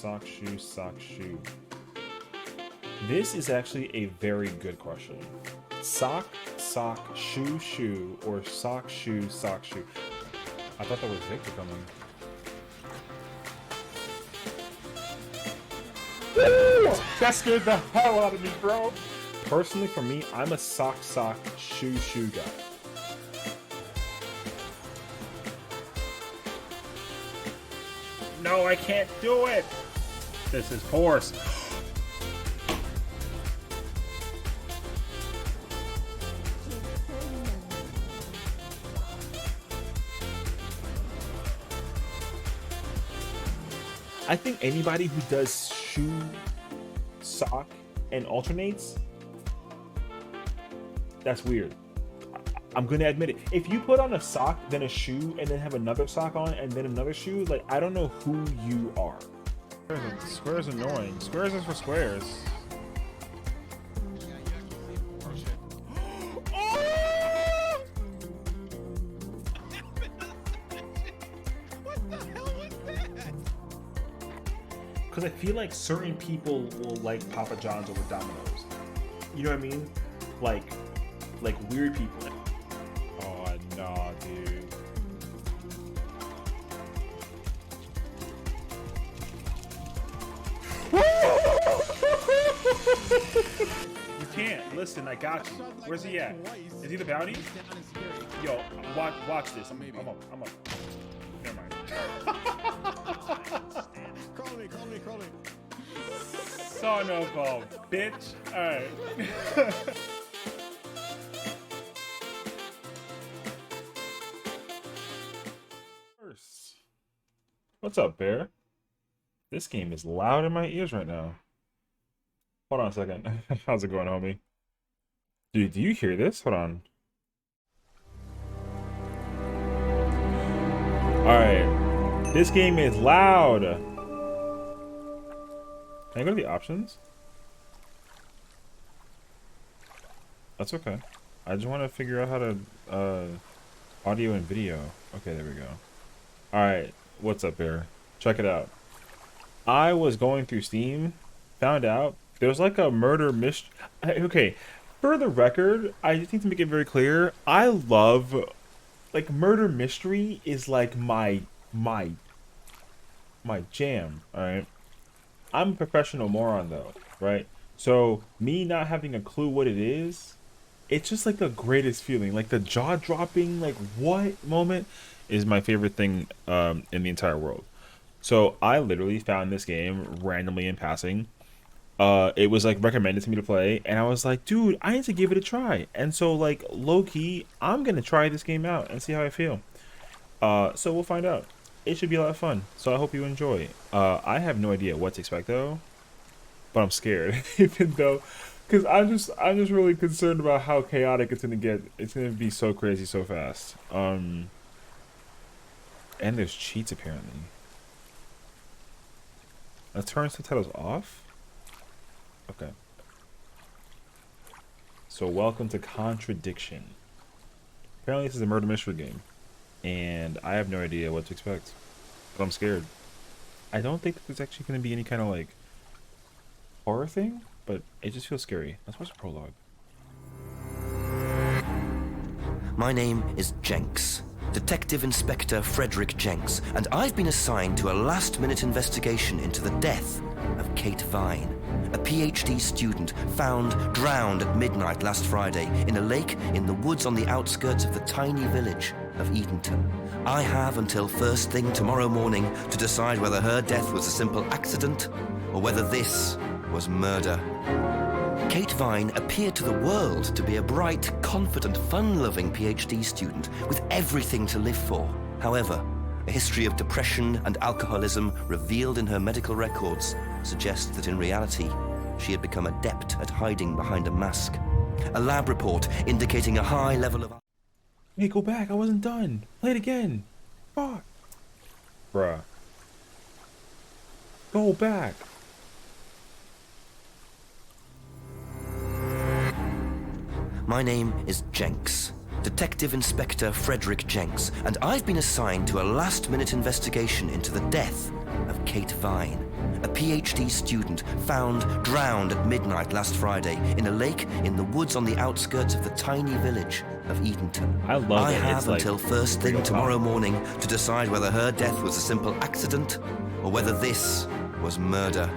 sock, shoe, sock, shoe? This is actually a very good question. Sock, sock, shoe, shoe, or sock, shoe, sock, shoe. I thought that was Victor coming. Woo! That scared the hell out of me, bro. Personally, for me, I'm a sock, sock, shoe, shoe guy. No, I can't do it. This is force. I think anybody who does shoe, sock, and alternates, that's weird. I'm gonna admit it. If you put on a sock, then a shoe, and then have another sock on, and then another shoe, like, I don't know who you are. Square's annoying. Squares is for squares. Because I feel like certain people will like Papa John's over Domino's. You know what I mean? Like weird people. Oh, nah, dude. You can't. Listen, I got you. Where's he at? Is he the bounty? Yo, watch this. I'm up. Never mind. Call me. Son of a bitch. Alright. What's up, Bear? This game is loud in my ears right now. Hold on a second. How's it going, homie? Dude, do you hear this? Hold on. Alright. This game is loud. Can I go to the options? That's okay. I just want to figure out how to audio and video. Okay, there we go. Alright, what's up, Bear? Check it out. I was going through Steam, found out there's like a murder mystery. Okay, for the record, I just need to make it very clear. I love, like, murder mystery is like my jam, alright? I'm a professional moron though, right? So me not having a clue what it is, it's just like the greatest feeling. Like the jaw-dropping, like what moment is my favorite thing in the entire world. So I literally found this game randomly in passing. It was like recommended to me to play, and I was like, dude, I need to give it a try. And so, like, low-key, I'm gonna try this game out and see how I feel. So we'll find out. It should be a lot of fun, so I hope you enjoy. I have no idea what to expect though, but I'm scared. Even though, because I'm just really concerned about how chaotic it's gonna get. It's gonna be so crazy so fast. And there's cheats apparently. Let's turn subtitles off. Okay. So welcome to Contradiction. Apparently this is a murder mystery game, and I have no idea what to expect, but I'm scared. I don't think there's actually going to be any kind of like horror thing, but it just feels scary. Let's watch the prologue. My name is Jenks, Detective Inspector Frederick Jenks, and I've been assigned to a last-minute investigation into the death of Kate Vine, a PhD student found drowned at midnight last Friday in a lake in the woods on the outskirts of the tiny village of Edenton. I have until first thing tomorrow morning to decide whether her death was a simple accident or whether this was murder. Kate Vine appeared to the world to be a bright, confident, fun-loving PhD student with everything to live for. However, a history of depression and alcoholism revealed in her medical records suggests that in reality, she had become adept at hiding behind a mask. A lab report indicating a high level of... Hey, go back. I wasn't done. Play it again. Fuck. Bruh. Go back. My name is Jenks, Detective Inspector Frederick Jenks, and I've been assigned to a last-minute investigation into the death of Kate Vine, a a PhD student found drowned at midnight last Friday in a lake in the woods on the outskirts of the tiny village of Edenton. I love it. have It's like until first thing tomorrow morning to decide whether her death was a simple accident or whether this was murder.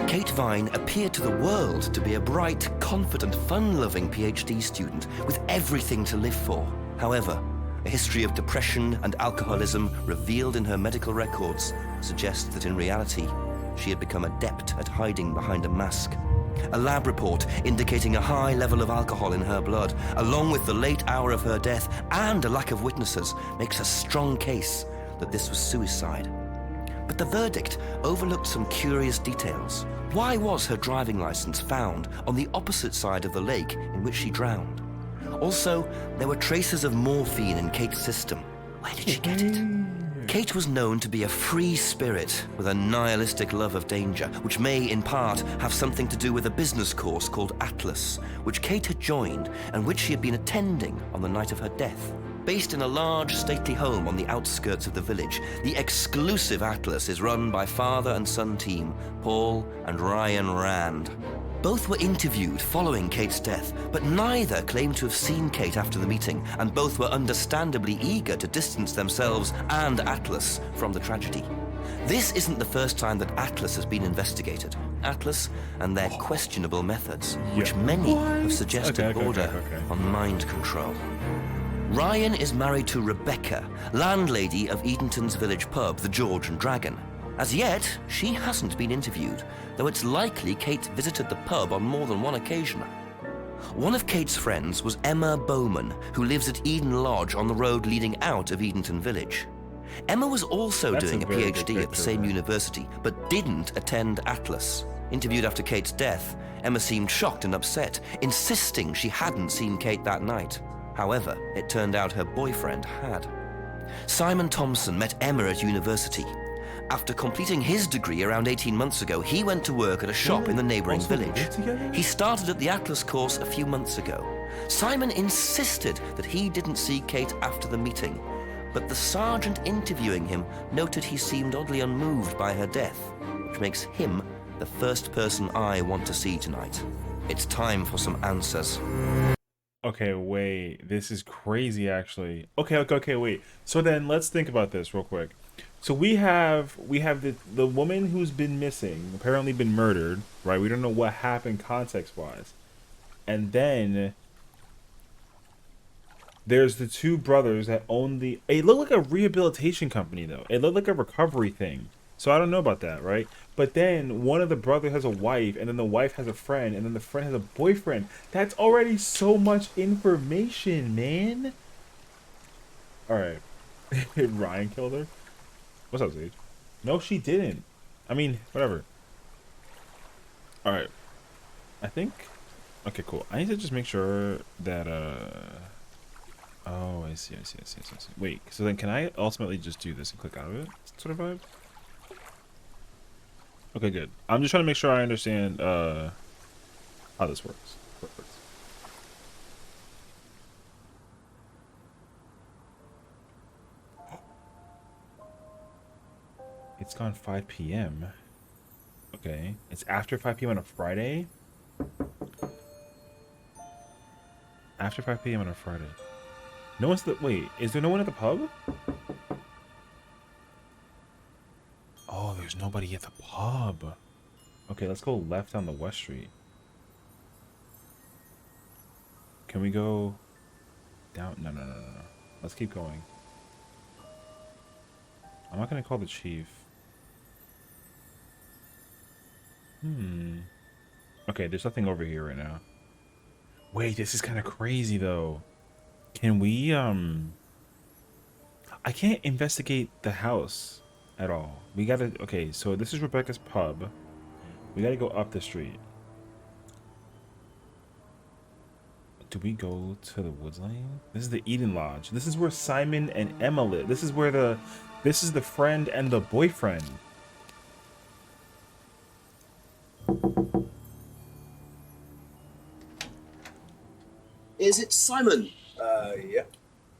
Kate Vine appeared to the world to be a bright, confident, fun-loving PhD student with everything to live for. However, a history of depression and alcoholism revealed in her medical records suggests that in reality, she had become adept at hiding behind a mask. A lab report indicating a high level of alcohol in her blood, along with the late hour of her death and a lack of witnesses, makes a strong case that this was suicide. But the verdict overlooked some curious details. Why was her driving license found on the opposite side of the lake in which she drowned? Also, there were traces of morphine in Kate's system. Where did she get it? Kate was known to be a free spirit with a nihilistic love of danger, which may, in part, have something to do with a business course called Atlas, which Kate had joined and which she had been attending on the night of her death. Based in a large, stately home on the outskirts of the village, the exclusive Atlas is run by father and son team, Paul and Ryan Rand. Both were interviewed following Kate's death, but neither claimed to have seen Kate after the meeting, and both were understandably eager to distance themselves and Atlas from the tragedy. This isn't the first time that Atlas has been investigated. Atlas and their questionable methods, which many have suggested border on mind control. Ryan is married to Rebecca, landlady of Edenton's village pub, the George and Dragon. As yet, she hasn't been interviewed, though it's likely Kate visited the pub on more than one occasion. One of Kate's friends was Emma Bowman, who lives at Eden Lodge on the road leading out of Edenton village. Emma was also doing a PhD at the same university, but didn't attend Atlas. Interviewed after Kate's death, Emma seemed shocked and upset, insisting she hadn't seen Kate that night. However, it turned out her boyfriend had. Simon Thompson met Emma at university. After completing his degree around 18 months ago, he went to work at a shop in the neighboring village. He started at the Atlas course a few months ago. Simon insisted that he didn't see Kate after the meeting, but the sergeant interviewing him noted he seemed oddly unmoved by her death, which makes him the first person I want to see tonight. It's time for some answers. Okay, wait. This is crazy, actually. Okay, wait. So then let's think about this real quick. So we have the woman who's been missing, apparently been murdered, right? We don't know what happened context-wise. And then there's the two brothers that own the... It looked like a rehabilitation company, though. It looked like a recovery thing. So I don't know about that, right? But then one of the brothers has a wife, and then the wife has a friend, and then the friend has a boyfriend. That's already so much information, man. All right. Ryan killed her? What's up, Sage? No, she didn't. I mean, whatever. All right. I think... Okay, cool. I need to just make sure that, Oh, I see. Wait, so then can I ultimately just do this and click out of it? Sort of vibe? Okay, good. I'm just trying to make sure I understand, how this works. It's gone 5 p.m. Okay. It's after 5 p.m. on a Friday? After 5 p.m. on a Friday. No one's wait, is there no one at the pub? Oh, there's nobody at the pub. Okay, let's go left on the West Street. Can we go down? No. Let's keep going. I'm not gonna call the chief. Okay, there's nothing over here right now. Wait, this is kind of crazy though. Can we, I can't investigate the house at all. We gotta, okay, so this is Rebecca's pub. We gotta go up the street. Do we go to the Woods Lane? This is the Eden Lodge. This is where Simon and Emma live. This is where this is the friend and the boyfriend. Is it Simon? Yeah.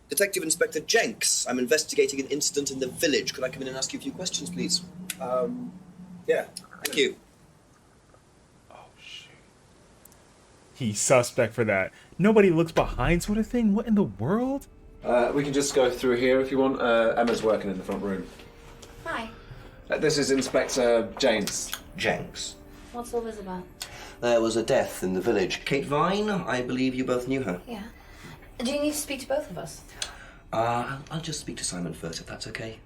Detective Inspector Jenks. I'm investigating an incident in the village. Could I come in and ask you a few questions, please? Yeah, thank you. Oh shoot. He's suspect for that. Nobody looks behind sort of thing? What in the world? We can just go through here if you want. Emma's working in the front room. Hi. This is Inspector James. Jenks. What's all this about? There was a death in the village. Kate Vine, I believe you both knew her. Yeah. Do you need to speak to both of us? I'll just speak to Simon first, if that's okay.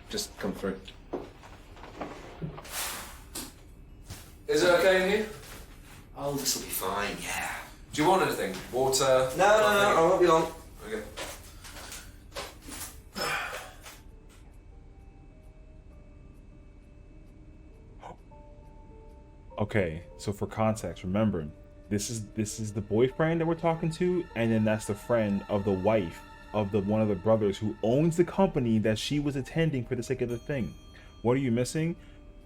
Just come through. Is it okay in here? Oh, this'll be fine, yeah. Do you want anything? Water? No, I won't be long. Okay. Okay, so for context, remember, this is the boyfriend that we're talking to, and then that's the friend of the wife of the one of the brothers who owns the company that she was attending for the sake of the thing. What are you missing?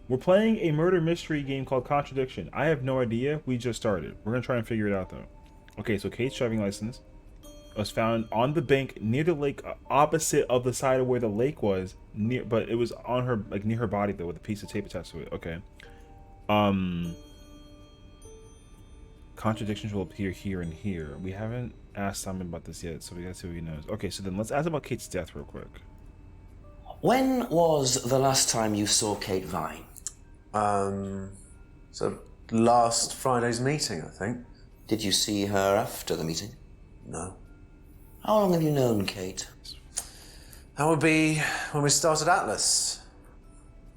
We're playing a murder mystery game called Contradiction. I have no idea. We just started. We're gonna try and figure it out though. Okay, so Kate's driving license was found on the bank near the lake, opposite of the side of where the lake was, near, but it was on her, like near her body though, with a piece of tape attached to it. Okay. Contradictions will appear here and here. We haven't asked Simon about this yet, so we gotta see what he knows. Okay, so then let's ask about Kate's death real quick. When was the last time you saw Kate Vine? So last Friday's meeting, I think. Did you see her after the meeting? No. How long have you known Kate? That would be when we started Atlas.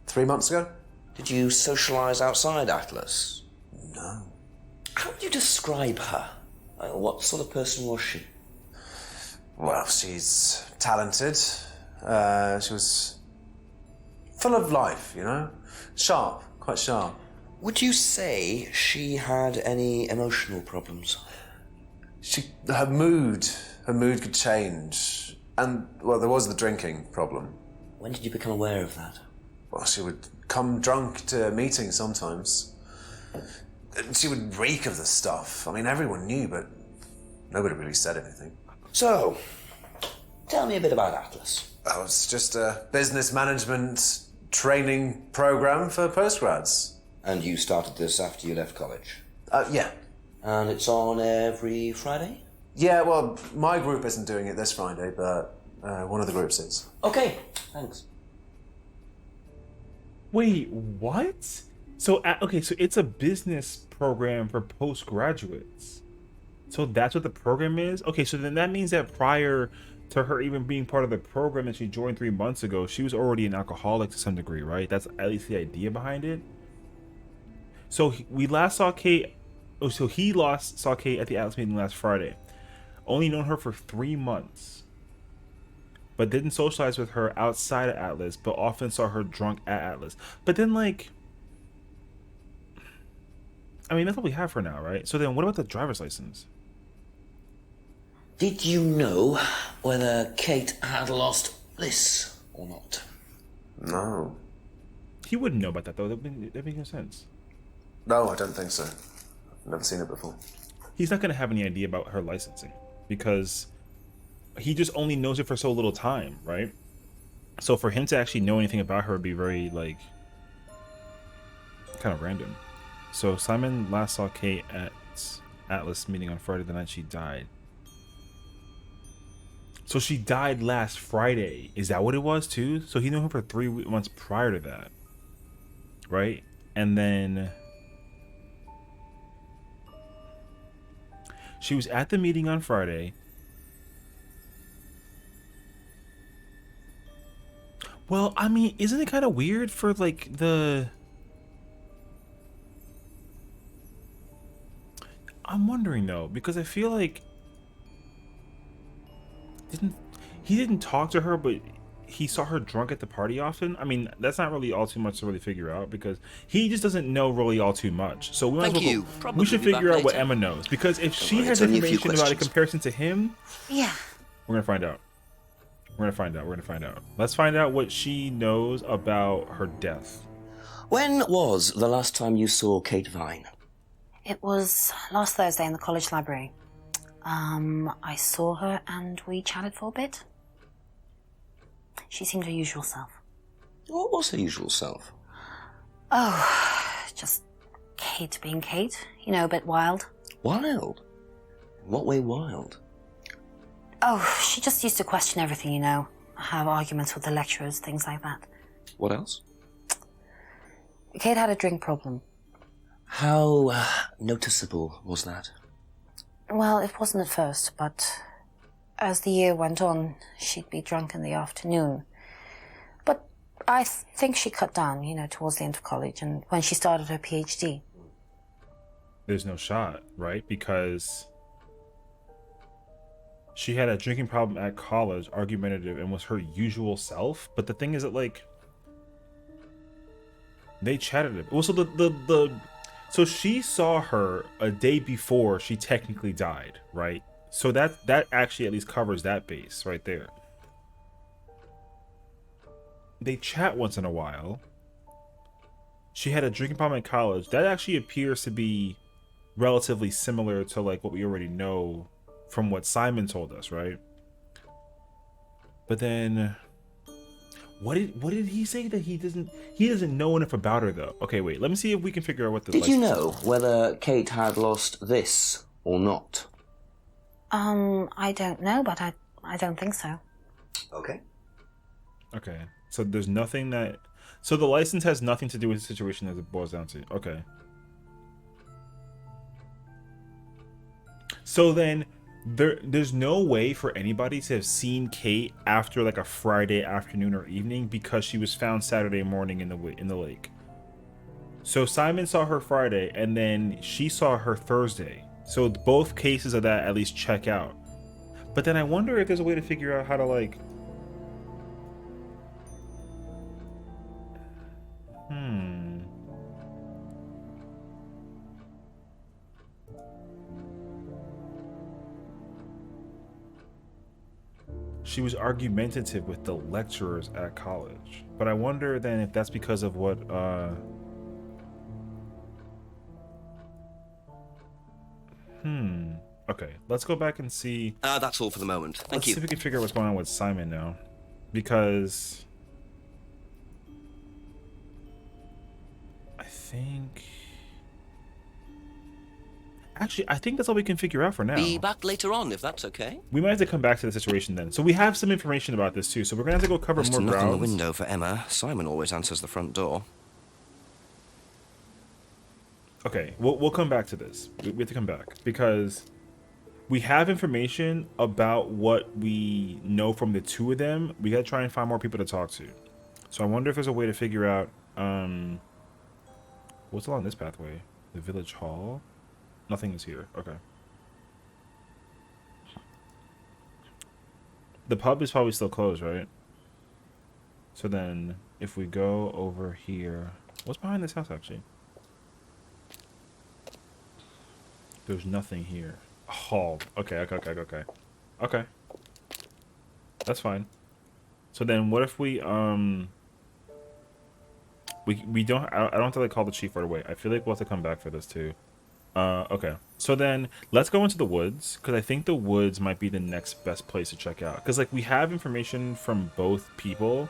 3 months ago? Did you socialise outside Atlas? No. How would you describe her? What sort of person was she? Well, she's talented. She was full of life, you know? Sharp, quite sharp. Would you say she had any emotional problems? Her mood could change. And, well, there was the drinking problem. When did you become aware of that? Well, she would come drunk to meetings sometimes. She would reek of the stuff. I mean, everyone knew, but nobody really said anything. So, tell me a bit about Atlas. Oh, it's just a business management training program for postgrads. And you started this after you left college? Yeah. And it's on every Friday? Yeah, well, my group isn't doing it this Friday, but one of the groups is. Okay, thanks. Wait, what? So, okay, so it's a business program for postgraduates. So that's what the program is? Okay, so then that means that prior to her even being part of the program that she joined 3 months ago, she was already an alcoholic to some degree, right? That's at least the idea behind it. So we last saw Kate. Oh, so he saw Kate at the Atlas meeting last Friday. Only known her for 3 months, but didn't socialize with her outside of Atlas, but often saw her drunk at Atlas. But then, like, I mean, that's what we have for now, right? So then what about the driver's license? Did you know whether Kate had lost this or not? No. He wouldn't know about that, though. That makes no sense. No, I don't think so. I've never seen it before. He's not going to have any idea about her licensing because he just only knows it for so little time, right? So for him to actually know anything about her would be very, like, kind of random. So Simon last saw Kate at Atlas meeting on Friday the night she died. So she died last Friday. Is that what it was too? So he knew her for 3 months prior to that, right? And then she was at the meeting on Friday. Well, I mean, isn't it kind of weird for like the... I'm wondering though, because I feel like he didn't talk to her, but he saw her drunk at the party often. I mean, that's not really all too much to really figure out because he just doesn't know really all too much. So we should figure out what Emma knows, because if she has information about it in comparison to him, Yeah. we're gonna find out. We're gonna find out. Let's find out what she knows about her death. When was the last time you saw Kate Vine? It was last Thursday in the college library. I saw her and we chatted for a bit. She seemed her usual self. What was her usual self? Oh, just Kate being Kate. You know, a bit wild. Wild? In what way wild? Oh, she just used to question everything, you know. Have arguments with the lecturers, things like that. What else? Kate had a drink problem. How noticeable was that? Well, it wasn't at first, but as the year went on, she'd be drunk in the afternoon. But I think she cut down, you know, towards the end of college and when she started her PhD. There's no shot, right? Because she had a drinking problem at college, argumentative, and was her usual self. But the thing is that, like, they chatted it. Well, so she saw her a day before she technically died, right? So that actually at least covers that base right there. They chat once in a while. She had a drinking problem in college. That actually appears to be relatively similar to like what we already know from what Simon told us, right? But then what did he say that he doesn't know enough about her though? Okay, wait, let me see if we can figure out what the Did you know whether Kate had lost this or not? I don't know, but I don't think so. Okay. Okay. So there's nothing that so the license has nothing to do with the situation as it boils down to. Okay. So then there's no way for anybody to have seen Kate after like a Friday afternoon or evening because she was found Saturday morning in the lake. So Simon saw her Friday and then she saw her Thursday. So both cases of that at least check out. But then I wonder if there's a way to figure out how to like She was argumentative with the lecturers at college. But I wonder then if that's because of what Okay, let's go back and see. That's all for the moment. Thank you. Let's see if we can figure out what's going on with Simon now. Because I think actually, I think that's all we can figure out for now. Be back later on, if that's okay. We might have to come back to the situation then. So we have some information about this too. So we're gonna have to go cover Just more a knock on the grounds. window for Emma. Simon always answers the front door. Okay, we'll come back to this. We have to come back because we have information about what we know from the two of them. We gotta try and find more people to talk to. So I wonder if there's a way to figure out what's along this pathway. The village hall. Nothing is here. Okay. The pub is probably still closed, right? So then, if we go over here... What's behind this house, actually? There's nothing here. Oh, okay. Okay. That's fine. So then, what if we don't... I don't have to, like, call the chief right away. I feel like we'll have to come back for this, too. Okay. So then let's go into the woods because I think the woods might be the next best place to check out because like we have information from both people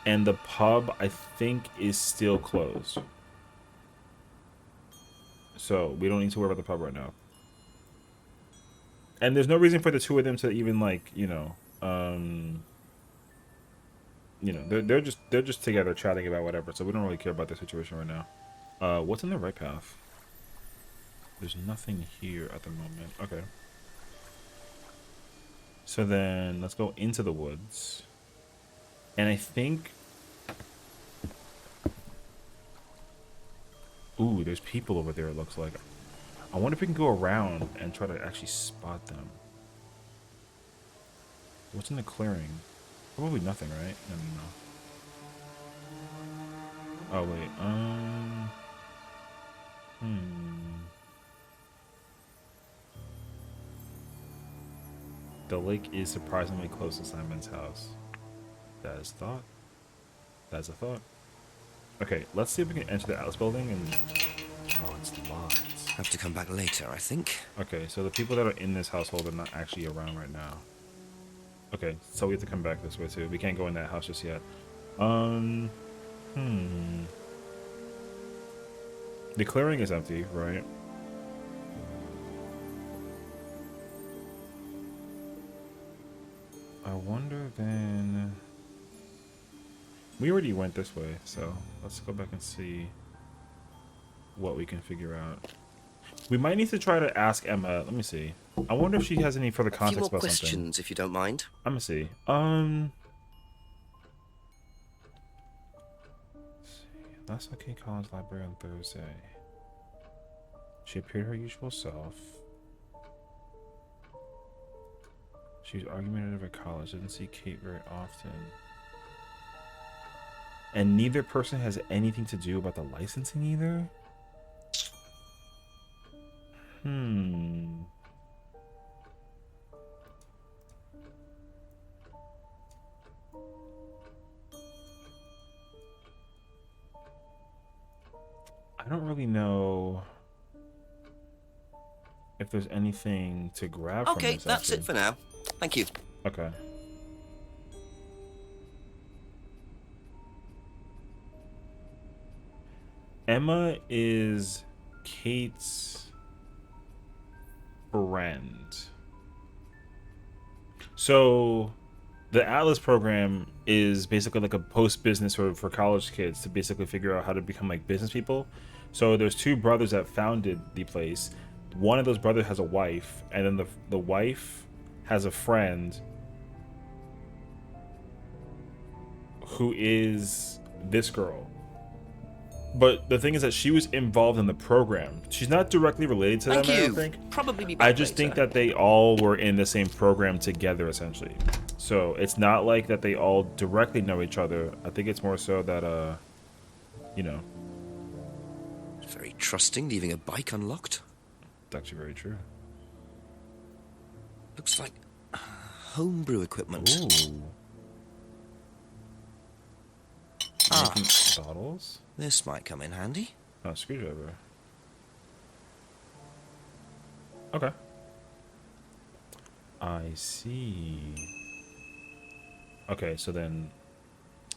and the pub I think is still closed. So we don't need to worry about the pub right now. And there's no reason for the two of them to even like, they're just together chatting about whatever. So we don't really care about their situation right now. What's in the right path? There's nothing here at the moment. Okay. So then let's go into the woods. And I think... Ooh, there's people over there, it looks like. I wonder if we can go around and try to actually spot them. What's in the clearing? Probably nothing, right? No. Oh, wait. The lake is surprisingly close to Simon's house. That is thought. That's a thought. Okay, let's see if we can enter the Alice building and... Oh, it's locked. Have to come back later, I think. Okay, so the people that are in this household are not actually around right now. Okay, so we have to come back this way too. We can't go in that house just yet. The clearing is empty, right? I wonder then... We already went this way, so let's go back and see what we can figure out. We might need to try to ask Emma. Let me see. I wonder if she has any further A few context more about questions, something. if you don't mind. I'm gonna see. Last okay, College Library on Thursday. She appeared her usual self. She was argumentative at college. Didn't see Kate very often. And neither person has anything to do about the licensing either? I don't really know if there's anything to grab from Okay, this. that's actually. it for now. Thank you. Okay. Emma is Kate's friend. So the Atlas program is basically like a post-business for college kids to basically figure out how to become like business people. So there's two brothers that founded the place. One of those brothers has a wife, and then the wife has a friend who is this girl. But the thing is that she was involved in the program. She's not directly related to Thank them, I you. don't think. Probably be back I just think later. that they all were in the same program together, essentially. So it's not like that they all directly know each other. I think it's more so that, you know, Very trusting, leaving a bike unlocked. it's actually very true. Looks like homebrew equipment. Ooh. Ah, Making bottles? this might come in handy. Oh, screwdriver. Okay. I see. Okay, so then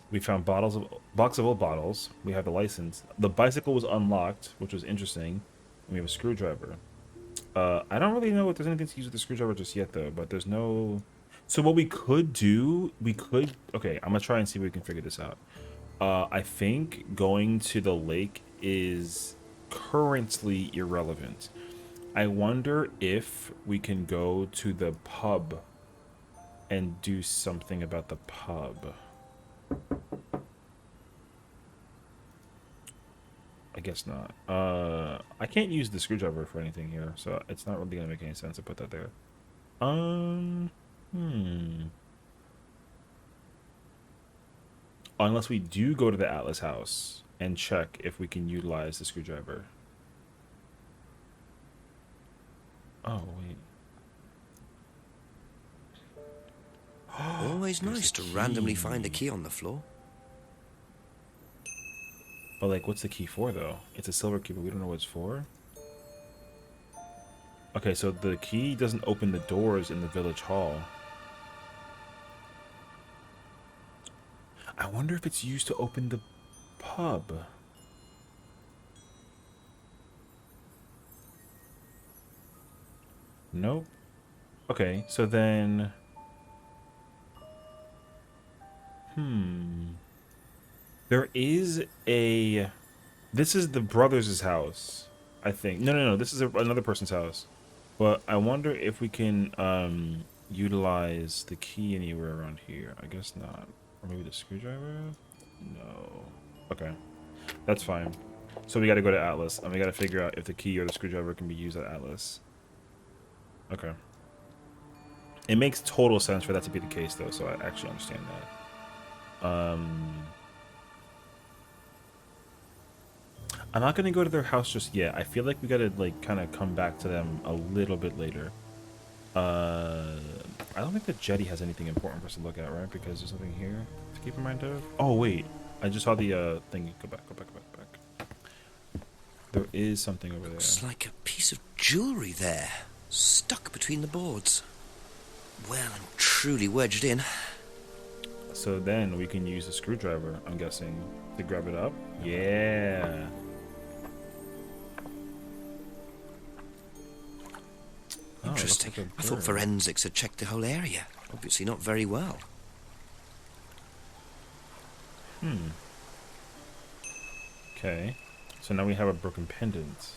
we found box of old bottles. We have the license. The bicycle was unlocked, which was interesting. And we have a screwdriver. I don't really know if there's anything to use with the screwdriver just yet, though. But there's no. So what we could do, Okay, I'm gonna try and see if we can figure this out. I think going to the lake is currently irrelevant. I wonder if we can go to the pub and do something about the pub. I guess not. I can't use the screwdriver for anything here, so it's not really gonna make any sense to put that there. Unless we do go to the Atlas house and check if we can utilize the screwdriver. Oh, wait. Always There's nice a to randomly key. find a key on the floor. But, like, what's the key for, though? It's a silver key, but we don't know what it's for. Okay, so the key doesn't open the doors in the village hall. I wonder if it's used to open the pub. Nope. Okay, so then... There is a... This is the brothers' house, I think. No. This is another person's house. But I wonder if we can utilize the key anywhere around here. I guess not. Or maybe the screwdriver? No. Okay. That's fine. So we gotta go to Atlas, and we gotta figure out if the key or the screwdriver can be used at Atlas. Okay. It makes total sense for that to be the case, though, so I actually understand that. I'm not gonna go to their house just yet. I feel like we gotta, like, kind of come back to them a little bit later. I don't think the jetty has anything important for us to look at, right? Because there's something here to keep in mind of. Oh, wait. I just saw the thing. Go back. There is something over there. Looks like a piece of jewelry there, stuck between the boards. Well and truly wedged in. So then we can use a screwdriver, I'm guessing, To grab it up? Yeah. Oh, it looks Interesting. like a I thought bird. forensics had checked the whole area. Obviously not very well. Okay. So now we have a broken pendant.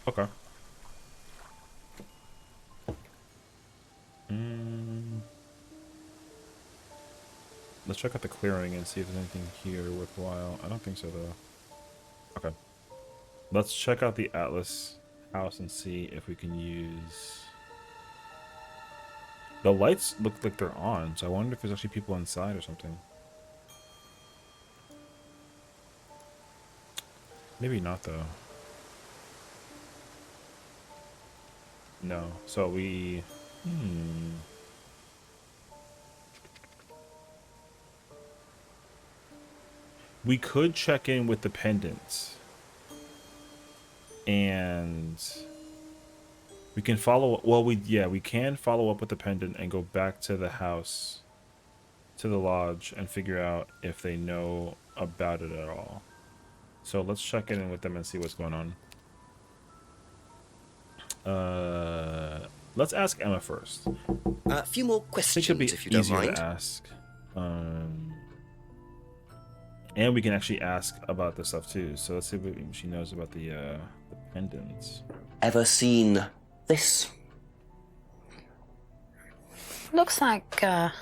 Okay. Let's check out the clearing and see if there's anything here worthwhile. I don't think so, though. Okay. Let's check out the Atlas house and see if we can use... The lights look like they're on, so I wonder if there's actually people inside or something. Maybe not, though. No. So we... We could check in with the pendants. And... We can follow... Well, we can follow up with the pendant and go back to the house, to the lodge, and figure out if they know about it at all. So let's check in with them and see what's going on. Let's ask Emma first. A few more I think it'll be questions, if you don't easier mind. to ask. And we can actually ask about this stuff too. So let's see what she knows about the pendants. Ever seen this? Looks like, that's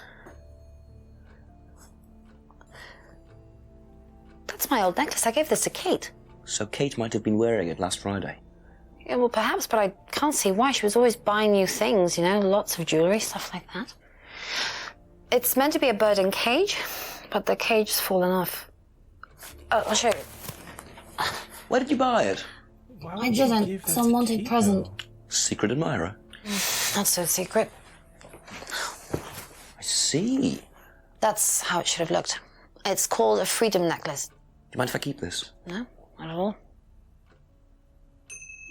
my old necklace. I gave this to Kate. So Kate might have been wearing it last Friday. Yeah, well, perhaps, but I can't see why. She was always buying new things, you know, lots of jewelry, stuff like that. It's meant to be a bird in cage, but the cage's fallen off. Oh, I'll show you. Where did you buy it? Why would I you didn't. give that to Someone wanted Kate, present. though? Secret admirer. Not so secret. I see. Do That's how it should have looked. It's called a freedom necklace. you mind if I keep this? No, not at all.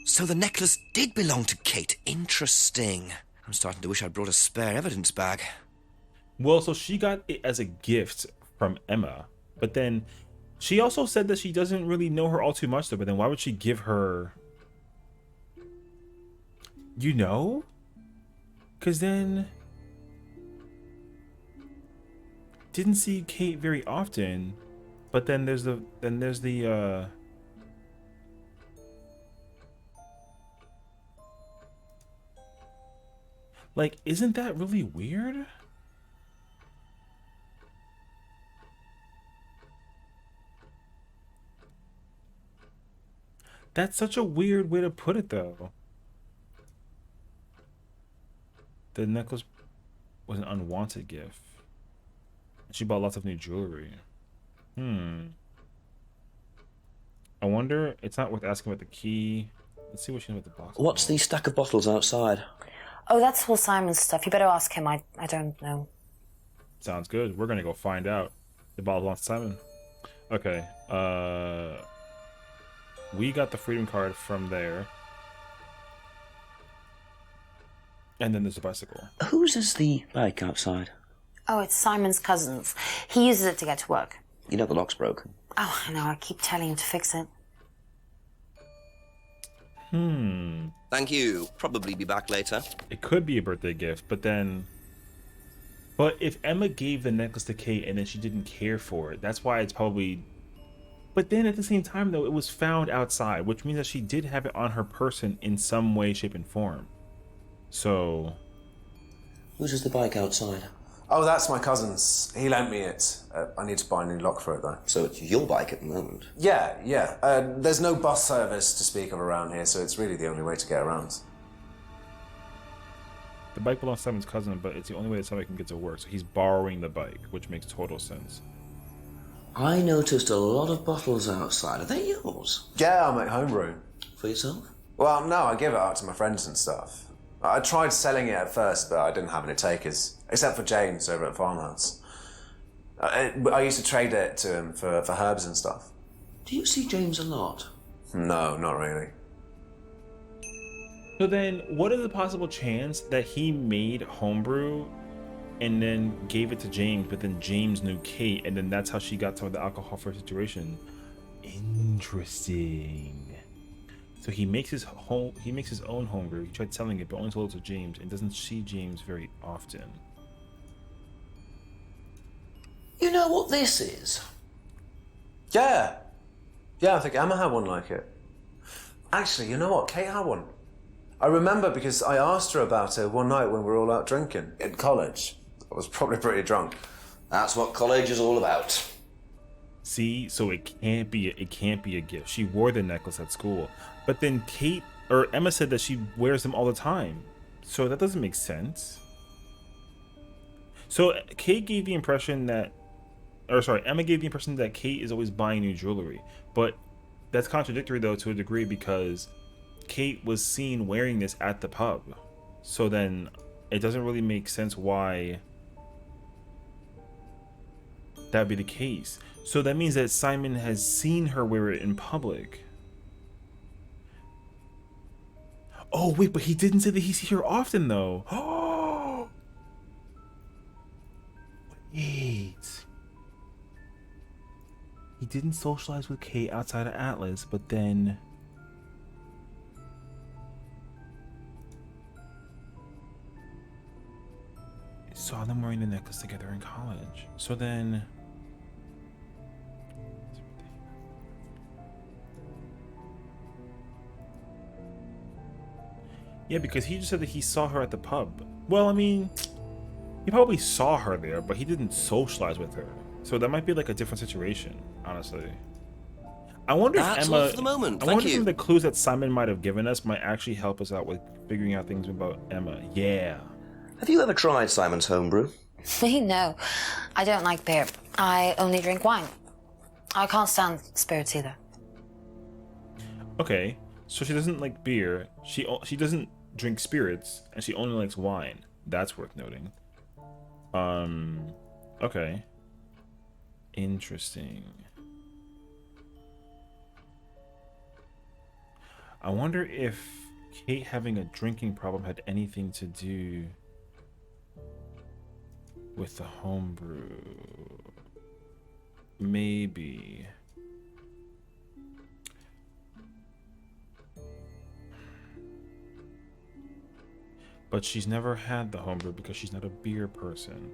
So the necklace did belong to Kate. Interesting. I'm starting to wish I'd brought a spare evidence bag. Well, so she got it as a gift from Emma, but then she also said that she doesn't really know her all too much, though. But then why would she give her... You know? Because then... Didn't see Kate very often, but then there's the like, isn't that really weird? That's such a weird way to put it, though. The necklace was an unwanted gift. She bought lots of new jewelry. I wonder, it's not worth asking about the key. Let's see what she knows about the box. What's the stack of bottles outside? Oh, that's all Simon's stuff. You better ask him. I don't know. Sounds good. We're gonna go find out. The bottle belongs to Simon. Okay. We got the freedom card from there. And then there's a bicycle. Whose is the bike outside? Oh, it's Simon's cousin's. He uses it to get to work. You know the lock's broken. Oh, I know. I keep telling him to fix it. Thank you. Probably be back later. It could be a birthday gift, but then... But if Emma gave the necklace to Kate and then she didn't care for it, that's why it's probably... But then at the same time, though, it was found outside, which means that she did have it on her person in some way, shape, and form. So... Whose is the bike outside? Oh, that's my cousin's. He lent me it. I need to buy a new lock for it, though. So it's your bike at the moment? Yeah. There's no bus service to speak of around here, so it's really the only way to get around. The bike belongs to Simon's cousin, but it's the only way that somebody can get to work. So he's borrowing the bike, which makes total sense. I noticed a lot of bottles outside. Are they yours? Yeah, I make homebrew. For yourself? Well, no, I give it out to my friends and stuff. I tried selling it at first, but I didn't have any takers, except for James over at Farmhouse. I used to trade it to him for herbs and stuff. Do you see James a lot? No, not really. So then, what is the possible chance that he made homebrew and then gave it to James, but then James knew Kate, and then that's how she got some of the alcohol for her situation. Interesting. So he makes his own homebrew. He tried selling it, but only sold it to James, and doesn't see James very often. You know what this is? Yeah. Yeah, I think Emma had one like it. Actually, you know what? Kate had one. I remember because I asked her about it one night when we were all out drinking in college. I was probably pretty drunk. That's what college is all about. See, so it can't be a gift. She wore the necklace at school, but then Emma said that she wears them all the time, so that doesn't make sense. So Kate gave the impression that, Emma gave the impression that Kate is always buying new jewelry, but that's contradictory though to a degree because Kate was seen wearing this at the pub. So then it doesn't really make sense why that would be the case. So that means that Simon has seen her wear it in public. Oh wait, but he didn't say that he sees her often though. Oh wait. He didn't socialize with Kate outside of Atlas, but then saw them wearing the necklace together in college. So then yeah, because he just said that he saw her at the pub. Well, I mean, he probably saw her there, but he didn't socialize with her. So that might be like a different situation, honestly. I wonder if That's Emma. all for the moment. I Thank wonder if you. some of the clues that Simon might have given us might actually help us out with figuring out things about Emma. Yeah. Have you ever tried Simon's homebrew? Me, no. I don't like beer. I only drink wine. I can't stand spirits either. Okay, so she doesn't like beer. She doesn't drink spirits, and she only likes wine. That's worth noting. Okay. Interesting. I wonder if Kate having a drinking problem had anything to do with the homebrew. Maybe. But she's never had the homebrew because she's not a beer person.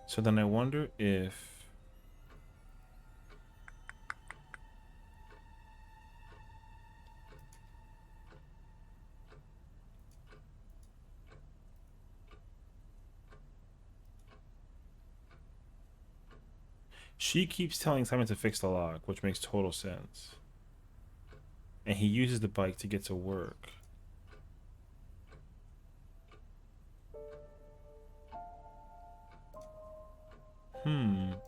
So then I wonder if she keeps telling Simon to fix the lock, which makes total sense. And he uses the bike to get to work.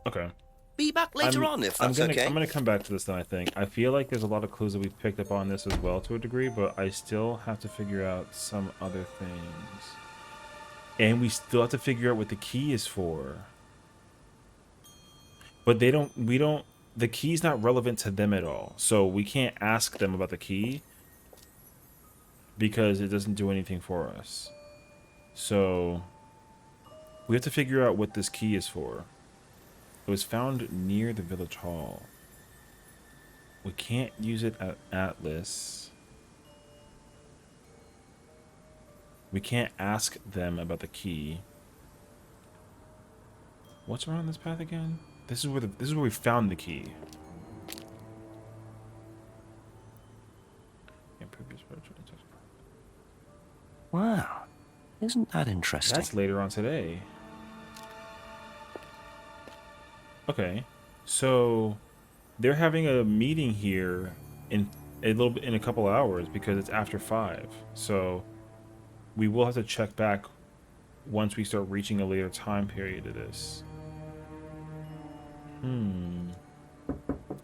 Okay. Be back later on if that's okay. I'm gonna come back to this then, I think. I feel like there's a lot of clues that we've picked up on this as well to a degree, but I still have to figure out some other things. And we still have to figure out what the key is for. But the key's not relevant to them at all. So we can't ask them about the key because it doesn't do anything for us. So we have to figure out what this key is for. It was found near the village hall. We can't use it at Atlas. We can't ask them about the key. What's around this path again? This is where we found the key. Wow. Isn't that interesting? That's later on today. Okay, so they're having a meeting here in a couple hours because it's after 5. So we will have to check back once we start reaching a later time period of this.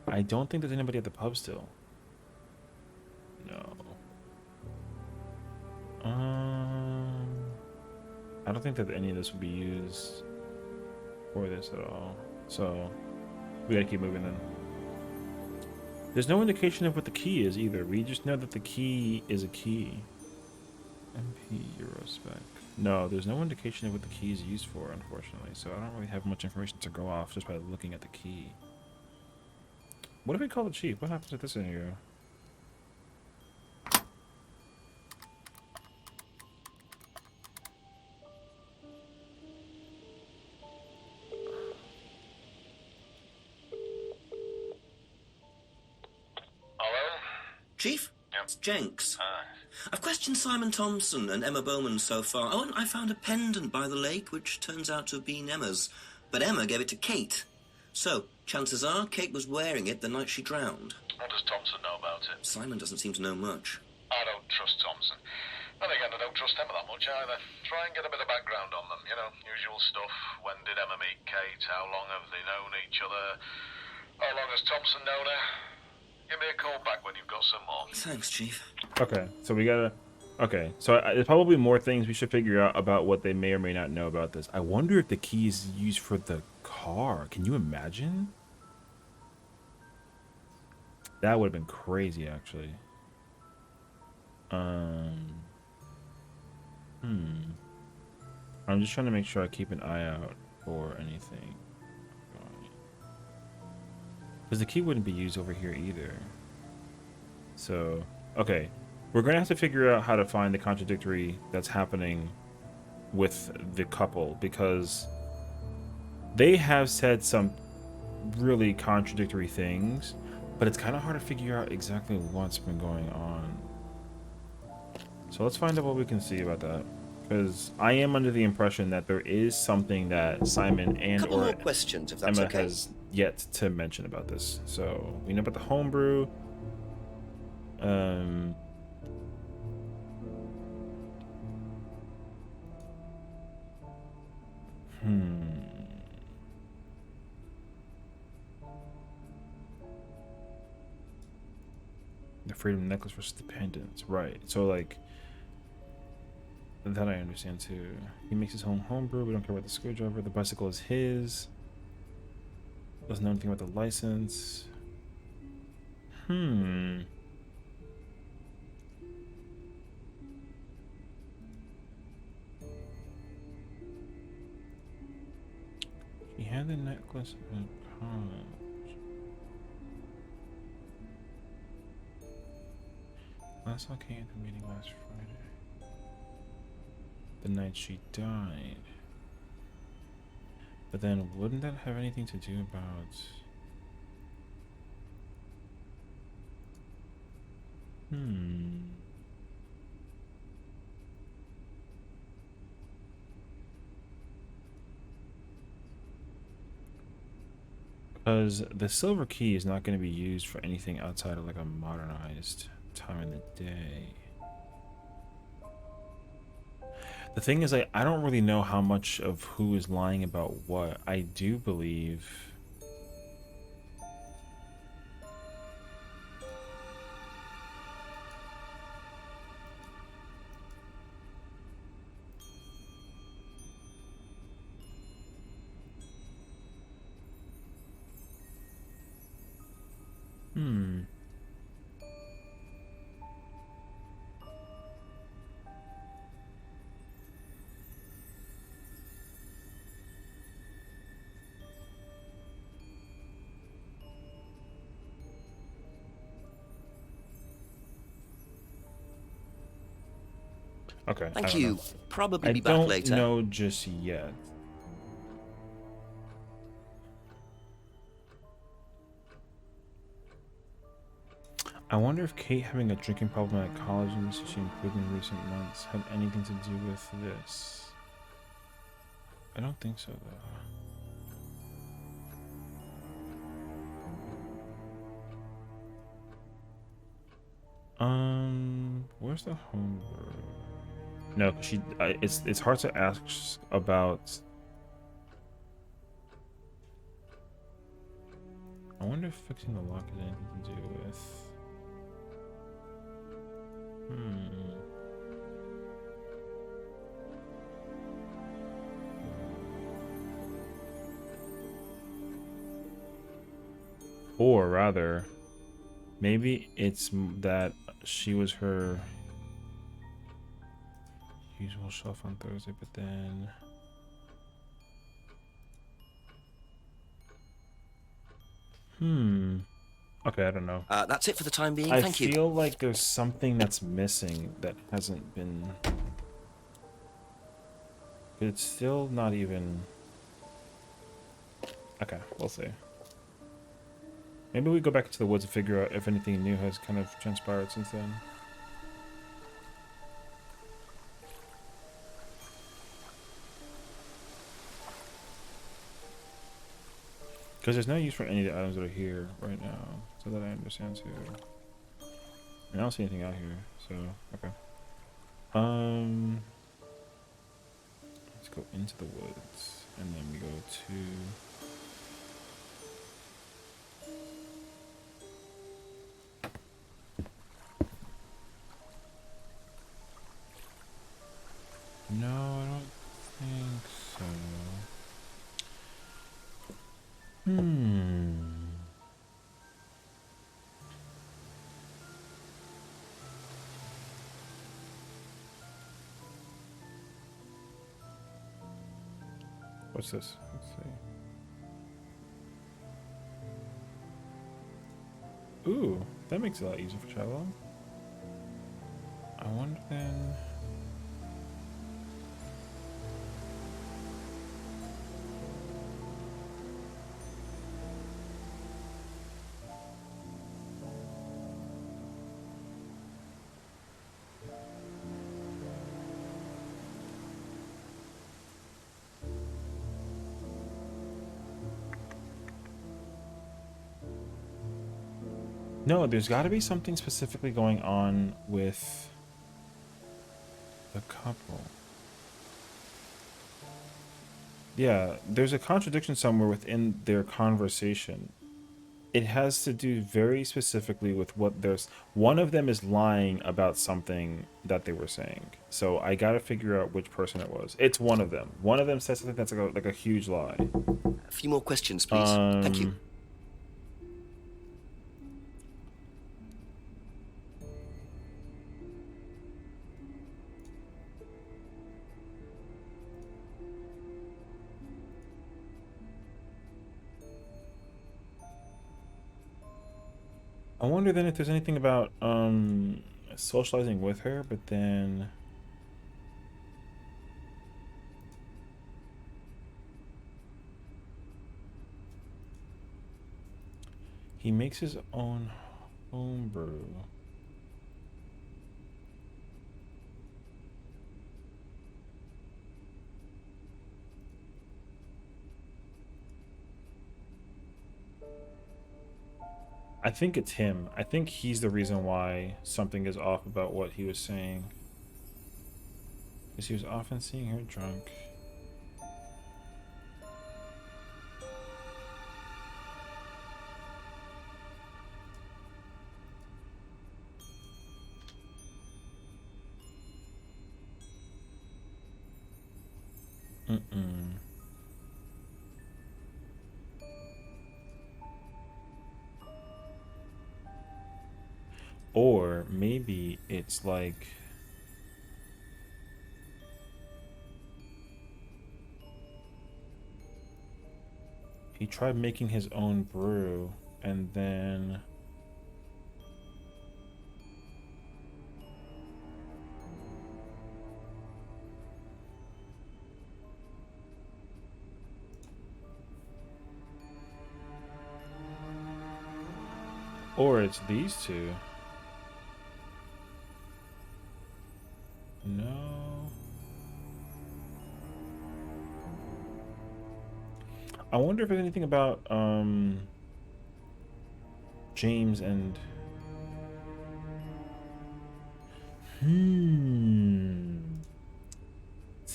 I don't think there's anybody at the pub still. No. I don't think that any of this would be used for this at all. So we gotta keep moving then. There's no indication of what the key is either. We just know that the key is a key. MP Eurospec. No, there's no indication of what the key is used for, unfortunately. So I don't really have much information to go off just by looking at the key. What if we call the chief? What happens with this scenario? Hello? Chief? Yep. It's Jenks. I've questioned Simon Thompson and Emma Bowman so far. Oh, and I found a pendant by the lake, which turns out to have been Emma's. But Emma gave it to Kate. So, chances are Kate was wearing it the night she drowned. What does Thompson know about it? Simon doesn't seem to know much. I don't trust Thompson. Then again, I don't trust Emma that much either. Try and get a bit of background on them, you know, usual stuff. When did Emma meet Kate? How long have they known each other? How long has Thompson known her? Give me a call back when you've got some more. Thanks, Chief. Okay, so we gotta... Okay, so there's probably more things we should figure out about what they may or may not know about this. I wonder if the key is used for the car. Can you imagine? That would have been crazy, actually. I'm just trying to make sure I keep an eye out for anything. Because the key wouldn't be used over here either. So, okay. We're going to have to figure out how to find the contradictory that's happening with the couple. Because they have said some really contradictory things. But it's kind of hard to figure out exactly what's been going on. So let's find out what we can see about that. Because I am under the impression that there is something that Simon and Couple or more questions, if that's Emma okay. has yet to mention about this. So we know about the homebrew. The freedom necklace versus the pendants, right? So like that I understand too. He makes his own homebrew. We don't care about the screwdriver. The bicycle is his. Doesn't know anything about the license. He had the necklace in college. Last saw Kate at the meeting last Friday. The night she died. But then wouldn't that have anything to do about... Because the silver key is not going to be used for anything outside of like a modernized time in the day. The thing is, I don't really know how much of who is lying about what. I do believe... Okay. Thank I don't you. know. Probably I be back don't later. know just yet. I wonder if Kate having a drinking problem at college and this she improved in recent months had anything to do with this. I don't think so, though. Where's the homebrew? No, 'cause she. It's hard to ask about. I wonder if fixing the lock has anything to do with. Or rather, Maybe it's that she was her usual shelf on Thursday, but then okay, I don't know. That's it for the time being. I Thank you. feel like there's something that's missing that hasn't been, but it's still not even. Okay, we'll see. Maybe we go back to the woods and figure out if anything new has kind of transpired since then. Because there's no use for any of the items that are here right now, so that I understand too. And I don't see anything out here, so okay. Let's go into the woods, and then we go to. No, I don't think so. What's this? Let's see. Ooh, that makes it a lot easier for travel. I wonder then. No, there's got to be something specifically going on with the couple. Yeah, there's a contradiction somewhere within their conversation. It has to do very specifically with what there's. One of them is lying about something that they were saying. So I got to figure out which person it was. It's one of them. One of them says something that's like a huge lie. A few more questions, please. Thank you. I wonder then if there's anything about socializing with her, but then he makes his own homebrew. I think it's him. I think he's the reason why something is off about what he was saying. Because he was often seeing her drunk. Or maybe it's like he tried making his own brew and then or it's these two. No. I wonder if there's anything about James and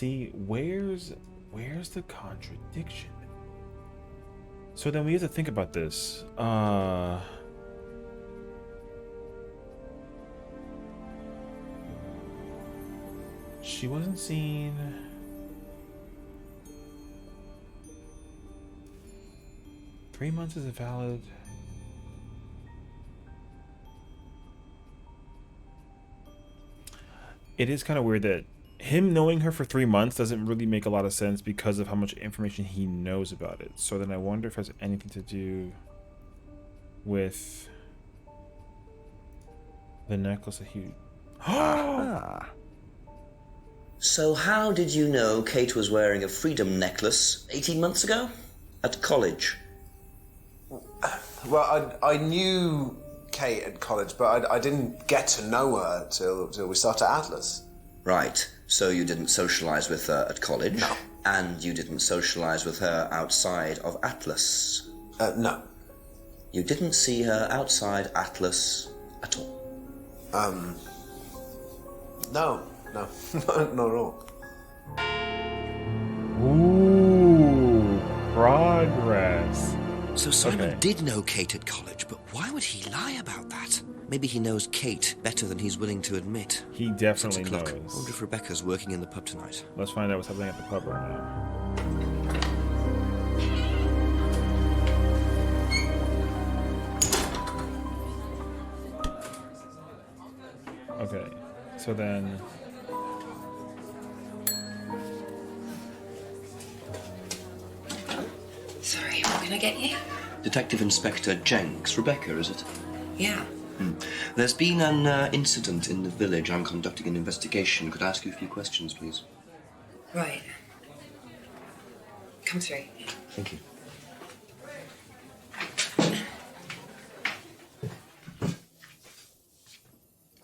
See, where's the contradiction? So then we have to think about this. She wasn't seen. Three months is invalid. It is kind of weird that him knowing her for 3 months doesn't really make a lot of sense because of how much information he knows about it. So then I wonder if it has anything to do with the necklace that he... So how did you know Kate was wearing a freedom necklace 18 months ago? At college? Well, I knew Kate at college, but I didn't get to know her till we started Atlas. Right. So you didn't socialise with her at college? No. And you didn't socialise with her outside of Atlas? No. You didn't see her outside Atlas at all? No, not at all. Ooh, progress. So Simon Okay. did know Kate at college, but why would he lie about that? Maybe he knows Kate better than he's willing to admit. He 6 definitely o'clock. I knows. wonder if Rebecca's working in the pub tonight. Let's find out what's happening at the pub right now. Okay, so then... Sorry, what can I get you? Detective Inspector Jenks. Rebecca, is it? Yeah. There's been an incident in the village. I'm conducting an investigation. Could I ask you a few questions, please? Right. Come through. Thank you.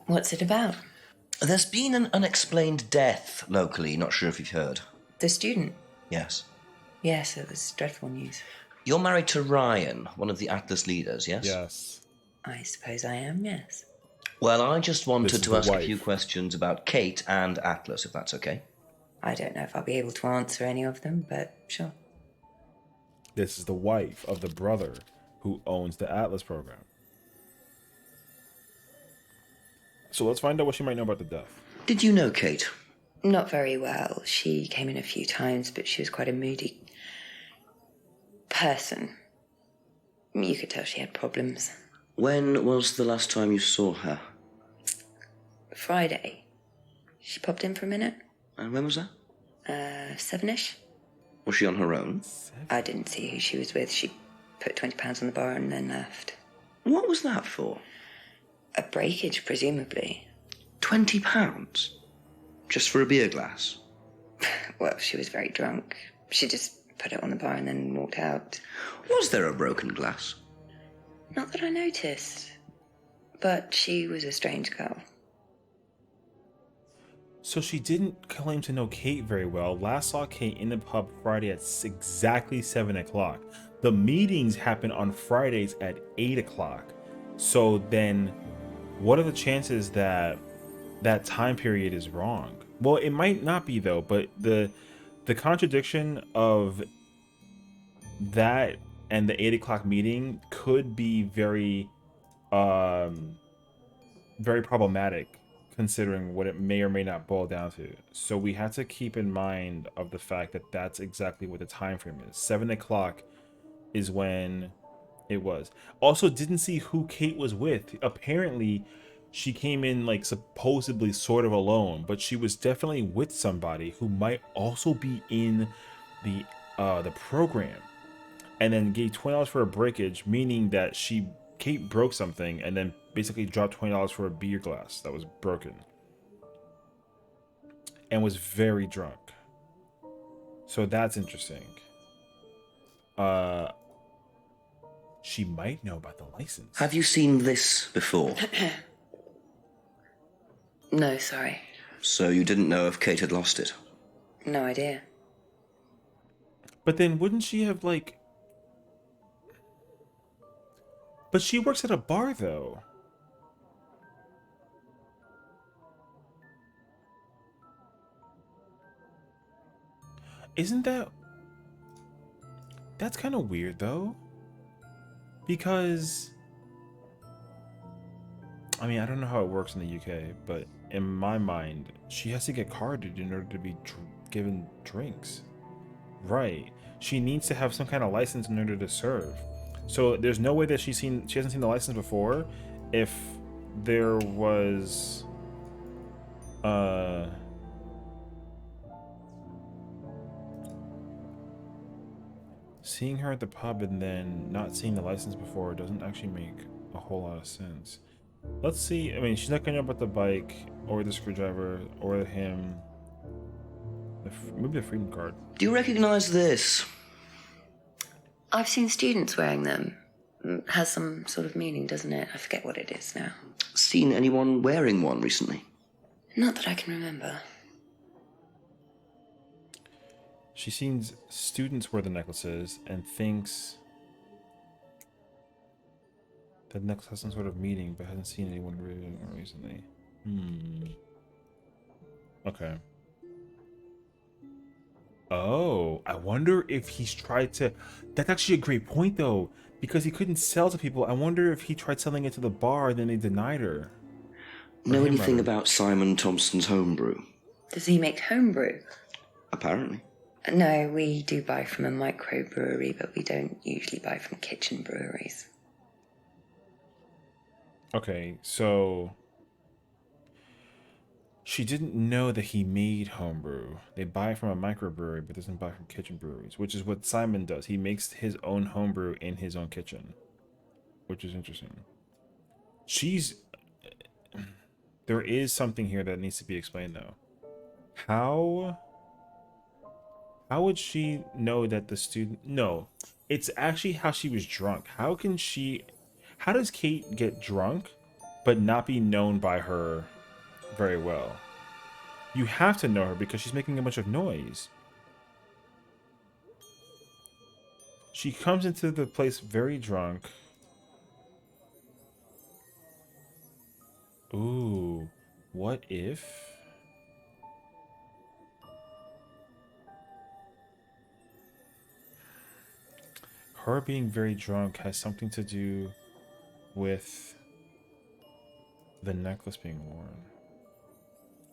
What's it about? There's been an unexplained death locally. Not sure if you've heard. The student? Yes. Yes, it was dreadful news. You're married to Ryan, one of the Atlas leaders, yes? Yes. I suppose I am, yes. Well, I just This wanted is to the ask a wife. few questions about Kate and Atlas, if that's okay. I don't know if I'll be able to answer any of them, but sure. This is the wife of the brother who owns the Atlas program. So let's find out what she might know about the death. Did you know Kate? Not very well. She came in a few times, but she was quite a moody person. You could tell she had problems. When was the last time you saw her? Friday. She popped in for a minute. And when was that? 7-ish. Was she on her own? I didn't see who she was with. She put £20 on the bar and then left. What was that for? A breakage, presumably. £20? Just for a beer glass? Well, she was very drunk. She just put it on the bar and then walked out. Was there a broken glass? Not that I noticed. But she was a strange girl. So she didn't claim to know Kate very well. Last saw Kate in the pub Friday at exactly 7 o'clock. The meetings happen on Fridays at 8 o'clock. So then what are the chances that that time period is wrong? Well, it might not be though, but the contradiction of that and the 8 o'clock meeting could be very very problematic, considering what it may or may not boil down to. So we have to keep in mind of the fact that that's exactly what the time frame is. 7 o'clock is when it was. Also, didn't see who Kate was with. Apparently she came in like supposedly sort of alone, but she was definitely with somebody who might also be in the program, and then gave $20 for a breakage, meaning that Kate broke something and then basically dropped $20 for a beer glass that was broken and was very drunk. So that's interesting. She might know about the license. Have you seen this before? No, sorry. So you didn't know if Kate had lost it? No idea. But then wouldn't she have like... But she works at a bar though. Isn't that... That's kind of weird though. Because... I mean, I don't know how it works in the UK, but in my mind, she has to get carded in order to be given drinks. Right. She needs to have some kind of license in order to serve. So there's no way that she hasn't seen the license before if there was Uh, seeing her at the pub and then not seeing the license before doesn't actually make a whole lot of sense. Let's see. I mean, she's not gonna know about the bike or the screwdriver or him. Maybe the freedom card. Do you recognize this? I've seen students wearing them. Has some sort of meaning, doesn't it? I forget what it is now. Seen anyone wearing one recently? Not that I can remember. She sees students wear the necklaces and thinks that the necklace has some sort of meaning, but hasn't seen anyone wearing it recently. Okay. Oh, I wonder if he's tried to... That's actually a great point, though, because he couldn't sell to people. I wonder if he tried selling it to the bar and then they denied her. Know anything about Simon Thompson's homebrew? Does he make homebrew? Apparently. No, we do buy from a microbrewery, but we don't usually buy from kitchen breweries. Okay, so... She didn't know that he made homebrew. They buy from a microbrewery, but doesn't buy from kitchen breweries, which is what Simon does. He makes his own homebrew in his own kitchen, which is interesting. There is something here that needs to be explained, though. How would she know that the student... No, it's actually how she was drunk. How does Kate get drunk, but not be known by her very well? You have to know her because she's making a bunch of noise. She comes into the place very drunk. Ooh, what if... her being very drunk has something to do with the necklace being worn?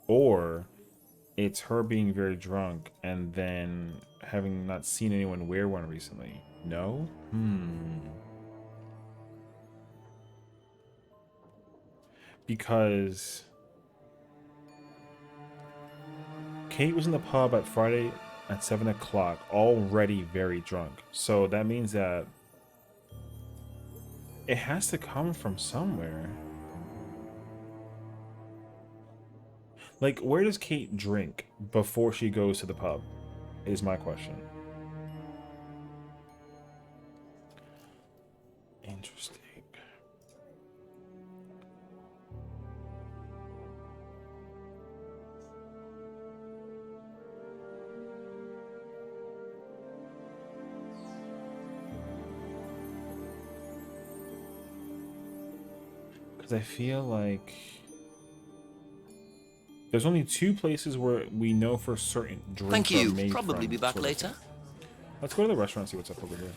Or it's her being very drunk and then having not seen anyone wear one recently? No? Because Kate was in the pub at Friday at 7 o'clock, already very drunk. So that means that it has to come from somewhere. Like, where does Kate drink before she goes to the pub? Is my question. Interesting. Because I feel like there's only two places where we know for certain drinks. Thank you. Are made Probably from, be back sort of. later. Let's go to the restaurant and see what's up over here.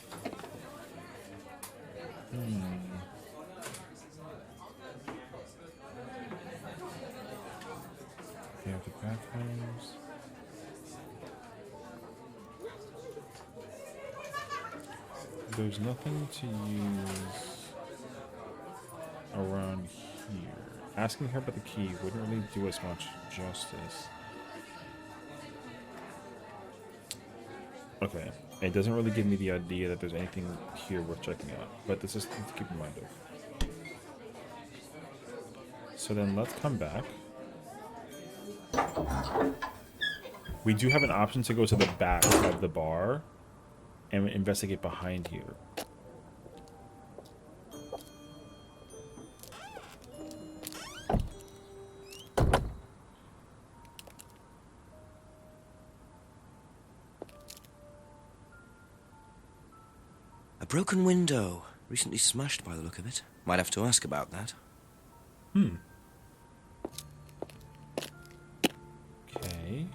They have the bathrooms. There's nothing to use around here. Asking her about the key wouldn't really do us much justice. Okay, it doesn't really give me the idea that there's anything here worth checking out, but this is something to keep in mind of. So then let's come back. We do have an option to go to the back of the bar and investigate behind here. A broken window. Recently smashed by the look of it. Might have to ask about that. Okay.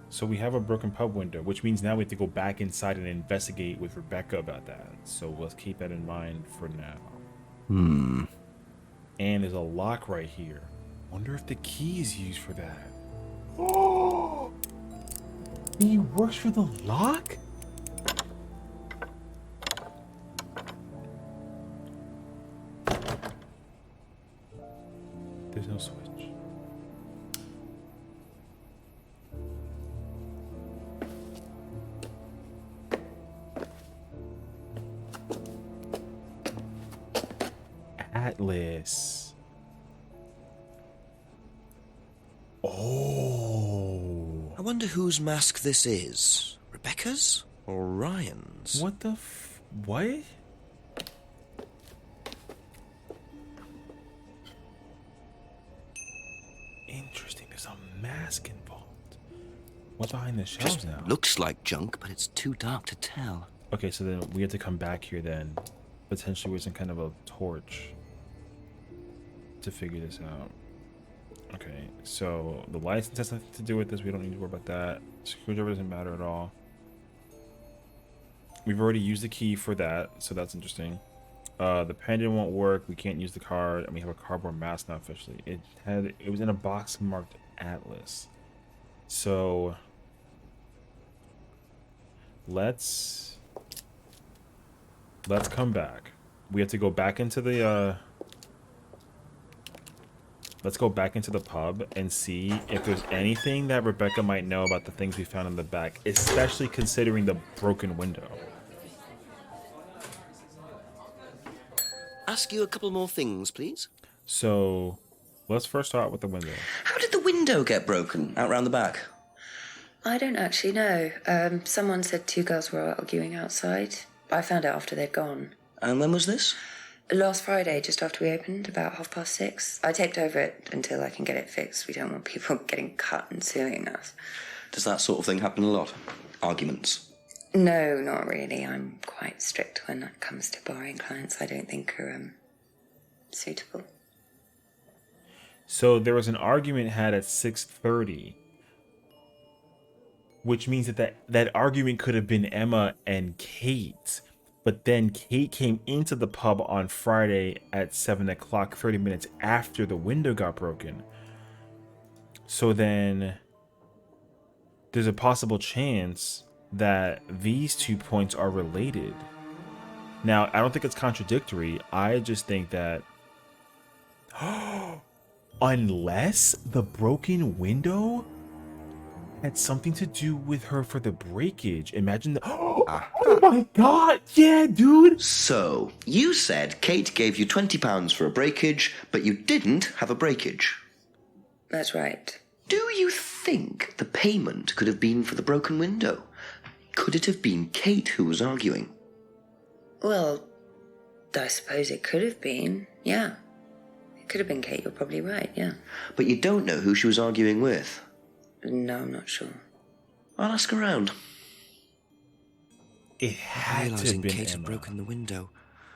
So we have a broken pub window, which means now we have to go back inside and investigate with Rebecca about that. So let's keep that in mind for now. And there's a lock right here. Wonder if the key is used for that. Oh! He works for the lock? There's no switch. Atlas. Oh. I wonder whose mask this is. Rebecca's or Ryan's? What the what? Interesting. There's a mask involved. What's behind the shelves Just now? looks like junk, but it's too dark to tell. Okay, so then we have to come back here then, potentially with some kind of a torch to figure this out. Okay, so the license has nothing to do with this. We don't need to worry about that. Screwdriver doesn't matter at all. We've already used the key for that, so that's interesting. The pendant won't work. We can't use the card, and we have a cardboard mask now officially. It was in a box marked Atlas. So let's come back. We have to go back into the let's go back into the pub and see if there's anything that Rebecca might know about the things we found in the back, especially considering the broken window. Ask you a couple more things, please. So let's first start with the window. How did the window get broken out round the back? I don't actually know. Someone said two girls were arguing outside. I found out after they'd gone. And when was this? Last Friday, just after we opened, about 6:30. I taped over it until I can get it fixed. We don't want people getting cut and suing us. Does that sort of thing happen a lot? Arguments? No, not really. I'm quite strict when it comes to borrowing clients I don't think are suitable. So there was an argument had at 6:30, which means that argument could have been Emma and Kate. But then Kate came into the pub on Friday at 7 o'clock, 30 minutes after the window got broken. So then there's a possible chance that these 2 points are related. Now, I don't think it's contradictory. I just think that unless the broken window had something to do with her for the breakage. Imagine the oh my god, yeah, dude. So, you said Kate gave you £20 for a breakage, but you didn't have a breakage. That's right. Do you think the payment could have been for the broken window? Could it have been Kate who was arguing? Well, I suppose it could have been, yeah. It could have been Kate, you're probably right, yeah. But you don't know who she was arguing with? No, I'm not sure. I'll ask around. It had to have Realising been Kate had Emma. broken the window.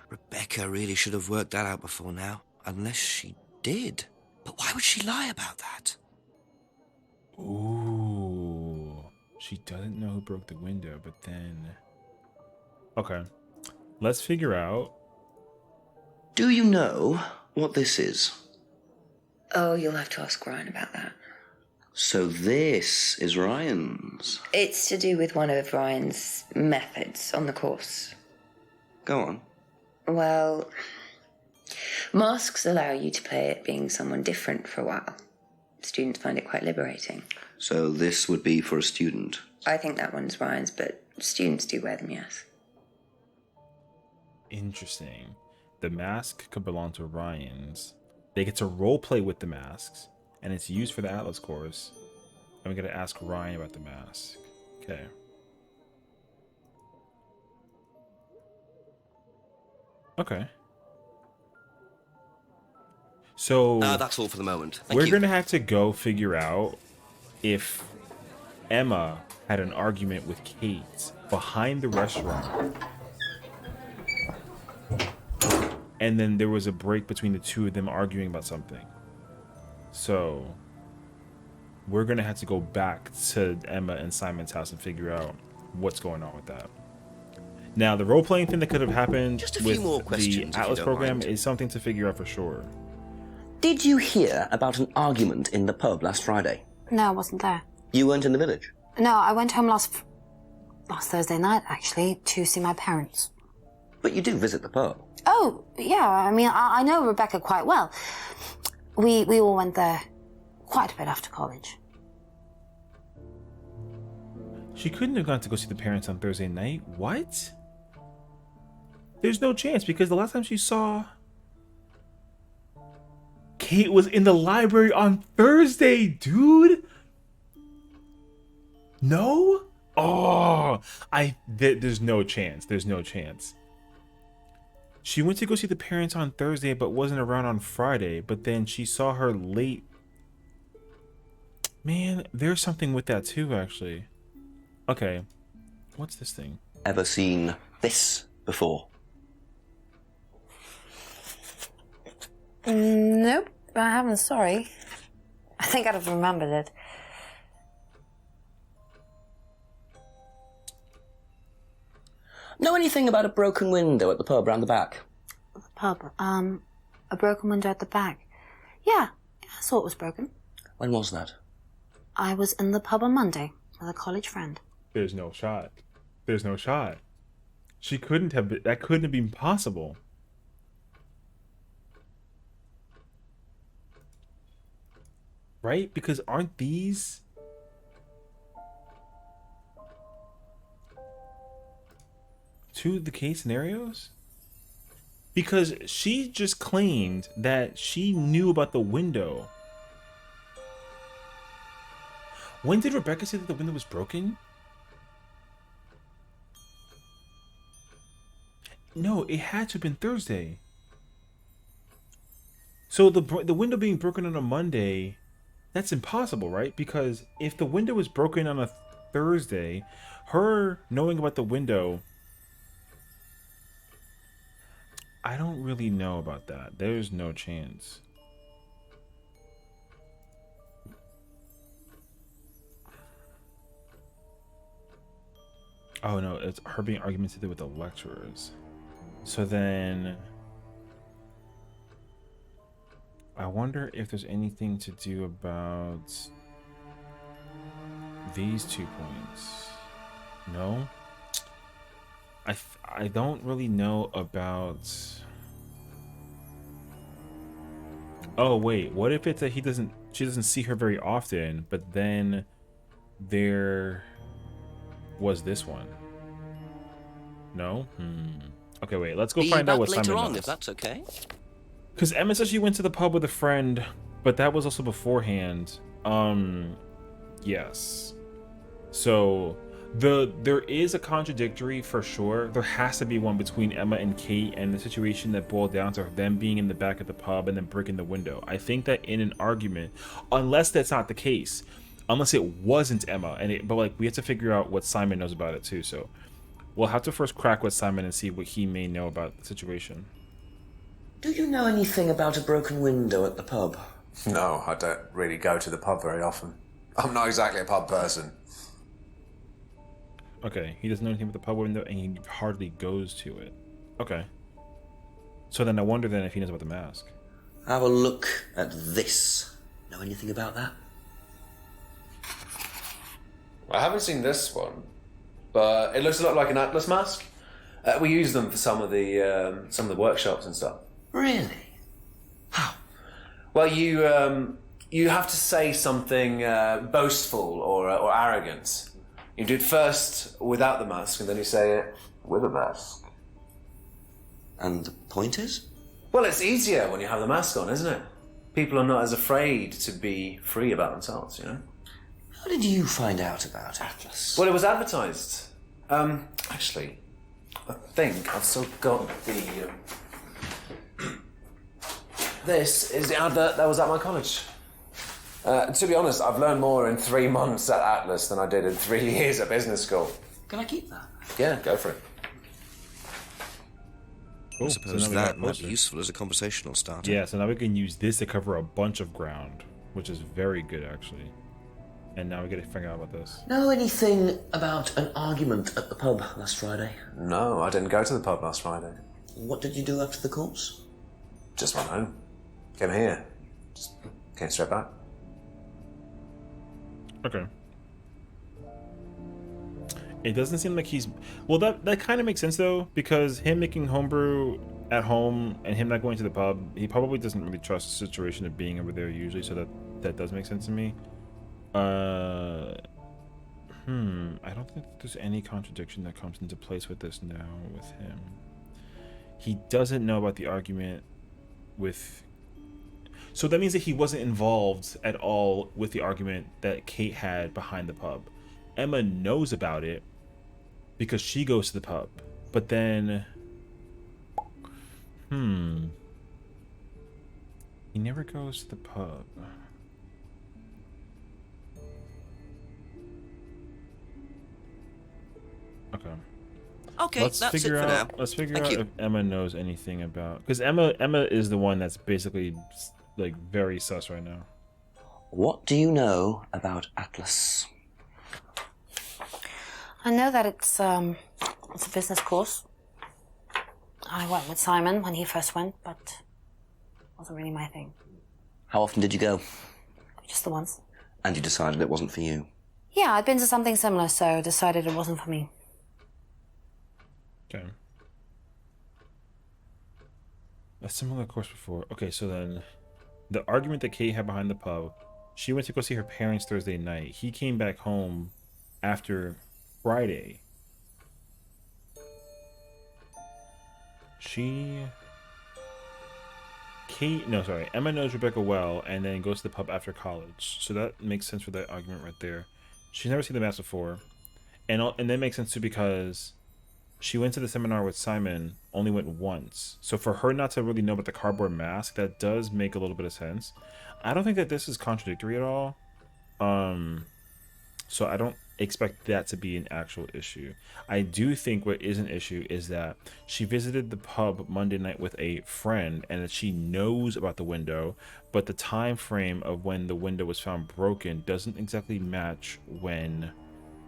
Rebecca really should have worked that out before now. Unless she did. But why would she lie about that? Ooh. She doesn't know who broke the window, but then... Okay. Let's figure out... Do you know what this is? Oh, you'll have to ask Ryan about that. So this is Ryan's. It's to do with one of Ryan's methods on the course. Go on. Well, masks allow you to play at being someone different for a while. Students find it quite liberating. So this would be for a student? I think that one's Ryan's, but students do wear them, yes. Interesting. The mask could belong to Ryan's. They get to roleplay with the masks, and it's used for the Atlas course. And we gotta ask Ryan about the mask. Okay. Okay. So that's all for the moment. Thank we're you. gonna have to go figure out if Emma had an argument with Kate behind the restaurant, and then there was a break between the two of them arguing about something. So we're gonna have to go back to Emma and Simon's house and figure out what's going on with that. Now, the role-playing thing that could have happened Just a few with more the questions, if you Atlas don't program mind. is something to figure out for sure. Did you hear about an argument in the pub last Friday? No, I wasn't there. You weren't in the village? No, I went home last Thursday night, actually, to see my parents. But you do visit the pub. Oh, yeah, I mean, I know Rebecca quite well. We all went there quite a bit after college. She couldn't have gone to go see the parents on Thursday night. What? There's no chance, because the last time she saw Kate was in the library on Thursday, dude. No? Oh, there's no chance. There's no chance. She went to go see the parents on Thursday, but wasn't around on Friday. But then she saw her late. Man, there's something with that too, actually. Okay, what's this thing? Ever seen this before? Nope, I haven't, sorry. I think I'd have remembered it. Know anything about a broken window at the pub round the back? The pub, a broken window at the back. Yeah, I saw it was broken. When was that? I was in the pub on Monday with a college friend. There's no shot. There's no shot. She couldn't have been, that couldn't have been possible. Right? Because aren't these two of the case scenarios? Because she just claimed that she knew about the window. When did Rebecca say that the window was broken? No, it had to have been Thursday. So the window being broken on a Monday, that's impossible, right? Because if the window was broken on a Thursday, her knowing about the window, I don't really know about that. There's no chance. Oh no, it's her being argumentative with the lecturers. So then I wonder if there's anything to do about these 2 points. No? I don't really know about... Oh wait, what if it's that she doesn't see her very often, but then there was this one? No? Okay, wait, let's go find out what Simon knows. If that's okay. Because Emma said she went to the pub with a friend, but that was also beforehand. Yes. So there is a contradictory for sure. There has to be one between Emma and Kate, and the situation that boiled down to them being in the back of the pub and then breaking the window. I think that in an argument, unless that's not the case, unless it wasn't Emma, but like we have to figure out what Simon knows about it too. So we'll have to first crack with Simon and see what he may know about the situation. Do you know anything about a broken window at the pub? No, I don't really go to the pub very often. I'm not exactly a pub person. Okay, he doesn't know anything about the pub window, and he hardly goes to it. Okay. So then I wonder then if he knows about the mask. Have a look at this. Know anything about that? I haven't seen this one, but it looks a lot like an Atlas mask. We use them for some of the workshops and stuff. Really? How? Well, you have to say something boastful or arrogant. You do it first without the mask, and then you say it with a mask. And the point is? Well, it's easier when you have the mask on, isn't it? People are not as afraid to be free about themselves, you know? How did you find out about Atlas? Well, it was advertised. Actually, I think I've still got the... This is the advert that was at my college. To be honest, I've learned more in 3 months at Atlas than I did in 3 years at business school. Can I keep that? Yeah, go for it. Cool. I suppose So now we that got might be closer. useful as a conversational starter. Yeah, so now we can use this to cover a bunch of ground, which is very good actually. And now we gotta figure out about this. Know anything about an argument at the pub last Friday? No, I didn't go to the pub last Friday. What did you do after the course? Just went home. Came here. Just came straight back. Okay. It doesn't seem like he's... Well, that kind of makes sense, though, because him making homebrew at home and him not going to the pub, he probably doesn't really trust the situation of being over there usually, so that does make sense to me. I don't think there's any contradiction that comes into place with this now with him. He doesn't know about the argument with... So that means that he wasn't involved at all with the argument that Kate had behind the pub. Emma knows about it because she goes to the pub. But then... He never goes to the pub. Okay. Okay, Let's that's it figure for now. out. Let's figure Thank out you. if Emma knows anything about, because Emma is the one that's basically like very sus right now. What do you know about Atlas? I know that it's a business course. I went with Simon when he first went, but it wasn't really my thing. How often did you go? Just the once. And you decided it wasn't for you? Yeah, I'd been to something similar, so decided it wasn't for me. Okay. A similar course before. Okay, so then the argument that Kate had behind the pub, she went to go see her parents Thursday night. He came back home after Friday. Emma knows Rebecca well and then goes to the pub after college. So that makes sense for that argument right there. She's never seen the mask before. And that makes sense too because she went to the seminar with Simon, only went once. So for her not to really know about the cardboard mask, that does make a little bit of sense. I don't think that this is contradictory at all. So I don't expect that to be an actual issue. I do think what is an issue is that she visited the pub Monday night with a friend and that she knows about the window, but the time frame of when the window was found broken doesn't exactly match when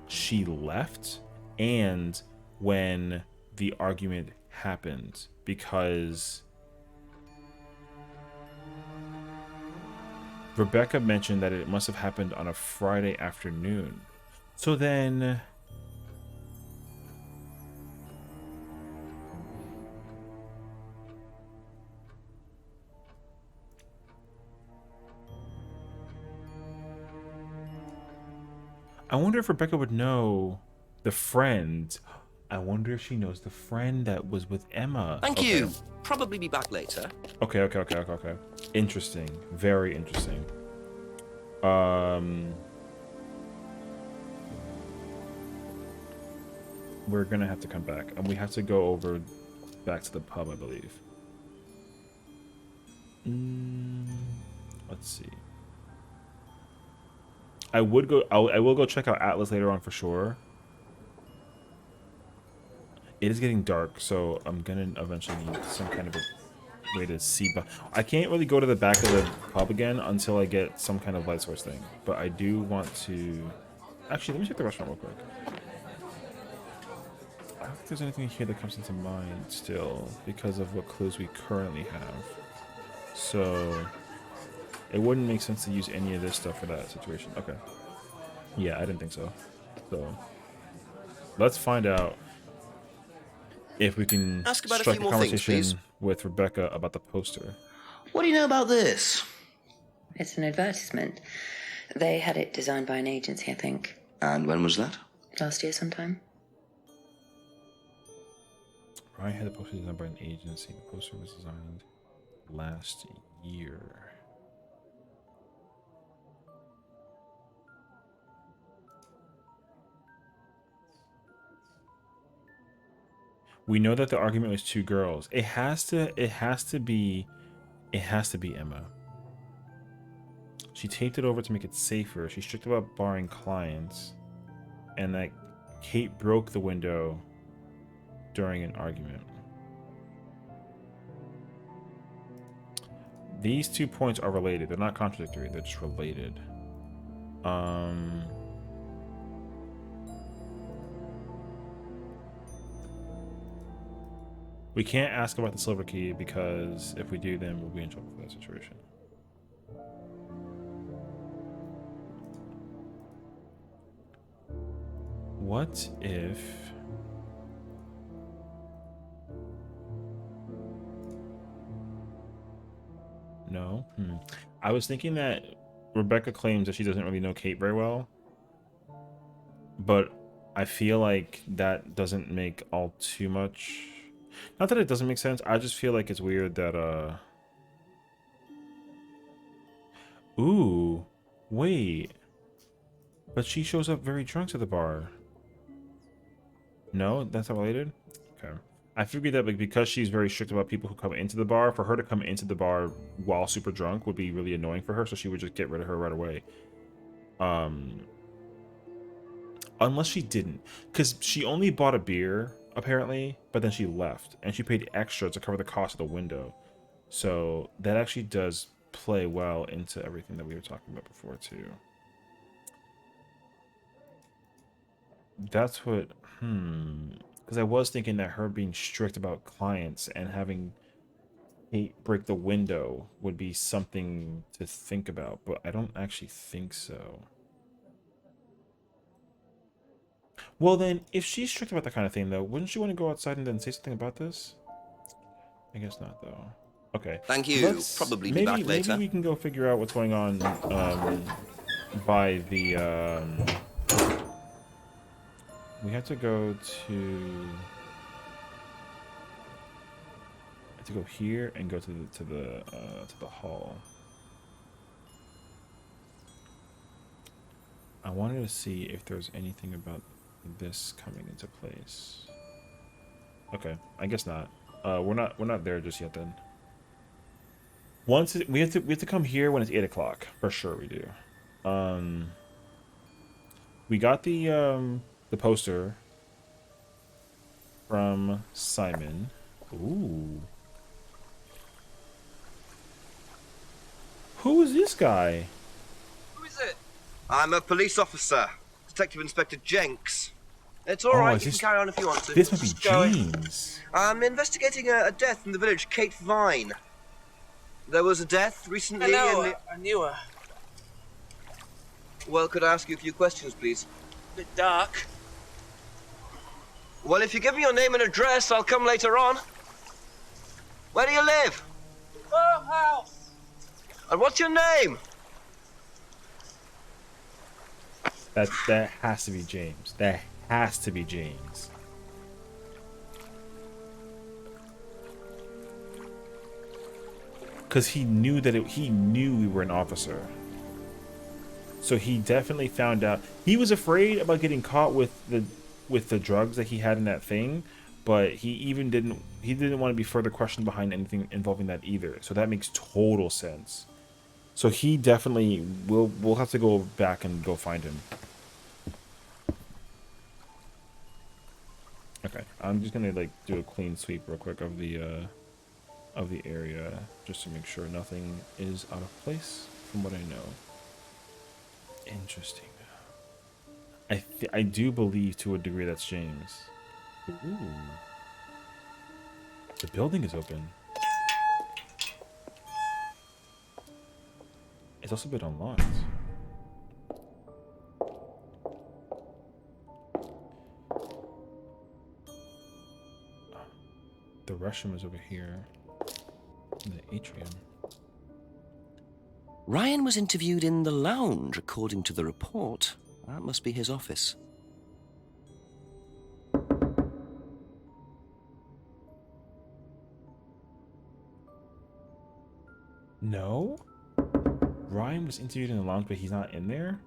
she left and when the argument happened, because Rebecca mentioned that it must have happened on a Friday afternoon. So then I wonder if Rebecca would know the friend. I wonder if she knows the friend that was with Emma. Thank you. Probably be back later. Okay. Interesting. Very interesting. We're gonna have to come back, and we have to go over back to the pub, I believe. Let's see. I will go check out Atlas later on for sure. It is getting dark, so I'm gonna eventually need some kind of a way to see. But I can't really go to the back of the pub again until I get some kind of light source thing. But I do want to. Actually, let me check the restaurant real quick. I don't think there's anything here that comes into mind still because of what clues we currently have. So it wouldn't make sense to use any of this stuff for that situation. Okay. Yeah, I didn't think so. So let's find out if we can Ask about a strike few a more things, conversation please. with Rebecca about the poster. What do you know about this? It's an advertisement. They had it designed by an agency, I think. And when was that? Last year sometime. Ryan had the poster designed by an agency. The poster was designed last year. We know that the argument was two girls. It has to be Emma. She taped it over to make it safer. She's strict about barring clients. And that Kate broke the window during an argument. These 2 points are related. They're not contradictory. They're just related. We can't ask about the silver key because if we do, then we'll be in trouble for that situation. What if No. I was thinking that Rebecca claims that she doesn't really know Kate very well, but I feel like that doesn't make all too much. Not that it doesn't make sense. I just feel like it's weird that Ooh, wait. But she shows up very drunk to the bar. No, that's not related? Okay. I figured that like because she's very strict about people who come into the bar, for her to come into the bar while super drunk would be really annoying for her, so she would just get rid of her right away. Unless she didn't. Because she only bought a beer, apparently, but then she left. And she paid extra to cover the cost of the window. So that actually does play well into everything that we were talking about before, too. That's what, because I was thinking that her being strict about clients and having Kate break the window would be something to think about, but I don't actually think so. Well, then, if she's strict about that kind of thing, though, wouldn't she want to go outside and then say something about this? I guess not, though. Okay. Thank you. Probably be back later. Maybe we can go figure out what's going on by the we have to go to go here and go to the hall. I wanted to see if there's anything about this coming into place. Okay, I guess not. We're not there just yet then. We have to come here when it's 8 o'clock for sure. We do. We got the poster from Simon. Ooh. Who is this guy? Who is it? I'm a police officer, Detective Inspector Jenks. It's all right. You can carry on if you want to. This might be James. I'm investigating a death in the village, Kate Vine. There was a death recently. I knew her. Well, could I ask you a few questions, please? Bit dark. Well, if you give me your name and address, I'll come later on. Where do you live? Farmhouse. And what's your name? That has to be James. That has to be James. Because he knew he knew we were an officer. So he definitely found out. He was afraid about getting caught with the drugs that he had in that thing, but he didn't want to be further questioned behind anything involving that either. So that makes total sense. So he definitely we'll have to go back and go find him. Okay, I'm just gonna like do a clean sweep real quick of the area just to make sure nothing is out of place from what I know. Interesting. I do believe to a degree that's James. Ooh. The building is open. It's also been unlocked. The restroom is over here in the atrium. Ryan was interviewed in the lounge, according to the report. That must be his office. No? Ryan was interviewed in the lounge, but he's not in there?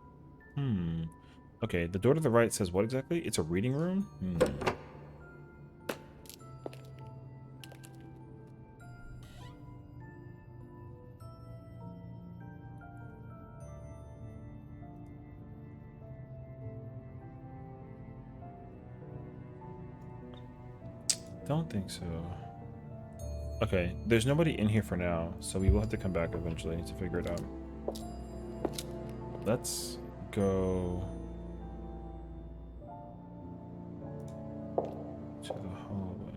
Okay, the door to the right says what exactly? It's a reading room? Don't think so. Okay, there's nobody in here for now, so we will have to come back eventually to figure it out. Let's go to the hallway.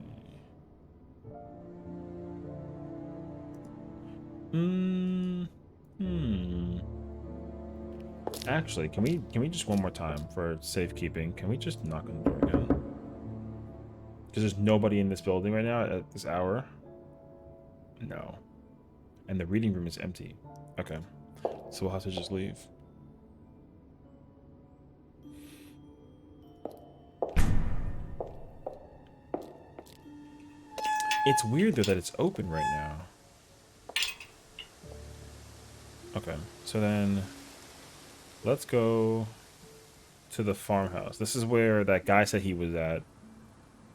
Actually, can we just one more time for safekeeping? Can we just knock on the door again? Because there's nobody in this building right now at this hour. No. And the reading room is empty. Okay. So we'll have to just leave. It's weird though that it's open right now. Okay, so then let's go to the farmhouse. This is where that guy said he was at,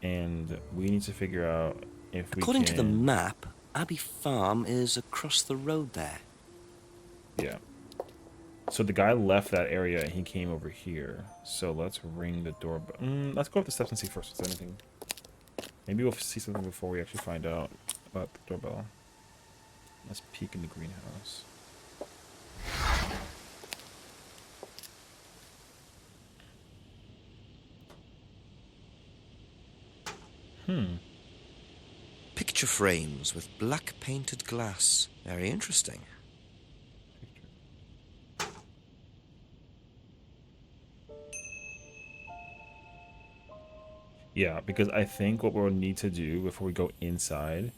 and we need to figure out if we According can... to the map, Abbey Farm is across the road there. Yeah. So the guy left that area and he came over here. So let's ring the doorbell. Let's go up the steps and see first if there's anything. Maybe we'll see something before we actually find out about the doorbell. Let's peek in the greenhouse. Picture frames with black painted glass. Very interesting. Yeah, because I think what we'll need to do before we go inside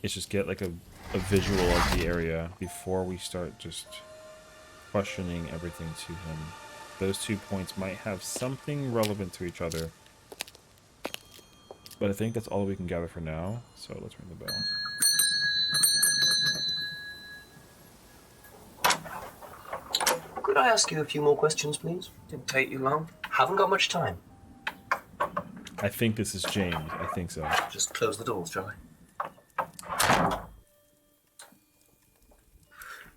is just get like a visual of the area before we start just questioning everything to him. Those 2 points might have something relevant to each other. But I think that's all we can gather for now, so let's ring the bell. Could I ask you a few more questions, please? Didn't take you long. Haven't got much time. I think this is James. I think so. Just close the doors, shall I?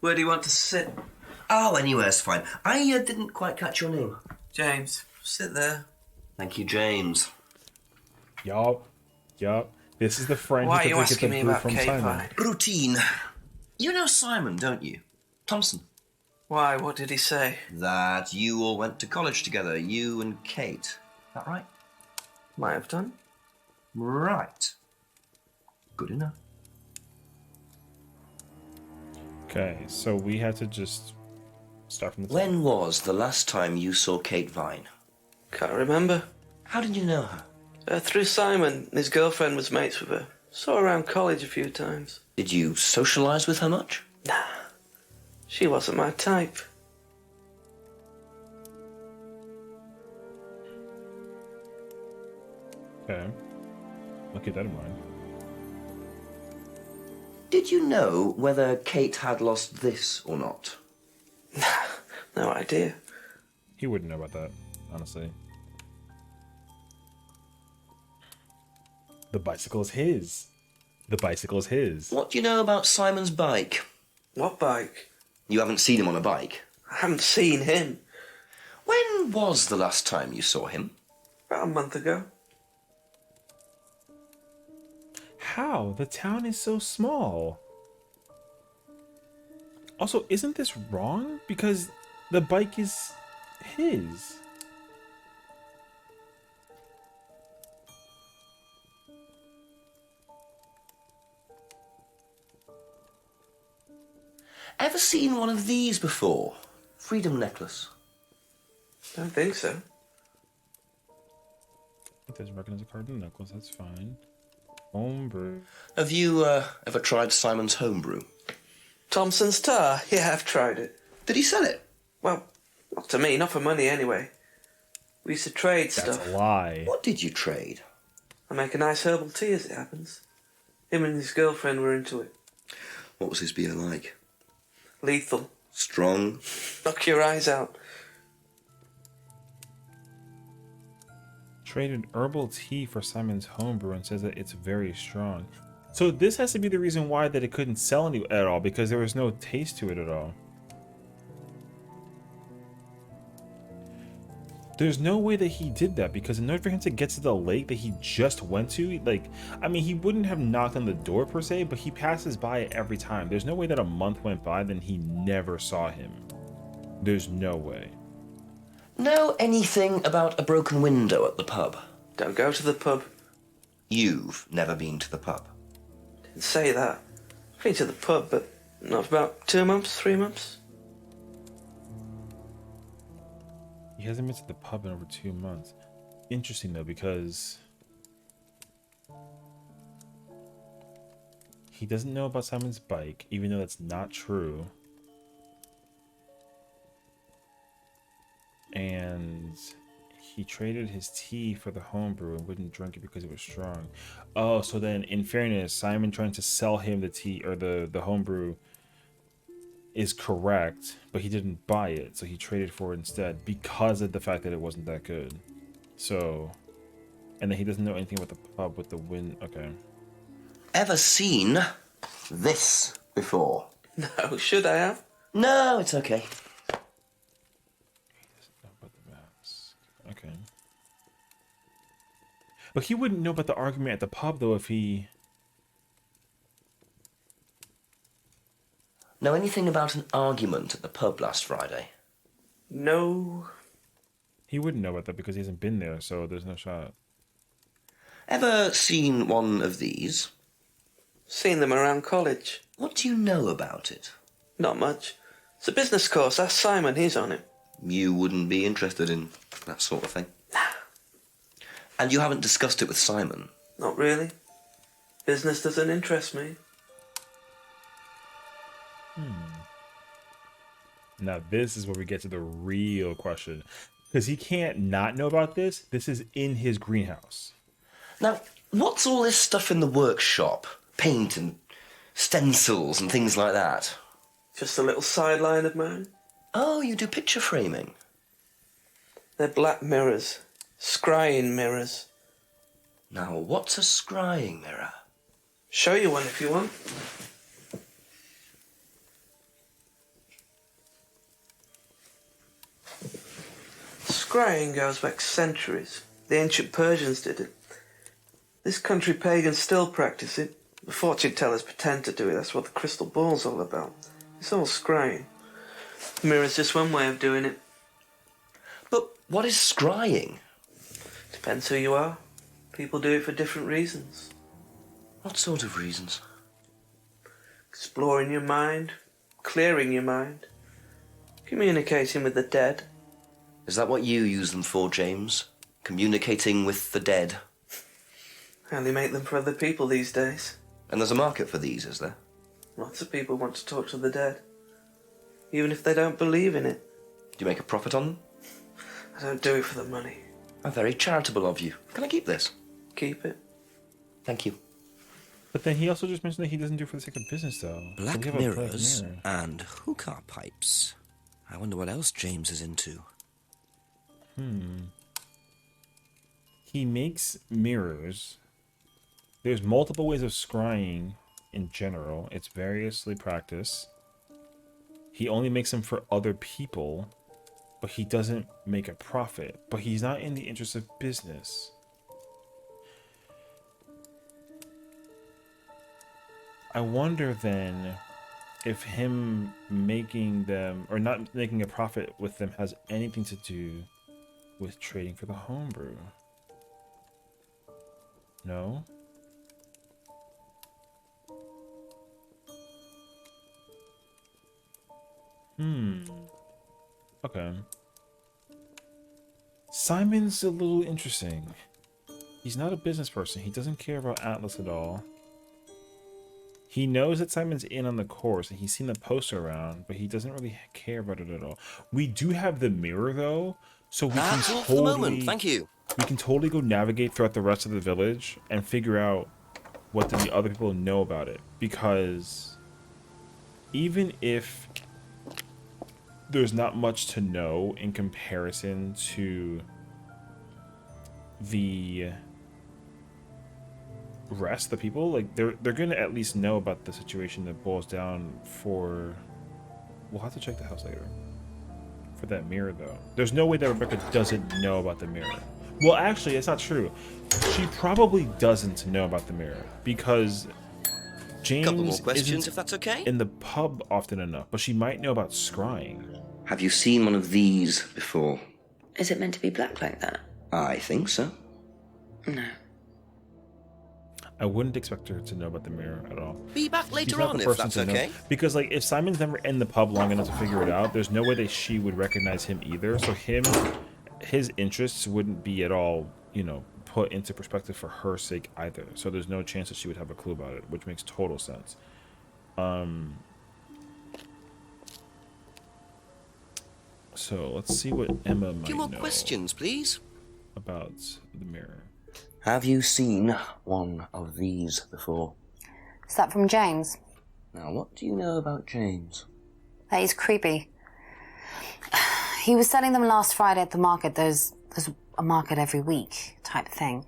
Where do you want to sit? Oh, anywhere's fine. I didn't quite catch your name. James, sit there. Thank you, James. Yup. This is the friend Why are who you could get asking the me blue about from Kate Simon. Vine? Routine. You know Simon, don't you? Thompson. Why, what did he say? That you all went to college together, you and Kate. Is that right? Might have done. Right. Good enough. Okay, so we had to just start from the top. When was the last time you saw Kate Vine? Can't remember. How did you know her? Through Simon. His girlfriend was mates with her. Saw her around college a few times. Did you socialise with her much? Nah. She wasn't my type. Okay. I'll keep that in mind. Did you know whether Kate had lost this or not? No idea. He wouldn't know about that, honestly. The bicycle is his. The bicycle is his. What do you know about Simon's bike? What bike? You haven't seen him on a bike? I haven't seen him. When was the last time you saw him? About a month ago. How? The town is so small. Also, isn't this wrong? Because the bike is his. Ever seen one of these before? Freedom necklace. Don't think so. It doesn't recognize a cardinal necklace, that's fine. Homebrew. Have you ever tried Simon's homebrew? Thompson's tar? Yeah, I've tried it. Did he sell it? Well, not to me, not for money anyway. We used to trade That's stuff. a lie. What did you trade? I make a nice herbal tea as it happens. Him and his girlfriend were into it. What was his beer like? Lethal. Strong? Knock your eyes out. Traded herbal tea for Simon's homebrew and says that it's very strong. So this has to be the reason why that it couldn't sell any at all, because there was no taste to it at all. There's no way that he did that, because in order for him to get to the lake that he just went to, like, I mean, he wouldn't have knocked on the door per se, but he passes by it every time. There's no way that a month went by then he never saw him. There's no way. Know anything about a broken window at the pub? Don't go to the pub. You've never been to the pub? Didn't say that. I've been to the pub, but not for about 2 months, 3 months. He hasn't been to the pub in over 2 months. Interesting though, because He doesn't know about Simon's bike, even though that's not true. And he traded his tea for the homebrew and wouldn't drink it because it was strong. Oh, so then in fairness, Simon trying to sell him the tea or the homebrew is correct, but he didn't buy it, so he traded for it instead because of the fact that it wasn't that good. So, and then he doesn't know anything about the pub with the wind. Okay. Ever seen this before? No, should I have? No, it's okay. He doesn't know about the mask. Okay. But he wouldn't know about the argument at the pub, though, if he... Know anything about an argument at the pub last Friday? No. He wouldn't know about that because he hasn't been there, so there's no shot. Ever seen one of these? Seen them around college. What do you know about it? Not much. It's a business course. Ask Simon, he's on it. You wouldn't be interested in that sort of thing? Nah. And you haven't discussed it with Simon? Not really. Business doesn't interest me. Now this is where we get to the real question. Because he can't not know about this. This is in his greenhouse. Now, what's all this stuff in the workshop? Paint and stencils and things like that? Just a little sideline of mine. Oh, you do picture framing? They're black mirrors. Scrying mirrors. Now, what's a scrying mirror? Show you one if you want. Scrying goes back centuries. The ancient Persians did it. This country pagans still practice it. The fortune tellers pretend to do it. That's what the crystal ball's all about. It's all scrying. The mirror's just one way of doing it. But what is scrying? Depends who you are. People do it for different reasons. What sort of reasons? Exploring your mind, clearing your mind, communicating with the dead. Is that what you use them for, James? Communicating with the dead? And they make them for other people these days. And there's a market for these, is there? Lots of people want to talk to the dead, even if they don't believe in it. Do you make a profit on them? I don't do it for the money. How very charitable of you. Can I keep this? Keep it. Thank you. But then he also just mentioned that he doesn't do it for the sake of business, though. Black So we have a mirrors mirror. and hookah pipes. I wonder what else James is into. He makes mirrors. There's multiple ways of scrying in general. It's variously practiced. He only makes them for other people, but he doesn't make a profit. But he's not in the interest of business. I wonder then if him making them, or not making a profit with them, has anything to do with trading for the homebrew. No? Okay. Simon's a little interesting. He's not a business person. He doesn't care about Atlas at all. He knows that Simon's in on the course, and he's seen the poster around, but he doesn't really care about it at all. We do have the mirror, though, so we That's can all for the totally... moment, thank you. We can totally go navigate throughout the rest of the village and figure out what the other people know about it. Because even if there's not much to know in comparison to the rest of the people, like they're gonna at least know about the situation that boils down for... We'll have to check the house later. For that mirror, though. There's no way that Rebecca doesn't know about the mirror. Well, actually, it's not true. She probably doesn't know about the mirror because James Couple more questions, isn't if that's okay. in the pub often enough, but she might know about scrying. Have you seen one of these before? Is it meant to be black like that? I think so. No. I wouldn't expect her to know about the mirror at all. Be back She's later not on the if person that's to know. okay. Because, like, if Simon's never in the pub long enough to figure it out, there's no way that she would recognize him either. So his interests wouldn't be at all, you know, put into perspective for her sake either. So there's no chance that she would have a clue about it, which makes total sense. So let's see what Emma might A few more know questions, please. about the mirror. Have you seen one of these before? Is that from James? Now, what do you know about James? That he's creepy. He was selling them last Friday at the market. There's a market every week type thing.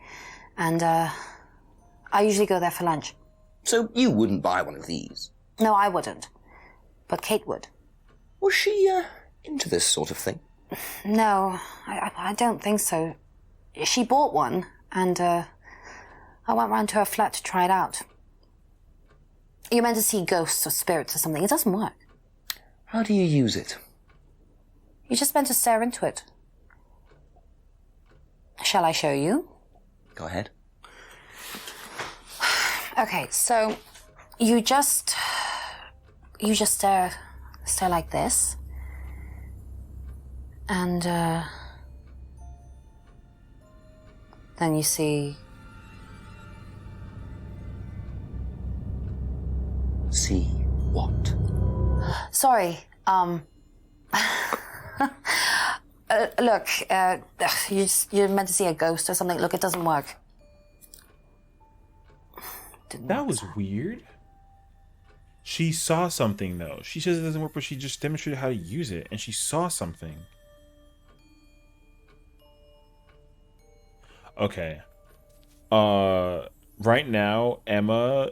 And I usually go there for lunch. So you wouldn't buy one of these? No, I wouldn't. But Kate would. Was she into this sort of thing? No, I don't think so. She bought one, and I went round to her flat to try it out. You're meant to see ghosts or spirits or something. It doesn't work. How do you use it? You're just meant to stare into it. Shall I show you? Go ahead. Okay, so you just stare like this, and then you see. See what? Sorry. Look, you're meant to see a ghost or something. Look, it doesn't work. That was weird. She saw something though. She says it doesn't work, but she just demonstrated how to use it, and she saw something. Okay. Right now, Emma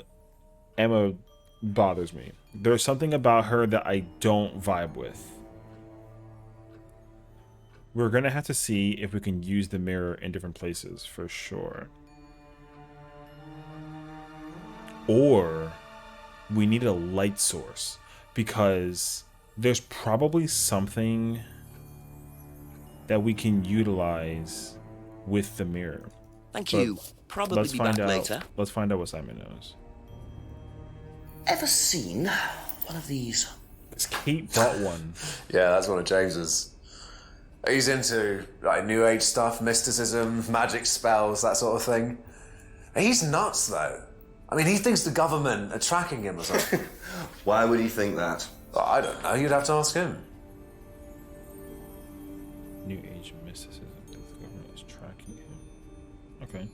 bothers me. There's something about her that I don't vibe with. We're gonna have to see if we can use the mirror in different places for sure. Or we need a light source, because there's probably something that we can utilize with the mirror. Thank you. Probably be back later. Let's find out what Simon knows. Ever seen one of these? This Kate bought one. Yeah, that's one of James's. He's into like New Age stuff, mysticism, magic spells, that sort of thing. He's nuts though. I mean, he thinks the government are tracking him or something. Why would he think that? I don't know. You'd have to ask him. New Age mysticism. The government is tracking him. Okay.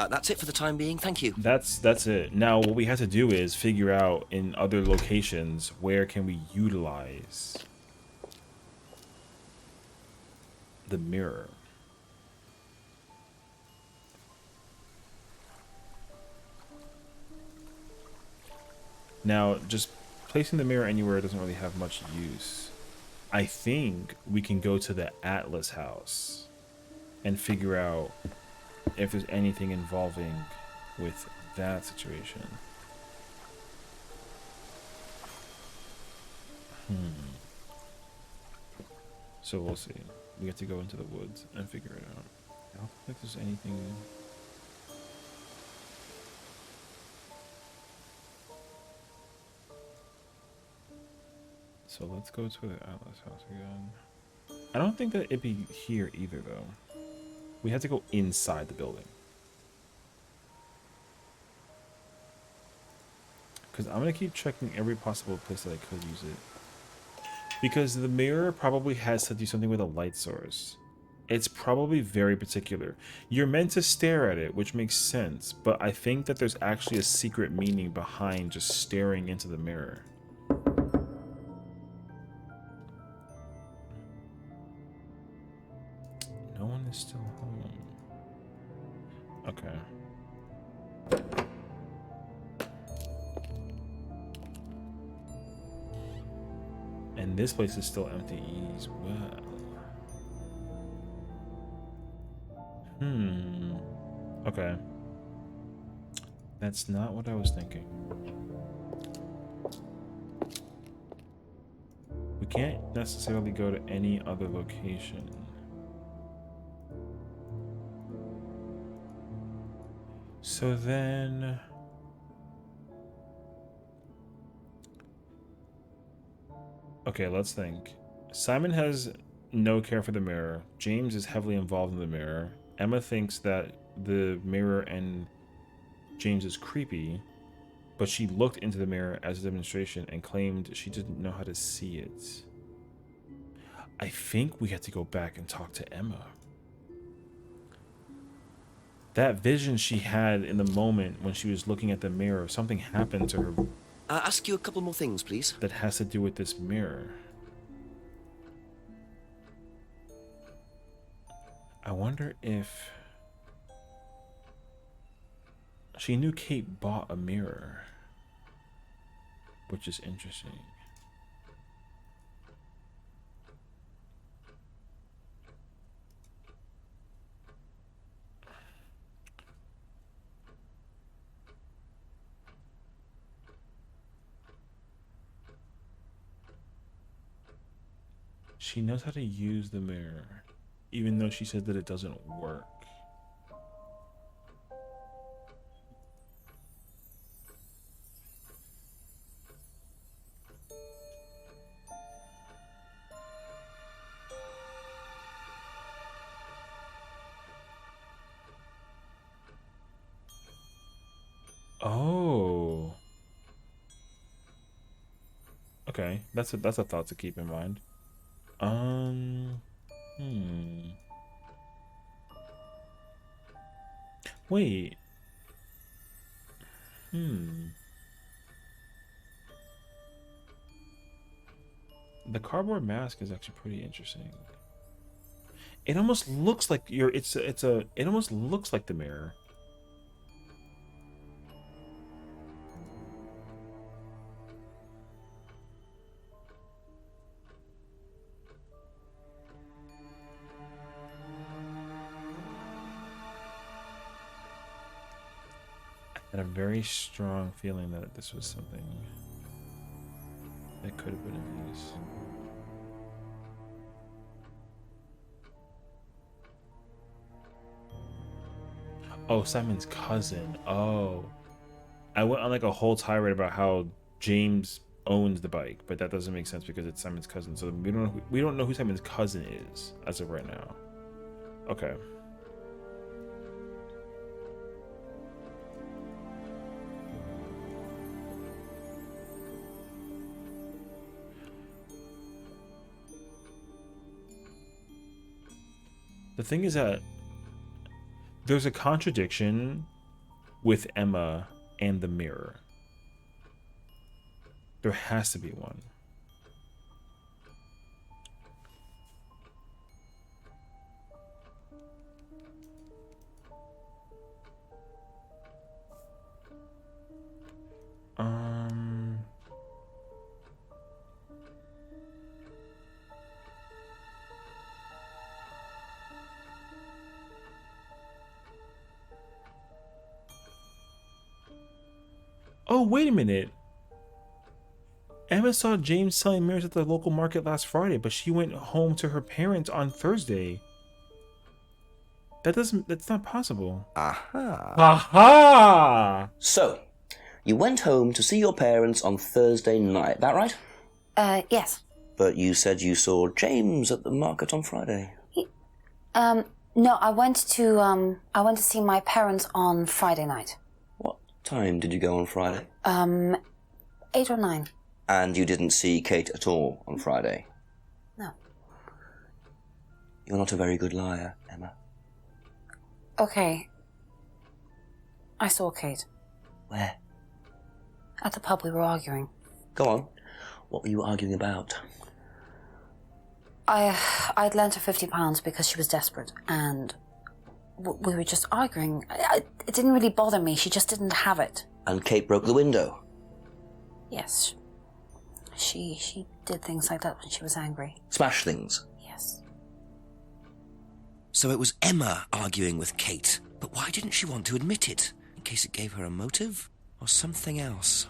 That's it for the time being. Thank you. That's it. Now, what we have to do is figure out in other locations where can we utilize the mirror. Now, just placing the mirror anywhere doesn't really have much use. I think we can go to the Atlas house and figure out if there's anything involving with that situation. So we'll see. We have to go into the woods and figure it out. I don't think there's anything. So let's go to the Atlas house again. I don't think that it'd be here either, though. We have to go inside the building. Because I'm going to keep checking every possible place that I could use it. Because the mirror probably has to do something with a light source. It's probably very particular. You're meant to stare at it, which makes sense. But I think that there's actually a secret meaning behind just staring into the mirror. No one is still home. Okay. And this place is still empty as well. Okay. That's not what I was thinking. We can't necessarily go to any other location. So then... Okay, let's think. Simon has no care for the mirror. James is heavily involved in the mirror. Emma thinks that the mirror and James is creepy, but she looked into the mirror as a demonstration and claimed she didn't know how to see it. I think we have to go back and talk to Emma. That vision she had in the moment when she was looking at the mirror, something happened to her. Ask you a couple more things, please. That has to do with this mirror. I wonder if she knew Kate bought a mirror, which is interesting. She knows how to use the mirror, even though she said that it doesn't work. Oh. Okay, that's a thought to keep in mind. Wait. The cardboard mask is actually pretty interesting. It almost looks like it almost looks like the mirror. I had a very strong feeling that this was something that could have been in use. Oh, Simon's cousin. Oh. I went on like a whole tirade about how James owns the bike, but that doesn't make sense because it's Simon's cousin. So we don't know who Simon's cousin is as of right now. Okay. The thing is that there's a contradiction with Emma and the mirror. There has to be one. Oh, wait a minute. Emma saw James selling mirrors at the local market last Friday, but she went home to her parents on Thursday. That's not possible. Aha. Aha! So, you went home to see your parents on Thursday night, that right? Yes. But you said you saw James at the market on Friday. No, I went to see my parents on Friday night. What time did you go on Friday? 8 or 9. And you didn't see Kate at all on Friday? No. You're not a very good liar, Emma. Okay. I saw Kate. Where? At the pub we were arguing. Go on. What were you arguing about? I'd lent her £50 because she was desperate, and we were just arguing. It didn't really bother me. She just didn't have it. And Kate broke the window? Yes. She did things like that when she was angry. Smash things? Yes. So it was Emma arguing with Kate, but why didn't she want to admit it? In case it gave her a motive? Or something else?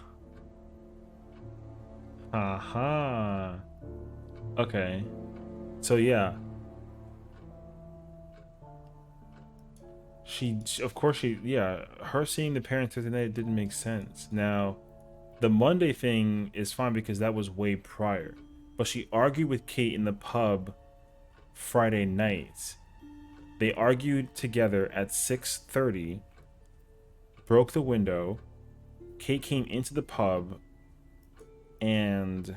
Aha. Okay. So yeah. Her seeing the parents Thursday night didn't make sense. Now, the Monday thing is fine because that was way prior. But she argued with Kate in the pub Friday night. They argued together at 6:30, broke the window. Kate came into the pub and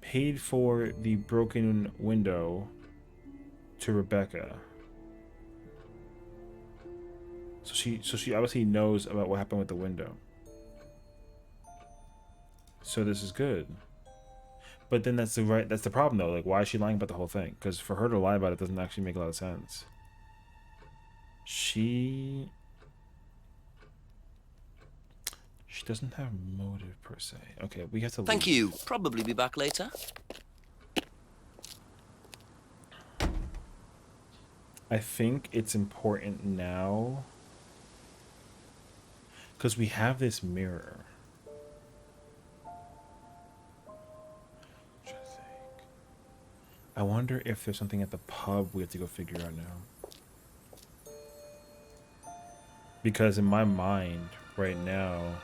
paid for the broken window to Rebecca. So she obviously knows about what happened with the window. So this is good. But then that's the problem though. Like, why is she lying about the whole thing? Because for her to lie about it doesn't actually make a lot of sense. She doesn't have motive per se. Okay, we have to leave. Thank you. Probably be back later. I think it's important now because we have this mirror. I wonder if there's something at the pub we have to go figure out now. Because in my mind, right now,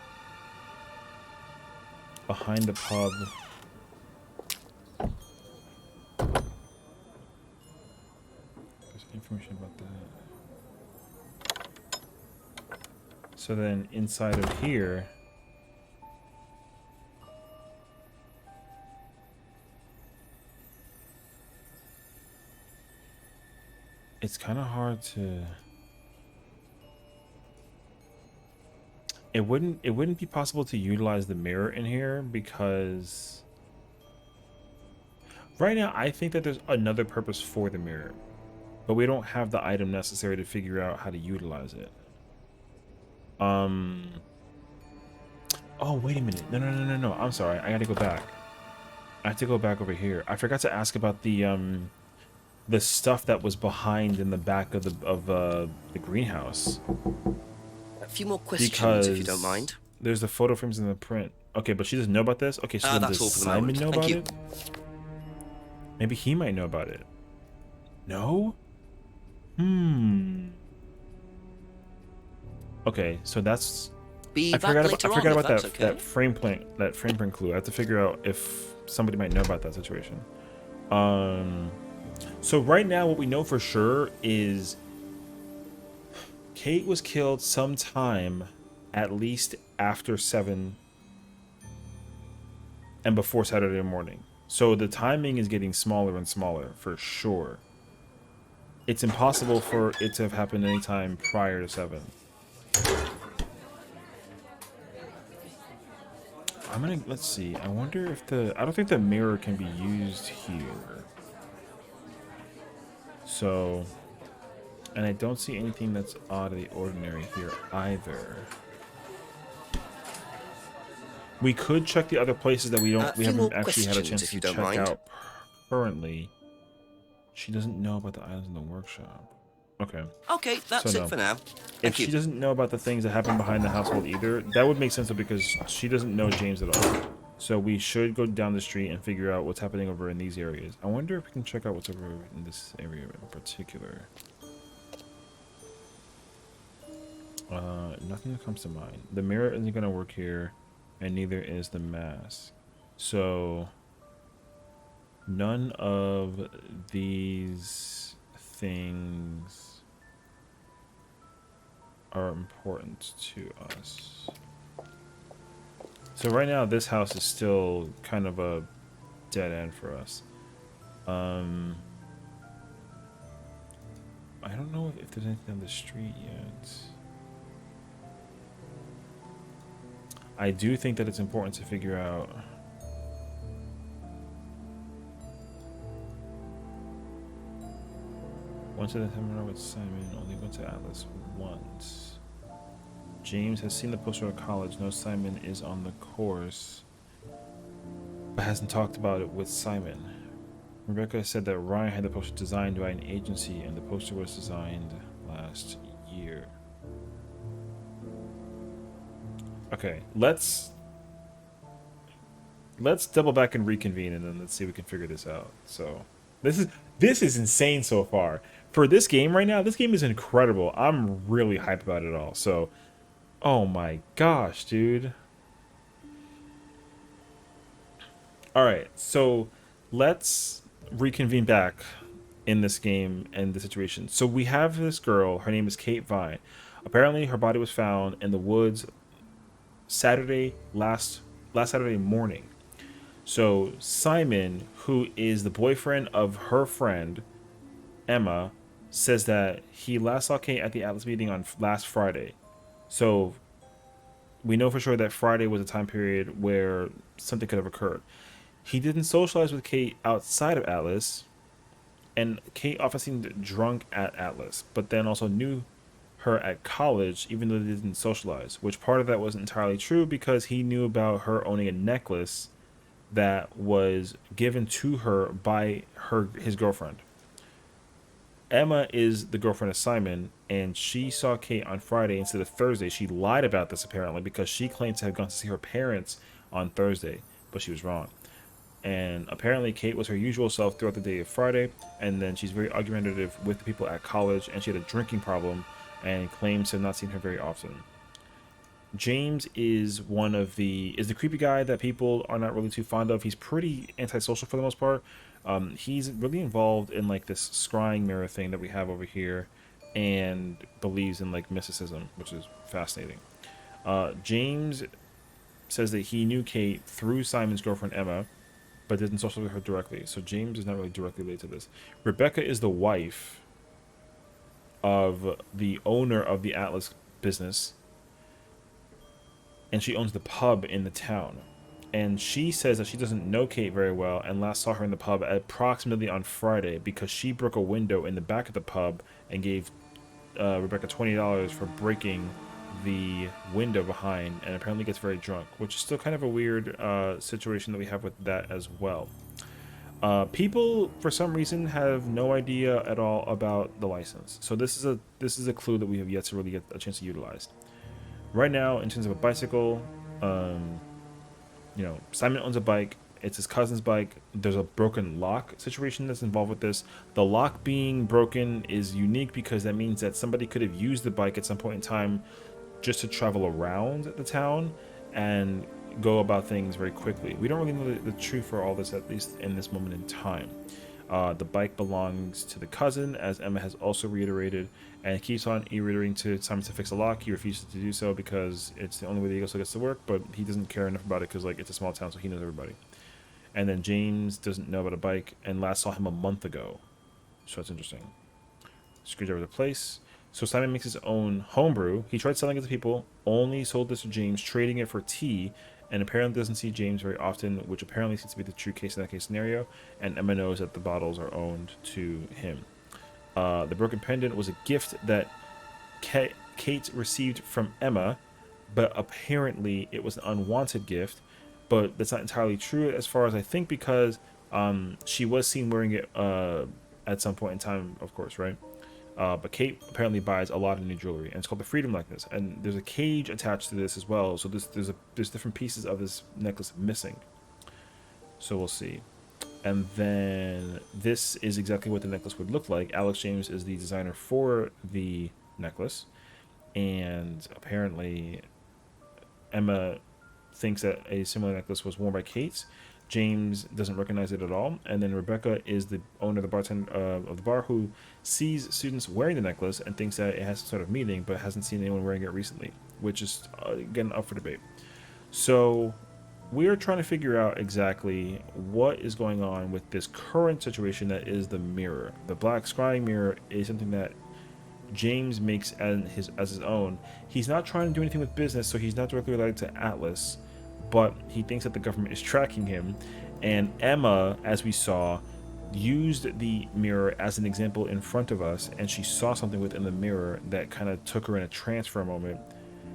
behind the pub, there's information about that. So then inside of here, it's kind of hard to. It wouldn't be possible to utilize the mirror in here because right now I think that there's another purpose for the mirror, but we don't have the item necessary to figure out how to utilize it. Oh, wait a minute. No. I'm sorry. I got to go back. I have to go back over here. I forgot to ask about the stuff that was behind in the back of the greenhouse. A few more questions, if you don't mind. There's the photo frames in the print. Okay, but she doesn't know about this? Okay, so then that's does all for the Simon moment. know Thank about you. it? Maybe he might know about it. No? Okay, so that's... I forgot about that frame print clue. I have to figure out if somebody might know about that situation. So right now what we know for sure is Kate was killed sometime at least after 7 and before Saturday morning. So the timing is getting smaller and smaller for sure. It's impossible for it to have happened anytime prior to 7. Let's see. I wonder if I don't think the mirror can be used here. So, and I don't see anything that's out of the ordinary here either. We could check the other places that we haven't actually had a chance to check out currently. She doesn't know about the items in the workshop. Okay. Okay, that's it for now. If she doesn't know about the things that happen behind the household either, that would make sense because she doesn't know James at all. So we should go down the street and figure out what's happening over in these areas. I wonder if we can check out what's over in this area in particular. Nothing that comes to mind. The mirror isn't going to work here, and neither is the mask. So none of these things are important to us. So right now this house is still kind of a dead end for us. I don't know if there's anything on the street yet. I do think that it's important to figure out went to the seminar with Simon, only went to Atlas once. James has seen the poster at college, knows Simon is on the course, but hasn't talked about it with Simon. Rebecca said that Ryan had the poster designed by an agency and the poster was designed last year. Okay, let's double back and reconvene and then let's see if we can figure this out. So this is insane so far. For this game right now, this game is incredible. I'm really hyped about it all. So oh my gosh, dude. All right, so let's reconvene back in this game and the situation. So we have this girl. Her name is Kate Vine. Apparently, her body was found in the woods last Saturday morning. So Simon, who is the boyfriend of her friend Emma, says that he last saw Kate at the Atlas meeting on last Friday. So we know for sure that Friday was a time period where something could have occurred. He didn't socialize with Kate outside of Atlas, and Kate often seemed drunk at Atlas, but then also knew her at college, even though they didn't socialize, which part of that wasn't entirely true because he knew about her owning a necklace that was given to her by his girlfriend. Emma is the girlfriend of Simon, and she saw Kate on Friday instead of Thursday. She lied about this apparently because she claimed to have gone to see her parents on Thursday, but she was wrong. And apparently Kate was her usual self throughout the day of Friday, and then she's very argumentative with the people at college, and she had a drinking problem and claims to have not seen her very often. James is the creepy guy that people are not really too fond of. He's pretty antisocial for the most part. He's really involved in like this scrying mirror thing that we have over here, and believes in like mysticism, which is fascinating. James says that he knew Kate through Simon's girlfriend Emma, but didn't socialize with her directly. So James is not really directly related to this. Rebecca is the wife of the owner of the Atlas business, and she owns the pub in the town. And she says that she doesn't know Kate very well and last saw her in the pub approximately on Friday because she broke a window in the back of the pub and gave Rebecca $20 for breaking the window behind, and apparently gets very drunk, which is still kind of a weird situation that we have with that as well. People, for some reason, have no idea at all about the license. So this is a clue that we have yet to really get a chance to utilize. Right now, in terms of a bicycle, Simon owns a bike. It's his cousin's bike. There's a broken lock situation that's involved with this. The lock being broken is unique because that means that somebody could have used the bike at some point in time just to travel around the town and go about things very quickly. We don't really know the truth for all this, at least in this moment in time. The bike belongs to the cousin, as Emma has also reiterated, and keeps on reiterating to Simon to fix the lock. He refuses to do so because it's the only way the Eagle gets to work, but he doesn't care enough about it because like it's a small town, so he knows everybody. And then James doesn't know about a bike and last saw him a month ago, so that's interesting. Screwdriver to place. So Simon makes his own homebrew. He tried selling it to people, only sold this to James, trading it for tea, and apparently doesn't see James very often, which apparently seems to be the true case in that case scenario, and Emma knows that the bottles are owned to him. The broken pendant was a gift that Kate received from Emma, but apparently it was an unwanted gift, but that's not entirely true as far as I think, because she was seen wearing it at some point in time, of course, right? But Kate apparently buys a lot of new jewelry, and it's called the Freedom Necklace. And there's a cage attached to this as well, so there's different pieces of this necklace missing. So we'll see. And then this is exactly what the necklace would look like. Alex James is the designer for the necklace, and apparently Emma thinks that a similar necklace was worn by Kate. James doesn't recognize it at all, and then Rebecca is the owner of the bartender of the bar, who sees students wearing the necklace and thinks that it has some sort of meaning, but hasn't seen anyone wearing it recently, which is again up for debate. So we are trying to figure out exactly what is going on with this current situation that is the mirror. The black scrying mirror is something that James makes as his own. He's not trying to do anything with business, so he's not directly related to Atlas, but he thinks that the government is tracking him. And Emma, as we saw, used the mirror as an example in front of us, and she saw something within the mirror that kind of took her in a trance for a moment,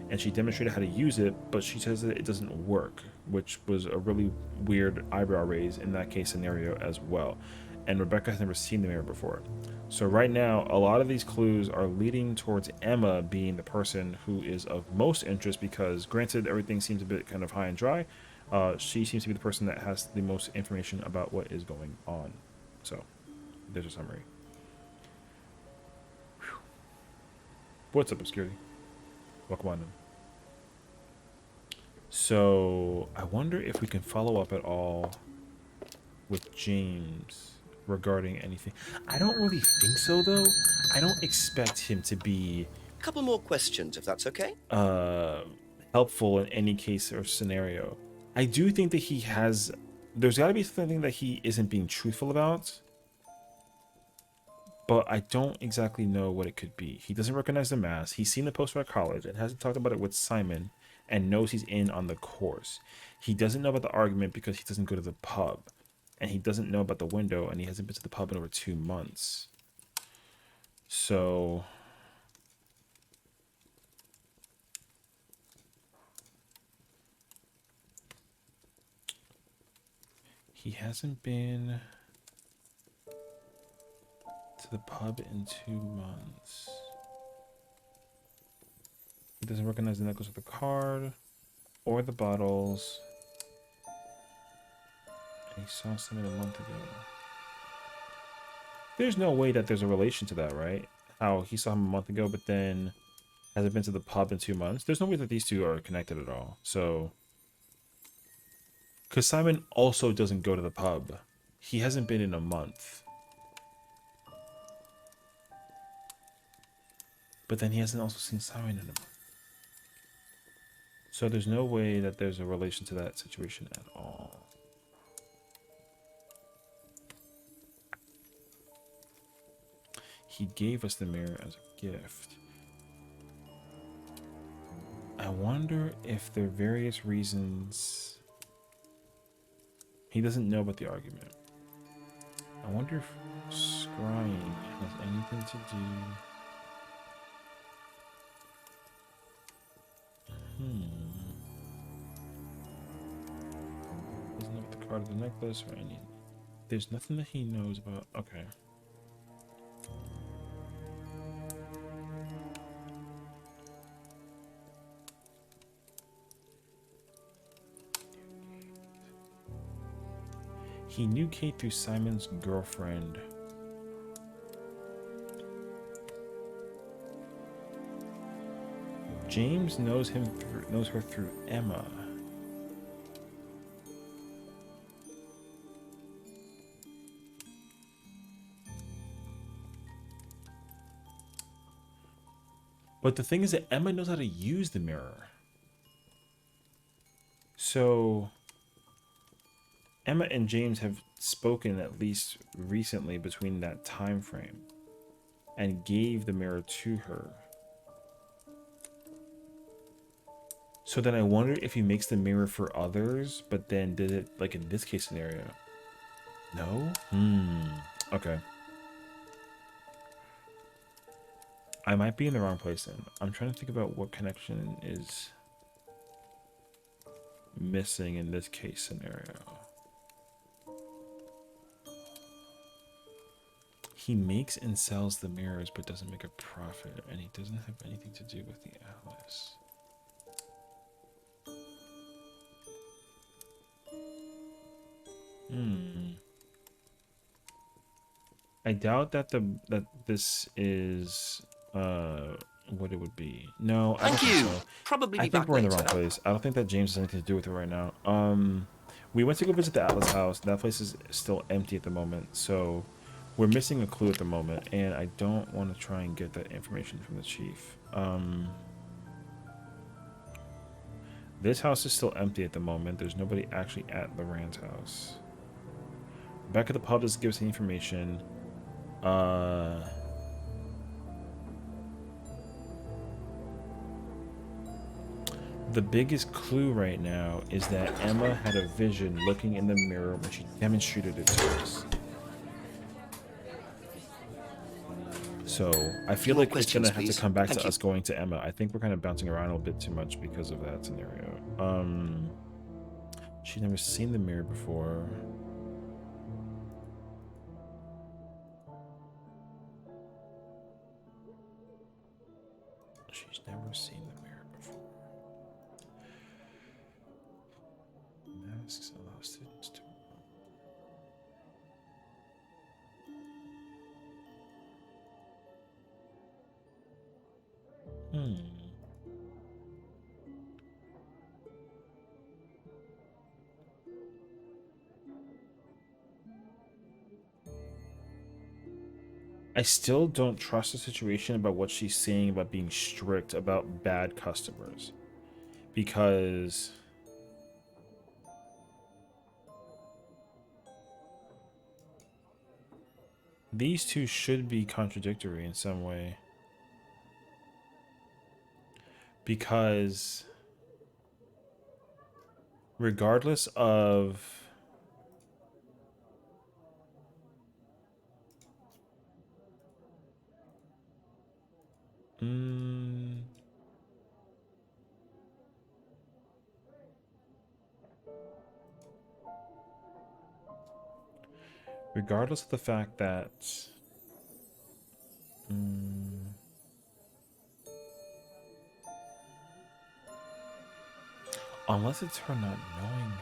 and she demonstrated how to use it, but she says that it doesn't work, which was a really weird eyebrow raise in that case scenario as well. And Rebecca has never seen the mirror before. So right now, a lot of these clues are leading towards Emma being the person who is of most interest, because granted, everything seems a bit kind of high and dry. She seems to be the person that has the most information about what is going on. So there's a summary. Whew. What's up, Obscurity? Welcome on in. So I wonder if we can follow up at all with James regarding anything. I don't really think so, though. I don't expect him to be A couple more questions, if that's okay. helpful in any case or scenario. I do think that he has. There's got to be something that he isn't being truthful about, but I don't exactly know what it could be. He doesn't recognize the mask. He's seen the poster at college and hasn't talked about it with Simon, and knows he's in on the course. He doesn't know about the argument because he doesn't go to the pub, and he doesn't know about the window, and he hasn't been to the pub in over 2 months. So he hasn't been to the pub in 2 months. He doesn't recognize the necklace or the card or the bottles. And he saw someone a month ago. There's no way that there's a relation to that, right? How he saw him a month ago, but then hasn't been to the pub in 2 months. There's no way that these two are connected at all. So, because Simon also doesn't go to the pub. He hasn't been in a month. But then he hasn't also seen Simon in a month. So there's no way that there's a relation to that situation at all. He gave us the mirror as a gift. I wonder if there are various reasons he doesn't know about the argument. I wonder if scrying has anything to do. Doesn't know about the card of the necklace or any. There's nothing that he knows about. Okay. He knew Kate through Simon's girlfriend. James knows her through Emma. But the thing is that Emma knows how to use the mirror. So Emma and James have spoken at least recently between that time frame and gave the mirror to her. So then I wonder if he makes the mirror for others, but then did it like in this case scenario. No? Okay. I might be in the wrong place then. I'm trying to think about what connection is missing in this case scenario. He makes and sells the mirrors but doesn't make a profit, and he doesn't have anything to do with the Atlas. I doubt that this is what it would be. No, I don't think so. Probably I be think back we're in the later. wrong place. I don't think that James has anything to do with it right now. We went to go visit the Atlas house. That place is still empty at the moment, so we're missing a clue at the moment, and I don't want to try and get that information from the chief. This house is still empty at the moment. There's nobody actually at Loran's house. Back at the pub doesn't give us any information. The biggest clue right now is that Emma had a vision looking in the mirror when she demonstrated it to us. So I feel like it's gonna have to come back to us going to Emma. I think we're kind of bouncing around a bit too much because of that scenario. She's never seen the mirror before. She's never seen the mirror before. Masks allow students to. I still don't trust the situation about what she's saying about being strict about bad customers. Because these two should be contradictory in some way. Because regardless of regardless of the fact that unless it's her not knowing her.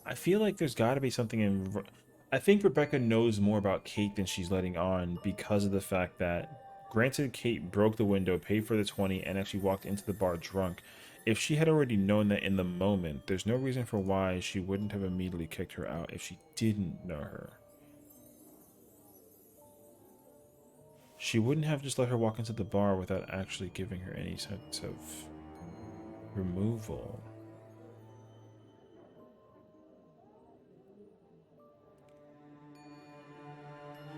I feel like there's got to be something in. I think Rebecca knows more about Kate than she's letting on because of the fact that, granted, Kate broke the window, paid for the 20, and actually walked into the bar drunk. If she had already known that in the moment, there's no reason for why she wouldn't have immediately kicked her out if she didn't know her. She wouldn't have just let her walk into the bar without actually giving her any sense of removal.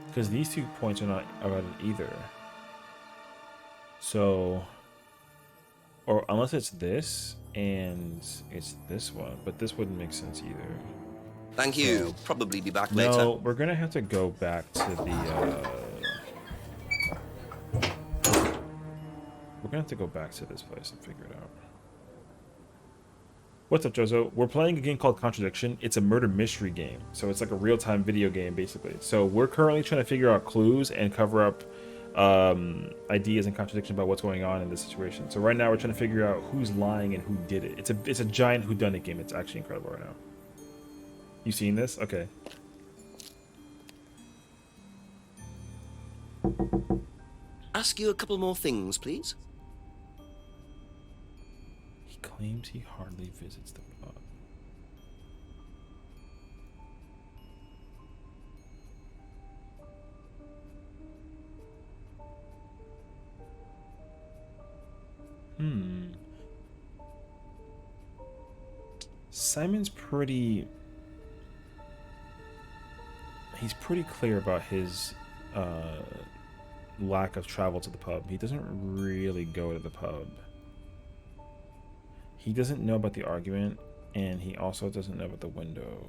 Because these 2 points are not about it either. So, or unless it's this and it's this one, but this wouldn't make sense either. Thank you. So, probably be back later. No, we're gonna have to go back to the. We're gonna have to go back to this place and figure it out. What's up, Jozo? We're playing a game called Contradiction. It's a murder mystery game. So it's like a real-time video game, basically. So we're currently trying to figure out clues and cover up ideas and contradiction about what's going on in this situation. So right now we're trying to figure out who's lying and who did it. It's a giant whodunit game. It's actually incredible right now. You seen this? Okay. Ask you a couple more things, please. Claims he hardly visits the pub. Simon's pretty... He's pretty clear about his lack of travel to the pub. He doesn't really go to the pub. He doesn't know about the argument, and he also doesn't know about the window.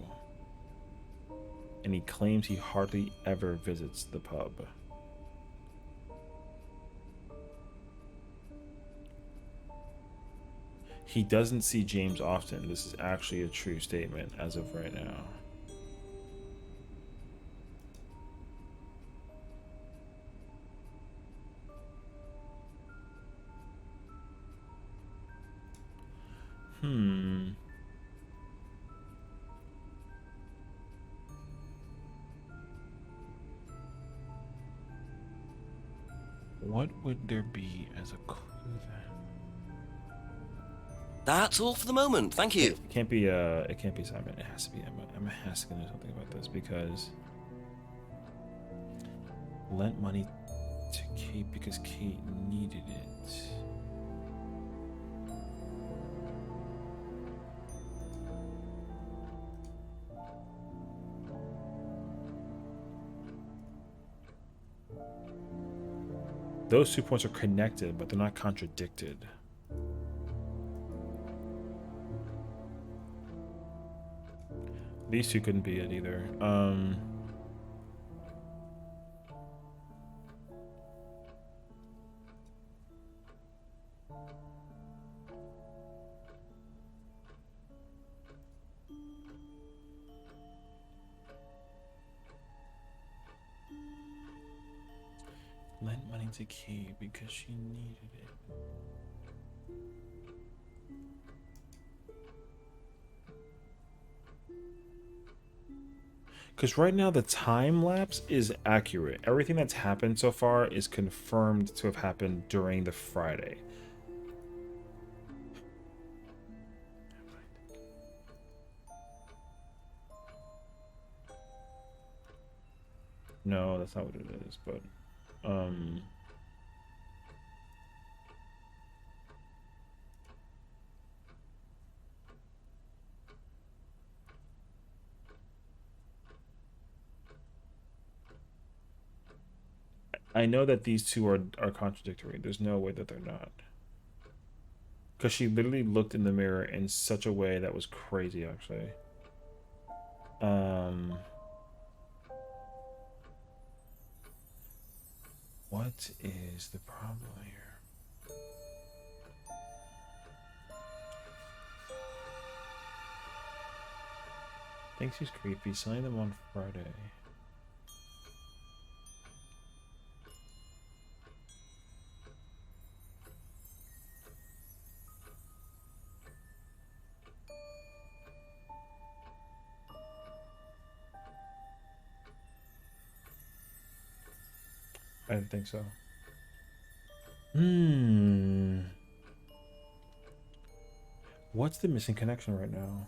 And he claims he hardly ever visits the pub. He doesn't see James often. This is actually a true statement as of right now. What would there be as a clue then? That's all for the moment. Thank you. It can't be Simon. It has to be Emma. Emma has to know something about this because lent money to Kate because Kate needed it. Those 2 points are connected, but they're not contradicted. These 2 couldn't be it either. Lent money to Kate because she needed it. Because right now the time lapse is accurate. Everything that's happened so far is confirmed to have happened during the Friday. No, that's not what it is, but I know that these two are contradictory. There's no way that they're not. Because she literally looked in the mirror in such a way that was crazy, actually. What is the problem here? Thinks he's creepy. Selling them on Friday. I didn't think so. What's the missing connection right now?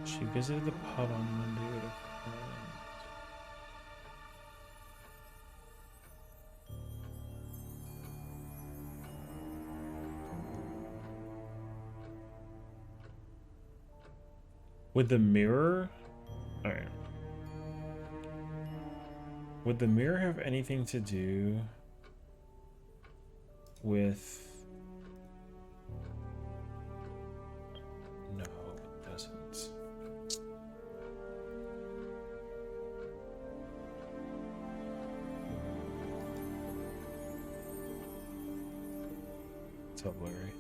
She visited the pub on Monday with a friend. With the mirror? Alright. Would the mirror have anything to do with... No, it doesn't. What's up, Larry?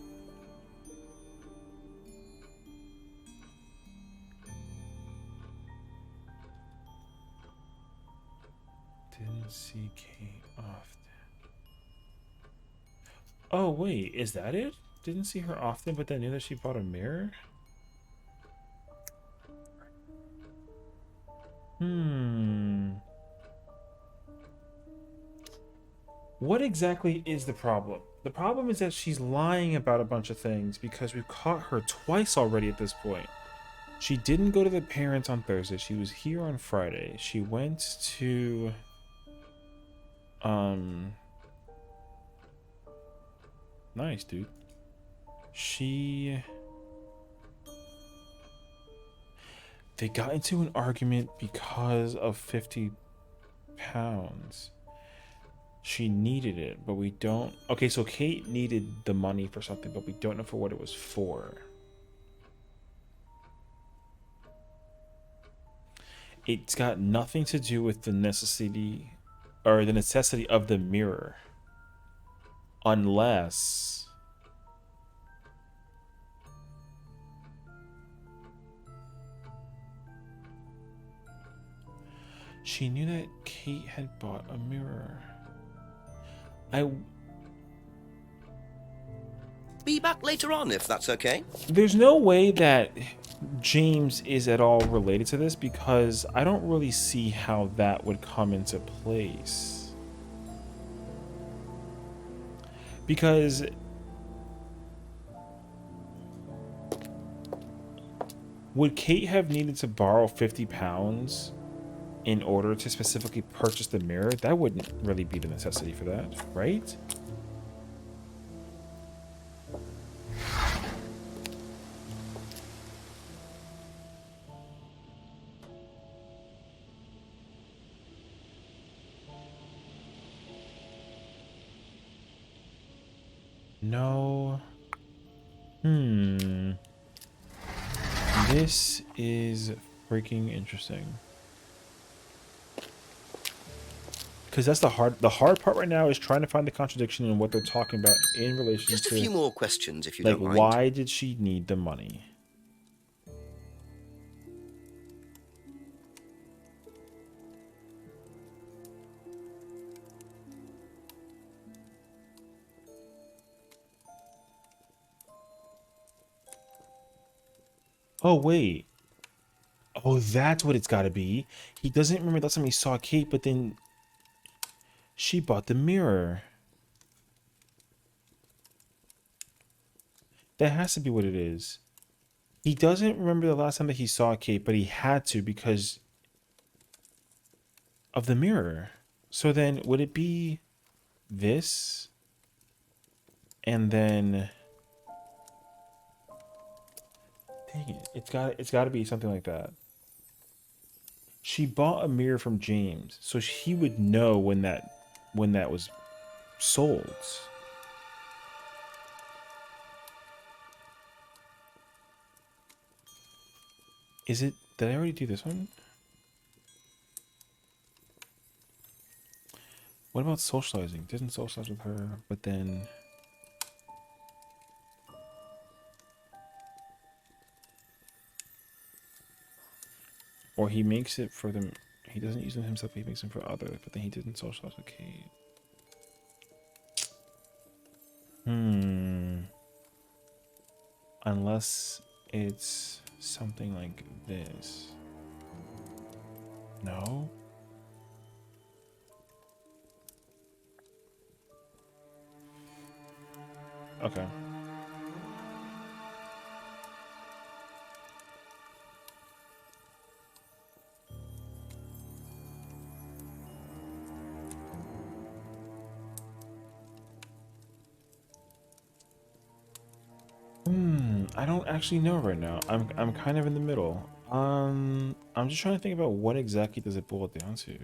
Didn't see Kate often. Oh, wait, is that it? Didn't see her often, but then knew that she bought a mirror? What exactly is the problem? The problem is that she's lying about a bunch of things because we've caught her twice already at this point. She didn't go to the parents on Thursday. She was here on Friday. She went to... Nice, dude. They got into an argument because of 50 pounds. She needed it, but we don't... Okay, so Kate needed the money for something, but we don't know for what it was for. It's got nothing to do with the necessity of the mirror. Unless... she knew that Kate had bought a mirror. Be back later on, if that's okay. There's no way that James is at all related to this because I don't really see how that would come into place. Because would Kate have needed to borrow 50 pounds in order to specifically purchase the mirror? That wouldn't really be the necessity for that, right? No. This is freaking interesting. Because that's the hard part right now is trying to find the contradiction in what they're talking about in relation to... Just a few more questions, if you like, don't mind. why did she need the money? Oh, wait. Oh, that's what it's got to be. He doesn't remember the last time he saw Kate, but then she bought the mirror. That has to be what it is. He doesn't remember the last time that he saw Kate, but he had to because of the mirror. So then would it be this? And then dang it, it's got to be something like that. She bought a mirror from James, so he would know when that was sold. Is it? Did I already do this one? What about socializing? Didn't socialize with her, but then or he makes it for them. He doesn't use them himself. He makes them for others, but then he didn't socialize with Kate. Unless it's something like this. No. Okay. I don't actually know right now. I'm kind of in the middle. I'm just trying to think about what exactly does it boil down to.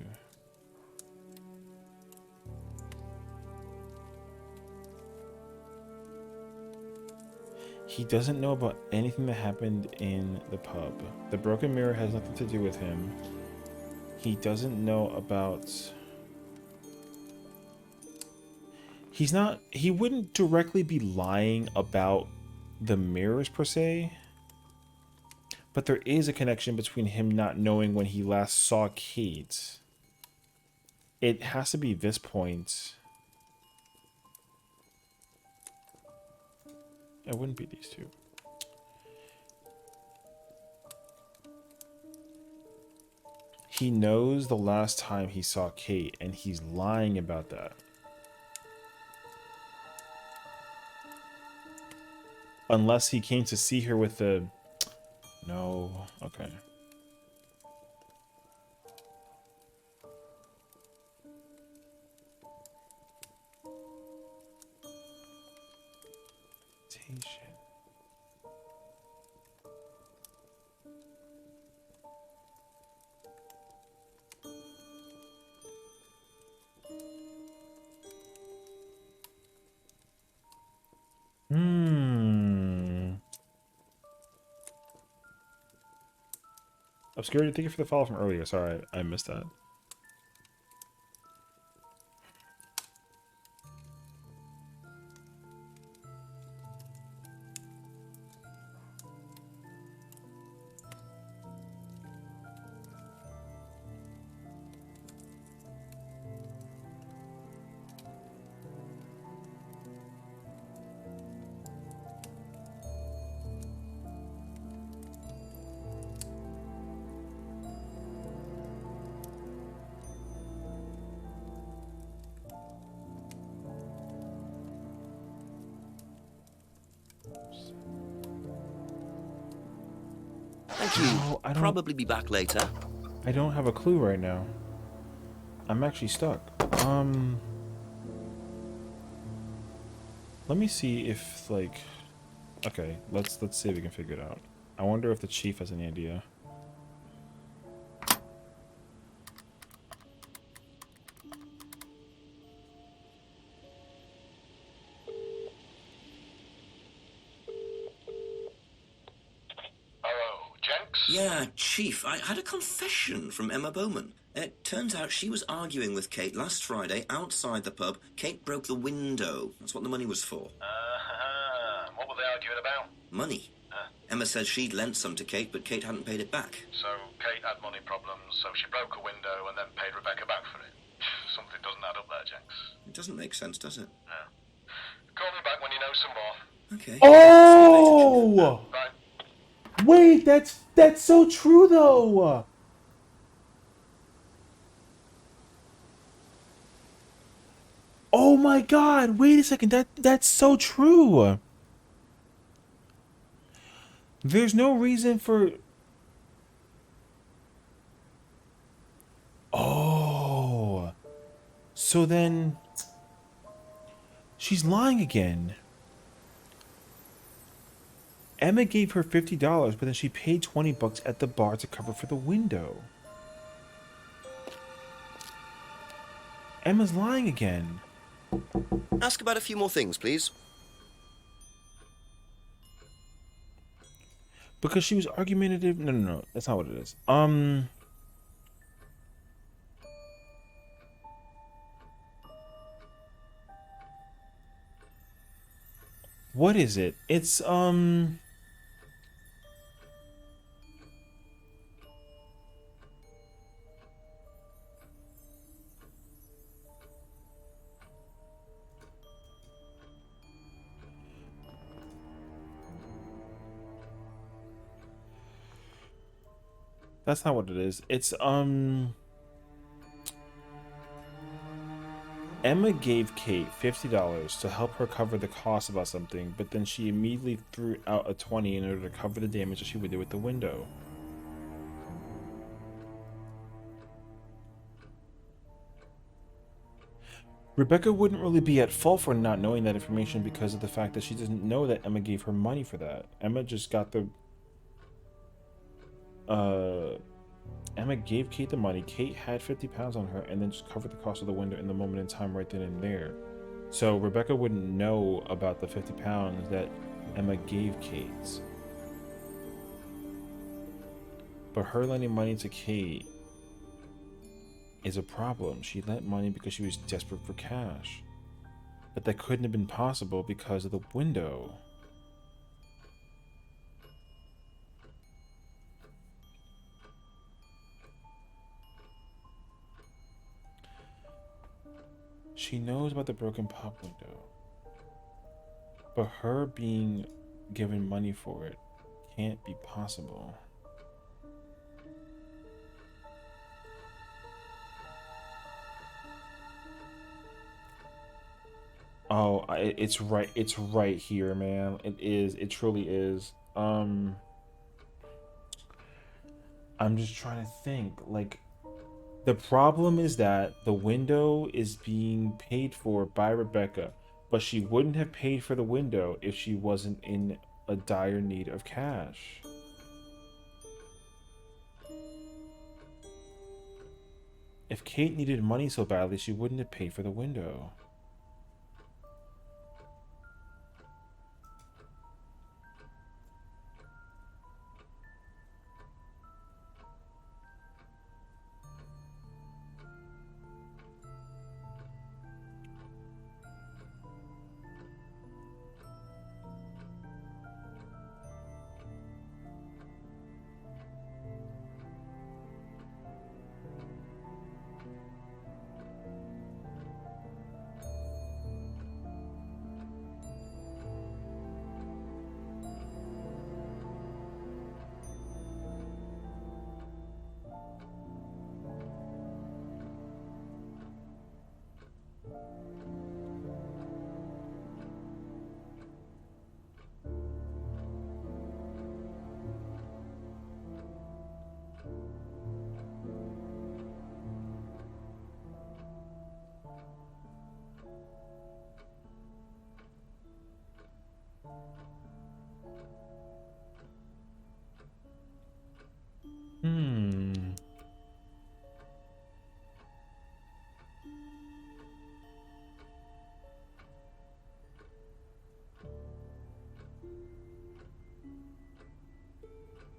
He doesn't know about anything that happened in the pub. The broken mirror has nothing to do with him. He doesn't know about... He wouldn't directly be lying about the mirrors per se, but there is a connection between him not knowing when he last saw Kate. It has to be this point. It wouldn't be these two. He knows the last time he saw Kate, and he's lying about that. Unless he came to see her with the... No. Okay. Obscurity, thank you for the follow from earlier. Sorry, I missed that. Thank you. I'll probably be back later. I don't have a clue right now. I'm actually stuck. Let me see if, like... Okay, let's see if we can figure it out. I wonder if the chief has any idea. Yeah, Chief, I had a confession from Emma Bowman. It turns out she was arguing with Kate last Friday outside the pub. Kate broke the window. That's what the money was for. What were they arguing about? Money. Emma says she'd lent some to Kate, but Kate hadn't paid it back. So Kate had money problems, so she broke a window and then paid Rebecca back for it. Something doesn't add up there, Jenks. It doesn't make sense, does it? No. Call me back when you know some more. Okay. Oh! Bye. Wait, that's That's so true, though. Oh my God! Wait a second. That's so true. There's no reason for. Oh, so then she's lying again. Emma gave her $50, but then she paid $20 at the bar to cover for the window. Emma's lying again. Ask about a few more things, please. Because she was argumentative. No. That's not what it is. What is it? It's, that's not what it is. It's, Emma gave Kate $50 to help her cover the cost about something, but then she immediately threw out a 20 in order to cover the damage that she would do with the window. Rebecca wouldn't really be at fault for not knowing that information because of the fact that she doesn't know that Emma gave her money for that. Emma just got the... Emma gave Kate the money. Kate had 50 pounds on her and then just covered the cost of the window in the moment in time right then and there. So Rebecca wouldn't know about the 50 pounds that Emma gave Kate. But her lending money to Kate is a problem. She lent money because she was desperate for cash. But that couldn't have been possible because of the window. She knows about the broken pop window. But her being given money for it can't be possible. Oh, it's right. It's right here, man. It is. It truly is. I'm just trying to think. Like, the problem is that the window is being paid for by Rebecca, but she wouldn't have paid for the window if she wasn't in a dire need of cash. If Kate needed money so badly, she wouldn't have paid for the window.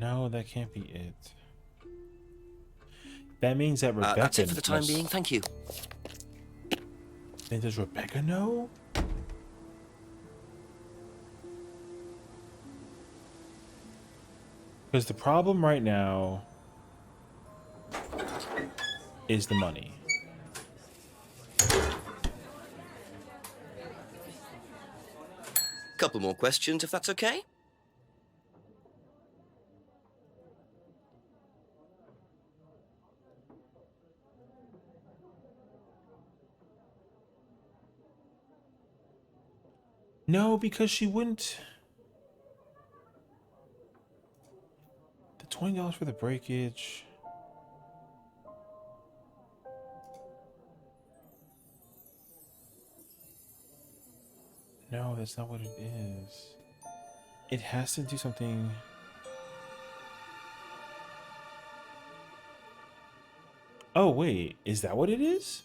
No, that can't be it. That means that Rebecca... That's it for the time being, thank you. Then does Rebecca know? Because the problem right now is the money. Couple more questions, if that's okay. No, because she wouldn't. The $20 for the breakage. No, that's not what it is. It has to do something. Oh, wait. Is that what it is?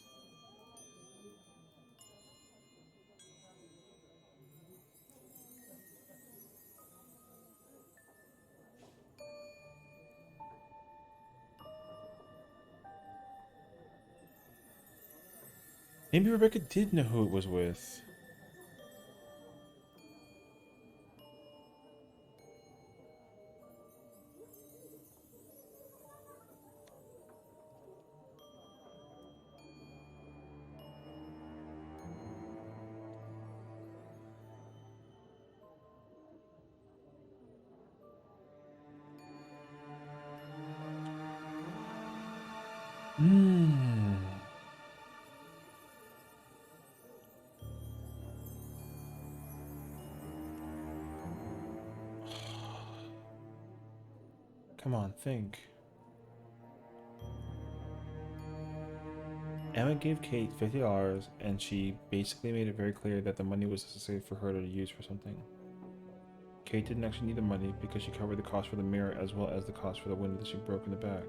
Maybe Rebecca did know who it was with. Hmm. Come on, think. Emma gave Kate $50, and she basically made it very clear that the money was necessary for her to use for something. Kate didn't actually need the money because she covered the cost for the mirror as well as the cost for the window that she broke in the back.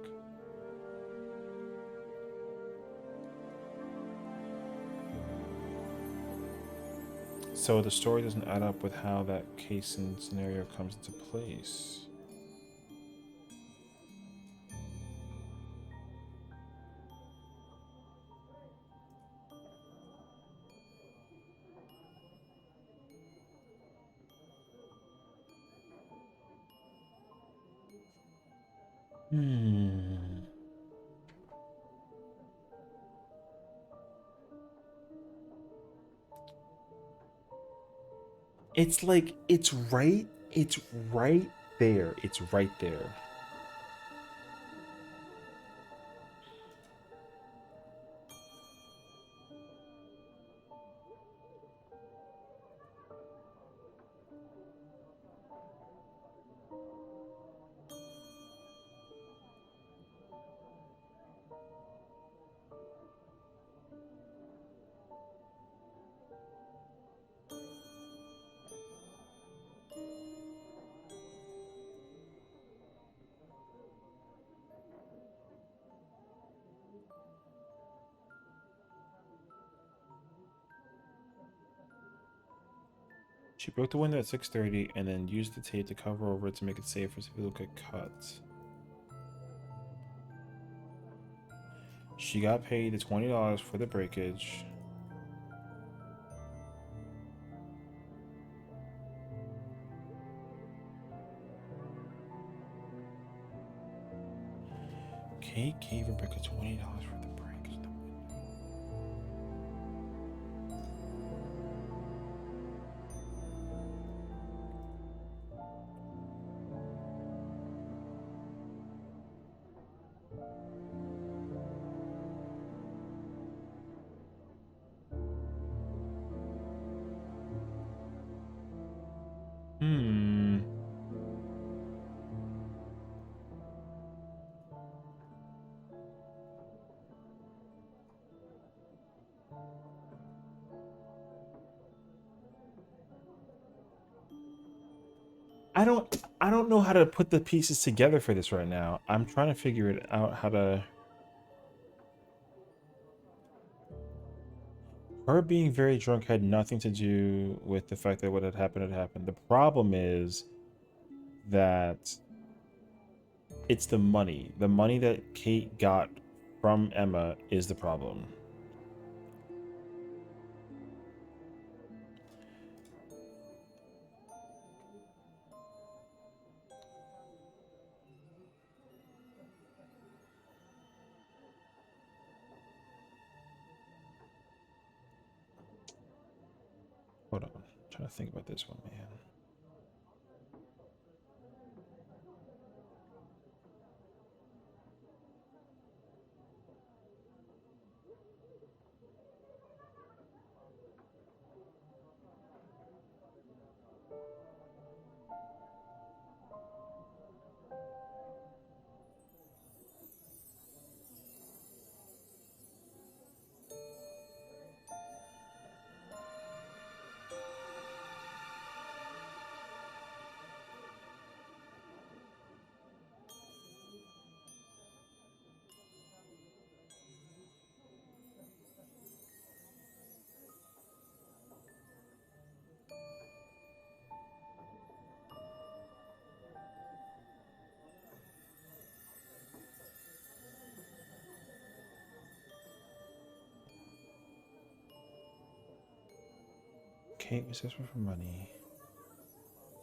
So the story doesn't add up with how that case and scenario comes into place. Hmm. It's like, it's right there. It's right there. She broke the window at 6:30 and then used the tape to cover over it to make it safer so people could cut. She got paid the $20 for the breakage. Kate gave Rebecca $20 for the breakage. Hmm. I don't know how to put the pieces together for this right now. I'm trying to figure it out how to. Her being very drunk had nothing to do with the fact that what had happened had happened. The problem is that it's the money. The money that Kate got from Emma is the problem. Hold on. I'm trying to think about this one, man. Kate was desperate for money.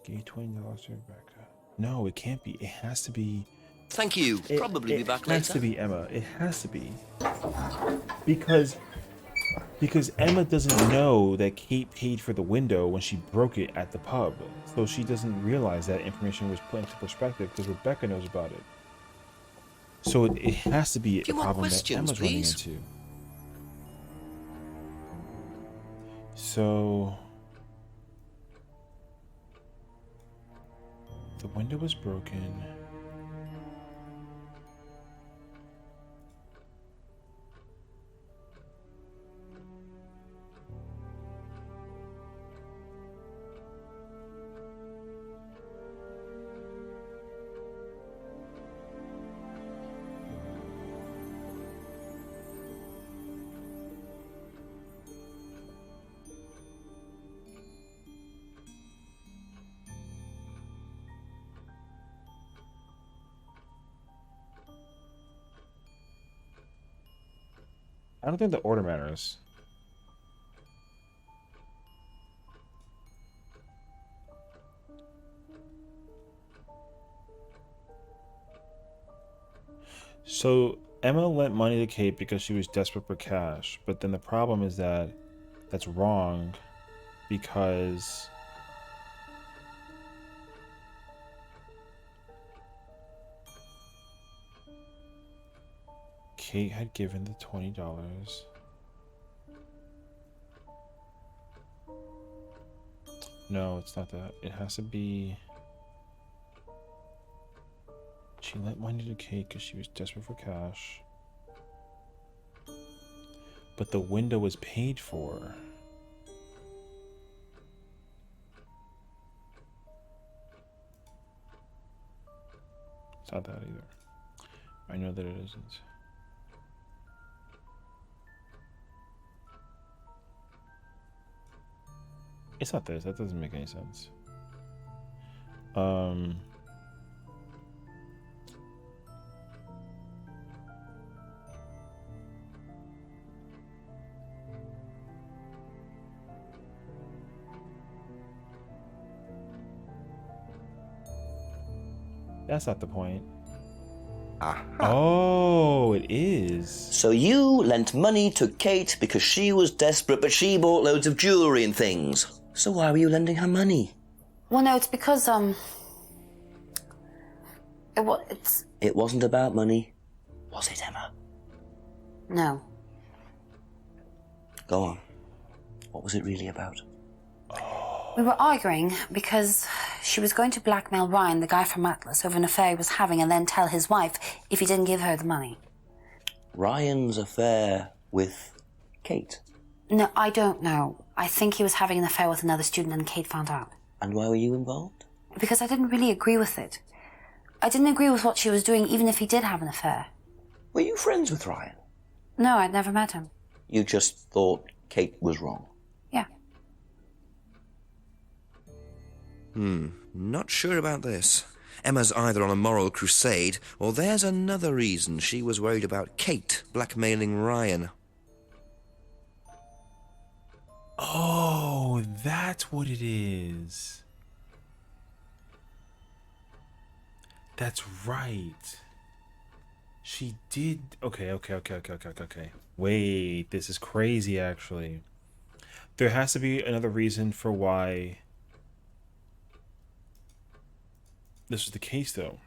Gave $20 to Rebecca. No, it can't be. It has to be. Thank you. Probably be back later. It has to be Emma. It has to be. Because Emma doesn't know that Kate paid for the window when she broke it at the pub. So she doesn't realize that information was put into perspective because Rebecca knows about it. So it has to be a problem that Emma's running into. So the window was broken. I don't think the order matters. So Emma lent money to Kate because she was desperate for cash, but then the problem is that that's wrong because Kate had given the $20. No, it's not that. It has to be... She lent money to Kate because she was desperate for cash. But the window was paid for. It's not that either. I know that it isn't. It's not this. That doesn't make any sense. That's not the point. Aha. Oh, it is. So you lent money to Kate because she was desperate, but she bought loads of jewellery and things. So why were you lending her money? Well, no, it's because, It wasn't about money, was it, Emma? No. Go on. What was it really about? We were arguing because she was going to blackmail Ryan, the guy from Atlas, over an affair he was having and then tell his wife if he didn't give her the money. Ryan's affair with Kate? No, I don't know. I think he was having an affair with another student and Kate found out. And why were you involved? Because I didn't really agree with it. I didn't agree with what she was doing, even if he did have an affair. Were you friends with Ryan? No, I'd never met him. You just thought Kate was wrong? Yeah. Not sure about this. Emma's either on a moral crusade, or there's another reason she was worried about Kate blackmailing Ryan. Oh, that's what it is. That's right. She did... Okay. Wait, this is crazy, actually. There has to be another reason for why this was the case, though.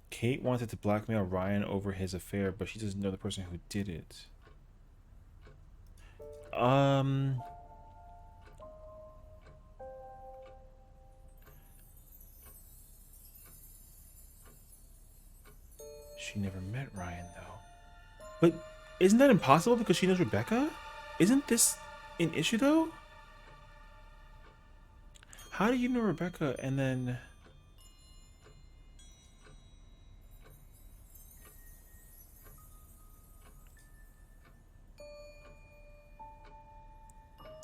Kate wanted to blackmail Ryan over his affair, but she doesn't know the person who did it. She never met Ryan, though. But isn't that impossible because she knows Rebecca? Isn't this an issue, though? How do you know Rebecca and then...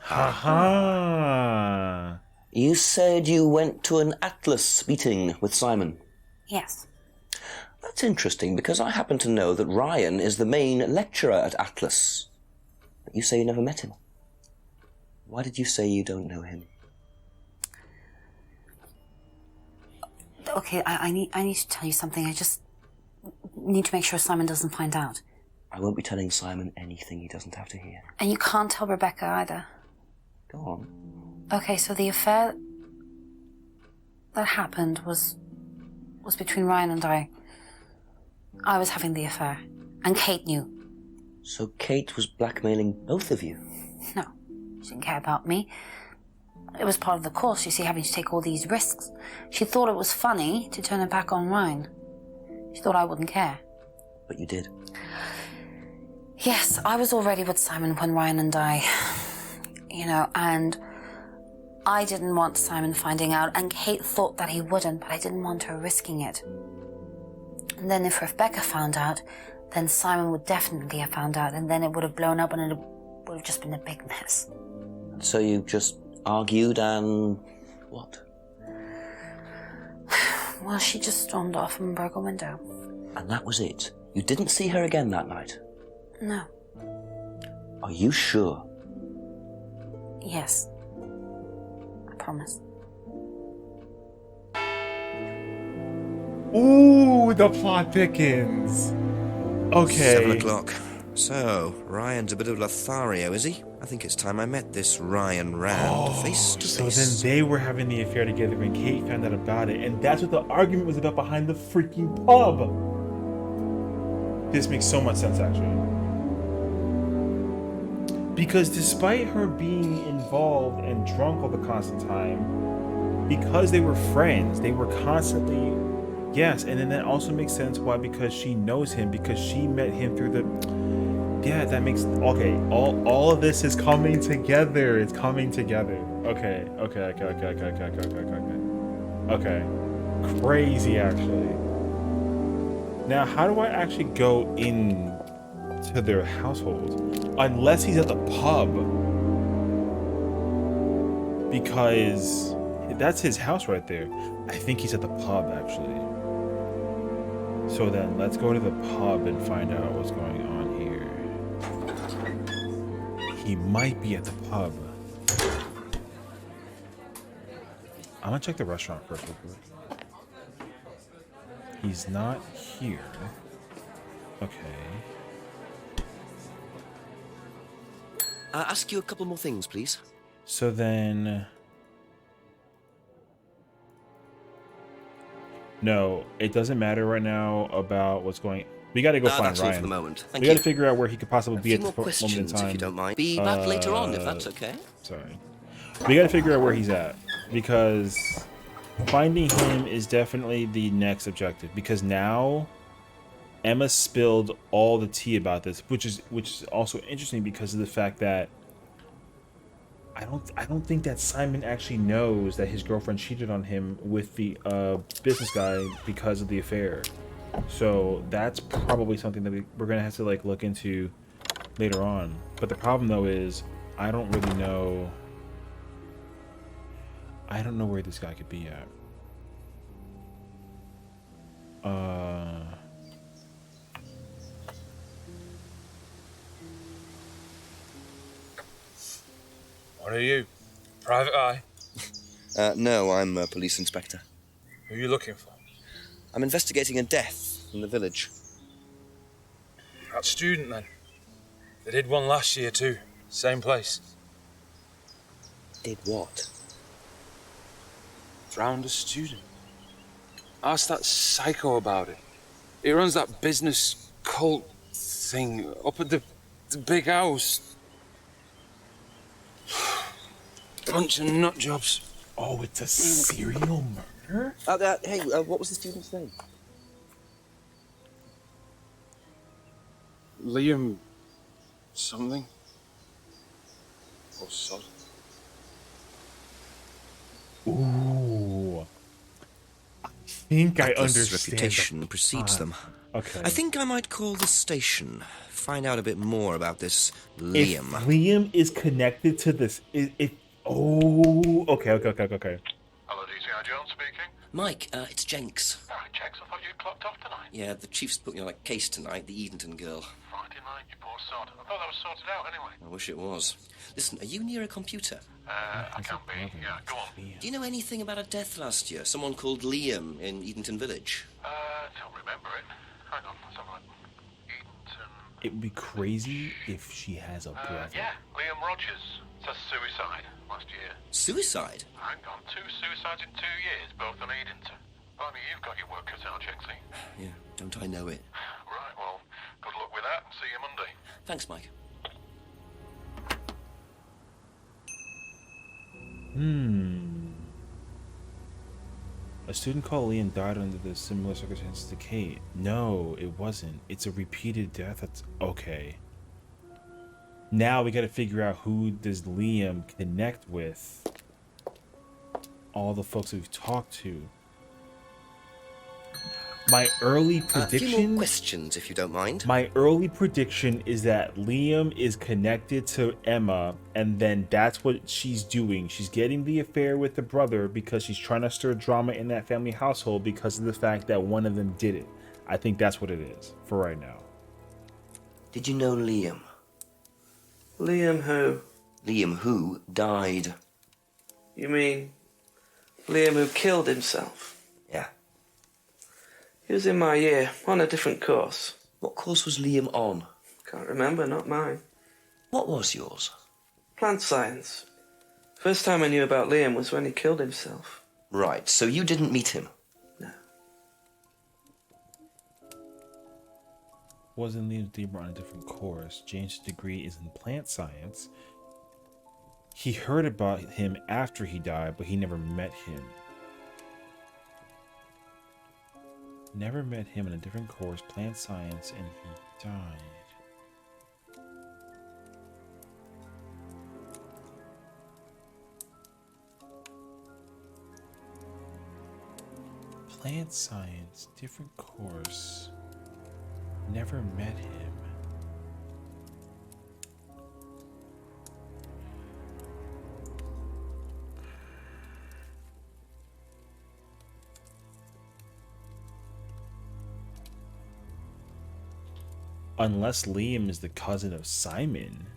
Ha-ha! You said you went to an Atlas meeting with Simon. Yes. That's interesting, because I happen to know that Ryan is the main lecturer at Atlas. But you say you never met him. Why did you say you don't know him? Okay, I need to tell you something. I just need to make sure Simon doesn't find out. I won't be telling Simon anything he doesn't have to hear. And you can't tell Rebecca either. Go on. Okay, so the affair that happened was between Ryan and I. I was having the affair, and Kate knew. So Kate was blackmailing both of you? No, she didn't care about me. It was part of the course, you see, having to take all these risks. She thought it was funny to turn her back on Ryan. She thought I wouldn't care. But you did. Yes, I was already with Simon when Ryan and I, and I didn't want Simon finding out, and Kate thought that he wouldn't, but I didn't want her risking it. And then if Rebecca found out, then Simon would definitely have found out, and then it would have blown up, and it would have just been a big mess. So you just argued and... what? Well, she just stormed off and broke a window. And that was it? You didn't see her again that night? No. Are you sure? Yes. I promise. Ooh, the plot thickens. Okay. 7 o'clock. So, Ryan's a bit of Lothario, is he? I think it's time I met this Ryan Rand face to So face. then they were having the affair together when Kate found out about it, and that's what the argument was about behind the freaking pub. This makes so much sense, actually. Because despite her being involved and drunk all the constant time, because they were friends, they were constantly... Yes, and then that also makes sense why, because she knows him, because she met him through the... Yeah, that makes... Okay, all of this is coming together. It's coming together. Okay. Okay. Crazy, actually. Now, how do I actually go in to their household? Unless he's at the pub. Because that's his house right there. I think he's at the pub, actually. So then, let's go to the pub and find out what's going on here. He might be at the pub. I'm gonna check the restaurant first real quick. He's not here. Okay. Ask you a couple more things, please. So then... No, it doesn't matter right now about what's going... We gotta go find that's all Ryan. for the moment. We gotta figure out where he could possibly be at more this moment in questions, time. if you don't mind. Be back later on, if that's okay. Sorry. We gotta figure out where he's at. Because finding him is definitely the next objective. Because now... Emma spilled all the tea about this, which is also interesting because of the fact that I don't think that Simon actually knows that his girlfriend cheated on him with the business guy because of the affair. So that's probably something that we're gonna have to like look into later on. But the problem though is I don't really know. I don't know where this guy could be at. What are you? Private eye? No, I'm a police inspector. Who are you looking for? I'm investigating a death in the village. That student, then. They did one last year, too. Same place. Did what? Drowned a student. Ask that psycho about it. He runs that business cult thing up at the big house. Bunch of nut jobs. Oh, it's a serial murder? Hey, what was the student's name? Liam... something? Or Sod? Ooh. I think I Atlas' understand. reputation precedes them. Okay. I think I might call the station. Find out a bit more about this Liam. If Liam is connected to this, oh, okay. Hello, DCI Jones speaking. Mike, it's Jenks. Oh, Jenks, I thought you'd clocked off tonight. Yeah, the chief's put me on a case tonight, the Edenton girl. Friday night You poor sod. I thought that was sorted out anyway. I wish it was. Listen, are you near a computer? I can't be. Yeah, go on. Do you know anything about a death last year? Someone called Liam in Edenton Village? Don't remember it. Hang on, let's have a look. Edenton. It would be crazy if she has a brother. Yeah, Liam Rogers. Says suicide last year. Suicide? Hang on, 2 suicides in 2 years, both on Edenton. Blimey, you've got your work cut out, Jenksy. Yeah, don't I know it? Right, well, good luck with that, and see you Monday. Thanks, Mike. A student called Liam died under the similar circumstances to Kate. No, it wasn't. It's a repeated death. That's okay. Now we gotta figure out who does Liam connect with. All the folks we've talked to. My early prediction. A few more questions, if you don't mind. My early prediction is that Liam is connected to Emma, and then that's what she's doing. She's getting the affair with the brother because she's trying to stir drama in that family household because of the fact that one of them did it. I think that's what it is for right now. Did you know Liam? Liam who? Liam who died. You mean Liam who killed himself? Yeah. He was in my year, on a different course. What course was Liam on? Can't remember, not mine. What was yours? Plant science. First time I knew about Liam was when he killed himself. Right, so you didn't meet him? No. Wasn't Liam Deeper on a different course? James' degree is in plant science. He heard about him after he died, but he never met him. Never met him in a different course, plant science, and he died. Plant science, different course. Never met him. Unless Liam is the cousin of Simon.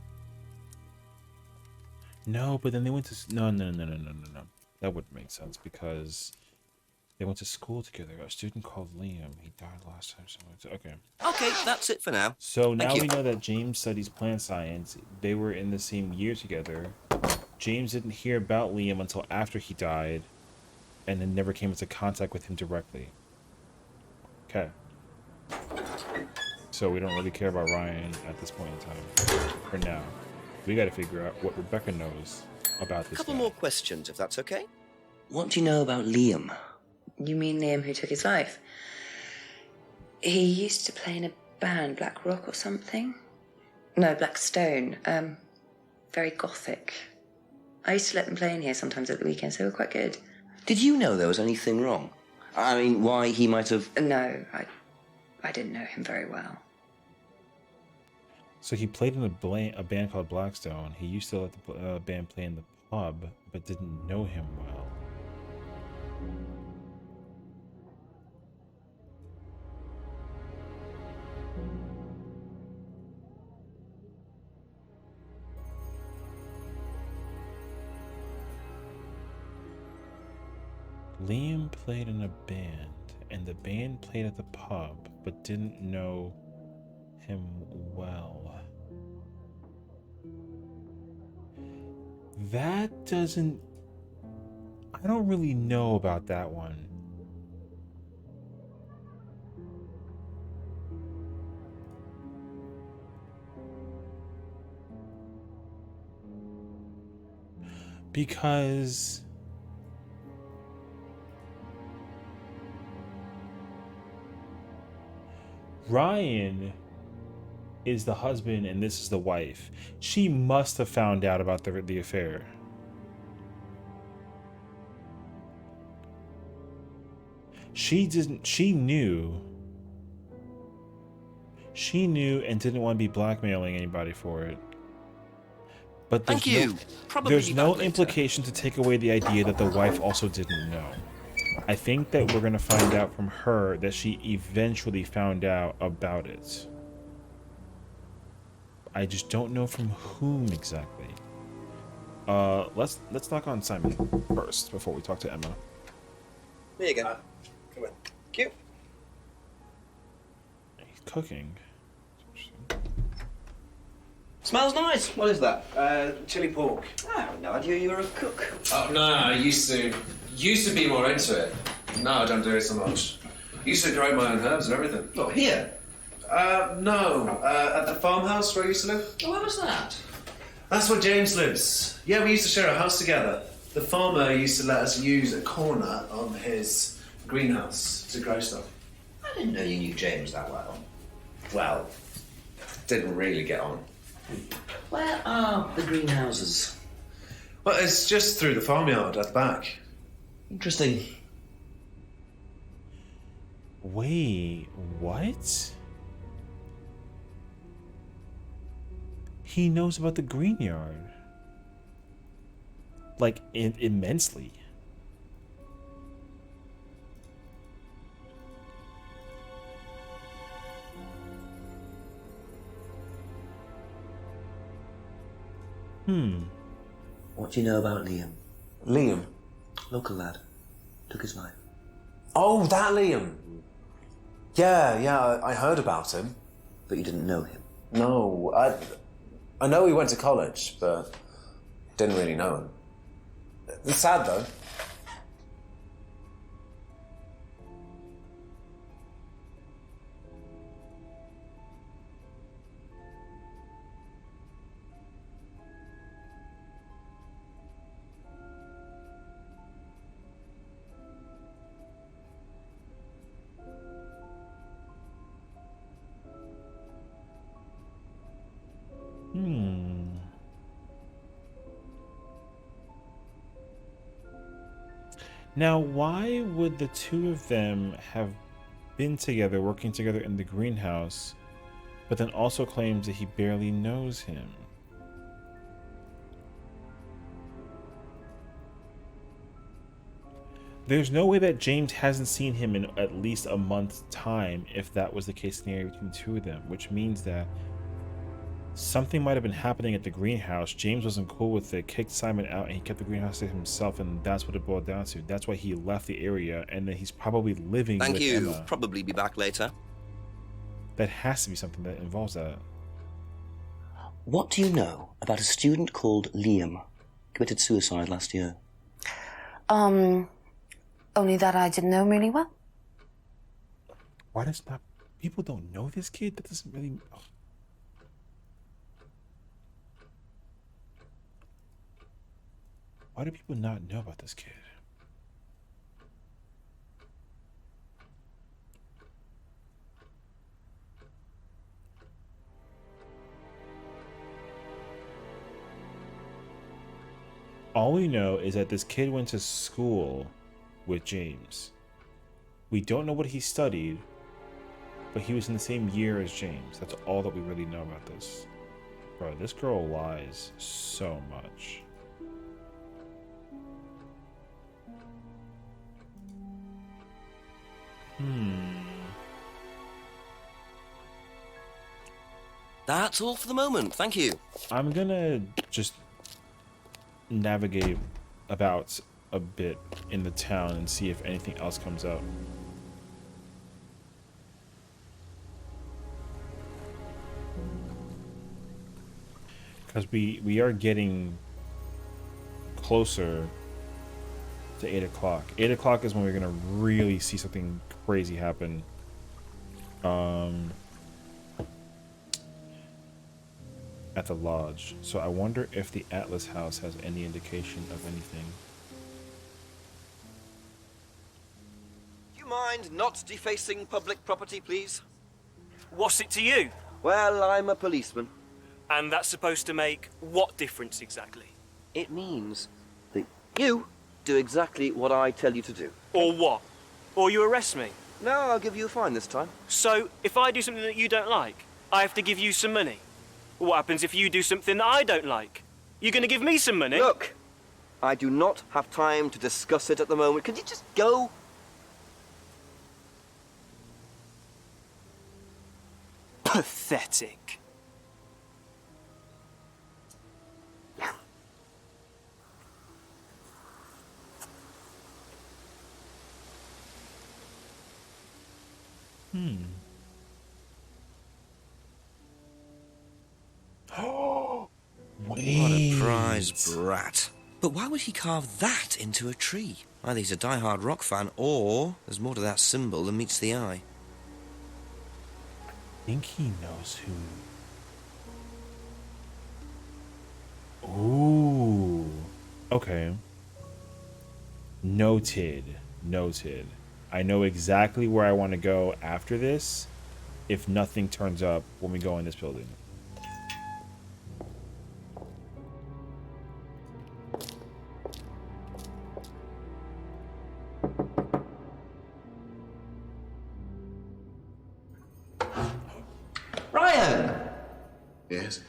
No, but then they went to... No. That wouldn't make sense because they went to school together. A student called Liam. He died last time. So okay. Okay, that's it for now. So now we know that James studies plant science. They were in the same year together. James didn't hear about Liam until after he died, and then never came into contact with him directly. Okay. So we don't really care about Ryan at this point in time. For now. We gotta figure out what Rebecca knows about this. A couple guy. more questions, if that's okay. What do you know about Liam? You mean Liam who took his life? He used to play in a band, Black Rock or something? No, Black Stone. Very gothic. I used to let them play in here sometimes at the weekends. They were quite good. Did you know there was anything wrong? I mean, why he might have... No, I didn't know him very well. So he played in a band called Blackstone. He used to let the band play in the pub, but didn't know him well. Liam played in a band, and the band played at the pub, but didn't know him well. That doesn't... I don't really know about that one. Because... Ryan is the husband and this is the wife. She must have found out about the affair. She knew and didn't want to be blackmailing anybody for it. But there's no implication to take away the idea that the wife also didn't know. I think that we're going to find out from her that she eventually found out about it. I just don't know from whom exactly. Let's knock on Simon first before we talk to Emma. There you go. Come on. Cute. He's cooking. Smells nice. What is that? Chili pork. I had no idea you were a cook. Oh, no, I used to be more into it. No, I don't do it so much. Used to grow my own herbs and everything. What, here? No. At the farmhouse where I used to live. Oh, where was that? That's where James lives. Yeah, we used to share a house together. The farmer used to let us use a corner on his greenhouse to grow stuff. I didn't know you knew James that well. Well, didn't really get on. Where are the greenhouses? Well, it's just through the farmyard at the back. Interesting. Wait, what? He knows about the green yard. Like, immensely. What do you know about Liam? Liam? Local lad. Took his life. Oh, that Liam. Yeah, I heard about him. But you didn't know him? No, I know he went to college, but didn't really know him. It's sad, though. Now, why would the two of them have been together, working together in the greenhouse, but then also claims that he barely knows him? There's no way that James hasn't seen him in at least a month's time if that was the case scenario between the two of them, which means that something might have been happening at the greenhouse. James wasn't cool with it, kicked Simon out, and he kept the greenhouse to himself, and that's what it boiled down to. That's why he left the area, and then he's probably living Thank with you. Emma. Probably be back later. That has to be something that involves that. What do you know about a student called Liam? Committed suicide last year. Only that I didn't know really well. Why does not people don't know this kid? That doesn't really. Ugh. Why do people not know about this kid? All we know is that this kid went to school with James. We don't know what he studied, but he was in the same year as James. That's all that we really know about this. Bro, this girl lies so much. That's all for the moment. Thank you. I'm gonna just navigate about a bit in the town and see if anything else comes out. Because we are getting closer to 8 o'clock. 8 o'clock is when we're gonna really see something crazy happen. At the lodge. So I wonder if the Atlas house has any indication of anything. Do you mind not defacing public property, please? What's it to you? Well, I'm a policeman. And that's supposed to make what difference exactly? It means that you do exactly what I tell you to do. Or what? Or you arrest me? No, I'll give you a fine this time. So, if I do something that you don't like, I have to give you some money? What happens if you do something that I don't like? You're going to give me some money? Look, I do not have time to discuss it at the moment. Could you just go? Pathetic. Oh, What a prize wait. brat. But why would he carve that into a tree? Either he's a die-hard rock fan, or there's more to that symbol than meets the eye. I think he knows who. Ooh. Okay. Noted. Noted. I know exactly where I want to go after this if nothing turns up when we go in this building. Ryan! Yes?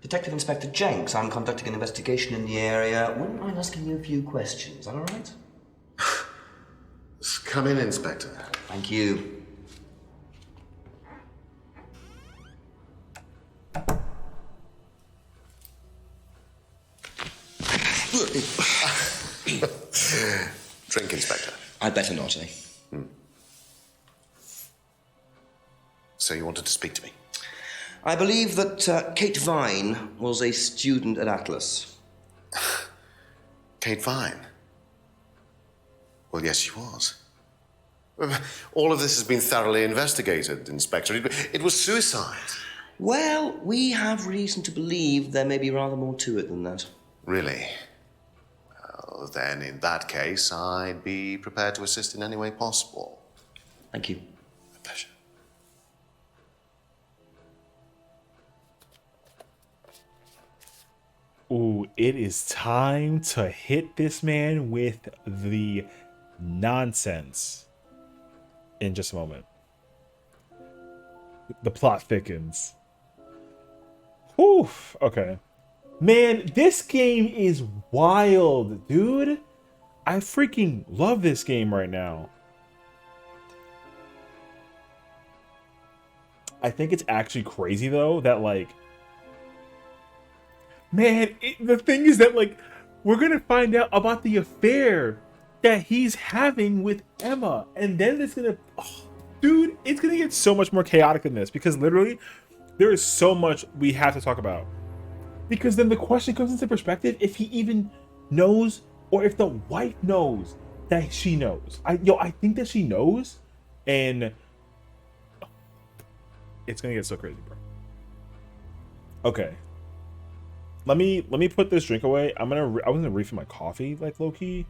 Detective Inspector Jenks, I'm conducting an investigation in the area. Wouldn't mind asking you a few questions, is that all right? Come in, Inspector. Thank you. Drink, Inspector. I'd better not, eh? So you wanted to speak to me? I believe that Kate Vine was a student at Atlas. Kate Vine? Well, yes, she was. All of this has been thoroughly investigated, Inspector. It was suicide. Well, we have reason to believe there may be rather more to it than that. Really? Well, then, in that case, I'd be prepared to assist in any way possible. Thank you. My pleasure. Ooh, it is time to hit this man with the nonsense in just a moment. The plot thickens. Whew, okay. Man, this game is wild, dude. I freaking love this game right now. I think it's actually crazy, though, that, like, man, the thing is that, like, we're gonna find out about the affair that he's having with Emma, and then it's gonna, oh, dude, it's gonna get so much more chaotic than this, because literally, there is so much we have to talk about. Because then the question comes into perspective if he even knows, or if the wife knows that she knows. I think that she knows, and it's gonna get so crazy, bro. Okay. Let me put this drink away. I was gonna refill my coffee, like, low key.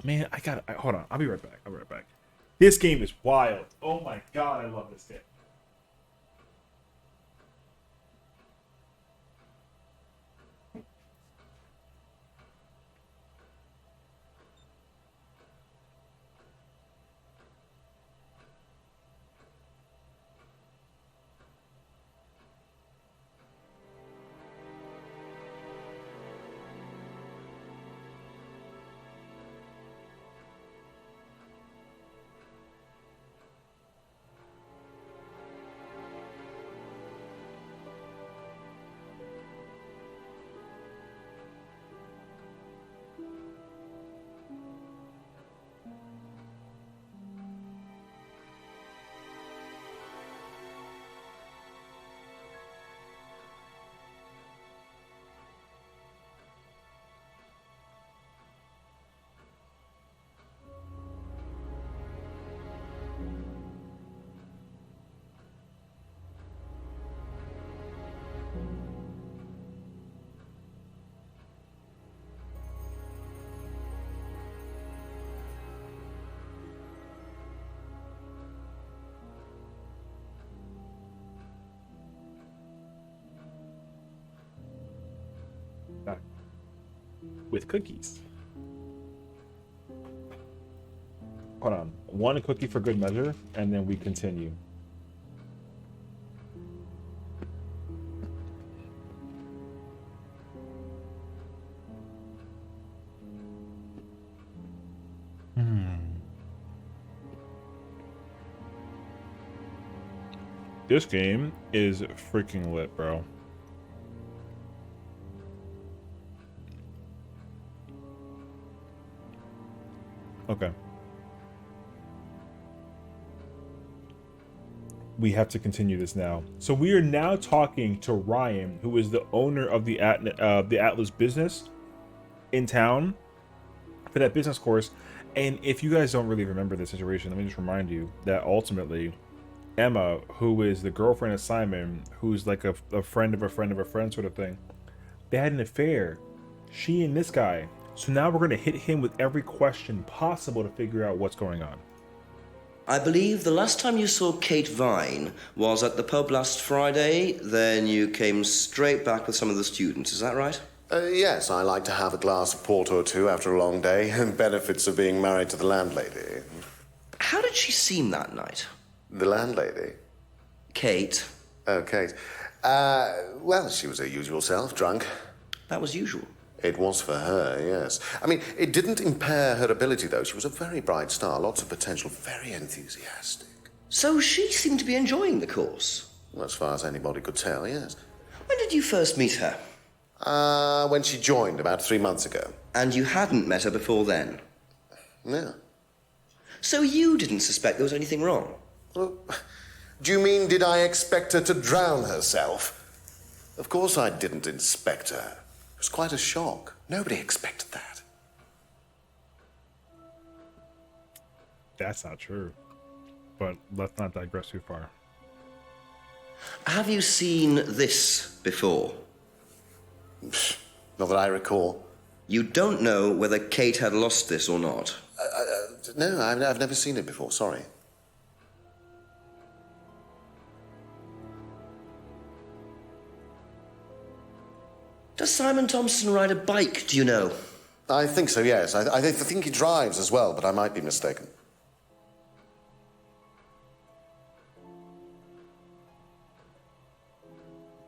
Man, hold on. I'll be right back. This game is wild. Oh my god, I love this game. With cookies. Hold on. One cookie for good measure, and then we continue. This game is freaking lit, bro. Okay. we have to continue this now. So we are now talking to Ryan, who is the owner of the Atlas business in town for that business course. And if you guys don't really remember the situation, let me just remind you that ultimately Emma, who is the girlfriend of Simon, who's like a friend of a friend of a friend sort of thing, they had an affair, she and this guy. So now we're going to hit him with every question possible to figure out what's going on. I believe the last time you saw Kate Vine was at the pub last Friday, then you came straight back with some of the students, is that right? Yes, I like to have a glass of port or two after a long day, and benefits of being married to the landlady. How did she seem that night? The landlady? Kate. Oh, Kate. Well, she was her usual self, drunk. That was usual? It was for her, yes. I mean, it didn't impair her ability, though. She was a very bright star, lots of potential, very enthusiastic. So she seemed to be enjoying the course? Well, as far as anybody could tell, yes. When did you first meet her? When she joined, about 3 months ago. And you hadn't met her before then? No. So you didn't suspect there was anything wrong? Well, do you mean, did I expect her to drown herself? Of course I didn't inspect her. It was quite a shock. Nobody expected that. That's not true. But let's not digress too far. Have you seen this before? Not that I recall. You don't know whether Kate had lost this or not? No, I've never seen it before, sorry. Does Simon Thompson ride a bike, do you know? I think so, yes. I think he drives as well, but I might be mistaken.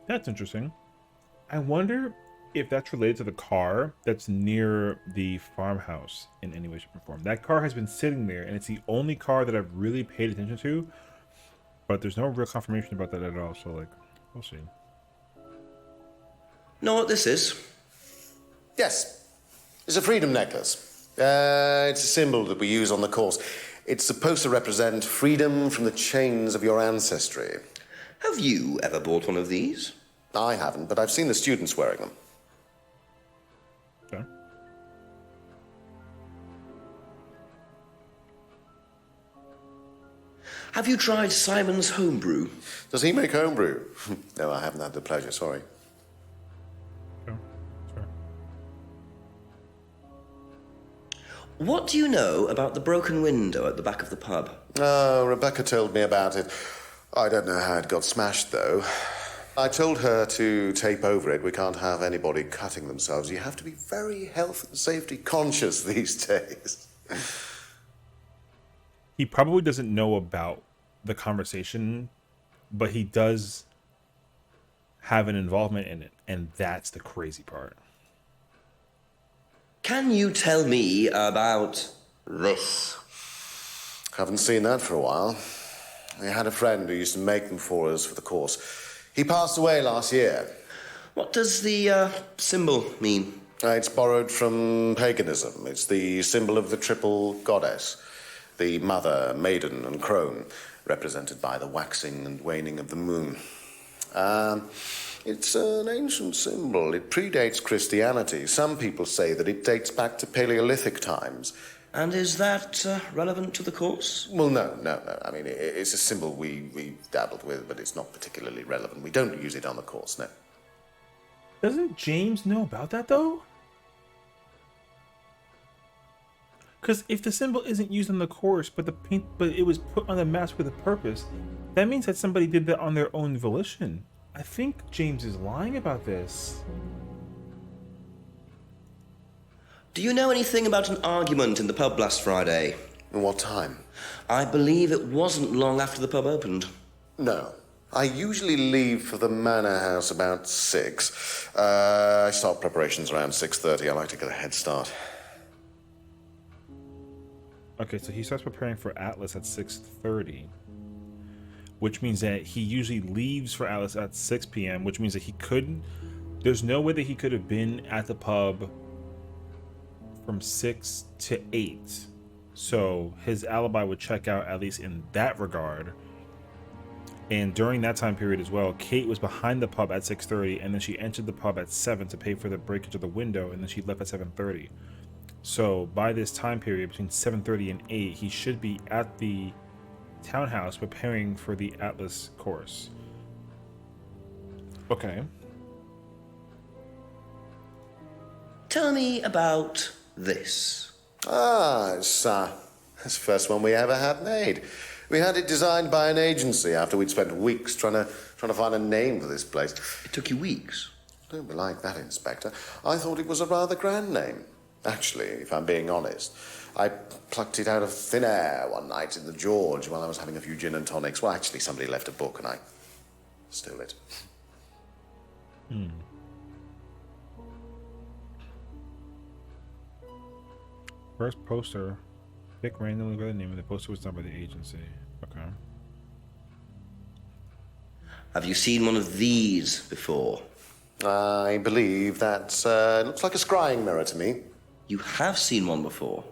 That's interesting. I wonder if that's related to the car that's near the farmhouse in any way, shape, or form. That car has been sitting there, and it's the only car that I've really paid attention to, but there's no real confirmation about that at all, so, like, we'll see. Know what this is? Yes. It's a freedom necklace. It's a symbol that we use on the course. It's supposed to represent freedom from the chains of your ancestry. Have you ever bought one of these? I haven't, but I've seen the students wearing them. Okay. Have you tried Simon's homebrew? Does he make homebrew? No, I haven't had the pleasure, sorry. What do you know about the broken window at the back of the pub? Oh, Rebecca told me about it. I don't know how it got smashed, though. I told her to tape over it. We can't have anybody cutting themselves. You have to be very health and safety conscious these days. He probably doesn't know about the conversation, but he does have an involvement in it, and that's the crazy part. Can you tell me about this? Haven't seen that for a while. I had a friend who used to make them for us for the course. He passed away last year. What does the symbol mean? It's borrowed from paganism. It's the symbol of the triple goddess, the mother, maiden, and crone, represented by the waxing and waning of the moon. It's an ancient symbol. It predates Christianity. Some people say that it dates back to Paleolithic times. And is that relevant to the course? Well, no. I mean, it's a symbol we dabbled with, but it's not particularly relevant. We don't use it on the course, no. Doesn't James know about that, though? Because if the symbol isn't used on the course, but it was put on the mask with a purpose, that means that somebody did that on their own volition. I think James is lying about this. Do you know anything about an argument in the pub last Friday? What time? I believe it wasn't long after the pub opened. No. I usually leave for the manor house about 6. I start preparations around 6:30. I like to get a head start. Okay, so he starts preparing for Atlas at 6:30. Which means that he usually leaves for Atlas at 6 p.m., which means that he couldn't... There's no way that he could have been at the pub from 6 to 8. So his alibi would check out, at least in that regard. And during that time period as well, Kate was behind the pub at 6:30, and then she entered the pub at 7 to pay for the breakage of the window, and then she left at 7:30. So by this time period, between 7:30 and 8, he should be at the townhouse preparing for the Atlas course. Okay. Tell me about this. It's the first one we ever had made. We had it designed by an agency after we'd spent weeks trying to find a name for this place. It took you weeks? Don't be like that, Inspector. I thought it was a rather grand name. Actually, if I'm being honest, I plucked it out of thin air one night in the George while I was having a few gin and tonics. Well, actually, somebody left a book and I stole it. First poster, pick randomly by the name, and the poster was done by the agency. Okay. Have you seen one of these before? I believe that looks like a scrying mirror to me. You have seen one before?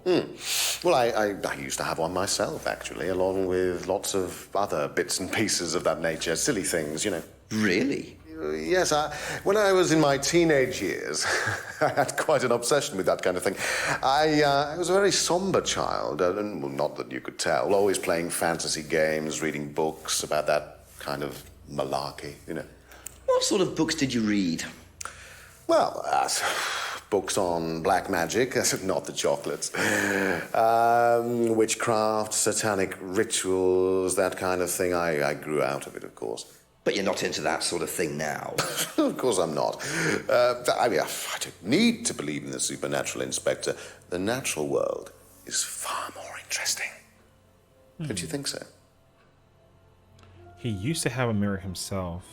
Well, I used to have one myself, actually, along with lots of other bits and pieces of that nature. Silly things, you know. Really? Yes, when I was in my teenage years, I had quite an obsession with that kind of thing. I was a very somber child, and well, not that you could tell, always playing fantasy games, reading books about that kind of malarkey, you know. What sort of books did you read? Well, books on black magic, not the chocolates, witchcraft, satanic rictuals, that kind of thing. I grew out of it, of course. But you're not into that sort of thing now. Of course I'm not. I don't need to believe in the supernatural, Inspector. The natural world is far more interesting. Don't you think so? He used to have a mirror himself,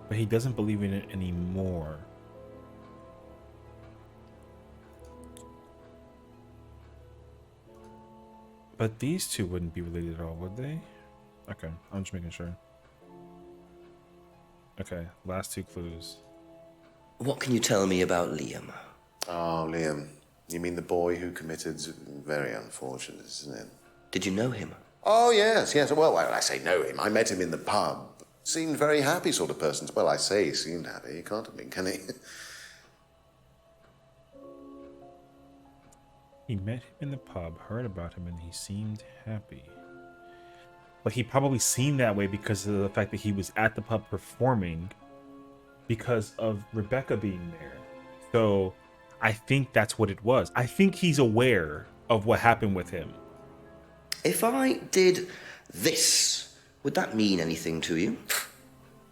but he doesn't believe in it anymore. But these two wouldn't be related at all, would they? Okay, I'm just making sure. Okay, last two clues. What can you tell me about Liam? Oh, Liam. You mean the boy who committed... Very unfortunate, isn't it? Did you know him? Oh, yes. Well, I say know him. I met him in the pub. Seemed very happy sort of person. Well, I say he seemed happy. He can't have been, can he? He met him in the pub, heard about him, and he seemed happy. But he probably seemed that way because of the fact that he was at the pub performing because of Rebecca being there. So I think that's what it was. I think he's aware of what happened with him. If I did this, would that mean anything to you?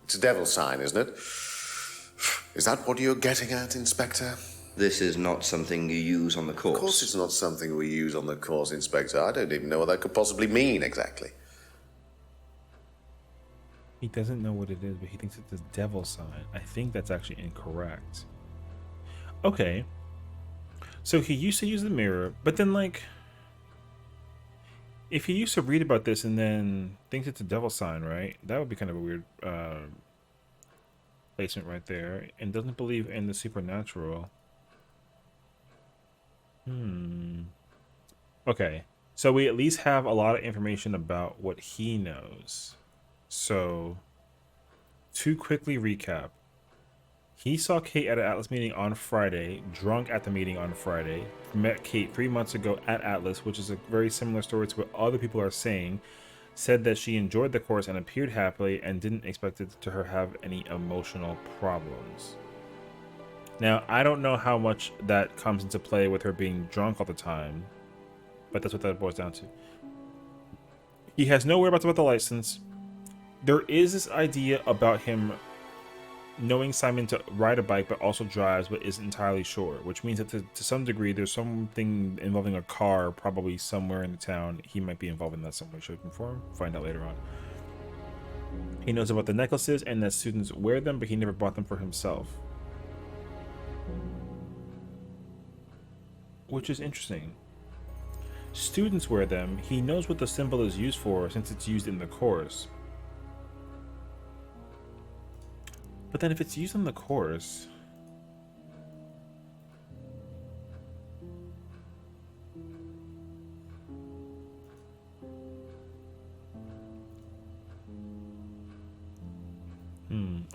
It's a devil sign, isn't it? Is that what you're getting at, Inspector? This is not something you use on the course. Of course it's not something we use on the course, Inspector. I don't even know what that could possibly mean exactly. He doesn't know what it is, but he thinks it's a devil sign. I think that's actually incorrect. Okay. So he used to use the mirror, but then, like, if he used to read about this and then thinks it's a devil sign, right? That would be kind of a weird placement right there. And doesn't believe in the supernatural. Okay. So we at least have a lot of information about what he knows. So, to quickly recap, he saw Kate at an Atlas meeting on Friday, drunk at the meeting on Friday, met Kate 3 months ago at Atlas, which is a very similar story to what other people are saying, said that she enjoyed the course and appeared happily and didn't expect it to her have any emotional problems. Now, I don't know how much that comes into play with her being drunk all the time, but that's what that boils down to. He has no whereabouts about the license. There is this idea about him knowing Simon to ride a bike but also drives but isn't entirely sure, which means that to some degree there's something involving a car probably somewhere in the town. He might be involved in that some way, shape, and form. Find out later on. He knows about the necklaces and that students wear them, but he never bought them for himself, which is interesting. Students wear them. He knows what the symbol is used for since it's used in the course. But then if it's used in the course,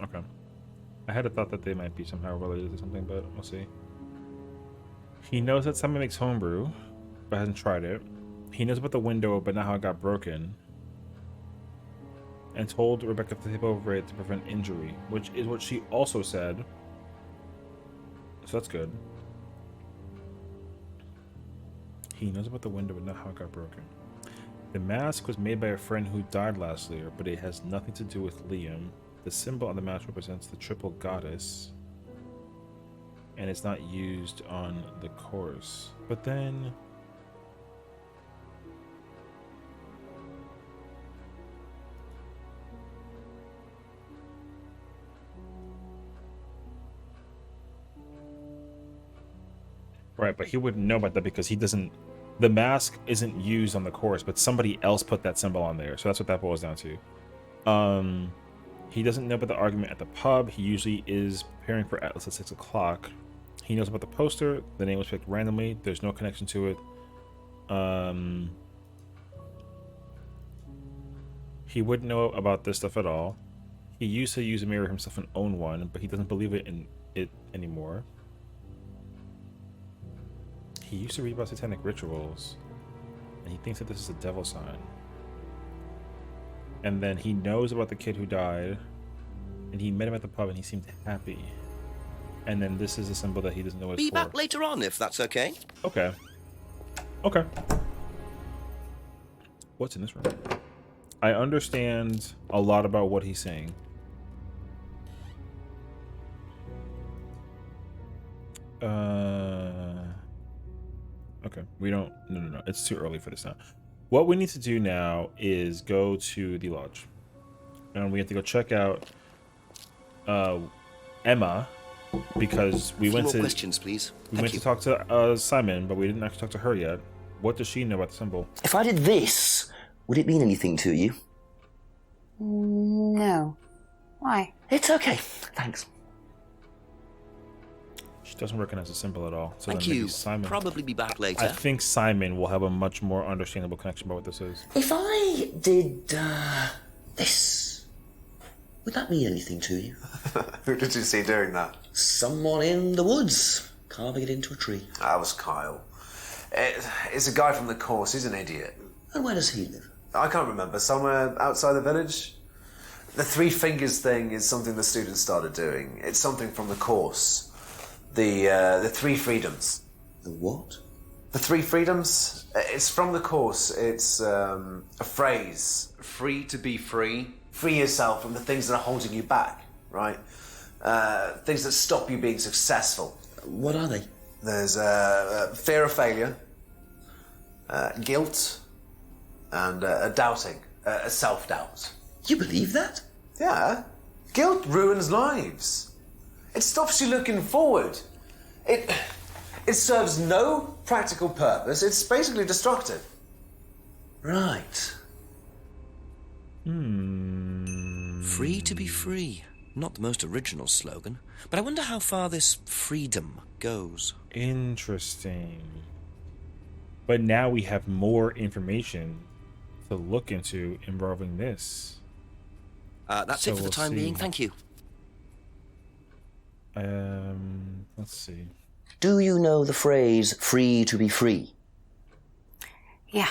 Okay. I had a thought that they might be somehow related to something, but we'll see. He knows that Simon makes homebrew, but hasn't tried it. He knows about the window, but not how it got broken. And told Rebecca to tape over it to prevent injury, which is what she also said. So that's good. He knows about the window, but not how it got broken. The mask was made by a friend who died last year, but it has nothing to do with Liam. The symbol on the mask represents the triple goddess, and it's not used on the course. But then... Right, but he wouldn't know about that because he doesn't... The mask isn't used on the course, but somebody else put that symbol on there. So that's what that boils down to. He doesn't know about the argument at the pub. He usually is preparing for Atlas at 6 o'clock. He knows about the poster. The name was picked randomly. There's no connection to it. He wouldn't know about this stuff at all. He used to use a mirror himself and own one, but he doesn't believe in it anymore. He used to read about satanic rituals, and he thinks that this is a devil sign. And then he knows about the kid who died, and he met him at the pub, and he seemed happy. And then this is a symbol that he doesn't know what it's Be for. back later on, if that's okay. Okay. Okay. What's in this room? I understand a lot about what he's saying. Okay, we don't... No. It's too early for this now. What we need to do now is go to the lodge. And we have to go check out Emma, because we went to... questions, please. We went to talk to Simon, but we didn't actually talk to her yet. What does she know about the symbol? If I did this, would it mean anything to you? No. Why? It's okay. Thanks. She doesn't recognize the symbol at all. So Thank then maybe you. Simon... Probably be back later. I think Simon will have a much more understandable connection about what this is. If I did this, would that mean anything to you? Who did you see doing that? Someone in the woods, carving it into a tree. That was Kyle. It's a guy from the course. He's an idiot. And where does he live? I can't remember. Somewhere outside the village? The three fingers thing is something the students started doing. It's something from the course. The three freedoms. The what? The three freedoms? It's from the course. It's a phrase. Free to be free. Free yourself from the things that are holding you back, right? Things that stop you being successful. What are they? There's fear of failure, guilt, and doubting, self-doubt. You believe that? Yeah. Guilt ruins lives. It stops you looking forward. It serves no practical purpose. It's basically destructive. Right. Free to be free. Not the most original slogan, but I wonder how far this freedom goes. Interesting. But now we have more information to look into involving this. That's it for the time being. Thank you. Let's see. Do you know the phrase free to be free? Yeah.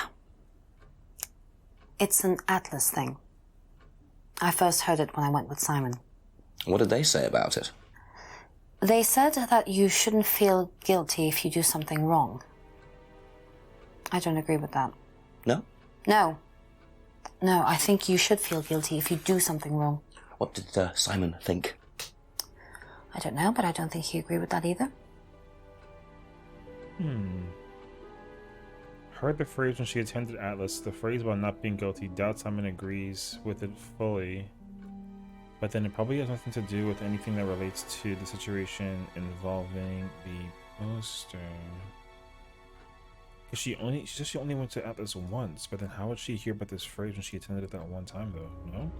It's an Atlas thing. I first heard it when I went with Simon. What did they say about it? They said that you shouldn't feel guilty if you do something wrong. I don't agree with that. No? No. No, I think you should feel guilty if you do something wrong. What did Simon think? I don't know, but I don't think he agreed with that either. Heard the phrase when she attended Atlas. The phrase about not being guilty. Doubt Simon agrees with it fully. But then it probably has nothing to do with anything that relates to the situation involving the poster. Because she said she only went to Atlas once, but then how would she hear about this phrase when she attended it that one time, though? No?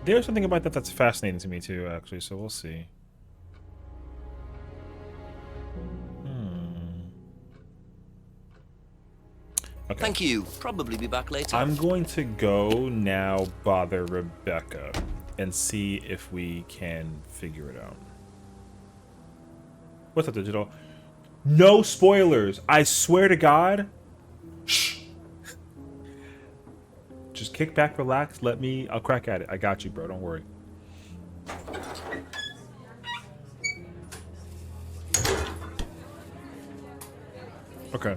There's something about that that's fascinating to me, too, actually, so we'll see. Okay. Thank you. Probably be back later. I'm going to go now bother Rebecca. and see if we can figure it out. What's up, Digital? No spoilers. I swear to God. Shh. Just kick back, relax. I'll crack at it. I got you, bro. Don't worry. Okay.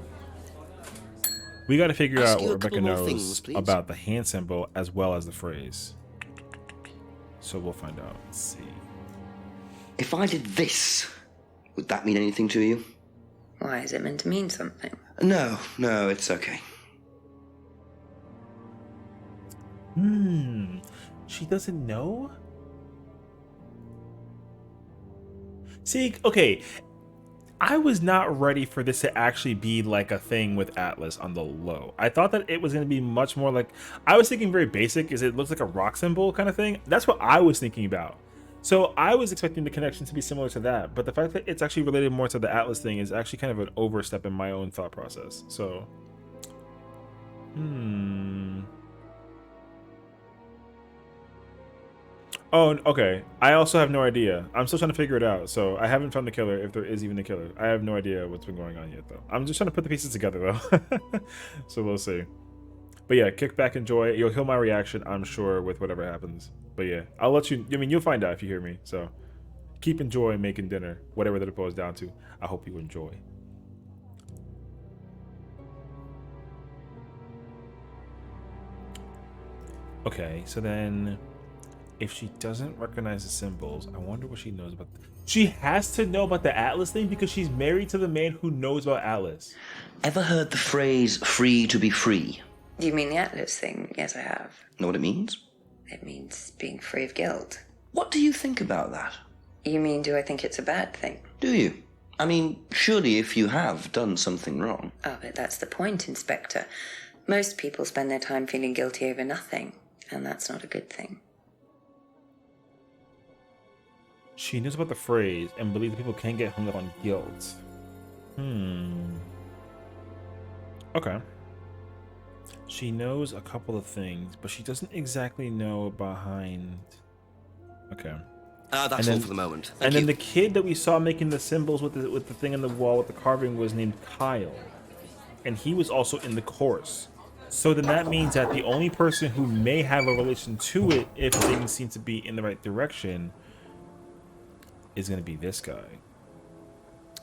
We got to figure out what Rebecca knows about the hand symbol as well as the phrase. So we'll find out. Let's see. If I did this, would that mean anything to you? Why, is it meant to mean something? No, it's okay. She doesn't know? See, okay. I was not ready for this to actually be like a thing with Atlas on the low. I thought that it was going to be much more like, I was thinking very basic, is it looks like a rock symbol kind of thing. That's what I was thinking about. So I was expecting the connection to be similar to that, but the fact that it's actually related more to the Atlas thing is actually kind of an overstep in my own thought process. So, Oh, okay. I also have no idea. I'm still trying to figure it out. So I haven't found the killer, if there is even a killer. I have no idea what's been going on yet, though. I'm just trying to put the pieces together, though. So we'll see. But yeah, kick back, enjoy. You'll hear my reaction, I'm sure, with whatever happens. But yeah, I'll let you... I mean, you'll find out if you hear me. So keep enjoying making dinner, whatever that it boils down to. I hope you enjoy. Okay, so then... if she doesn't recognize the symbols, I wonder what she knows about. She has to know about the Atlas thing because she's married to the man who knows about Atlas. Ever heard the phrase free to be free? Do you mean the Atlas thing? Yes, I have. Know what it means? It means being free of guilt. What do you think about that? You mean, do I think it's a bad thing? Do you? I mean, surely if you have done something wrong. Oh, but that's the point, Inspector. Most people spend their time feeling guilty over nothing, and that's not a good thing. She knows about the phrase and believes that people can get hung up on guilt. Okay. She knows a couple of things, but she doesn't exactly know behind... Okay. That's all for the moment. Thank and you. then the kid that we saw making the symbols with the thing on the wall with the carving was named Kyle. And he was also in the course. So then that means that the only person who may have a relation to it, if things seem to be in the right direction, is going to be this guy.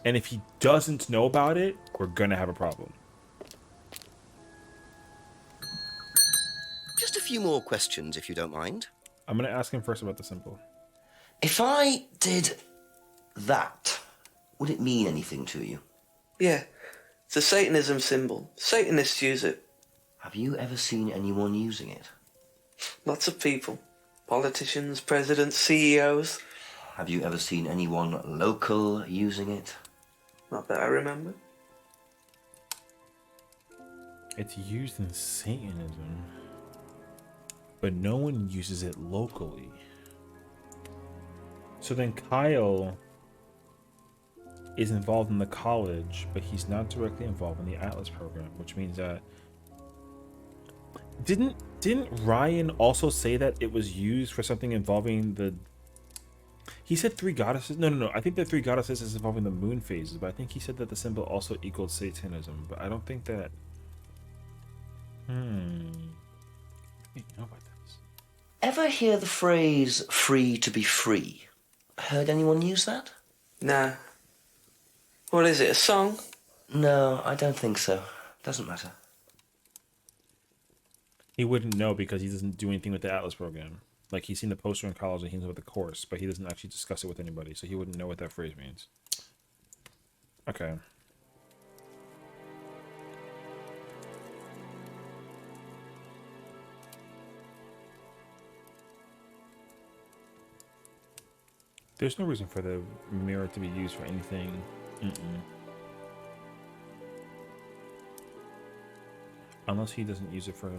And if he doesn't know about it, we're going to have a problem. Just a few more questions, if you don't mind. I'm going to ask him first about the symbol. If I did that, would it mean anything to you? Yeah, it's a Satanism symbol. Satanists use it. Have you ever seen anyone using it? Lots of people. Politicians, presidents, CEOs. Have you ever seen anyone local using it? Not that I remember. It's used in Satanism, but no one uses it locally. So then Kyle is involved in the college, but he's not directly involved in the Atlas program, which means that... Didn't Ryan also say that it was used for something involving the... He said 3 goddesses? No. I think the 3 goddesses is involving the moon phases, but I think he said that the symbol also equaled Satanism, but I don't think that... I don't know about this. Ever hear the phrase free to be free? Heard anyone use that? Nah. What is it, a song? No, I don't think so. Doesn't matter. He wouldn't know because he doesn't do anything with the Atlas program. Like, he's seen the poster in college and he knows about the course, but he doesn't actually discuss it with anybody, so he wouldn't know what that phrase means. Okay. There's no reason for the mirror to be used for anything. Unless he doesn't use it for...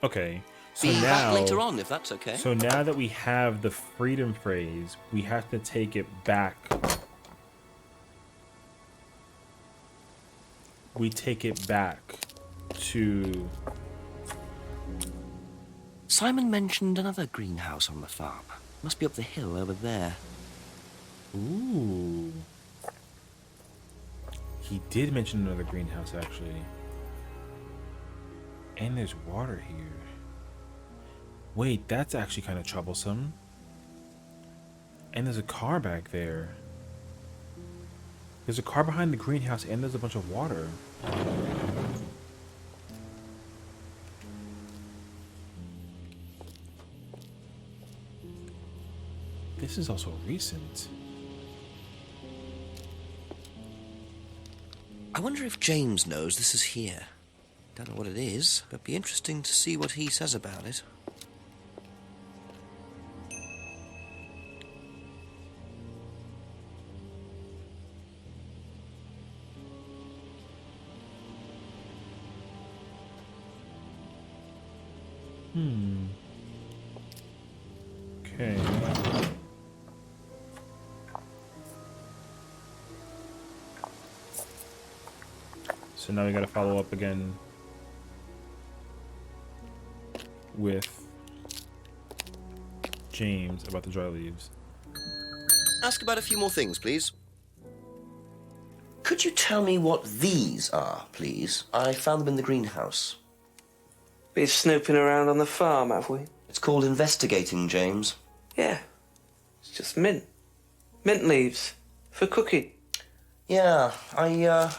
Okay, so Be now... back later on, if that's okay. So now that we have the freedom phrase, we have to take it back. We take it back to Simon mentioned another greenhouse on the farm. Must be up the hill over there. Ooh. He did mention another greenhouse, actually. And there's water here. Wait, that's actually kind of troublesome. And there's a car back there. There's a car behind the greenhouse and there's a bunch of water. This is also recent. I wonder if James knows this is here. Don't know what it is, but be interesting to see what he says about it. Okay. So now we gotta follow up again with James about the dry leaves. Ask about a few more things, please. Could you tell me what these are, please? I found them in the greenhouse. Been snooping around on the farm, have we? It's called investigating, James. Yeah. It's just mint. Mint leaves. For cooking. Yeah, I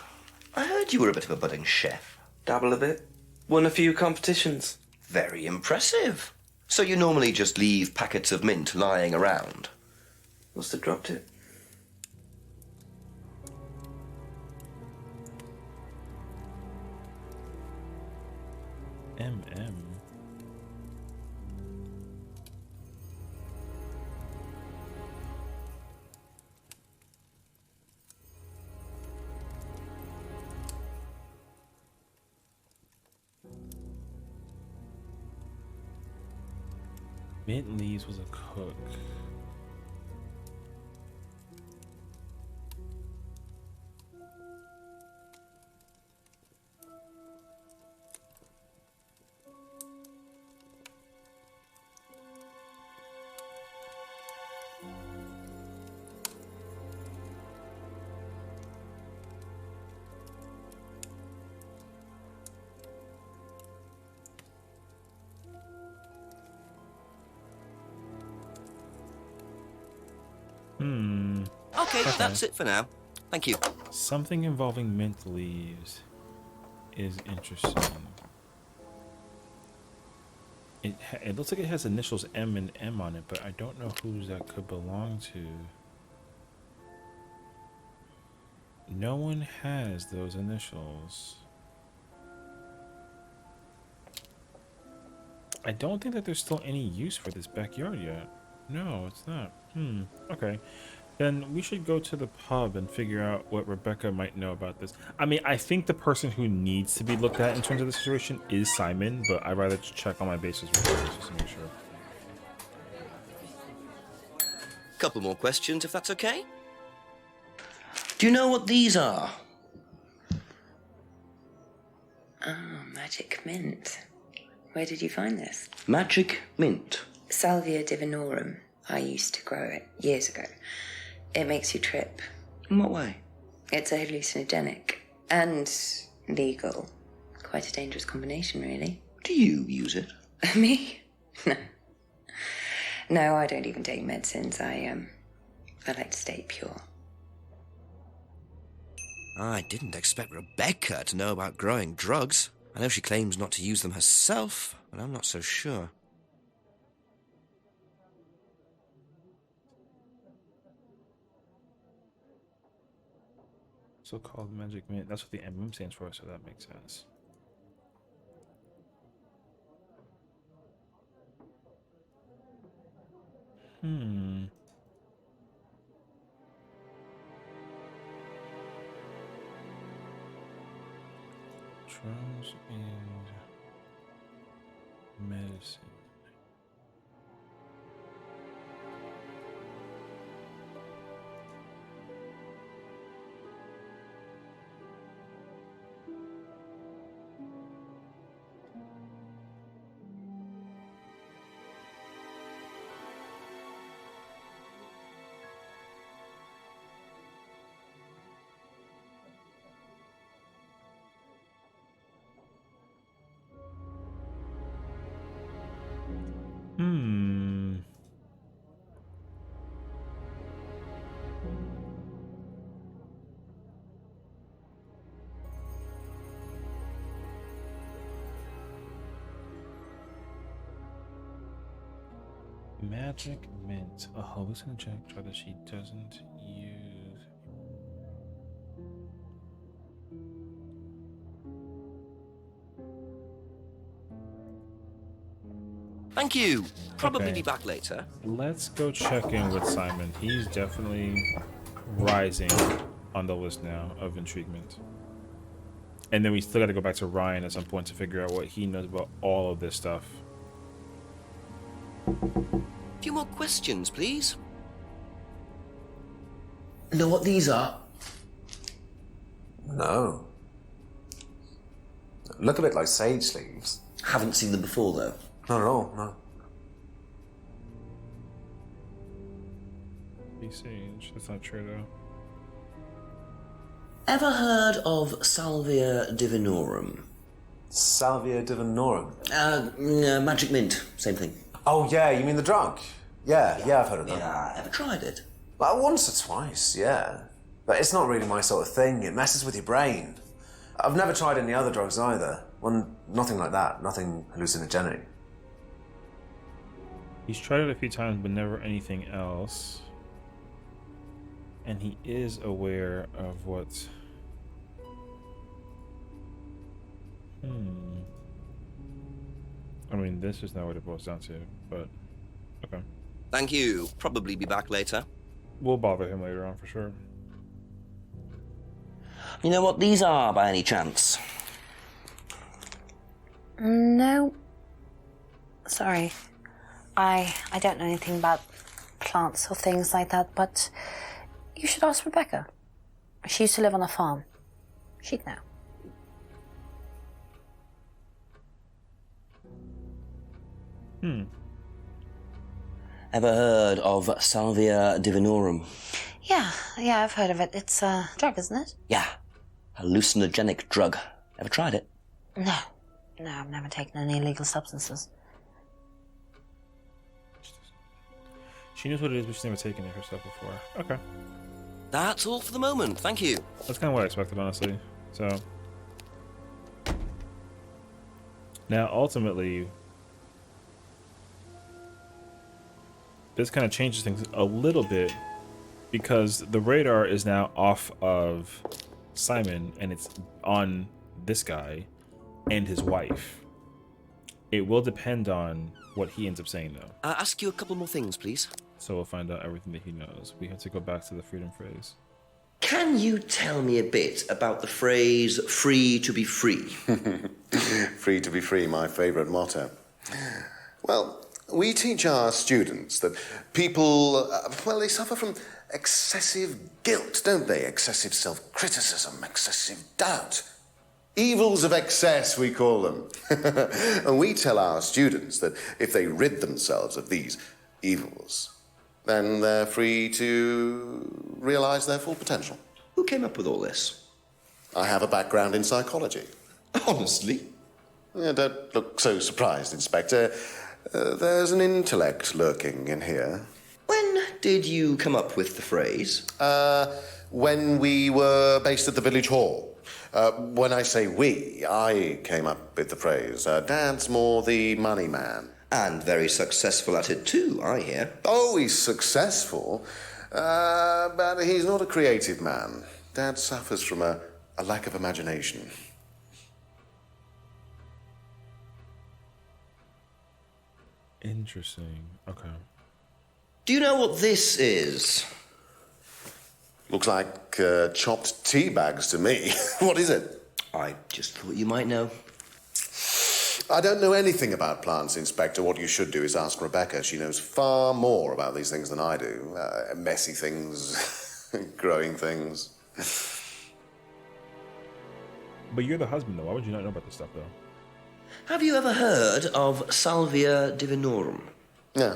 heard you were a bit of a budding chef. Dabble a bit. Won a few competitions. Very impressive. So you normally just leave packets of mint lying around? Must have dropped it. MM. Mint Leaves was a cook. Okay, that's it for now. Thank you. Something involving mint leaves is interesting. It looks like it has initials M and M on it, but I don't know who that could belong to. No one has those initials. I don't think that there's still any use for this backyard yet. No, it's not. Okay. Then we should go to the pub and figure out what Rebecca might know about this. I mean, I think the person who needs to be looked at in terms of the situation is Simon, but I'd rather check on my bases regardless just to make sure. Couple more questions, if that's okay. Do you know what these are? Oh, magic mint. Where did you find this? Magic mint. Salvia divinorum. I used to grow it years ago. It makes you trip. In what way? It's a hallucinogenic and legal. Quite a dangerous combination, really. Do you use it? Me? No. No, I don't even take medicines. I like to stay pure. I didn't expect Rebecca to know about growing drugs. I know she claims not to use them herself, but I'm not so sure. So-called magic mint. That's what the MM stands for, so that makes sense. Drugs and medicine. Hmm. Magic mint. A hallucinogenic drug that she doesn't use. Thank you. Probably Okay. be back later. Let's go check in with Simon. He's definitely rising on the list now of intriguement. And then we still got to go back to Ryan at some point to figure out what he knows about all of this stuff. A few more questions, please. Know what these are? No. Look a bit like sage leaves. Haven't seen them before, though. Not at all, no. Be sage. That's not true though. Ever heard of Salvia divinorum? Salvia divinorum? Magic mint, same thing. Oh, yeah, you mean the drug? Yeah, I've heard of that. Yeah, ever tried it? Well, once or twice, yeah. But it's not really my sort of thing. It messes with your brain. I've never tried any other drugs either. Well, nothing like that. Nothing hallucinogenic. He's tried it a few times, but never anything else. And he is aware of what... I mean, this is not what it boils down to, but... Okay. Thank you. Probably be back later. We'll bother him later on for sure. You know what these are, by any chance? No. Sorry. I don't know anything about plants or things like that, but you should ask Rebecca. She used to live on a farm. She'd know. Ever heard of Salvia divinorum? Yeah, I've heard of it. It's a drug, isn't it? Yeah. Hallucinogenic drug. Ever tried it? No, I've never taken any illegal substances. She knows what it is, but she's never taken it herself before. Okay. That's all for the moment. Thank you. That's kind of what I expected, honestly. So... Now, ultimately... This kind of changes things a little bit because the radar is now off of Simon and it's on this guy and his wife. It will depend on what he ends up saying, though. Ask you a couple more things, please. So we'll find out everything that he knows. We have to go back to the freedom phrase. Can you tell me a bit about the phrase free to be free? Free to be free, my favourite motto. Well, we teach our students that people, they suffer from excessive guilt, don't they? Excessive self-criticism, excessive doubt. Evils of excess, we call them. And we tell our students that if they rid themselves of these evils, then they're free to realise their full potential. Who came up with all this? I have a background in psychology. Honestly? Yeah, don't look so surprised, Inspector. There's an intellect lurking in here. When did you come up with the phrase? When we were based at the village hall. When I say we, I came up with the phrase. Dad's more the money man. And very successful at it too, I hear. Oh, he's successful, but he's not a creative man. Dad suffers from a lack of imagination. Interesting. Okay. Do you know what this is? Looks like chopped tea bags to me. What is it? I just thought you might know. I don't know anything about plants, Inspector. What you should do is ask Rebecca. She knows far more about these things than I do. Messy things, growing things. But you're the husband, though. Why would you not know about this stuff, though? Have you ever heard of Salvia divinorum? Yeah.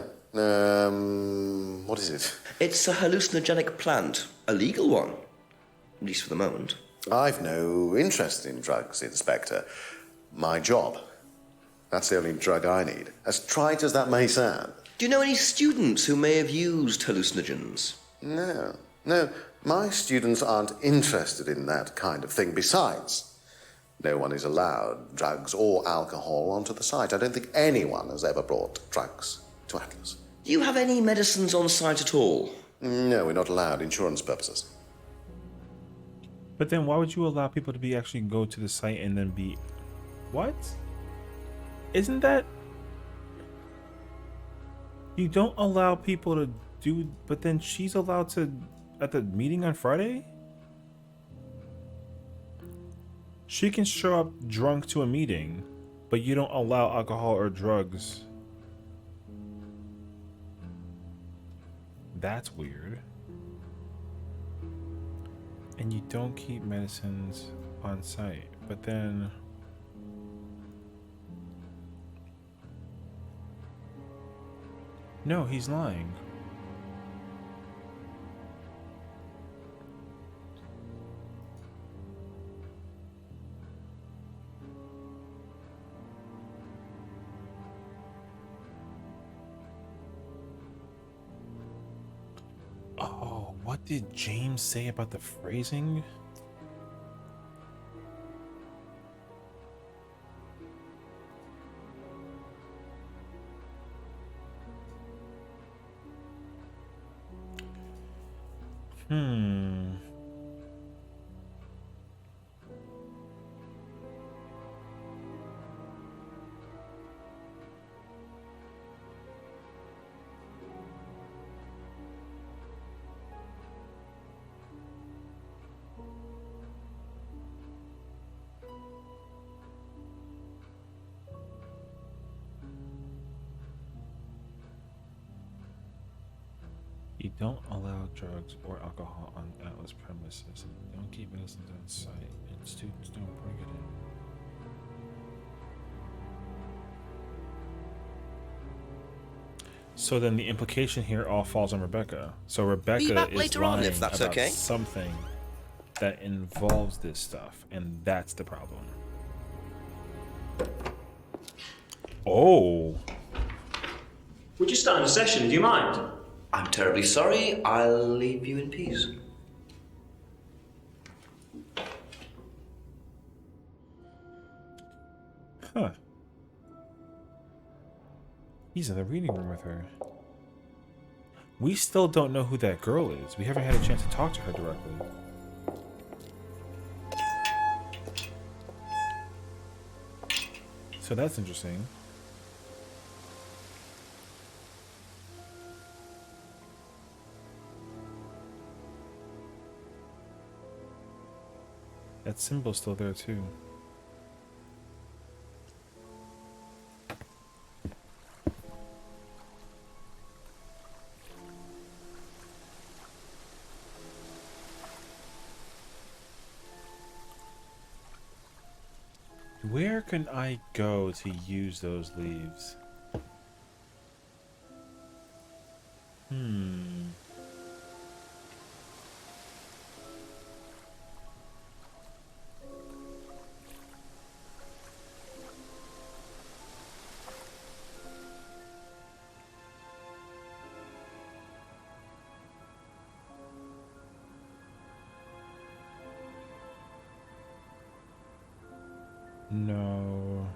What is it? It's a hallucinogenic plant. A legal one. At least for the moment. I've no interest in drugs, Inspector. My job. That's the only drug I need. As trite as that may sound. Do you know any students who may have used hallucinogens? No. No, my students aren't interested in that kind of thing. Besides, no one is allowed drugs or alcohol onto the site. I don't think anyone has ever brought drugs to Atlas. Do you have any medicines on site at all? No, we're not allowed. Insurance purposes. But then why would you allow people to be actually go to the site and then be... What? Isn't that... You don't allow people to do... But then she's allowed to... At the meeting on Friday? She can show up drunk to a meeting, but you don't allow alcohol or drugs. That's weird. And you don't keep medicines on site, but then... No, he's lying. Oh, what did James say about the phrasing? You don't allow drugs or alcohol on Atlas premises. Don't keep medicines on site, and students don't bring it in. So then the implication here all falls on Rebecca. So Rebecca is lying if that's about okay. something that involves this stuff, and that's the problem. Oh. We're just starting a session, do you mind? I'm terribly sorry. I'll leave you in peace. Huh. He's in the reading room with her. We still don't know who that girl is. We haven't had a chance to talk to her directly. So that's interesting. That symbol's still there too. Where can I go to use those leaves? No.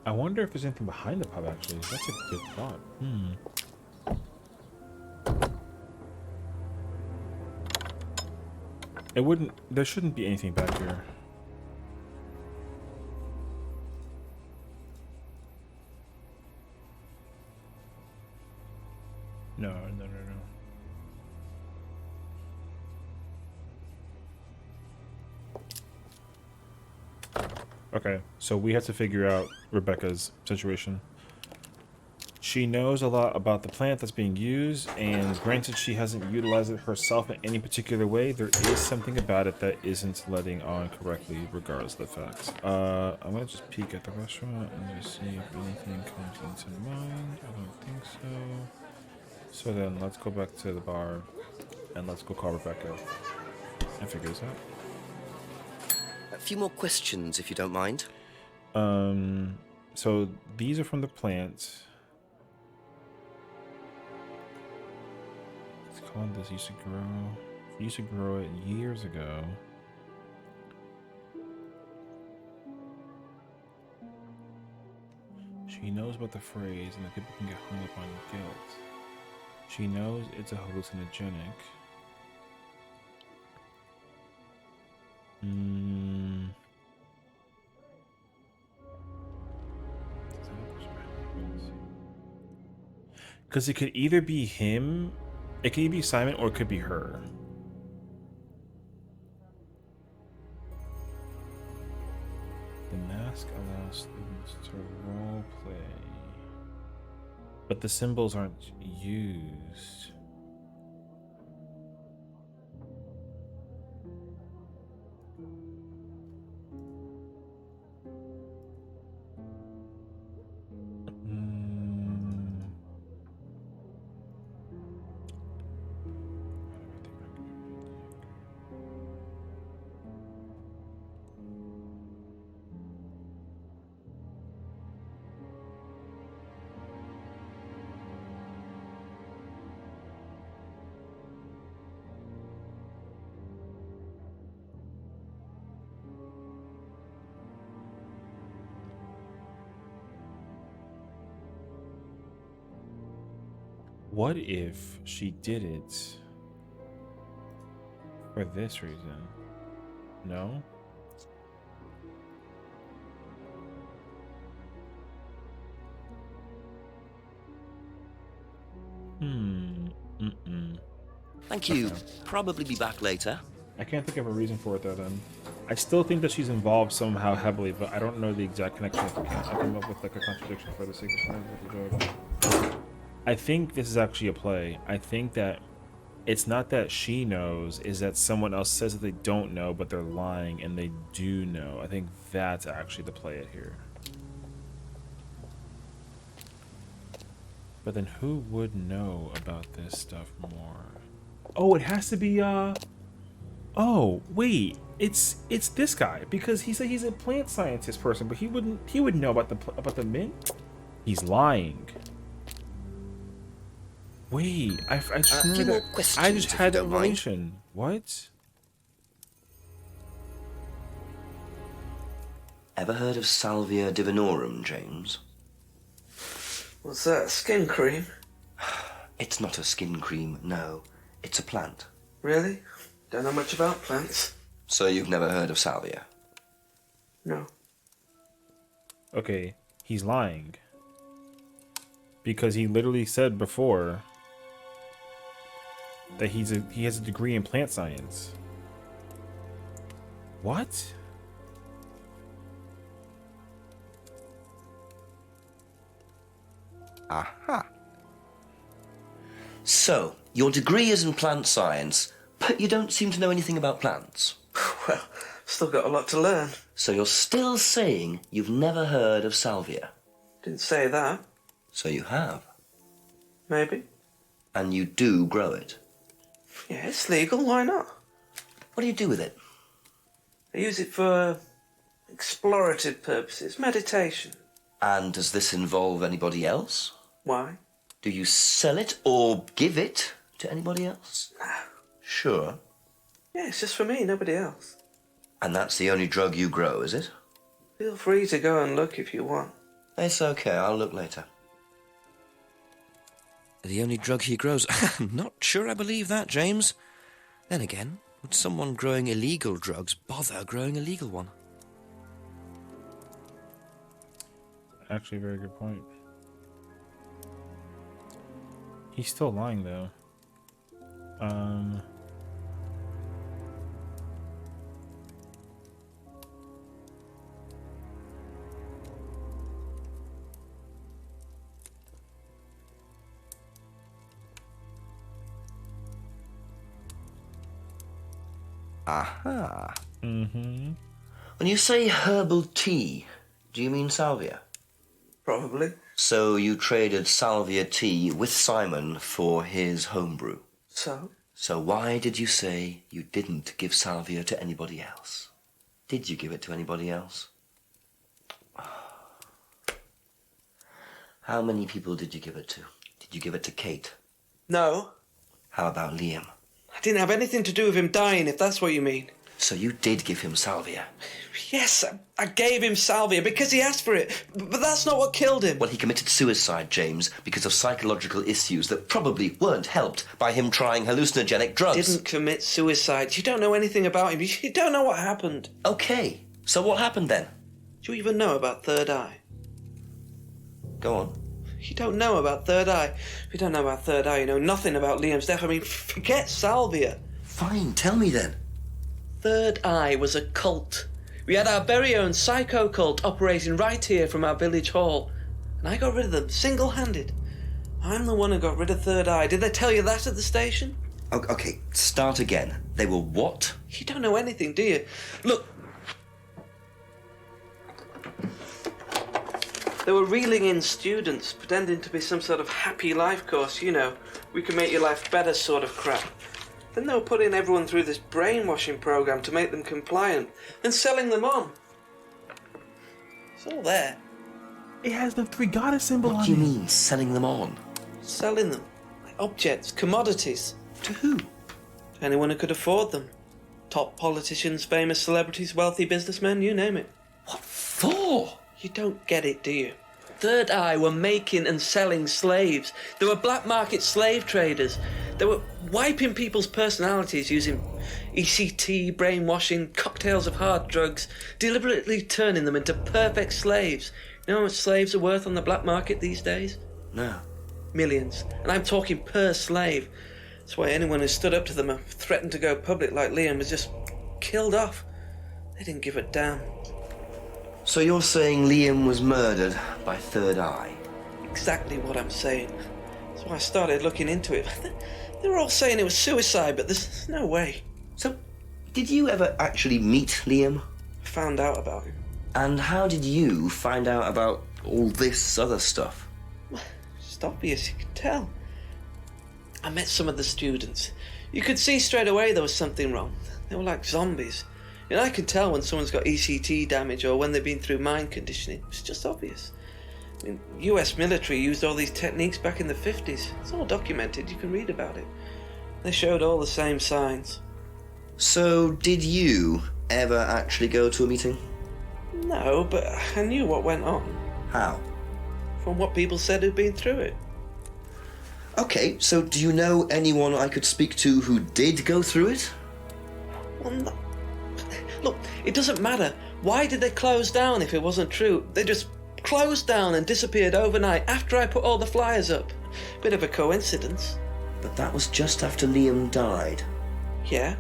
I wonder if there's anything behind the pub, actually. That's a good thought. It wouldn't... There shouldn't be anything back here. No. Okay, so we have to figure out Rebecca's situation. She knows a lot about the plant that's being used, and granted she hasn't utilized it herself in any particular way, there is something about it that isn't letting on correctly regardless of the facts. I'm gonna just peek at the restaurant and just see if anything comes into mind. I don't think so. So then let's go back to the bar and let's go call Rebecca and figure this out. A few more questions, if you don't mind. So these are from the plants. It's called this used to grow. She used to grow it years ago. She knows about the phrase and that people can get hung up on guilt. She knows it's a hallucinogenic. Because it could either be him, it could either be Simon, or it could be her. The mask allows students to role play, but the symbols aren't used. What if she did it for this reason? No? Thank you. Probably be back later. I can't think of a reason for it though then. I still think that she's involved somehow heavily, but I don't know the exact connection. I can't come up with like a contradiction for the sake of I think this is actually a play. I think that it's not that she knows, is that someone else says that they don't know, but they're lying and they do know. I think that's actually the play here. But then who would know about this stuff more? Oh, it has to be oh, wait. It's this guy, because he said he's a plant scientist person, but he would know about the mint. He's lying. Wait, I just remember that. I just had that revelation. What? Ever heard of Salvia divinorum, James? What's that, skin cream? It's not a skin cream, no. It's a plant. Really? Don't know much about plants. So you've never heard of Salvia? No. Okay, he's lying. Because he literally said before that he has a degree in plant science. What? Aha. So, your degree is in plant science, but you don't seem to know anything about plants. Well, still got a lot to learn. So you're still saying you've never heard of Salvia? Didn't say that. So you have? Maybe. And you do grow it? Yeah, it's legal, why not? What do you do with it? I use it for explorative purposes, meditation. And does this involve anybody else? Why? Do you sell it or give it to anybody else? No. Sure. Yeah, it's just for me, nobody else. And that's the only drug you grow, is it? Feel free to go and look if you want. It's okay, I'll look later. The only drug he grows? I'm not sure I believe that, James. Then again, would someone growing illegal drugs bother growing a legal one? Actually, a very good point. He's still lying, though. Aha. Mm-hmm. When you say herbal tea, do you mean salvia? Probably. So you traded salvia tea with Simon for his homebrew? So? So why did you say you didn't give salvia to anybody else? Did you give it to anybody else? How many people did you give it to? Did you give it to Kate? No. How about Liam? I didn't have anything to do with him dying, if that's what you mean. So you did give him salvia? Yes, I gave him salvia because he asked for it, but that's not what killed him. Well, he committed suicide, James, because of psychological issues that probably weren't helped by him trying hallucinogenic drugs. Didn't commit suicide. You don't know anything about him. You don't know what happened. Okay, so what happened then? Do you even know about Third Eye? Go on. You don't know about Third Eye. If you don't know about Third Eye, you know nothing about Liam's death. I mean, forget salvia. Fine, tell me then. Third Eye was a cult. We had our very own psycho cult operating right here from our village hall. And I got rid of them, single-handed. I'm the one who got rid of Third Eye. Did they tell you that at the station? Okay, start again. They were what? You don't know anything, do you? Look. They were reeling in students, pretending to be some sort of happy life course, you know. We can make your life better sort of crap. Then they were putting everyone through this brainwashing program to make them compliant and selling them on. It's all there. It has the three goddess symbol on it. What do you mean, selling them on? Selling them. Like objects, commodities. To who? Anyone who could afford them. Top politicians, famous celebrities, wealthy businessmen, you name it. What for? You don't get it, do you? Third Eye were making and selling slaves. They were black market slave traders. They were wiping people's personalities using ECT, brainwashing, cocktails of hard drugs, deliberately turning them into perfect slaves. You know how much slaves are worth on the black market these days? No. Millions. And I'm talking per slave. That's why anyone who stood up to them and threatened to go public like Liam was just killed off. They didn't give a damn. So you're saying Liam was murdered by Third Eye? Exactly what I'm saying. That's why I started looking into it. They were all saying it was suicide, but there's no way. So, did you ever actually meet Liam? I found out about him. And how did you find out about all this other stuff? It's obvious, you can tell. I met some of the students. You could see straight away there was something wrong. They were like zombies. And I can tell when someone's got ECT damage or when they've been through mind conditioning. It's just obvious. I mean, US military used all these techniques back in the 50s. It's all documented, you can read about it. They showed all the same signs. So, did you ever actually go to a meeting? No, but I knew what went on. How? From what people said who'd been through it. Okay, so do you know anyone I could speak to who did go through it? Well, no. Look, it doesn't matter. Why did they close down if it wasn't true? They just closed down and disappeared overnight after I put all the flyers up. Bit of a coincidence. But that was just after Liam died. Yeah?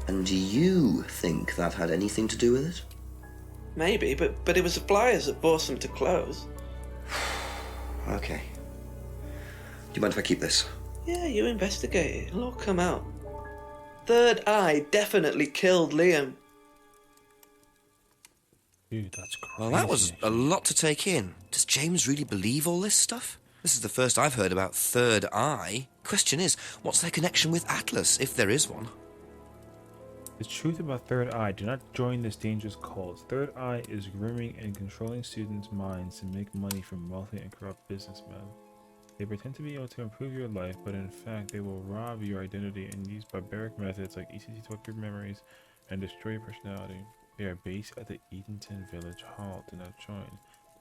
And do you think that had anything to do with it? Maybe, but it was the flyers that forced them to close. Okay. Do you mind if I keep this? Yeah, you investigate it. It'll all come out. Third Eye definitely killed Liam. Dude, that's crazy. Well, that was a lot to take in. Does James really believe all this stuff? This is the first I've heard about Third Eye. Question is, what's their connection with Atlas, if there is one? The truth about Third Eye. Do not join this dangerous cult. Third Eye is grooming and controlling students' minds to make money from wealthy and corrupt businessmen. They pretend to be able to improve your life, but in fact they will rob your identity and use barbaric methods like ECT to wipe your memories and destroy your personality. They are based at the Edenton Village Hall. Do not join.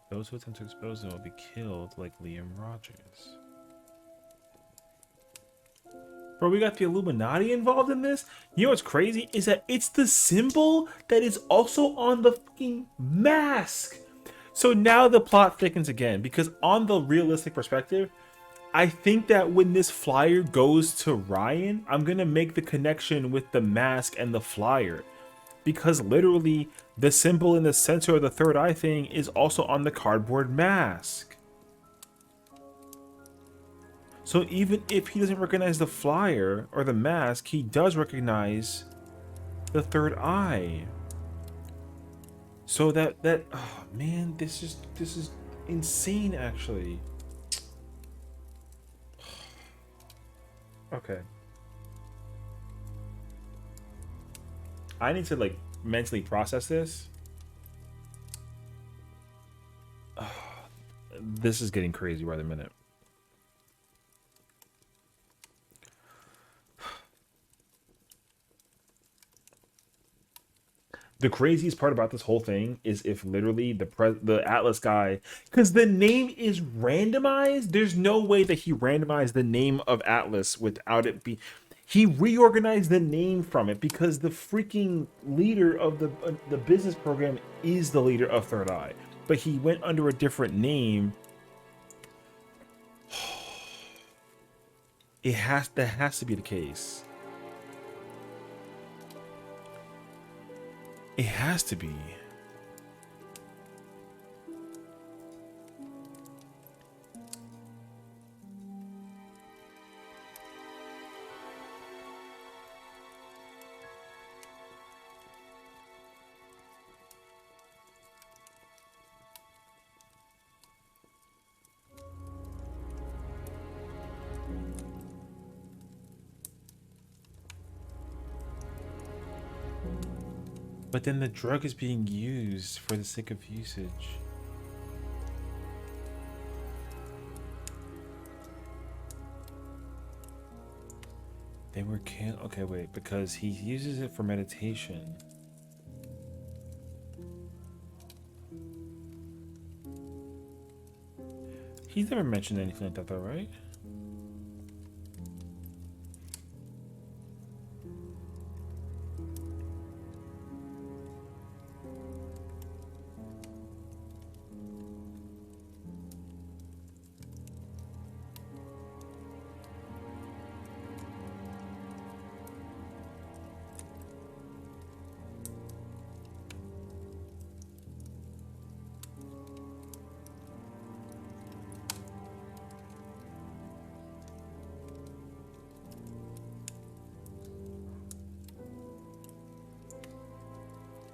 Those who attempt to expose them will be killed like Liam Rogers. Bro, we got the Illuminati involved in this? You know what's crazy? Is that it's the symbol that is also on the fucking mask. So now the plot thickens again, because on the realistic perspective, I think that when this flyer goes to Ryan, I'm going to make the connection with the mask and the flyer. Because literally, the symbol in the center of the Third Eye thing is also on the cardboard mask. So even if he doesn't recognize the flyer or the mask, he does recognize the Third Eye. So that oh man, this is insane actually. Okay. I need to like mentally process this. This is getting crazy by the minute. The craziest part about this whole thing is if literally the Atlas guy, because the name is randomized. There's no way that he randomized the name of Atlas without it be. He reorganized the name from it because the freaking leader of the business program is the leader of Third Eye, but he went under a different name. That has to be the case. It has to be. But then the drug is being used for the sake of usage. They were okay, wait, because he uses it for meditation. He's never mentioned anything like that though, right?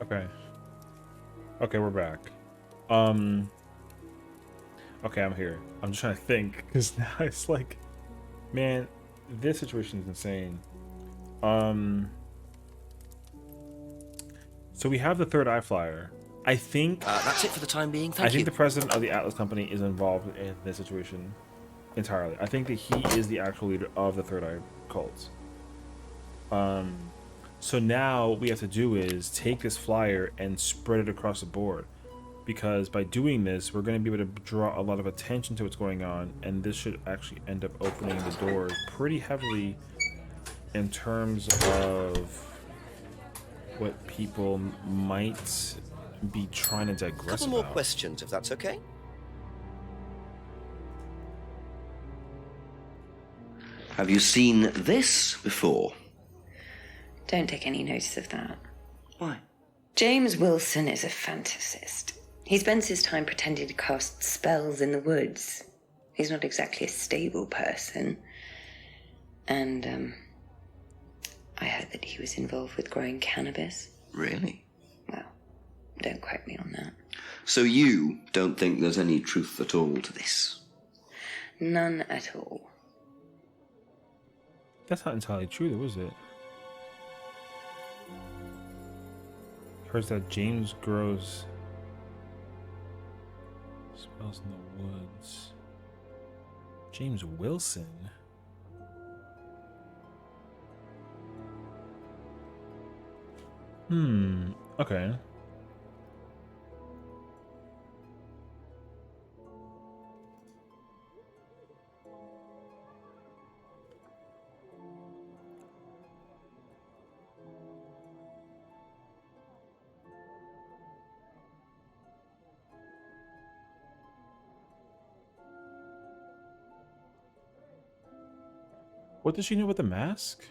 Okay. Okay, we're back. Okay, I'm here. I'm just trying to think because now it's like, man, this situation is insane. So we have the Third Eye flyer. I think that's it for the time being. Thank I think you. the president of the Atlas Company is involved in this situation entirely. I think that he is the actual leader of the Third Eye cult. So now what we have to do is take this flyer and spread it across the board, because by doing this, we're going to be able to draw a lot of attention to what's going on, and this should actually end up opening the door pretty heavily in terms of what people might be trying to digress A couple more about. questions, if that's okay. Have you seen this before? Don't take any notice of that. Why? James Wilson is a fantasist. He spends his time pretending to cast spells in the woods. He's not exactly a stable person. And, I heard that he was involved with growing cannabis. Really? Well, don't quote me on that. So you don't think there's any truth at all to this? None at all. That's not entirely true, though, is it? Heard that James grows spells in the woods. James Wilson? Okay. What does she know about the mask?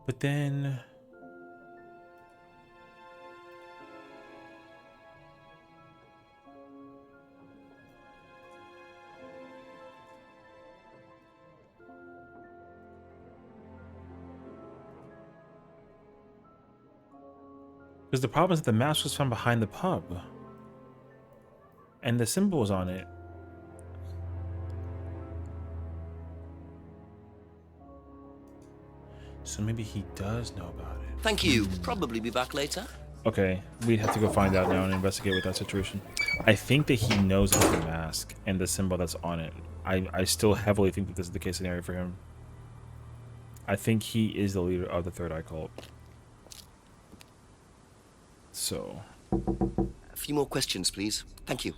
But then... Because the problem is that the mask was found behind the pub. And the symbol was on it. So maybe he does know about it. Thank you. Probably be back later. Okay, we have to go find out now and investigate with that situation. I think that he knows it's the mask and the symbol that's on it. I still heavily think that this is the case scenario for him. I think he is the leader of the Third Eye cult. So... A few more questions, please. Thank you.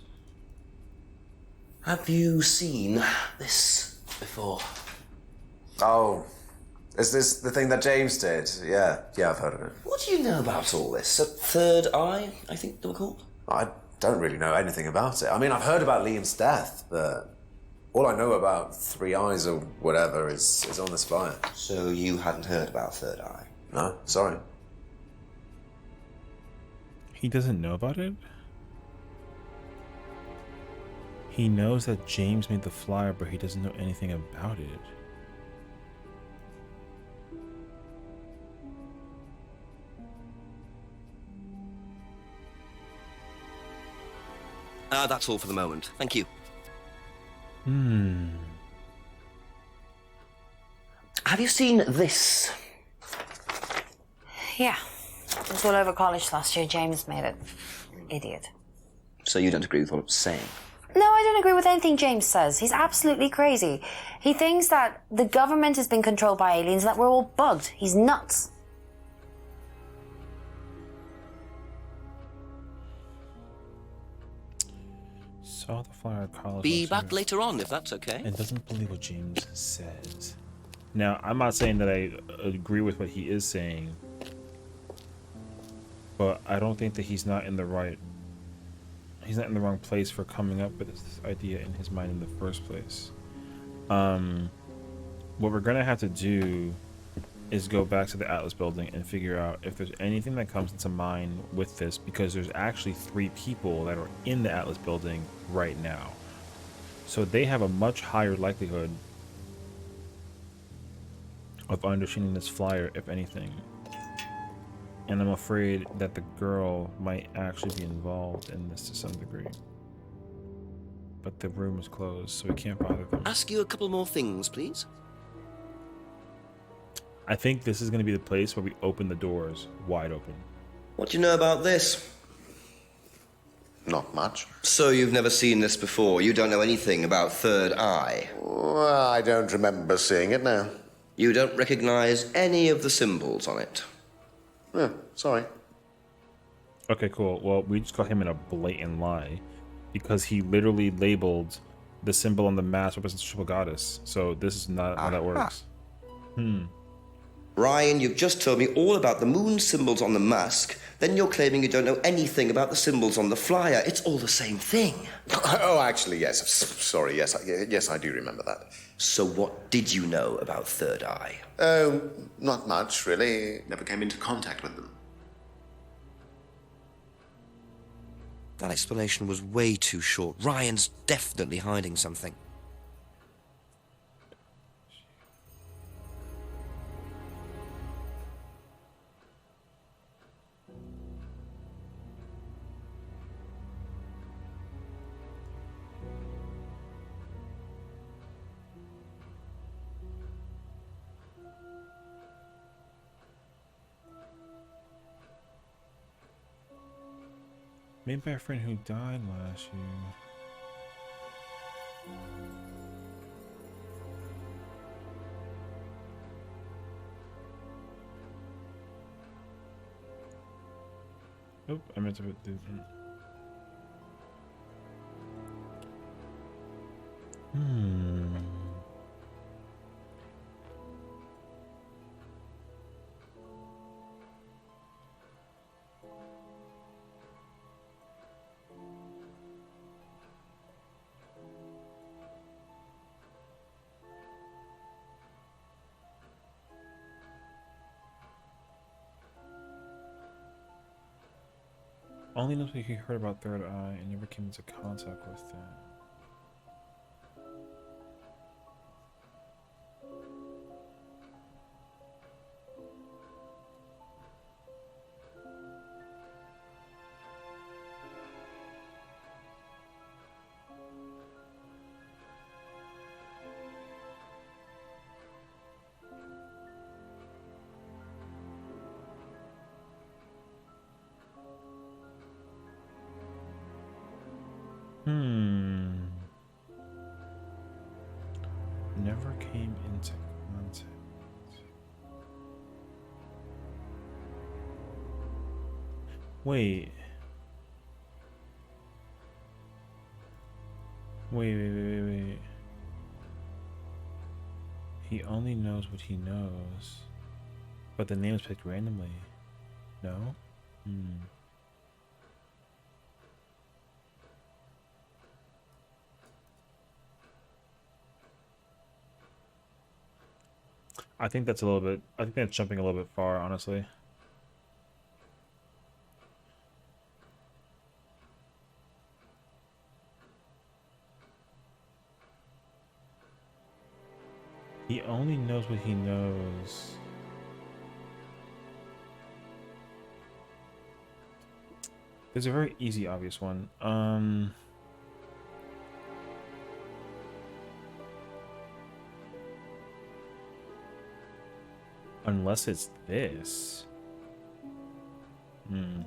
Have you seen this before? Oh, is this the thing that James did? Yeah, I've heard of it. What do you know about all this? A third eye, I think they were called? I don't really know anything about it. I mean, I've heard about Liam's death, but all I know about Three Eyes or whatever is on this flyer. So you hadn't heard about Third Eye? No, sorry. He doesn't know about it? He knows that James made the flyer, but he doesn't know anything about it. That's all for the moment. Thank you. Have you seen this? Yeah. It was all over college last year. James made it. Idiot. So you don't agree with what I'm saying? No, I don't agree with anything James says. He's absolutely crazy. He thinks that the government has been controlled by aliens and that we're all bugged. He's nuts. Saw the flyer at college. Be back later on, if that's okay. And doesn't believe what James says. Now, I'm not saying that I agree with what he is saying, but I don't think that he's not in the right. He's not in the wrong place for coming up with this idea in his mind in the first place. What we're gonna have to do is go back to the Atlas building and figure out if there's anything that comes into mind with this, because there's actually 3 people that are in the Atlas building right now. So they have a much higher likelihood of understanding this flyer, if anything. And I'm afraid that the girl might actually be involved in this to some degree. But the room is closed, so we can't bother them. Ask you a couple more things, please. I think this is going to be the place where we open the doors wide open. What do you know about this? Not much. So you've never seen this before? You don't know anything about Third Eye? Well, I don't remember seeing it now. You don't recognize any of the symbols on it? Sorry. Okay, cool. Well, we just caught him in a blatant lie because he literally labeled the symbol on the mask represents a triple goddess. So this is not how that works. Ryan, you've just told me all about the moon symbols on the mask. Then you're claiming you don't know anything about the symbols on the flyer. It's all the same thing. Oh, actually, yes. Sorry, yes, yes, I do remember that. So what did you know about Third Eye? Oh, not much, really. Never came into contact with them. That explanation was way too short. Ryan's definitely hiding something. Made by a friend who died last year. Nope, I meant to put different. Only knows he heard about Third Eye and never came into contact with it. Hmm. Never came into contact. Wait. Wait. He only knows what he knows. But the name is picked randomly. No? Hmm. I think that's a little bit... I think that's jumping a little bit far, honestly. He only knows what he knows. There's a very easy, obvious one. Unless it's this. Hmm.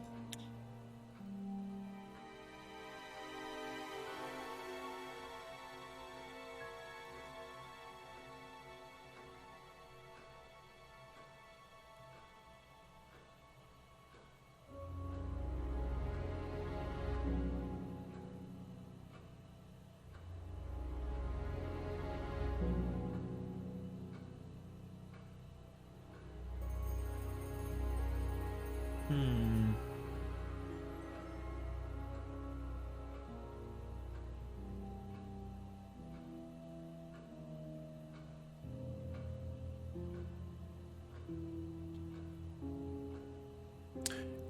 Hmm.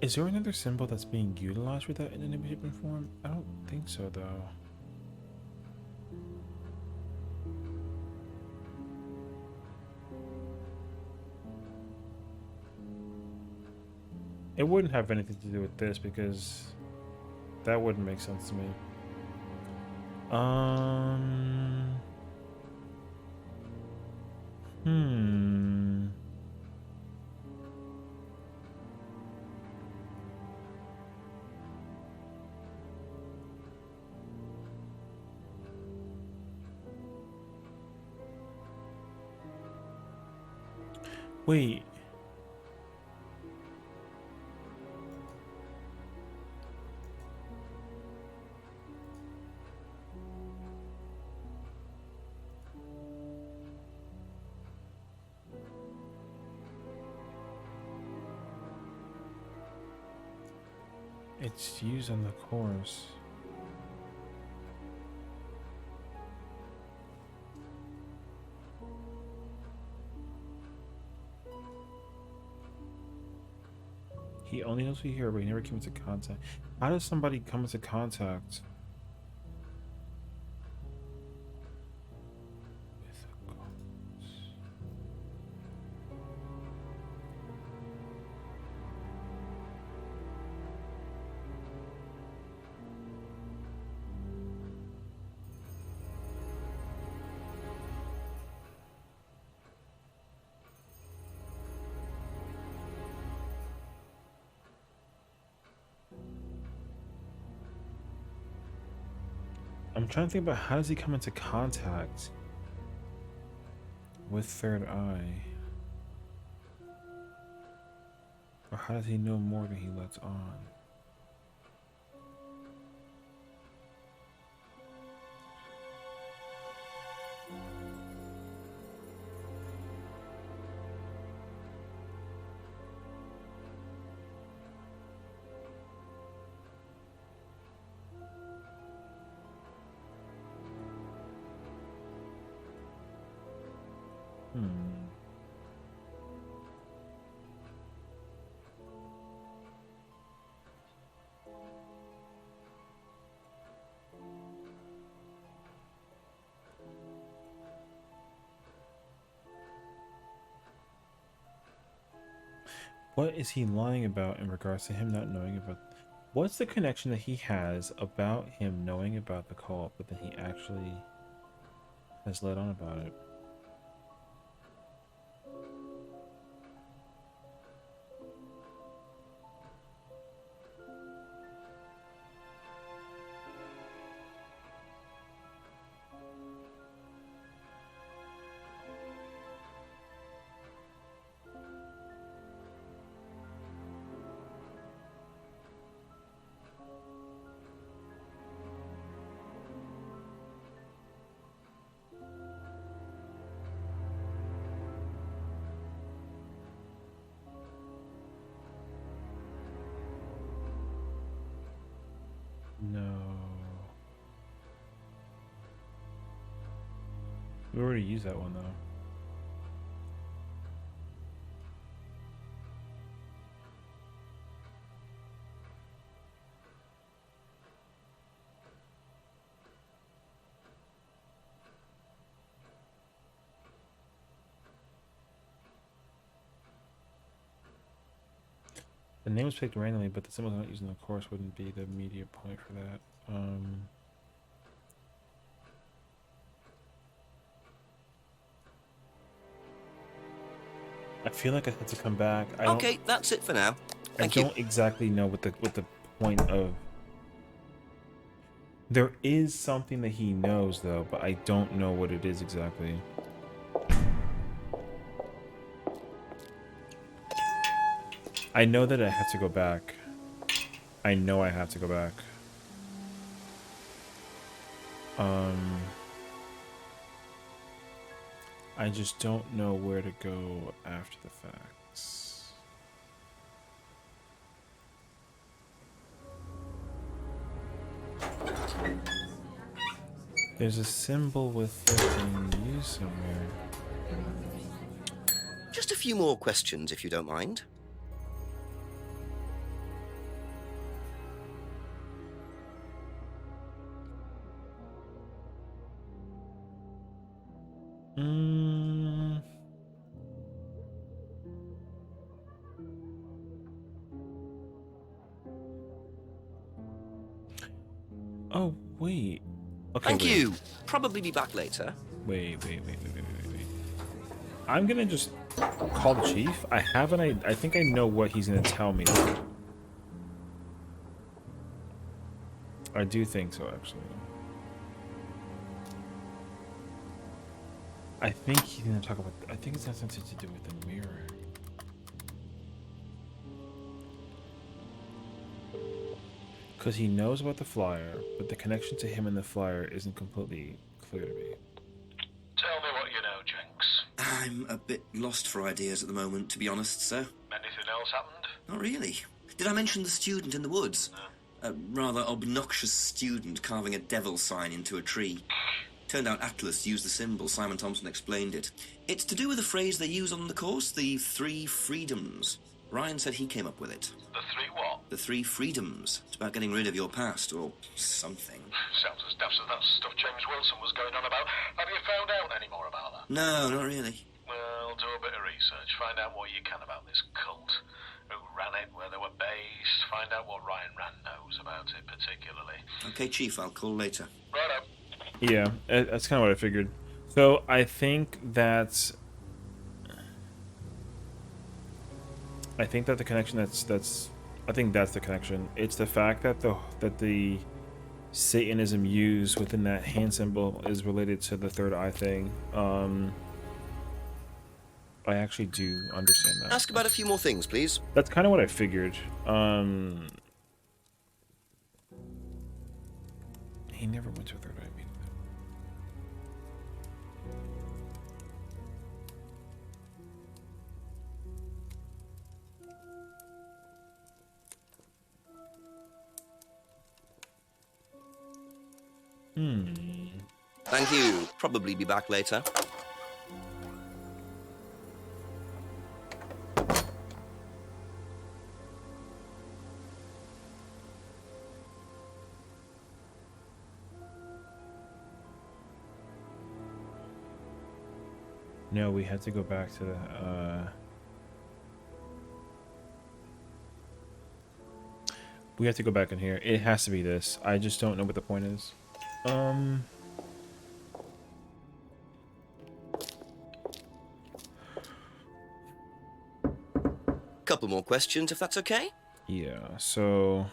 Is there another symbol that's being utilized for that in any shape or form? I don't think so, though. It wouldn't have anything to do with this because that wouldn't make sense to me. Hmm. Wait. It's used on the course. He only knows we hear, but he never came into contact. How does somebody come into contact with a ghost? I'm trying to think about how does he come into contact with Third Eye? Or how does he know more than he lets on? What is he lying about in regards to him not knowing about... What's the connection that he has about him knowing about the cult, but then he actually has let on about it? We already used that one though. The name was picked randomly, but the symbols not used in the course wouldn't be the immediate point for that. I feel like I had to come back. Okay, that's it for now. Thank I you. don't exactly know what the point of. There is something that he knows though, but I don't know what it is exactly. I know that I have to go back. I know I have to go back. I just don't know where to go after the facts. There's a symbol with you somewhere. Just a few more questions, if you don't mind. Oh, wait. Okay, Thank you. Probably be back later. Wait. I'm gonna just call the chief. I think I know what he's gonna tell me. I do think so, actually. I think he's gonna talk about. I think it's got something to do with the mirror. Because he knows about the flyer, but the connection to him and the flyer isn't completely clear to me. Tell me what you know, Jenks. I'm a bit lost for ideas at the moment, to be honest, sir. Anything else happened? Not really. Did I mention the student in the woods? No. A rather obnoxious student carving a devil sign into a tree. Turned out Atlas used the symbol. Simon Thompson explained it. It's to do with a phrase they use on the course, the 3 freedoms. Ryan said he came up with it. The 3 what? The 3 freedoms. It's about getting rid of your past, or something. Sounds as daft as that stuff James Wilson was going on about. Have you found out any more about that? No, not really. Well, do a bit of research. Find out what you can about this cult. Who ran it, where they were based. Find out what Ryan Rand knows about it, particularly. Okay, Chief, I'll call later. Righto. Yeah, that's kind of what I figured. So I think that the connection I think that's the connection. It's the fact that the Satanism used within that hand symbol is related to the third eye thing. I actually do understand that. Ask about a few more things, please. That's kind of what I figured. He never went to a third eye meeting. Thank you. Probably be back later. No, we had to go back to the, we have to go back in here. It has to be this. I just don't know what the point is. Couple more questions, if that's okay? Yeah, so...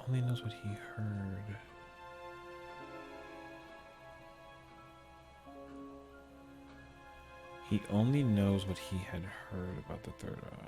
Only knows what he heard. He only knows what he had heard about the third eye.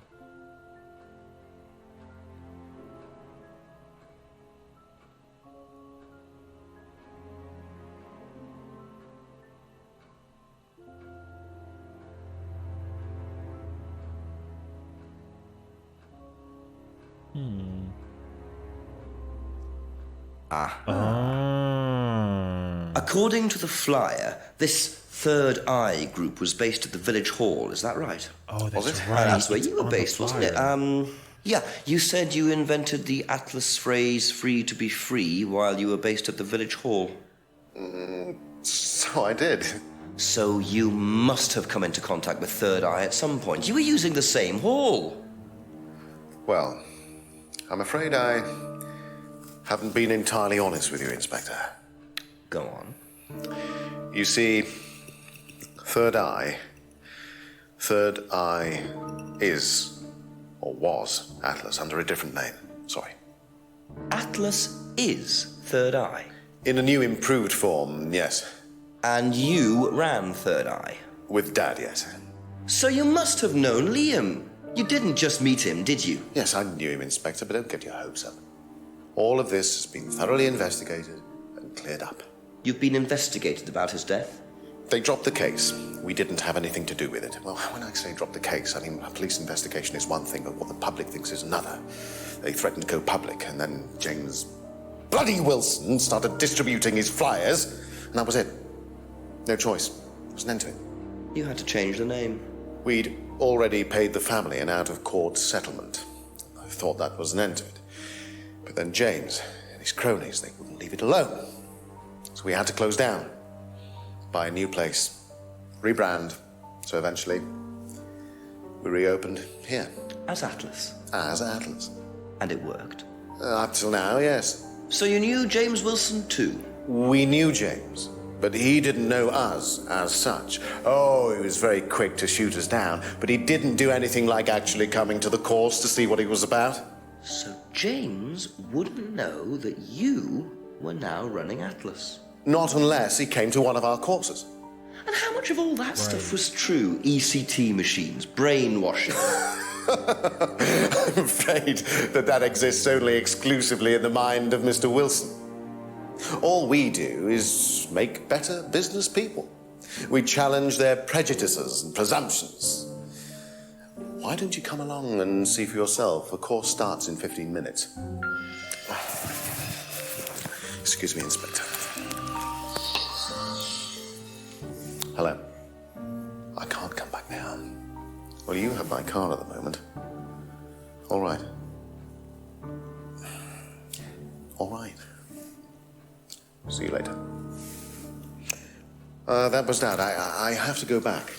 According to the flyer, this Third Eye group was based at the village hall, is that right? Oh, that's was it? right. That's where It's you were on the based, wasn't it? flyer. Yeah, you said you invented the Atlas phrase free to be free while you were based at the village hall. So I did. So you must have come into contact with Third Eye at some point. You were using the same hall. Well, I'm afraid I haven't been entirely honest with you, Inspector. Go on. You see, Third Eye is, or was, Atlas under a different name. Sorry. Atlas is Third Eye? In a new improved form, yes. And you ran Third Eye? With Dad, yes. So you must have known Liam. You didn't just meet him, did you? Yes, I knew him, Inspector, but don't get your hopes up. All of this has been thoroughly investigated and cleared up. You've been investigated about his death? They dropped the case. We didn't have anything to do with it. Well, when I say drop the case, I mean a police investigation is one thing, but what the public thinks is another. They threatened to go public, and then James bloody Wilson started distributing his flyers, and that was it. No choice. There was an end to it. You had to change the name. We'd already paid the family an out-of-court settlement. I thought that was an end to it. But then James and his cronies, they wouldn't leave it alone. So we had to close down, buy a new place, rebrand. So eventually, we reopened here. As Atlas? As Atlas. And it worked? Up till now, yes. So you knew James Wilson too? We knew James, but he didn't know us as such. Oh, he was very quick to shoot us down, but he didn't do anything like actually coming to the course to see what he was about. So James wouldn't know that you were now running Atlas? Not unless he came to one of our courses. And how much of all that stuff was true? ECT machines, brainwashing? I'm afraid that exists only exclusively in the mind of Mr. Wilson. All we do is make better business people. We challenge their prejudices and presumptions. Why don't you come along and see for yourself? The course starts in 15 minutes. Excuse me, Inspector. Hello. I can't come back now. Well, you have my card at the moment. All right. All right. See you later. That was Dad. I have to go back.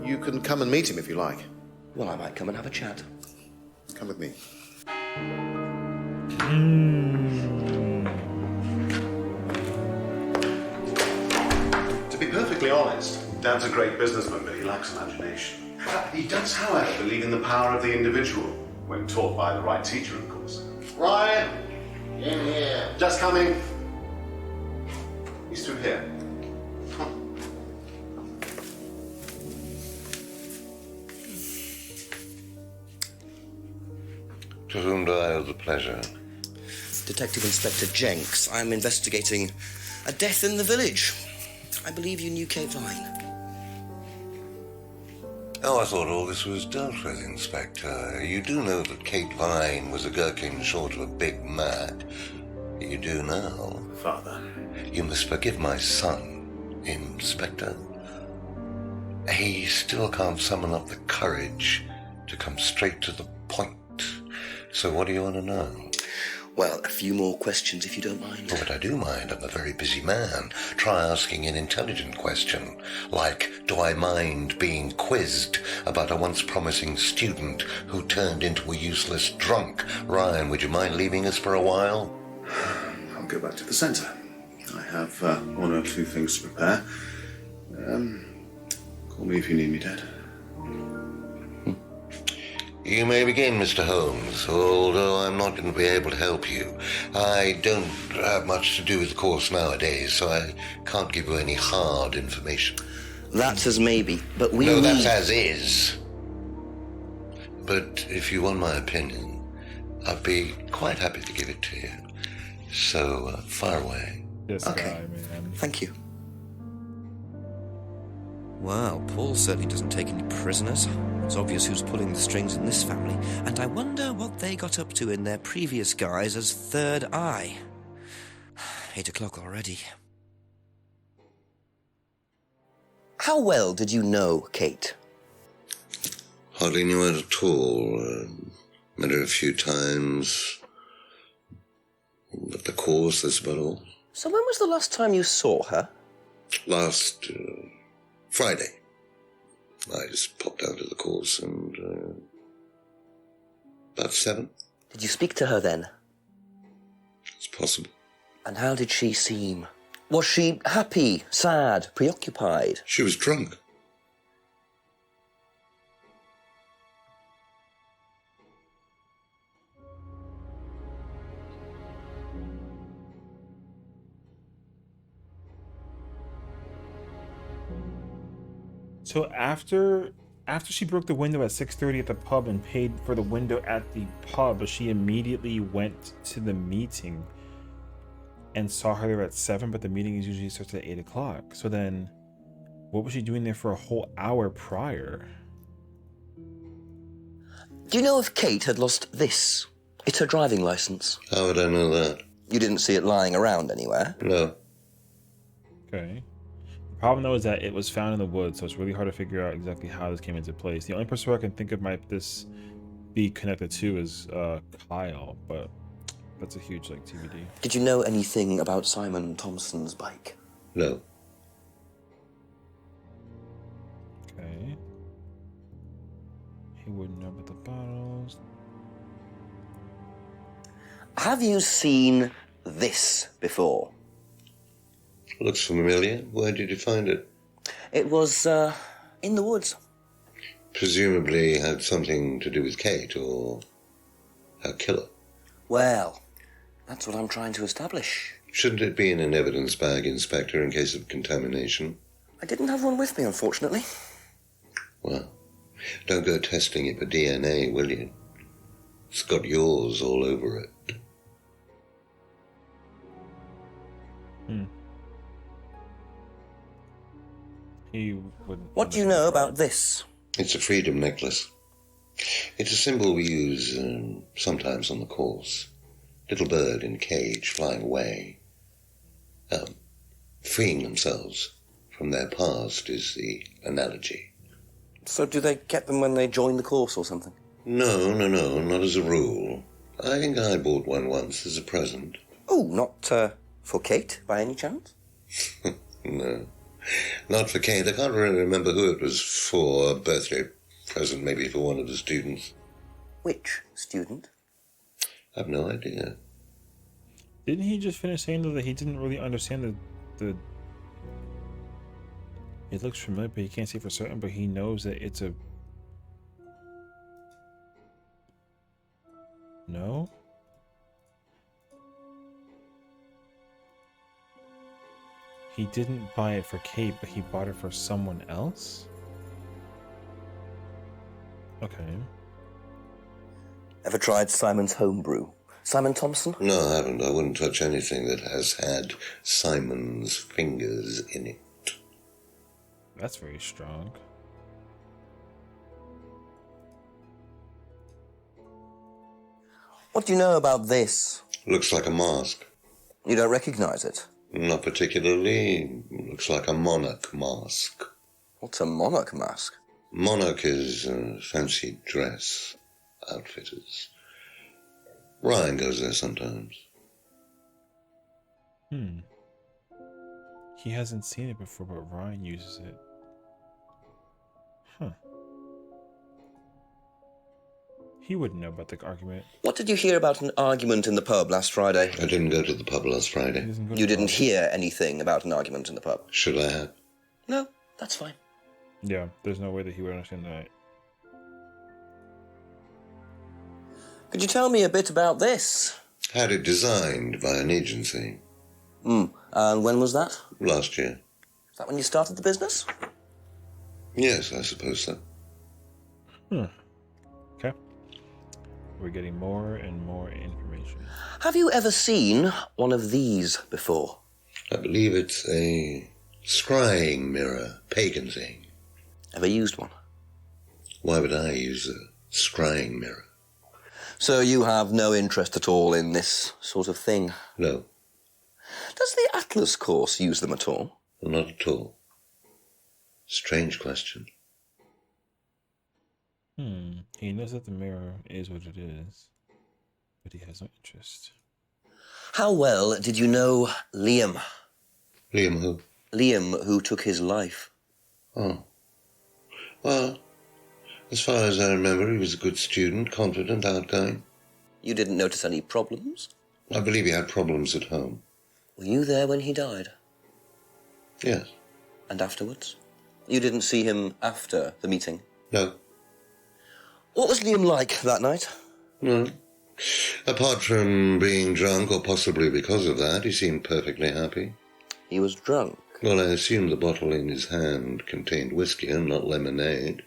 You can come and meet him if you like. Well, I might come and have a chat. Come with me. To be perfectly honest, Dad's a great businessman, but he lacks imagination. He does, however, believe in the power of the individual, when taught by the right teacher, of course. Ryan! In here. Just coming. He's through here. To whom do I owe the pleasure? Detective Inspector Jenks. I'm investigating a death in the village. I believe you knew Kate Vine. Oh, I thought all this was dealt with, Inspector. You do know that Kate Vine was a gherkin short of a Big Mac. You do now. Father. You must forgive my son, Inspector. He still can't summon up the courage to come straight to the point. So what do you want to know? Well, a few more questions, if you don't mind. Oh, but I do mind. I'm a very busy man. Try asking an intelligent question, like, do I mind being quizzed about a once promising student who turned into a useless drunk? Ryan, would you mind leaving us for a while? I'll go back to the centre. I have one or two things to prepare. Call me if you need me, Dad. You may begin, Mr. Holmes, although I'm not going to be able to help you. I don't have much to do with the course nowadays, so I can't give you any hard information. That's as maybe, but we No, need... that's as is. But if you want my opinion, I'd be quite happy to give it to you. So, fire away. This Okay. guy, man. Thank you. Well, Paul certainly doesn't take any prisoners. It's obvious who's pulling the strings in this family, and I wonder what they got up to in their previous guise as Third Eye. 8 o'clock already. How well did you know Kate? Hardly knew her at all. Met her a few times. At the course, that's about all. So when was the last time you saw her? Last Friday. I just popped out of the course and about 7. Did you speak to her then? It's possible. And how did she seem? Was she happy, sad, preoccupied? She was drunk. So after she broke the window at 6:30 at the pub and paid for the window at the pub, she immediately went to the meeting and saw her there at 7, but the meeting usually starts at 8 o'clock. So then what was she doing there for a whole hour prior? Do you know if Kate had lost this? It's her driving license. How would I know that? You didn't see it lying around anywhere? No. Okay. The problem though is that it was found in the woods, so it's really hard to figure out exactly how this came into place. The only person who I can think of might this be connected to is Kyle, but that's a huge TBD. Did you know anything about Simon Thompson's bike? No. Okay. He wouldn't know about the bottles. Have you seen this before? Looks familiar. Where did you find it? It was, in the woods. Presumably had something to do with Kate or her killer. Well, that's what I'm trying to establish. Shouldn't it be in an evidence bag, Inspector, in case of contamination? I didn't have one with me, unfortunately. Well, don't go testing it for DNA, will you? It's got yours all over it. He would. What do you know about this? It's a freedom necklace. It's a symbol we use sometimes on the course. Little bird in cage flying away. Freeing themselves from their past is the analogy. So do they get them when they join the course or something? No, not as a rule. I think I bought one once as a present. Oh, not for Kate, by any chance? No, not for Kate. I can't really remember who it was for. A birthday present, maybe for one of the students. Which student? I've no idea. Didn't he just finish saying though that he didn't really understand the it looks familiar, but he can't say for certain, but he knows that it's a... No? He didn't buy it for Kate, but he bought it for someone else? Okay. Ever tried Simon's homebrew? Simon Thompson? No, I haven't. I wouldn't touch anything that has had Simon's fingers in it. That's very strong. What do you know about this? Looks like a mask. You don't recognize it? Not particularly. Looks like a monarch mask. What's a monarch mask? Monarch is fancy dress outfitters. Ryan goes there sometimes. He hasn't seen it before, but Ryan uses it. Huh. He wouldn't know about the argument. What did you hear about an argument in the pub last Friday? I didn't go to the pub last Friday. You didn't hear anything about an argument in the pub? Should I have? No, that's fine. Yeah, there's no way that he would understand that. Could you tell me a bit about this? Had it designed by an agency. And when was that? Last year. Is that when you started the business? Yes, I suppose so. Okay. We're getting more and more information. Have you ever seen one of these before? I believe it's a scrying mirror, pagan thing. Ever used one? Why would I use a scrying mirror? So you have no interest at all in this sort of thing? No. Does the Atlas course use them at all? Not at all. Strange question. He knows that the mirror is what it is, but he has no interest. How well did you know Liam? Liam who? Liam, who took his life. Oh. Well, as far as I remember, he was a good student, confident, outgoing. You didn't notice any problems? I believe he had problems at home. Were you there when he died? Yes. And afterwards? You didn't see him after the meeting? No. What was Liam like that night? No. Apart from being drunk, or possibly because of that, he seemed perfectly happy. He was drunk? Well, I assume the bottle in his hand contained whiskey and not lemonade.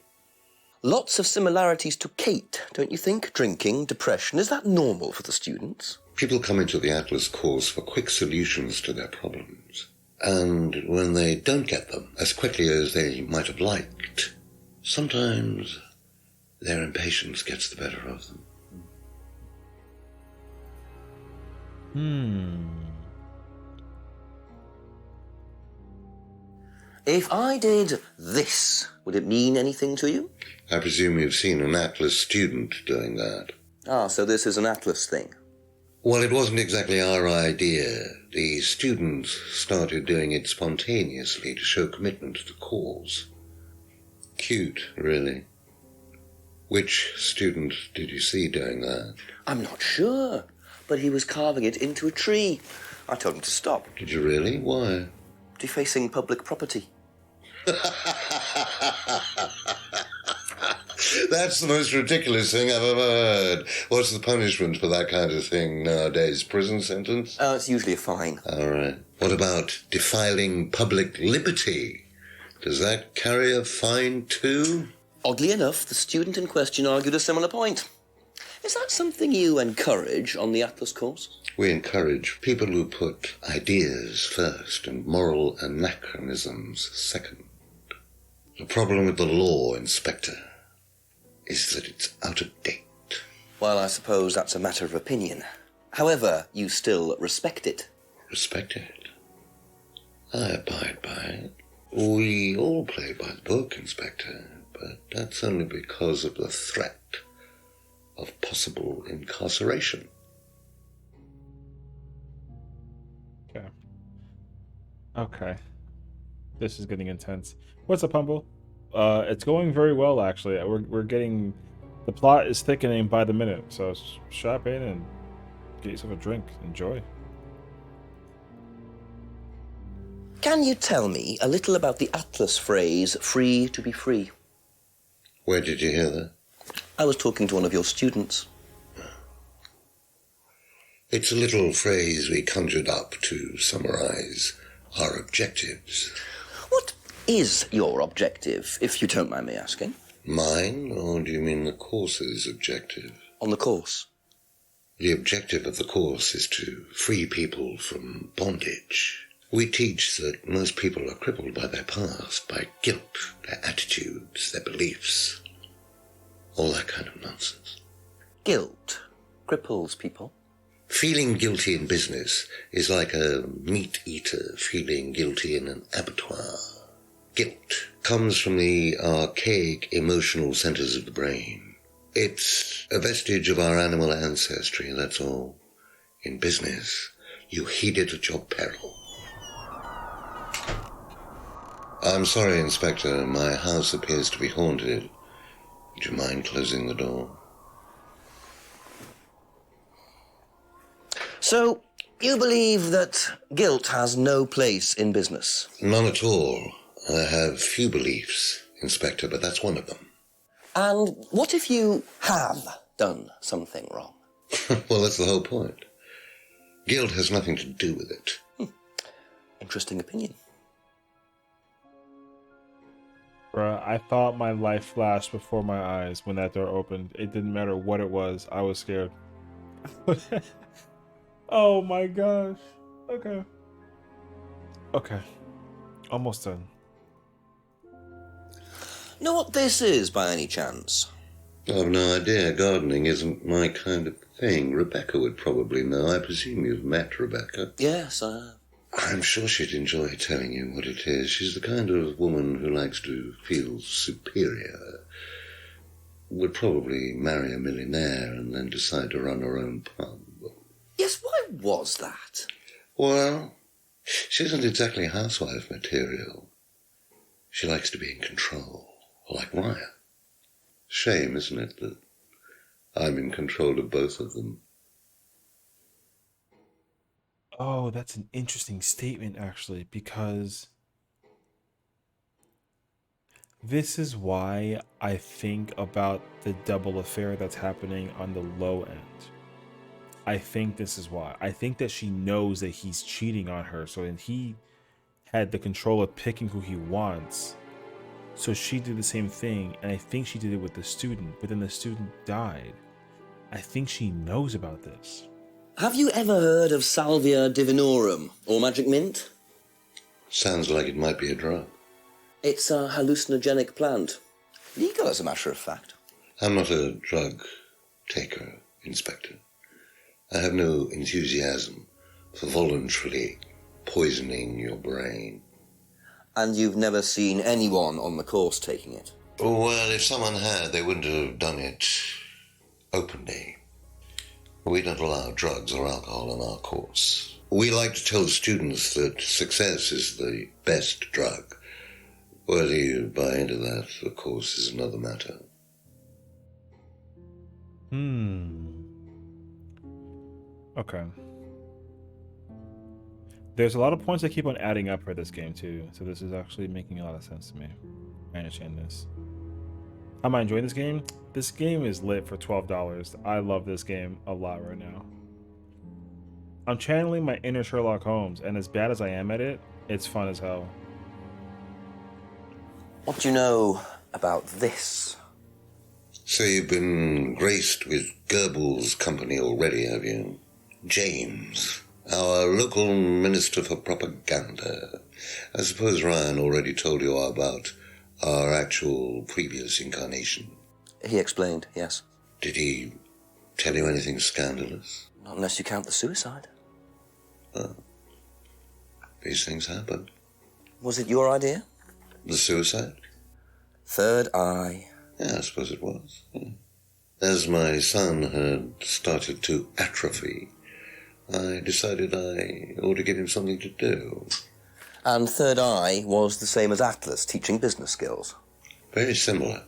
Lots of similarities to Kate, don't you think? Drinking, depression. Is that normal for the students? People come into the Atlas course for quick solutions to their problems. And when they don't get them as quickly as they might have liked, sometimes their impatience gets the better of them. If I did this, would it mean anything to you? I presume you've seen an Atlas student doing that. Ah, so this is an Atlas thing. Well, it wasn't exactly our idea. The students started doing it spontaneously to show commitment to the cause. Cute, really. Which student did you see doing that? I'm not sure, but he was carving it into a tree. I told him to stop. Did you really? Why? Defacing public property. That's the most ridiculous thing I've ever heard. What's the punishment for that kind of thing nowadays? Prison sentence? It's usually a fine. All right. What about defiling public liberty? Does that carry a fine too? Oddly enough, the student in question argued a similar point. Is that something you encourage on the Atlas course? We encourage people who put ideas first and moral anachronisms second. The problem with the law, Inspector, is that it's out of date. Well, I suppose that's a matter of opinion. However, you still respect it. Respect it? I abide by it. We all play by the book, Inspector, but that's only because of the threat of possible incarceration. Okay. This is getting intense. What's up, Humble? It's going very well, actually. We're getting... The plot is thickening by the minute, so strap in and get yourself a drink. Enjoy. Can you tell me a little about the Atlas phrase, free to be free? Where did you hear that? I was talking to one of your students. It's a little phrase we conjured up to summarize our objectives. What is your objective, if you don't mind me asking? Mine, or do you mean the course's objective? On the course. The objective of the course is to free people from bondage. We teach that most people are crippled by their past, by guilt, their attitudes, their beliefs. All that kind of nonsense. Guilt cripples people. Feeling guilty in business is like a meat eater feeling guilty in an abattoir. Guilt comes from the archaic emotional centers of the brain. It's a vestige of our animal ancestry, that's all. In business, you heed it at your peril. I'm sorry, Inspector. My house appears to be haunted. Would you mind closing the door? So, you believe that guilt has no place in business? None at all. I have few beliefs, Inspector, but that's one of them. And what if you have done something wrong? Well, that's the whole point. Guilt has nothing to do with it. Interesting opinion. Bruh, I thought my life flashed before my eyes when that door opened. It didn't matter what it was. I was scared. Oh my gosh. Okay. Okay. Almost done. Know what this is, by any chance? I've no idea. Gardening isn't my kind of thing. Rebecca would probably know. I presume you've met Rebecca. Yes, I have. I'm sure she'd enjoy telling you what it is. She's the kind of woman who likes to feel superior. Would probably marry a millionaire and then decide to run her own pub. Yes, why was that? Well, she isn't exactly housewife material. She likes to be in control, like Ryan. Shame, isn't it, that I'm in control of both of them? Oh, that's an interesting statement, actually, because this is why I think about the double affair that's happening on the low end. I think this is why. I think that she knows that he's cheating on her, so and he had the control of picking who he wants. So she did the same thing, and I think she did it with the student, but then the student died. I think she knows about this. Have you ever heard of Salvia divinorum, or magic mint? Sounds like it might be a drug. It's a hallucinogenic plant. Legal, as a matter of fact. I'm not a drug taker, Inspector. I have no enthusiasm for voluntarily poisoning your brain. And you've never seen anyone on the course taking it? Well, if someone had, they wouldn't have done it openly. We don't allow drugs or alcohol in our course. We like to tell students that success is the best drug. Whether you buy into that, of course, is another matter. Okay. There's a lot of points that keep on adding up for this game, too. So this is actually making a lot of sense to me. I understand this. Am I enjoying this game? This game is lit for $12. I love this game a lot right now. I'm channeling my inner Sherlock Holmes, and as bad as I am at it, it's fun as hell. What do you know about this? So you've been graced with Goebbels' company already, have you? James, our local minister for propaganda. I suppose Ryan already told you about our actual previous incarnation. He explained, yes. Did he tell you anything scandalous? Not unless you count the suicide. Oh. These things happen. Was it your idea? The suicide? Third eye. Yeah, I suppose it was. Yeah. As my son had started to atrophy, I decided I ought to give him something to do. And Third Eye was the same as Atlas, teaching business skills. Very similar.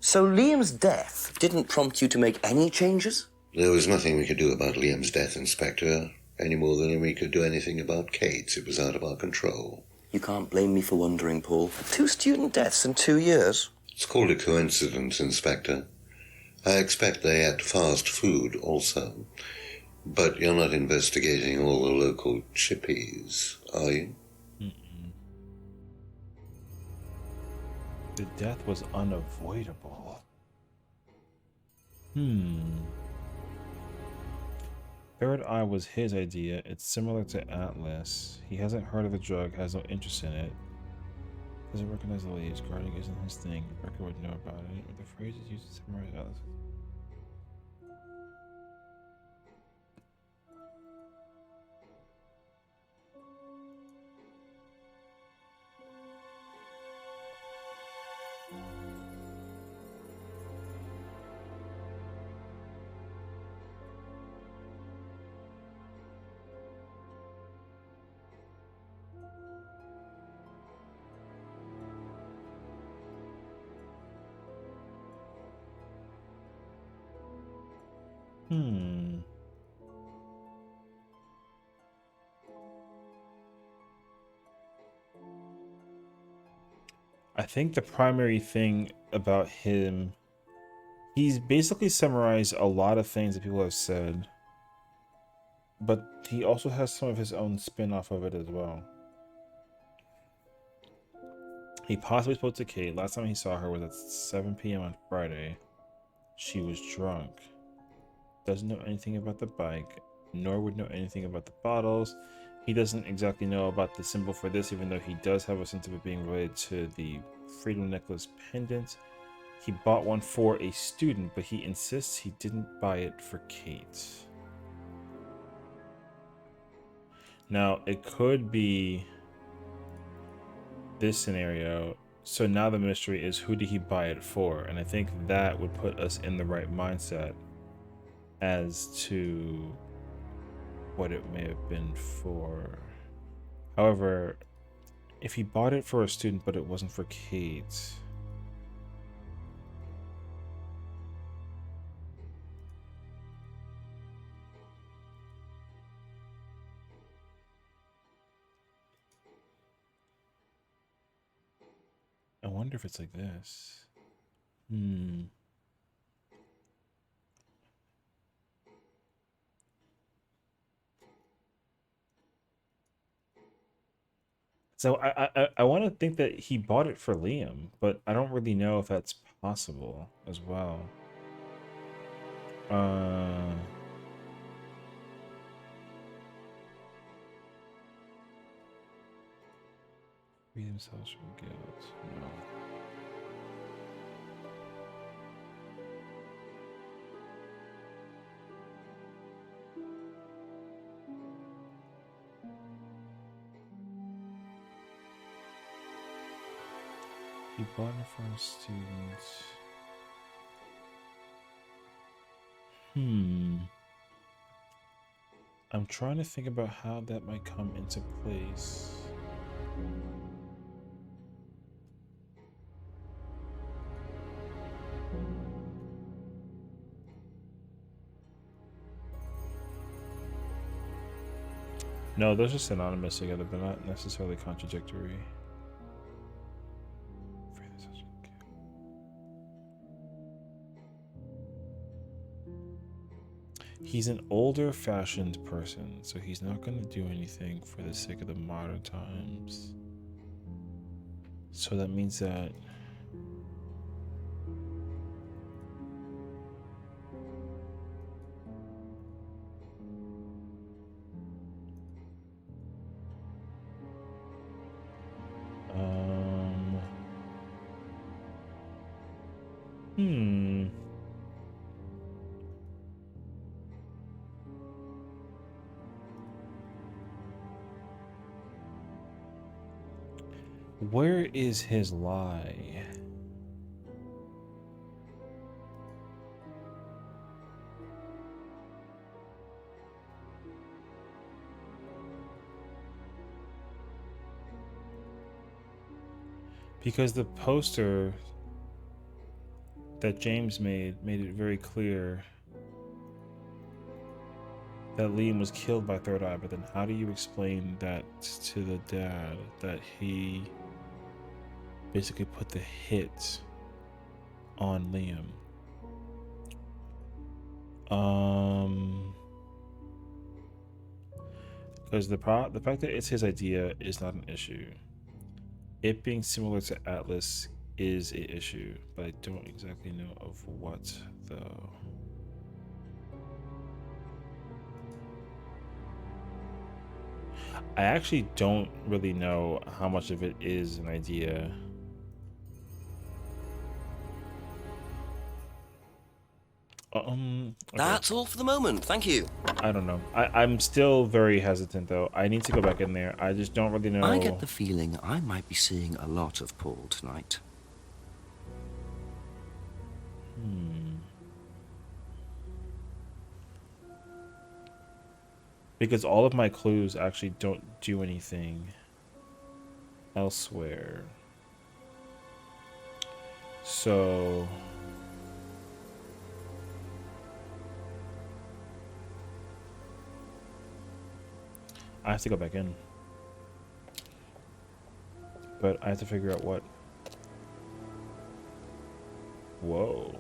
So Liam's death didn't prompt you to make any changes? There was nothing we could do about Liam's death, Inspector, any more than we could do anything about Kate's. It was out of our control. You can't blame me for wondering, Paul. 2 student deaths in 2 years? It's called a coincidence, Inspector. I expect they ate fast food also. But you're not investigating all the local chippies, are you? The death was unavoidable. Third Eye was his idea. It's similar to Atlas. He hasn't heard of the drug, has no interest in it. Doesn't recognize the leaves. Guarding isn't his thing. Rebecca would know about it. The phrase is used to summarize Atlas. I think the primary thing about him, he's basically summarized a lot of things that people have said, but he also has some of his own spin off of it as well. He possibly spoke to Kate. Last time he saw her was at 7 p.m. on Friday. She was drunk. Doesn't know anything about the bike, nor would know anything about the bottles. He doesn't exactly know about the symbol for this, even though he does have a sense of it being related to the Freedom Necklace pendant. He bought one for a student, but he insists he didn't buy it for Kate. Now, it could be this scenario. So now the mystery is, who did he buy it for? And I think that would put us in the right mindset as to what it may have been for. However, if he bought it for a student but it wasn't for Kate, I wonder if it's like this. So I want to think that he bought it for Liam, but I don't really know if that's possible as well. Free themselves from guilt. No. He bought it for a student. I'm trying to think about how that might come into place. No, those are synonymous together, but not necessarily contradictory. He's an older fashioned person, so he's not going to do anything for the sake of the modern times. So that means that where is his lie? Because the poster that James made it very clear that Liam was killed by Third Eye, but then how do you explain that to the dad, that he basically put the hit on Liam? Because the fact that it's his idea is not an issue. It being similar to Atlas is an issue, but I don't exactly know of what though. I actually don't really know how much of it is an idea. Okay. That's all for the moment. Thank you. I don't know. I'm still very hesitant though. I need to go back in there. I just don't really know. I get the feeling I might be seeing a lot of Paul tonight. Because all of my clues actually don't do anything elsewhere. So I have to go back in. But I have to figure out what. Whoa.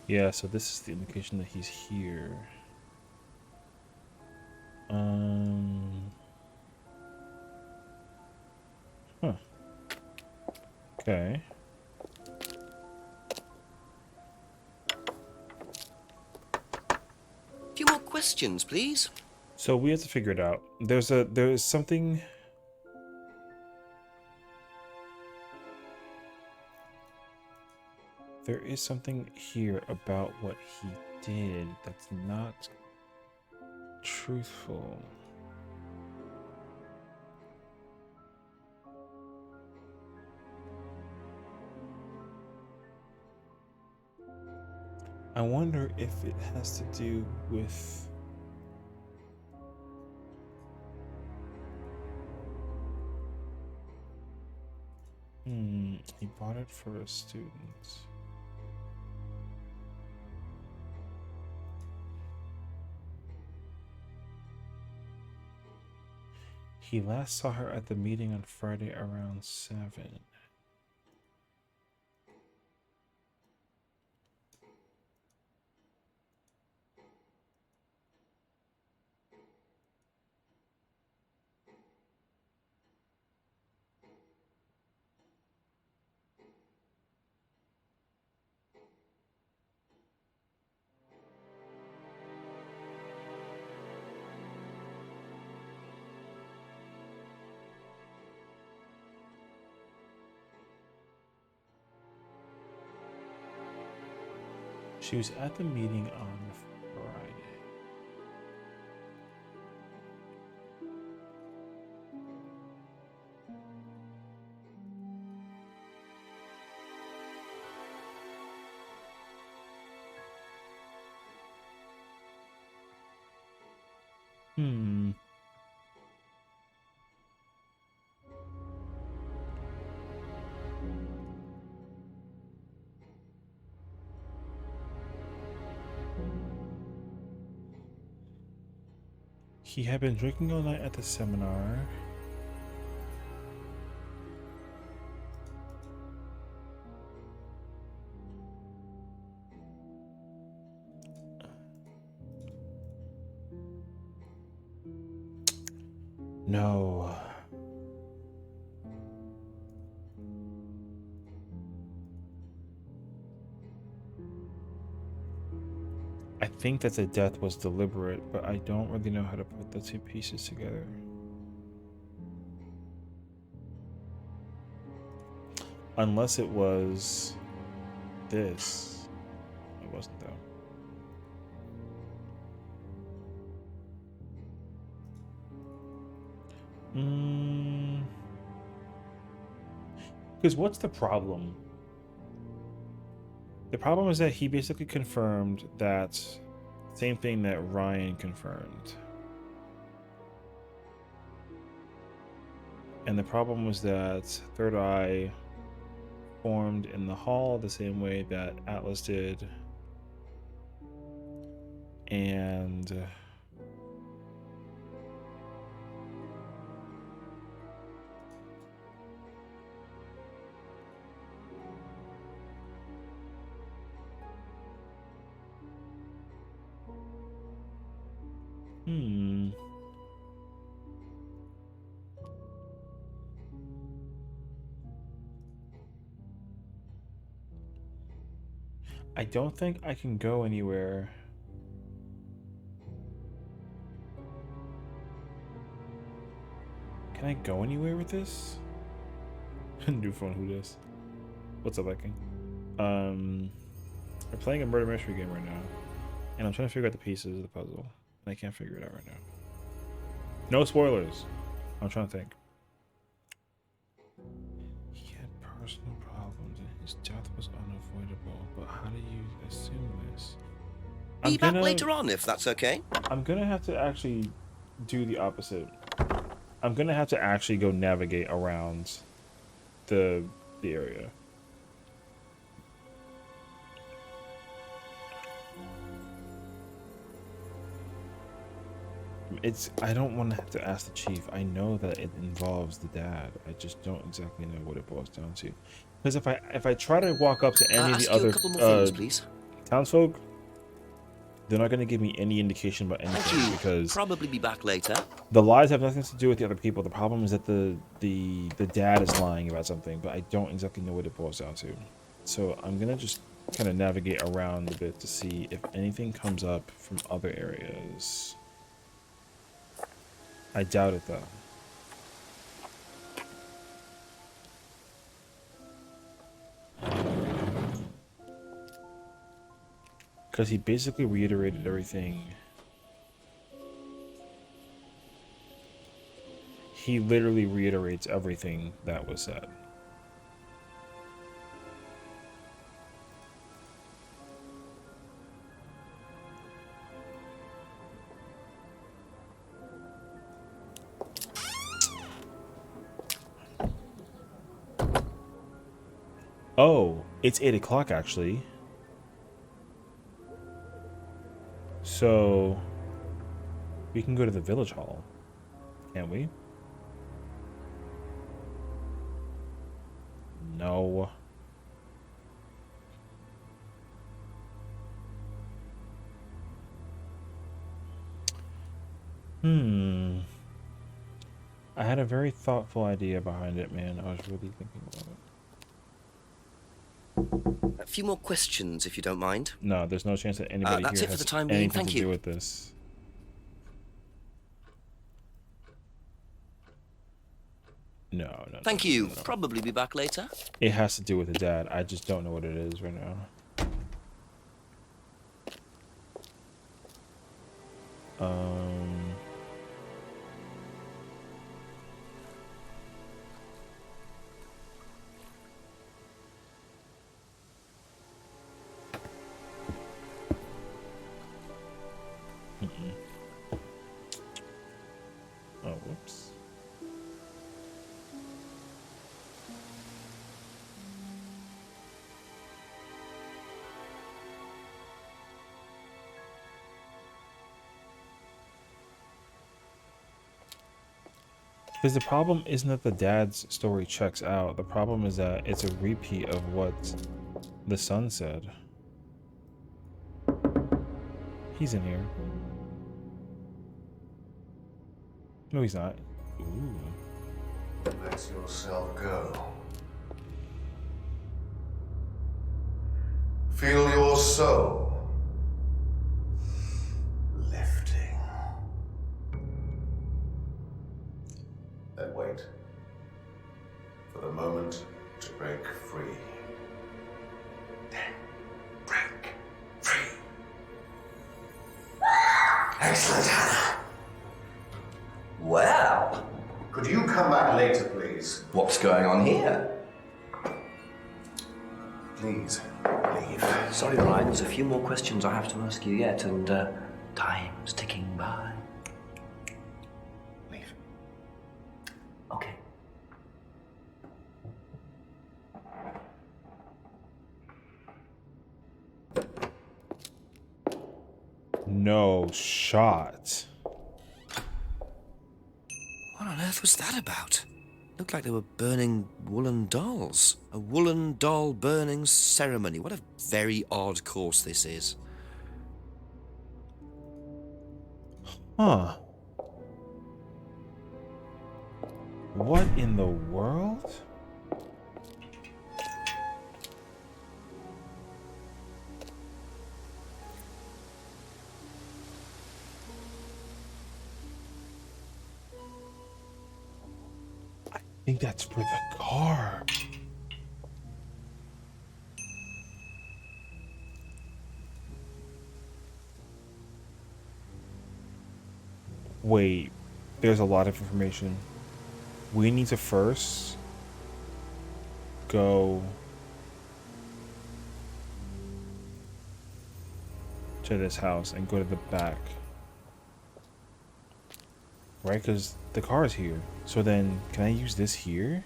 Yeah, so this is the indication that he's here. Okay. A few more questions, please. So we have to figure it out. There's something. There is something here about what he did that's not truthful. I wonder if it has to do with he bought it for a student. He last saw her at the meeting on Friday around 7. She was at the meeting on Friday. He had been drinking all night at the seminar. No. I think that the death was deliberate, but I don't really know how to put the two pieces together. Unless it was this. It wasn't though. Because what's the problem? The problem is that he basically confirmed that same thing that Ryan confirmed. And the problem was that Third Eye formed in the hall the same way that Atlas did. And I don't think I can go anywhere. Can I go anywhere with this? New phone, who this? What's up, Viking? We're playing a murder mystery game right now, and I'm trying to figure out the pieces of the puzzle, and I can't figure it out right now. No spoilers. I'm trying to think. He had personal problems, and his death was unavoidable. But how do you assume this? Be back later on, if that's okay. I'm gonna have to actually do the opposite. I'm gonna have to actually go navigate around the area. I don't want to have to ask the chief. I know that it involves the dad. I just don't exactly know what it boils down to. Because if I try to walk up to any of the other things, please. townsfolk, they're not going to give me any indication about anything because Probably be back later. the lies have nothing to do with the other people. The problem is that the dad is lying about something, but I don't exactly know what it boils down to. So I'm gonna just kind of navigate around a bit to see if anything comes up from other areas. I doubt it though. Because he basically reiterated everything. He literally reiterates everything that was said. Oh, it's 8 o'clock actually. So we can go to the village hall, can't we? No. I had a very thoughtful idea behind it, man. I was really thinking about it. A few more questions, if you don't mind. No, there's no chance that anybody that's here it for has the time being. anything Thank to you. do with this. No. Thank you. Probably be back later. It has to do with the dad. I just don't know what it is right now. Oh, whoops. Because the problem isn't that the dad's story checks out. The problem is that it's a repeat of what the son said. He's in here. No, he's not. Ooh. Let yourself go. Feel your soul lifting. Then wait for the moment to break free. Then break free. Excellent, Hannah. Well, Could you come back later, please? what's going on here? Please, leave. Sorry, Ryan, there's a few more questions I have to ask you yet, and time's ticking by. Leave. Okay. No shot. What on earth was that about? Looked like they were burning woolen dolls. A woolen doll burning ceremony. What a very odd course this is. Huh. What in the world? I think that's for the car. Wait, there's a lot of information. We need to first go to this house and go to the back. Right, because the car is here. So then, can I use this here?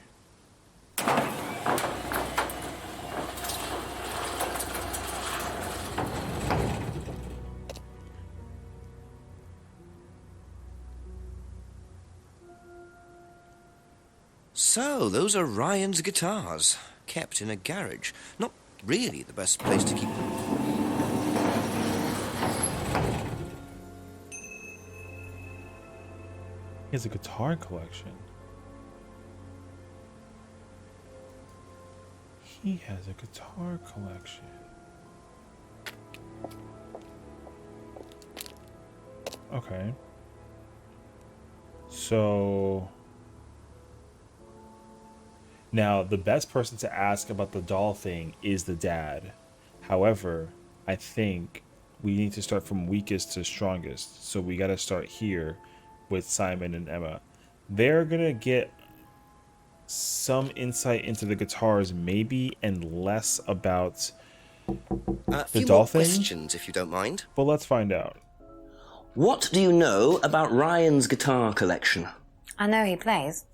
So, those are Ryan's guitars, kept in a garage. Not really the best place to keep them. He has a guitar collection. He has a guitar collection. Okay. So now the best person to ask about the doll thing is the dad. However, I think we need to start from weakest to strongest. So we got to start here with Simon and Emma. They're going to get some insight into the guitars maybe, and less about A the few doll more thing. questions, if you don't mind. But let's find out. What do you know about Ryan's guitar collection? I know he plays,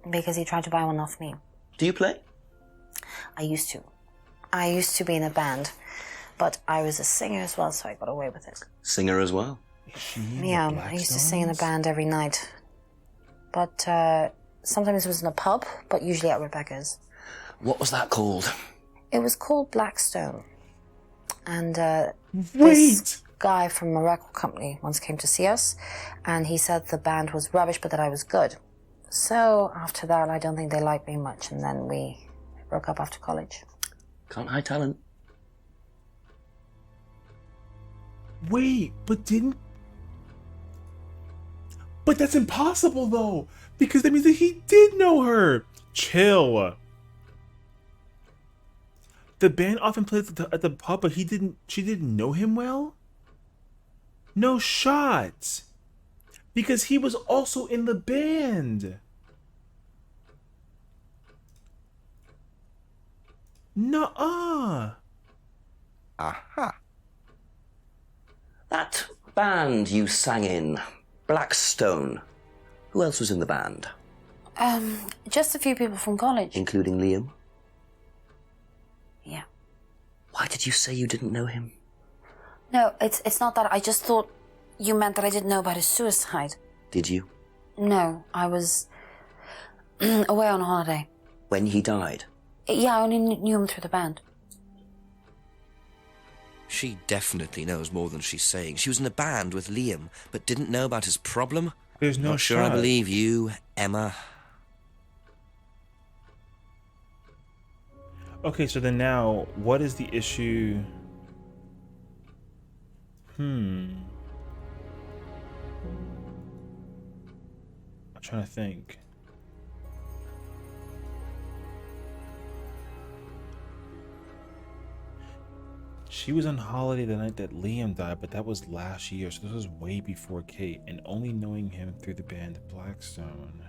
because he tried to buy one off me. Do you play? I used to. I used to be in a band, but I was a singer as well, so I got away with it. Singer as well? Yeah, I used to sing in a band every night. But sometimes it was in a pub, but usually at Rebecca's. What was that called? It was called Blackstone. And this guy from a record company once came to see us, and he said the band was rubbish, but that I was good. So after that, I don't think they liked me much, and then we broke up after college. Can't hide talent. Wait, but that's impossible though, because that means that he did know her. Chill. The band often plays at the pub, but she didn't know him well? No shot. Because he was also in the band. Nuh-uh. Aha. That band you sang in, Blackstone, who else was in the band? Just a few people from college. Including Liam? Yeah. Why did you say you didn't know him? No, it's not that. I just thought you meant that I didn't know about his suicide. Did you? No, I was away on holiday. When he died? Yeah, I only knew him through the band. She definitely knows more than she's saying. She was in a band with Liam, but didn't know about his problem. There's no Not sure I shot. believe you, Emma. Okay, so then now, what is the issue? I'm trying to think. She was on holiday the night that Liam died, but that was last year, so this was way before Kate, and only knowing him through the band Blackstone.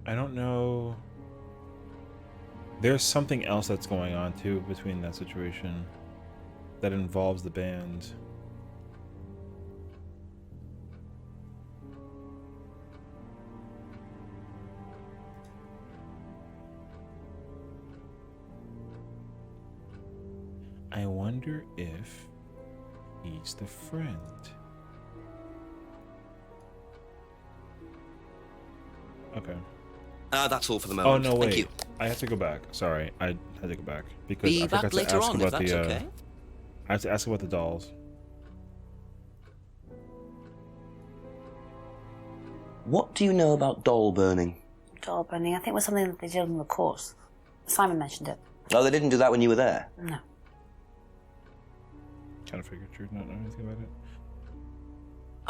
I don't know. There's something else that's going on too between that situation that involves the band. I wonder if he's the friend. Okay. That's all for the moment. Oh no, wait. Thank you. I have to go back. Sorry, I had to go back because Be I back forgot to later ask on, if about that's the. okay. I have to ask about the dolls. What do you know about doll burning? Doll burning, I think it was something that they did on the course. Simon mentioned it. Oh, they didn't do that when you were there? No. Kind of figured you'd not know anything about it.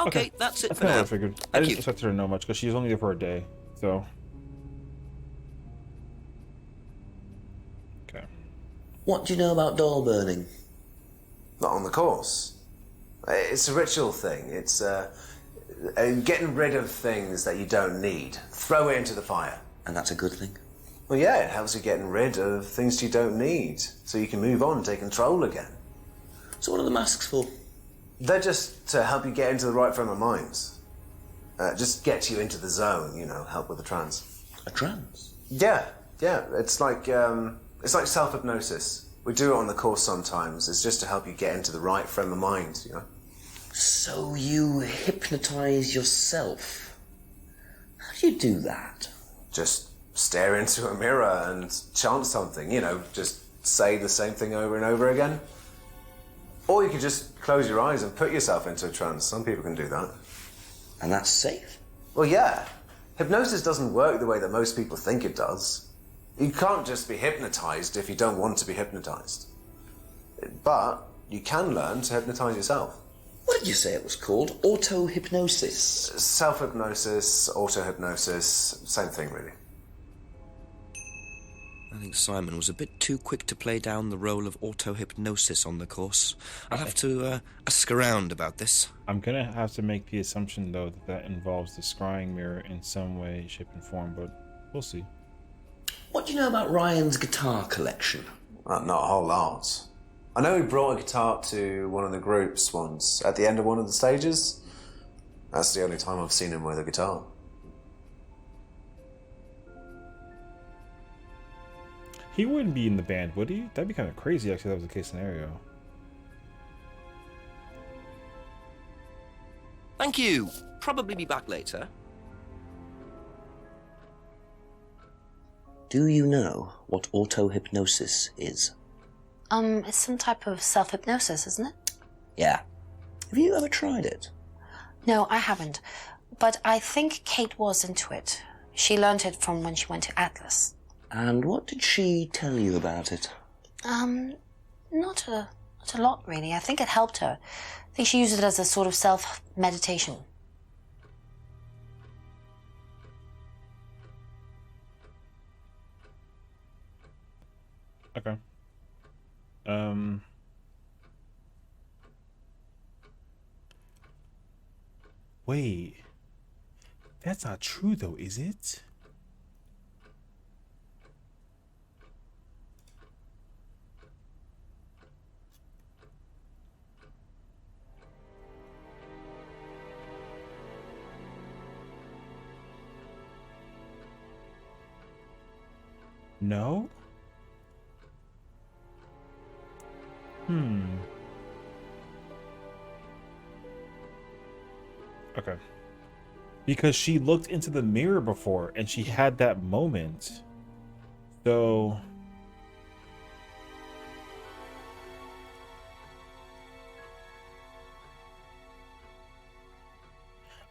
Okay, that's it That's for kind of what now. I figured. I Thank didn't you. expect her to know much because she's only there for a day, so. Okay. What do you know about doll burning? Not on the course. It's a ritual thing. It's getting rid of things that you don't need. Throw it into the fire. And that's a good thing? Well, yeah, it helps you getting rid of things you don't need, so you can move on and take control again. So what are the masks for? They're just to help you get into the right frame of mind. Just get you into the zone, you know, help with the trance. A trance? Yeah. It's like self-hypnosis. We do it on the course sometimes. It's just to help you get into the right frame of mind, you know. So you hypnotise yourself? How do you do that? Just stare into a mirror and chant something, just say the same thing over and over again. Or you could just close your eyes and put yourself into a trance. Some people can do that. And that's safe? Well, yeah. Hypnosis doesn't work the way that most people think it does. You can't just be hypnotized if you don't want to be hypnotized. But you can learn to hypnotize yourself. What did you say it was called? Auto-hypnosis? Self-hypnosis, auto-hypnosis, same thing, really. I think Simon was a bit too quick to play down the role of auto-hypnosis on the course. I'll have to ask around about this. I'm gonna have to make the assumption, though, that involves the scrying mirror in some way, shape, and form, but we'll see. What do you know about Ryan's guitar collection? Not a whole lot. I know he brought a guitar to one of the groups once, at the end of one of the stages. That's the only time I've seen him with a guitar. He wouldn't be in the band, would he? That'd be kind of crazy, actually, if that was the case scenario. Thank you. Probably be back later. Do you know what auto-hypnosis is? It's some type of self-hypnosis, isn't it? Yeah. Have you ever tried it? No, I haven't. But I think Kate was into it. She learned it from when she went to Atlas. And what did she tell you about it? Not a lot, really. I think it helped her. I think she used it as a sort of self-meditation. Okay. Wait. That's not true, though, is it? No? Okay. Because she looked into the mirror before and she had that moment. So...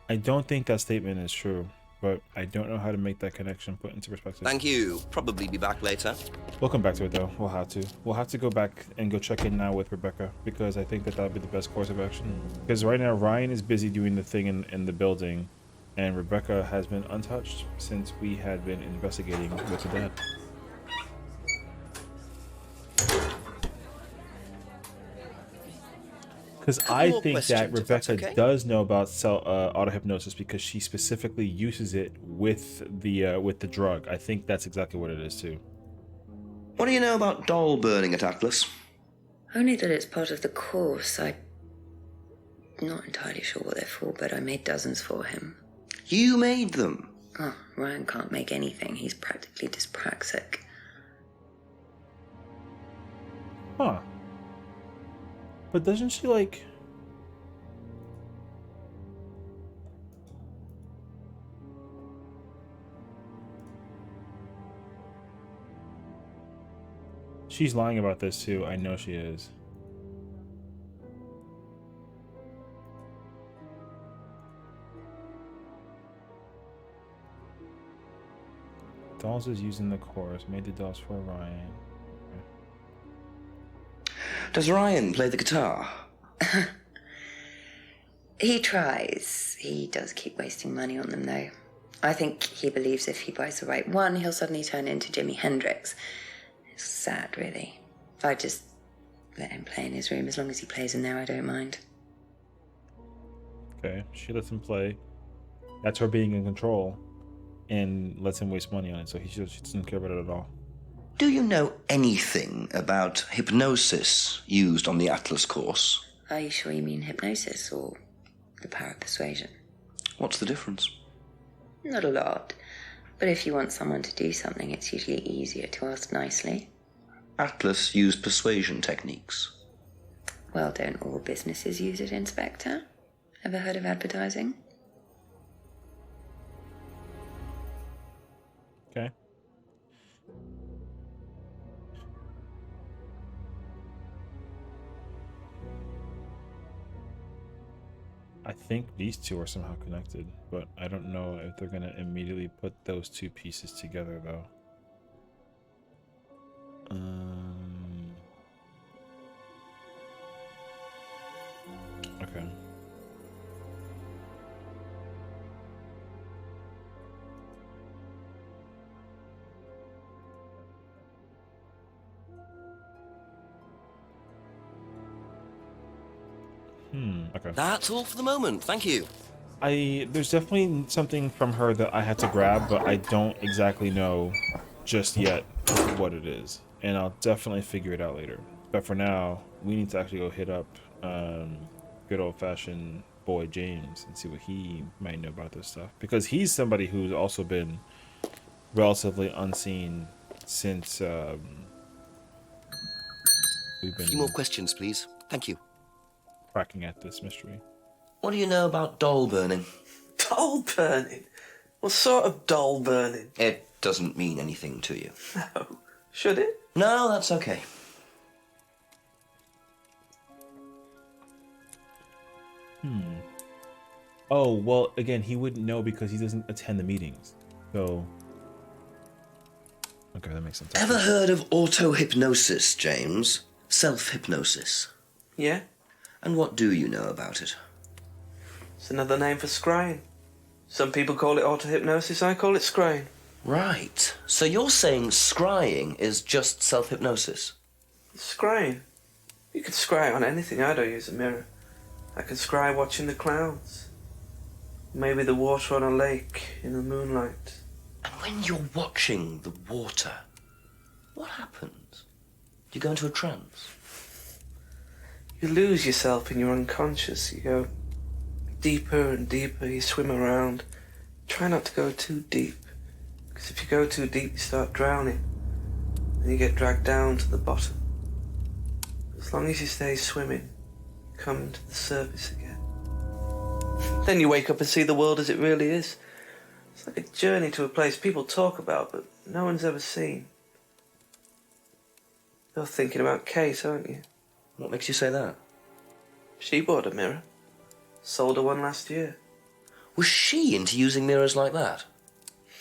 I don't think that statement is true, but I don't know how to make that connection put into perspective. Thank you. Probably be back later. We'll come back to it, though. We'll have to. We'll have to go back and go check in now with Rebecca, because I think that would be the best course of action. Because right now, Ryan is busy doing the thing in the building, and Rebecca has been untouched since we had been investigating with the dead. Because I think that Rebecca does know about auto-hypnosis because she specifically uses it with the drug. I think that's exactly what it is, too. What do you know about doll burning at Atlas? Only that it's part of the course. I'm not entirely sure what they're for, but I made dozens for him. You made them? Oh, Ryan can't make anything. He's practically dyspraxic. Huh. But doesn't she, like... She's lying about this, too. I know she is. Dolls is using the course. Made the dolls for Ryan. Does Ryan play the guitar? He tries. He does keep wasting money on them, though. I think he believes if he buys the right one, he'll suddenly turn into Jimi Hendrix. It's sad, really. I just let him play in his room. As long as he plays in there, I don't mind. Okay, she lets him play. That's her being in control. And lets him waste money on it, so she doesn't care about it at all. Do you know anything about hypnosis used on the Atlas course? Are you sure you mean hypnosis or the power of persuasion? What's the difference? Not a lot. But if you want someone to do something, it's usually easier to ask nicely. Atlas used persuasion techniques. Well, don't all businesses use it, Inspector? Ever heard of advertising? Okay. I think these two are somehow connected, but I don't know if they're gonna immediately put those two pieces together though. Okay. Okay. That's all for the moment. Thank you. There's definitely something from her that I had to grab, but I don't exactly know just yet what it is. And I'll definitely figure it out later. But for now, we need to actually go hit up good old-fashioned boy James and see what he might know about this stuff. Because he's somebody who's also been relatively unseen since we've been... A few more questions, please. Thank you. Cracking at this mystery. What do you know about doll burning? Doll burning? What sort of doll burning? It doesn't mean anything to you. No. Should it? No, that's okay. Oh, well, again, he wouldn't know because he doesn't attend the meetings. So... Okay, that makes sense. Ever heard of auto-hypnosis, James? Self-hypnosis? Yeah. And what do you know about it? It's another name for scrying. Some people call it auto-hypnosis, I call it scrying. Right. So you're saying scrying is just self-hypnosis? Scrying? You can scry on anything. I don't use a mirror. I can scry watching the clouds. Maybe the water on a lake in the moonlight. And when you're watching the water, what happens? Do you go into a trance? You lose yourself in your unconscious. You go deeper and deeper. You swim around. Try not to go too deep. Because if you go too deep, you start drowning. And you get dragged down to the bottom. As long as you stay swimming, you come to the surface again. Then you wake up and see the world as it really is. It's like a journey to a place people talk about, but no one's ever seen. You're thinking about Kate, aren't you? What makes you say that? She bought a mirror. Sold her one last year. Was she into using mirrors like that?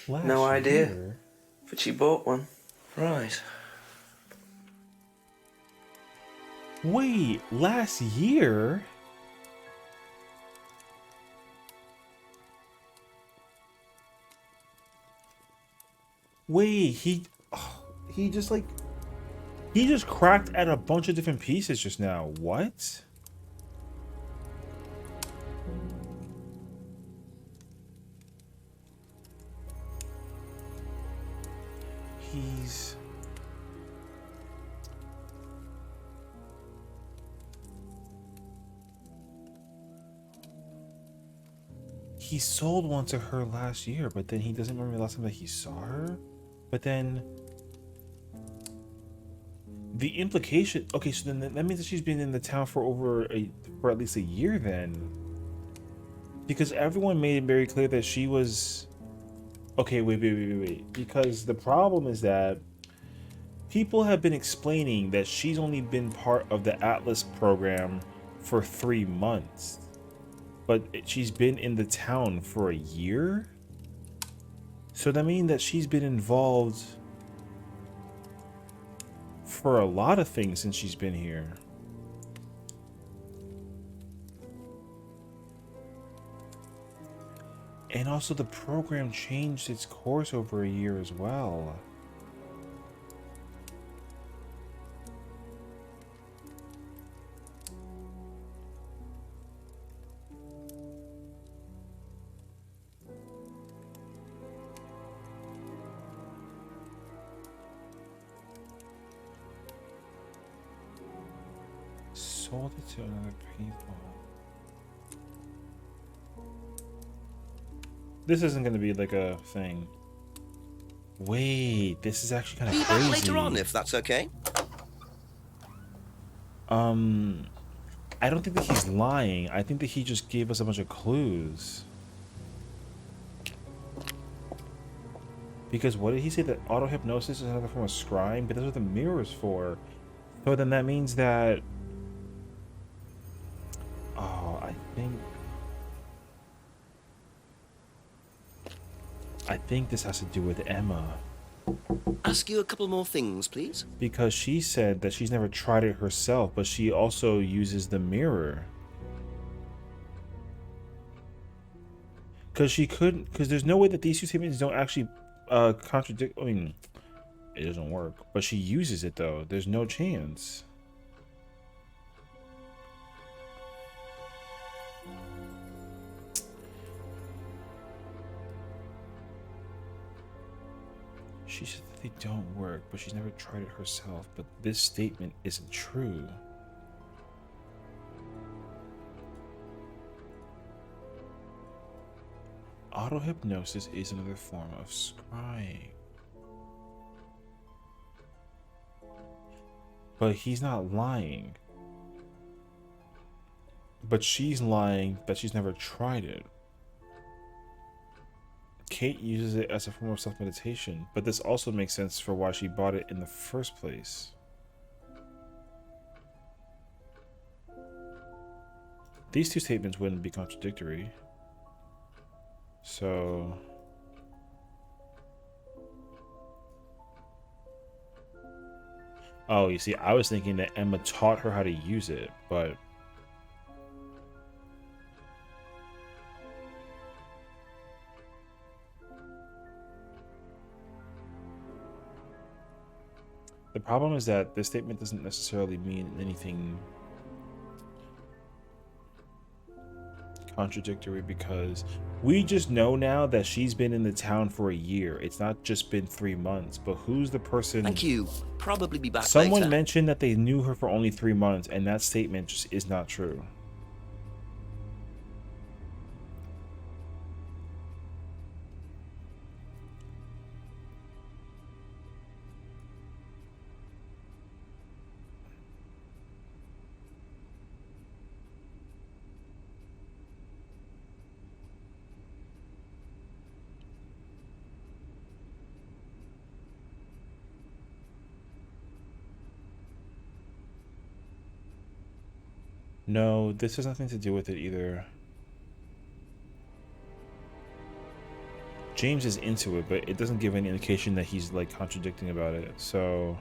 No idea. But she bought one. Right. Wait, last year? Wait, he just cracked at a bunch of different pieces just now. What? He sold one to her last year, but then he doesn't remember the last time that he saw her. But then the implication, okay, so then that means that she's been in the town for at least a year then. Because everyone made it very clear that she was... Okay, wait. Because the problem is that people have been explaining that she's only been part of the Atlas program for 3 months. But she's been in the town for a year? So that means that she's been involved for a lot of things since she's been here. And also the program changed its course over a year as well. Sold it to another people. This isn't going to be like a thing. Wait, this is actually kind of Be crazy. back later on, if that's okay. I don't think that he's lying. I think that he just gave us a bunch of clues. Because what did he say? That auto-hypnosis is another form of scrying? But that's what the mirror is for. So then that means that... Oh, I think this has to do with Emma. Ask you a couple more things, please. Because she said that she's never tried it herself, but she also uses the mirror. Because there's no way that these two statements don't actually contradict. I mean, it doesn't work, but she uses it though. There's no chance. She said that they don't work, but she's never tried it herself. But this statement isn't true. Auto-hypnosis is another form of scrying. But he's not lying. But she's lying that she's never tried it. Kate uses it as a form of self-meditation, but this also makes sense for why she bought it in the first place. These two statements wouldn't be contradictory. So... Oh, you see, I was thinking that Emma taught her how to use it, but... The problem is that this statement doesn't necessarily mean anything contradictory, because we just know now that she's been in the town for a year. It's not just been 3 months, but who's the person? Thank you. Probably be back Someone later. mentioned that they knew her for only 3 months, and that statement just is not true. No, this has nothing to do with it either. James is into it, but it doesn't give any indication that he's like contradicting about it. So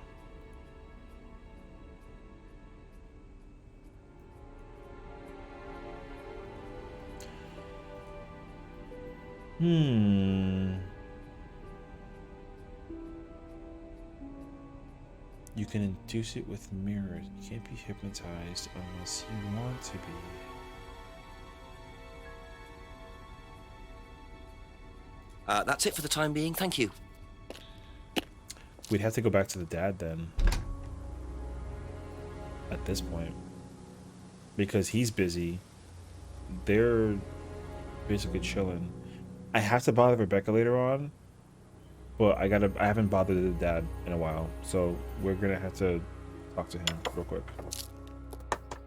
you can induce it with mirrors. You can't be hypnotized unless you want to be. That's it for the time being. Thank you. We'd have to go back to the dad then. At this point. Because he's busy. They're basically chilling. I have to bother Rebecca later on. But I haven't bothered the dad in a while. So we're gonna have to talk to him real quick.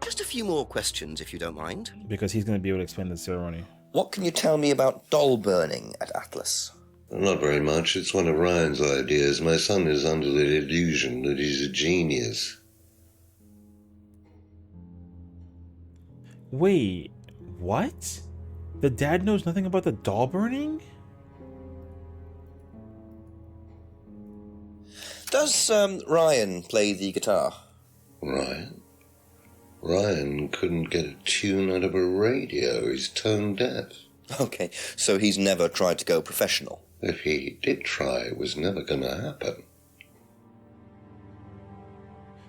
Just a few more questions, if you don't mind. Because he's gonna be able to explain the ceremony. What can you tell me about doll burning at Atlas? Not very much. It's one of Ryan's ideas. My son is under the illusion that he's a genius. Wait, what? The dad knows nothing about the doll burning? Does Ryan play the guitar? Ryan? Ryan couldn't get a tune out of a radio. He's tone deaf. Okay, so he's never tried to go professional. If he did try, it was never going to happen.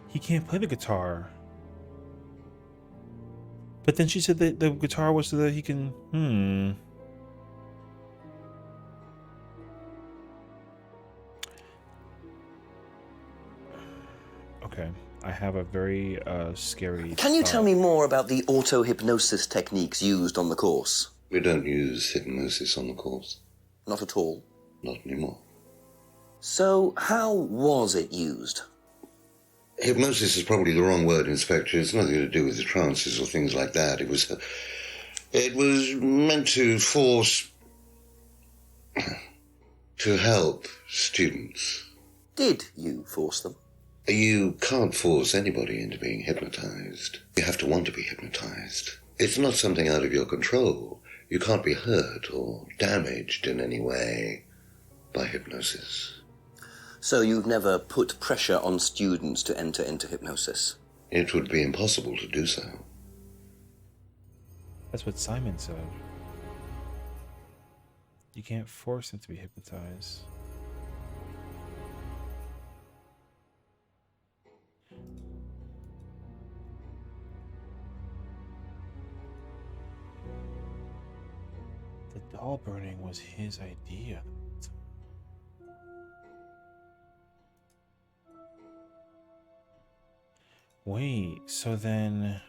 He can't play the guitar. But then she said that the guitar was so that he can... Okay, I have a very scary... Can you tell me more about the auto-hypnosis techniques used on the course? We don't use hypnosis on the course. Not at all? Not anymore. So, how was it used? Hypnosis is probably the wrong word, Inspector. It's nothing to do with the trances or things like that. It was meant to force... to help students. Did you force them? You can't force anybody into being hypnotized. You have to want to be hypnotized. It's not something out of your control. You can't be hurt or damaged in any way by hypnosis. So you've never put pressure on students to enter into hypnosis? It would be impossible to do so. That's what Simon said. You can't force them to be hypnotized. The doll burning was his idea. Wait, so then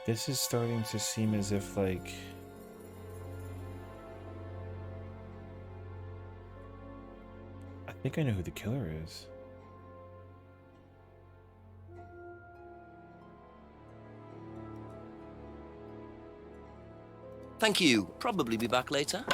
this is starting to seem as if, like, I think I know who the killer is. Thank you. Probably be back later.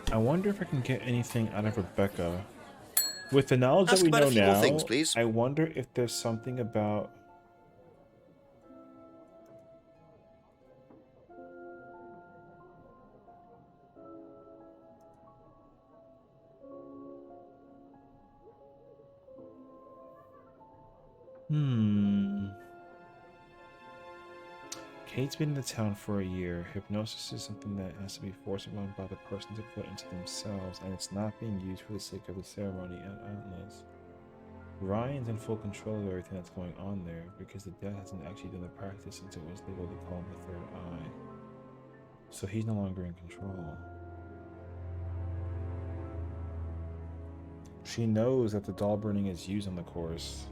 I wonder if I can get anything out of Rebecca. With the knowledge Ask that we about know a few more now, things, please. I wonder if there's something about... Kate's been in the town for a year. Hypnosis is something that has to be forced upon by the person to put into themselves, and it's not being used for the sake of the ceremony at Atlas. Ryan's in full control of everything that's going on there, because the dad hasn't actually done the practice until it was labeled to call him the third eye. So he's no longer in control. She knows that the doll burning is used on the course.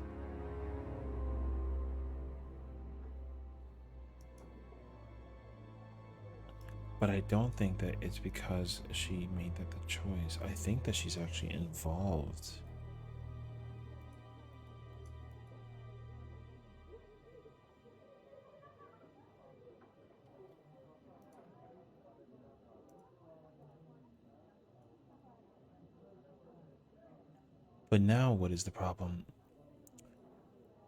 But I don't think that it's because she made that the choice. I think that she's actually involved. But now what is the problem?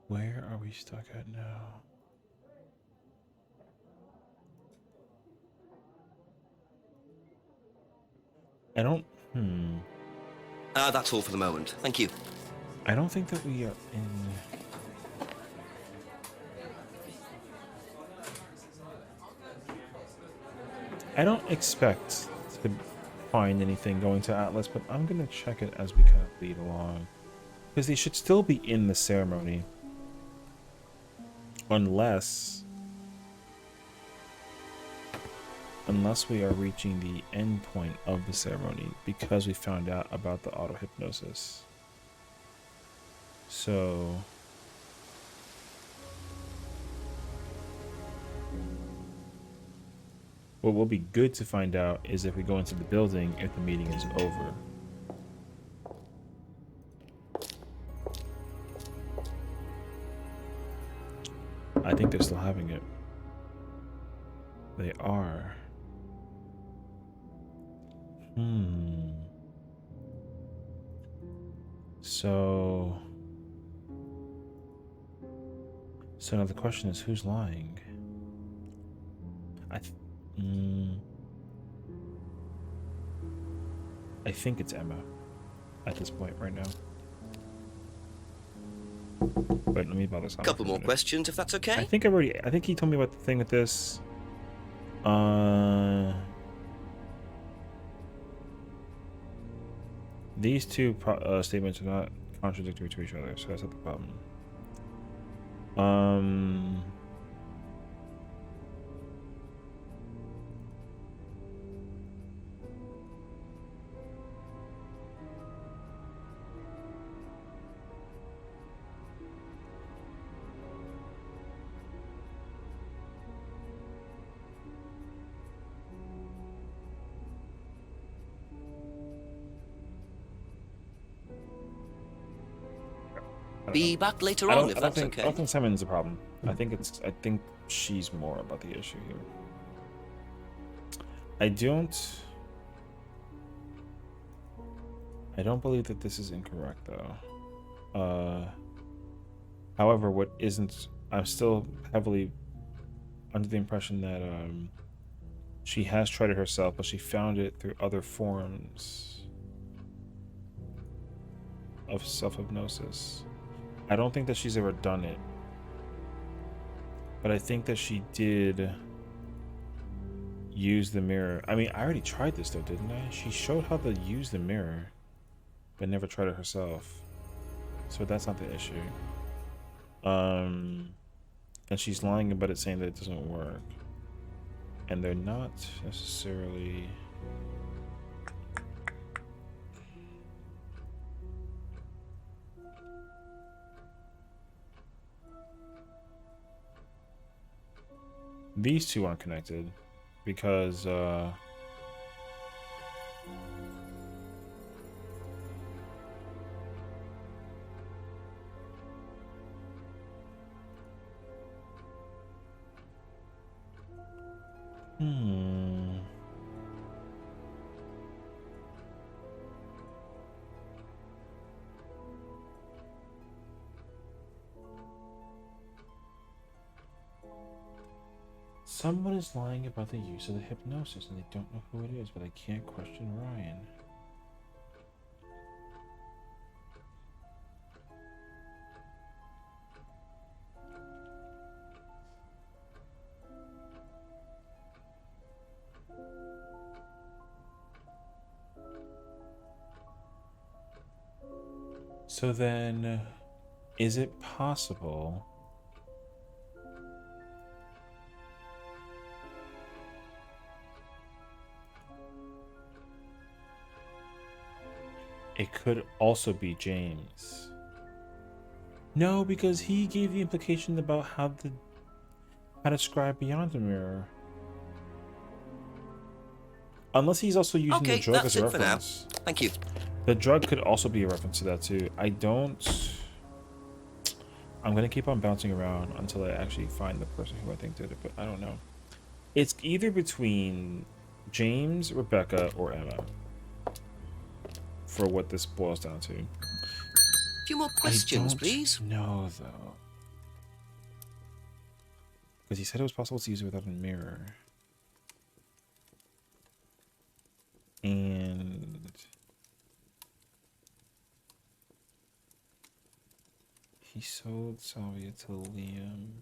Where are we stuck at now? I don't... That's all for the moment. Thank you. I don't think that we are in... I don't expect to find anything going to Atlas, but I'm going to check it as we kind of lead along. Because they should still be in the ceremony. Unless we are reaching the end point of the ceremony, because we found out about the auto-hypnosis. So... what will be good to find out is if we go into the building if the meeting is over. I think they're still having it. They are. So now the question is, who's lying? I think it's Emma at this point right now. Wait, let me bother this. A couple more questions, if that's okay. I think he told me about the thing with this. These two statements are not contradictory to each other, so that's not the problem. Be back later I on don't, if I don't that's think, I okay. don't think Simon's the problem. I think she's more about the issue here. I don't believe that this is incorrect though. However, what isn't, I'm still heavily under the impression that she has tried it herself, but she found it through other forms of self-hypnosis. I don't think that she's ever done it, but I think that she did use the mirror. I mean, I already tried this though, didn't I? She showed how to use the mirror, but never tried it herself. So that's not the issue. And she's lying about it, saying that it doesn't work. And they're not necessarily... These two aren't connected because someone is lying about the use of the hypnosis and they don't know who it is, but I can't question Ryan. So then, is it possible it could also be James? No, because he gave the implication about how to scribe beyond the mirror. Unless he's also using the drug as a reference. Thank you. The drug could also be a reference to that too. I'm gonna keep on bouncing around until I actually find the person who I think did it, but I don't know. It's either between James, Rebecca, or Emma. For what this boils down to. A few more questions, please. No, though. Because he said it was possible to use it without a mirror. And he sold Salvia to Liam.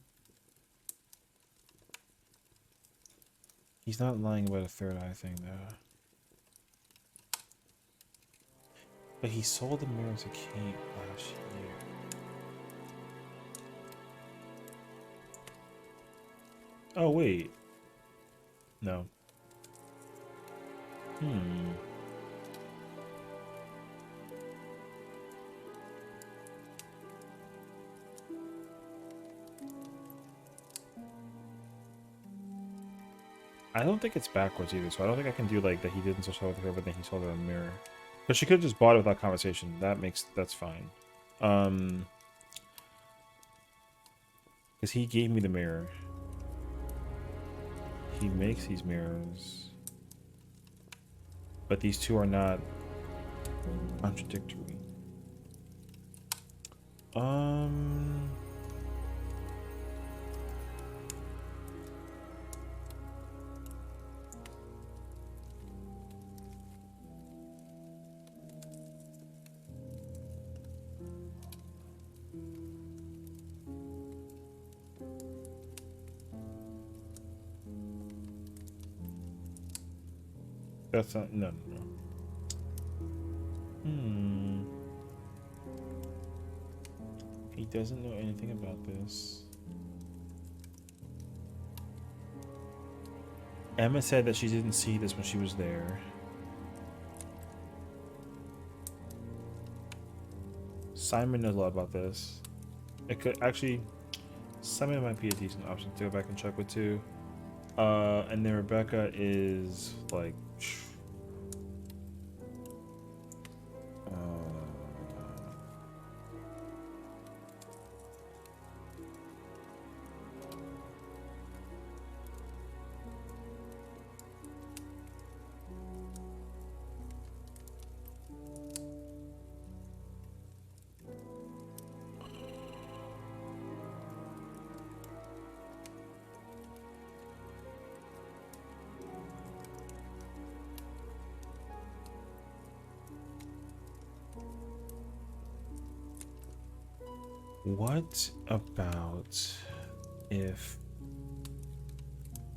He's not lying about a third eye thing, though. But he sold the mirror to Kate last year. Oh, wait. No. I don't think it's backwards either, so I don't think I can do like that he didn't sell with her, but then he sold her a mirror. But she could have just bought it without conversation. That's fine. Because he gave me the mirror. He makes these mirrors. But these two are not contradictory. That's not, no. He doesn't know anything about this. Emma said that she didn't see this when she was there. Simon knows a lot about this. It could actually, Simon might be a decent option to go back and check with too. And then Rebecca is like, What about if...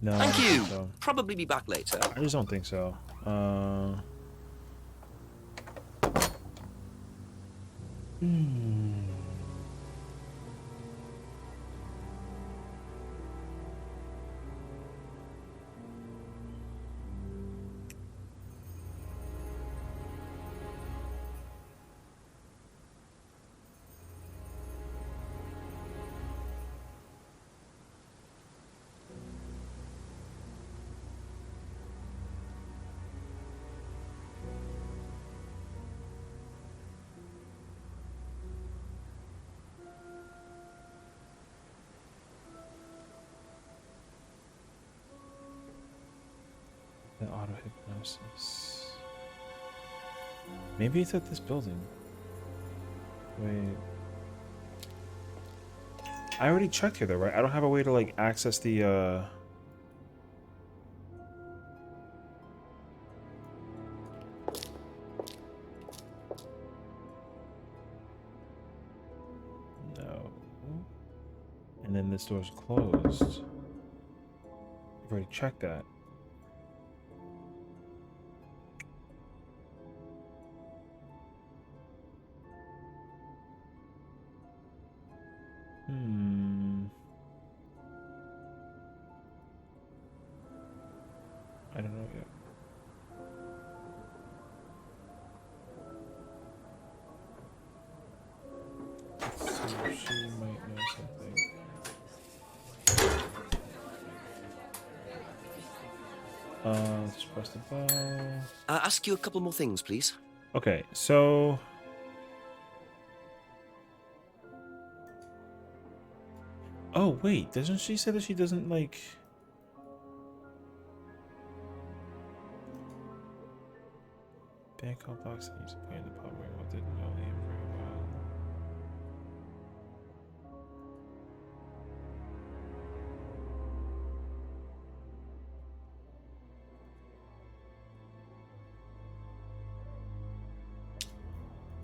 No, I Thank don't you. think so. Probably be back later. I just don't think so. The auto hypnosis. Maybe it's at this building. Wait. I already checked here though, right? I don't have a way to like access the No. And then this door's closed. I've already checked that. I don't know yet. Let's see if she might know something. Let's press the bell. Ask you a couple more things, please. Okay, so... Oh, wait, doesn't she say that she doesn't, like... Bank call box that used to play in the pub where I didn't know him very well.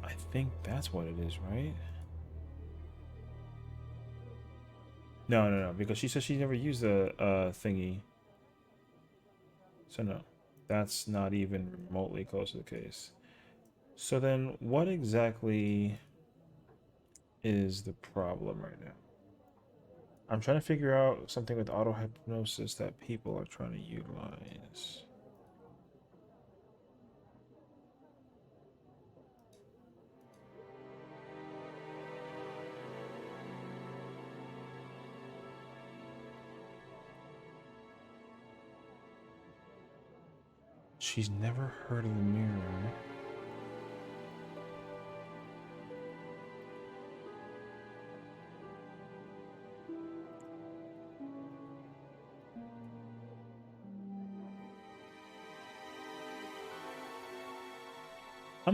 I think that's what it is, right? No, because she said she never used a thingy. So no, that's not even remotely close to the case. So then what exactly is the problem right now? I'm trying to figure out something with auto hypnosis that people are trying to utilize. She's never heard of the mirror.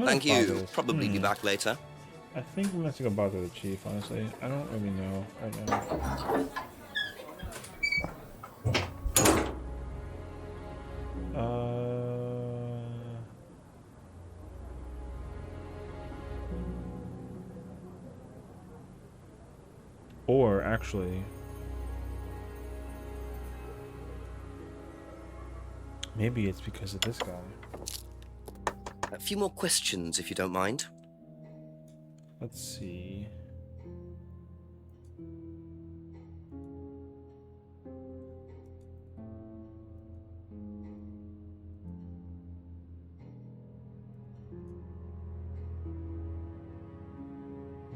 Thank you. Probably be back later. I think I'm gonna have to go bother the chief, honestly. I don't really know right now. Or actually, maybe it's because of this guy. A few more questions, if you don't mind. Let's see.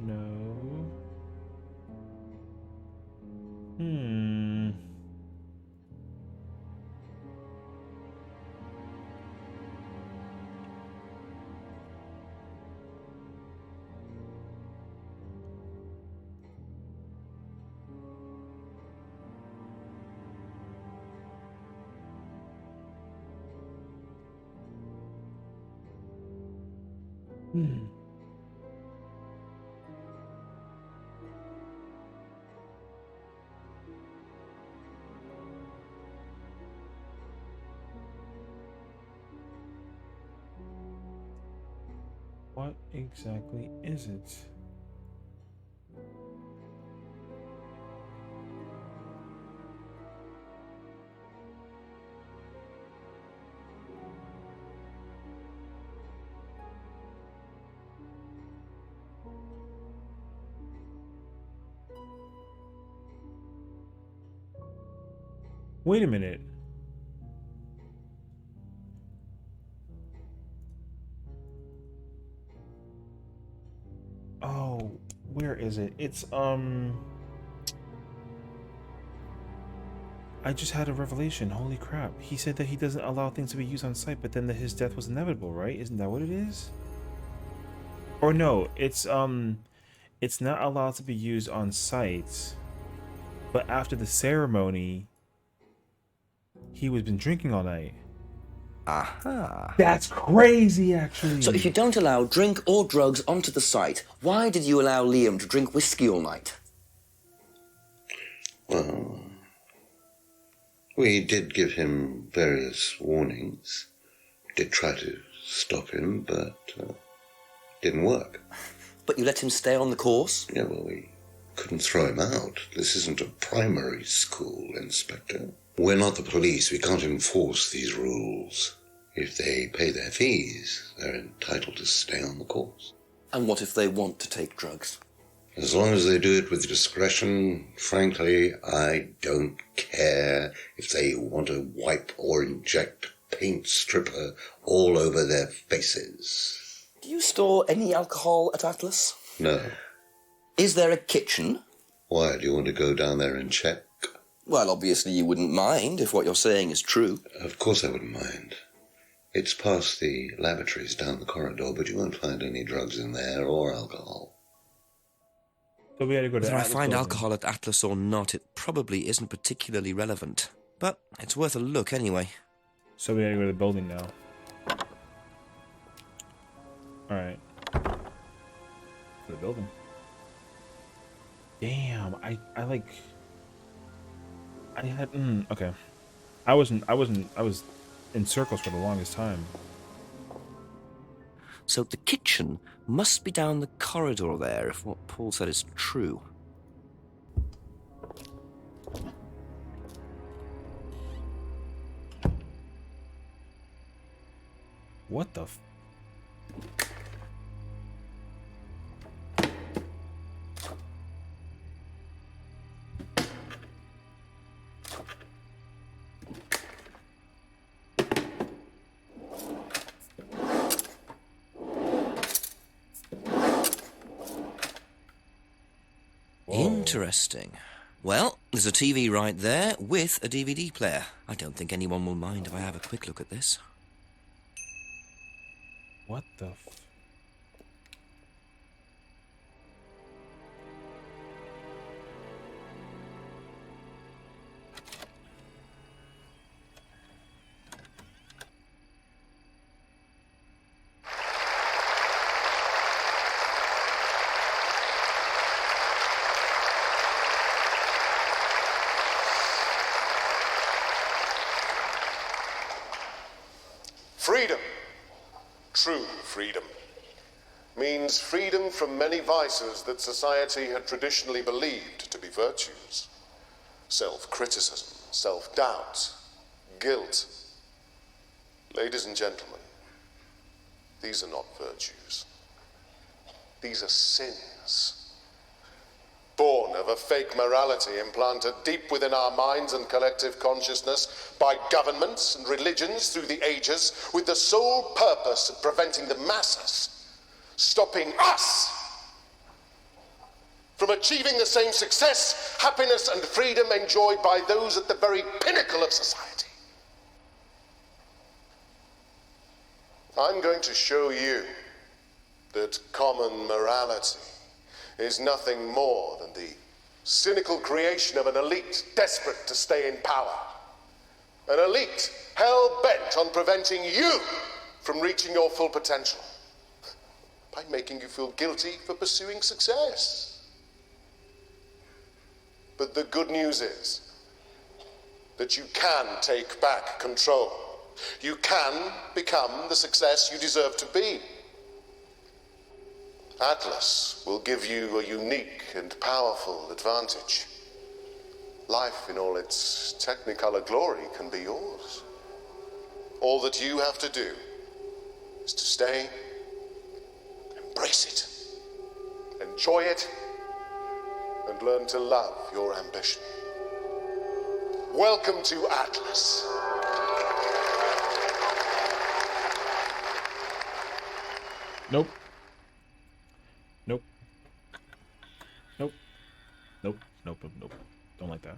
No. What exactly is it? Wait a minute. Oh, where is it? It's I just had a revelation. Holy crap. He said that he doesn't allow things to be used on site, but then that his death was inevitable, right? Isn't that what it is? Or no, it's not allowed to be used on site, but after the ceremony, he was been drinking all night. Aha. That's crazy, actually. So if you don't allow drink or drugs onto the site, why did you allow Liam to drink whiskey all night? Well, we did give him various warnings. Did try to stop him, but didn't work. But you let him stay on the course? Yeah, well, we couldn't throw him out. This isn't a primary school, Inspector. We're not the police. We can't enforce these rules. If they pay their fees, they're entitled to stay on the course. And what if they want to take drugs? As long as they do it with discretion, frankly, I don't care if they want to wipe or inject paint stripper all over their faces. Do you store any alcohol at Atlas? No. Is there a kitchen? Why, do you want to go down there and check? Well, obviously you wouldn't mind if what you're saying is true. Of course I wouldn't mind. It's past the lavatories down the corridor, but you won't find any drugs in there or alcohol. So we had to go to Whether I Atlas find building. alcohol at Atlas or not, it probably isn't particularly relevant. But it's worth a look anyway. So we had to go to the building now. Alright. To the building. Damn, I like... I had... okay. I was in circles for the longest time. So the kitchen must be down the corridor there, if what Paul said is true. What the f... Interesting. Well, there's a TV right there with a DVD player. I don't think anyone will mind if I have a quick look at this. What the f... Freedom, true freedom, means freedom from many vices that society had traditionally believed to be virtues. Self-criticism, self-doubt, guilt. Ladies and gentlemen, these are not virtues. These are sins. Born of a fake morality implanted deep within our minds and collective consciousness by governments and religions through the ages, with the sole purpose of preventing the masses, stopping us from achieving the same success, happiness, and freedom enjoyed by those at the very pinnacle of society. I'm going to show you that common morality is nothing more than the cynical creation of an elite desperate to stay in power. An elite hell-bent on preventing you from reaching your full potential by making you feel guilty for pursuing success. But the good news is that you can take back control. You can become the success you deserve to be. Atlas will give you a unique and powerful advantage. Life in all its technicolor glory can be yours. All that you have to do is to stay, embrace it, enjoy it, and learn to love your ambition. welcome to Atlas. Nope. Nope. Nope. Nope. Nope. Nope. Nope. Don't like that.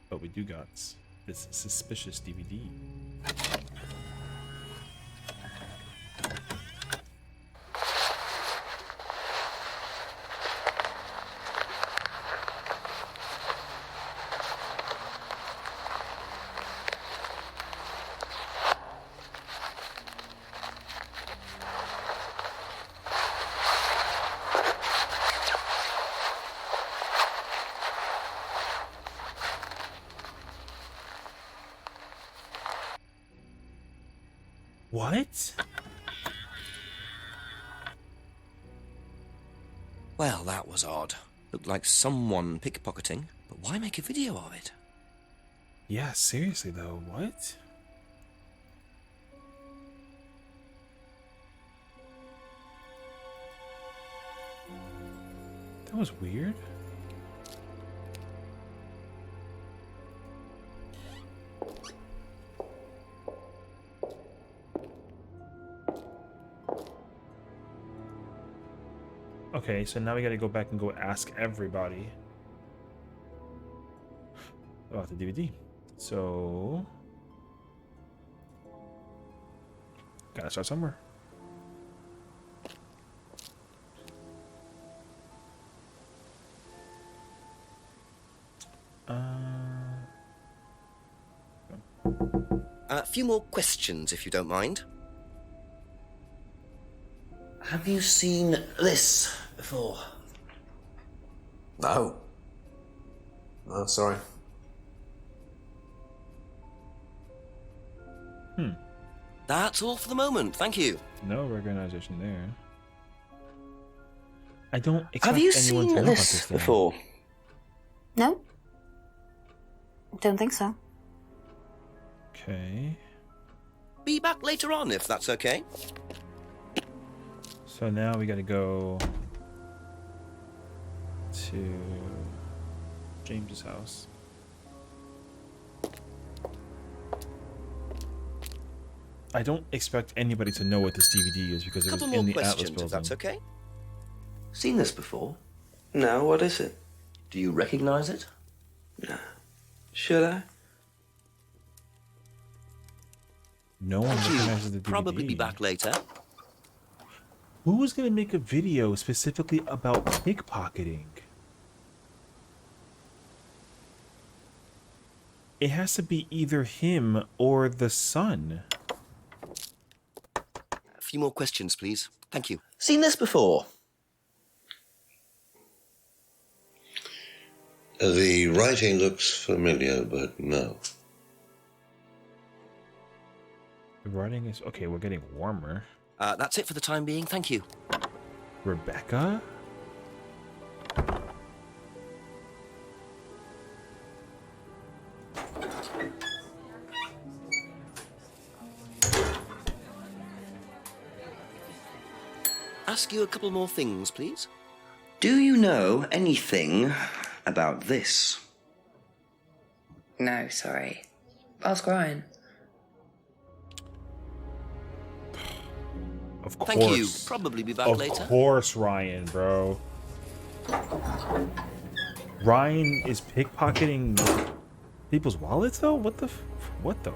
But we do got this suspicious DVD. What? Well, that was odd. Looked like someone pickpocketing, but why make a video of it? Yeah, seriously though, what? That was weird. Okay, so now we gotta go back and go ask everybody about the DVD. So, gotta start somewhere. A few more questions, if you don't mind. Have you seen this before? No. No, sorry. That's all for the moment, thank you. No recognition there. I don't expect Have you anyone seen to know about this this thing. before? No? Don't think so. Okay. Be back later on, if that's okay. So now we gotta go to James's house. I don't expect anybody to know what this DVD is because it was Couple in more the Atlas questions, if building. that's okay. Seen this before? No, what is it? Do you recognize it? No. Should I? No one recognizes the DVD. Probably be back later. Who was gonna make a video specifically about pickpocketing? It has to be either him or the son. A few more questions, please. Thank you. Seen this before? The writing looks familiar, but no. The writing is okay. We're getting warmer. That's it for the time being. Thank you. Rebecca? Ask you a couple more things, please. Do you know anything about this? No, sorry. Ask Ryan. Of course. Thank you. Probably be back later. Of course, Ryan, bro. Ryan is pickpocketing people's wallets, though? What the... what, though?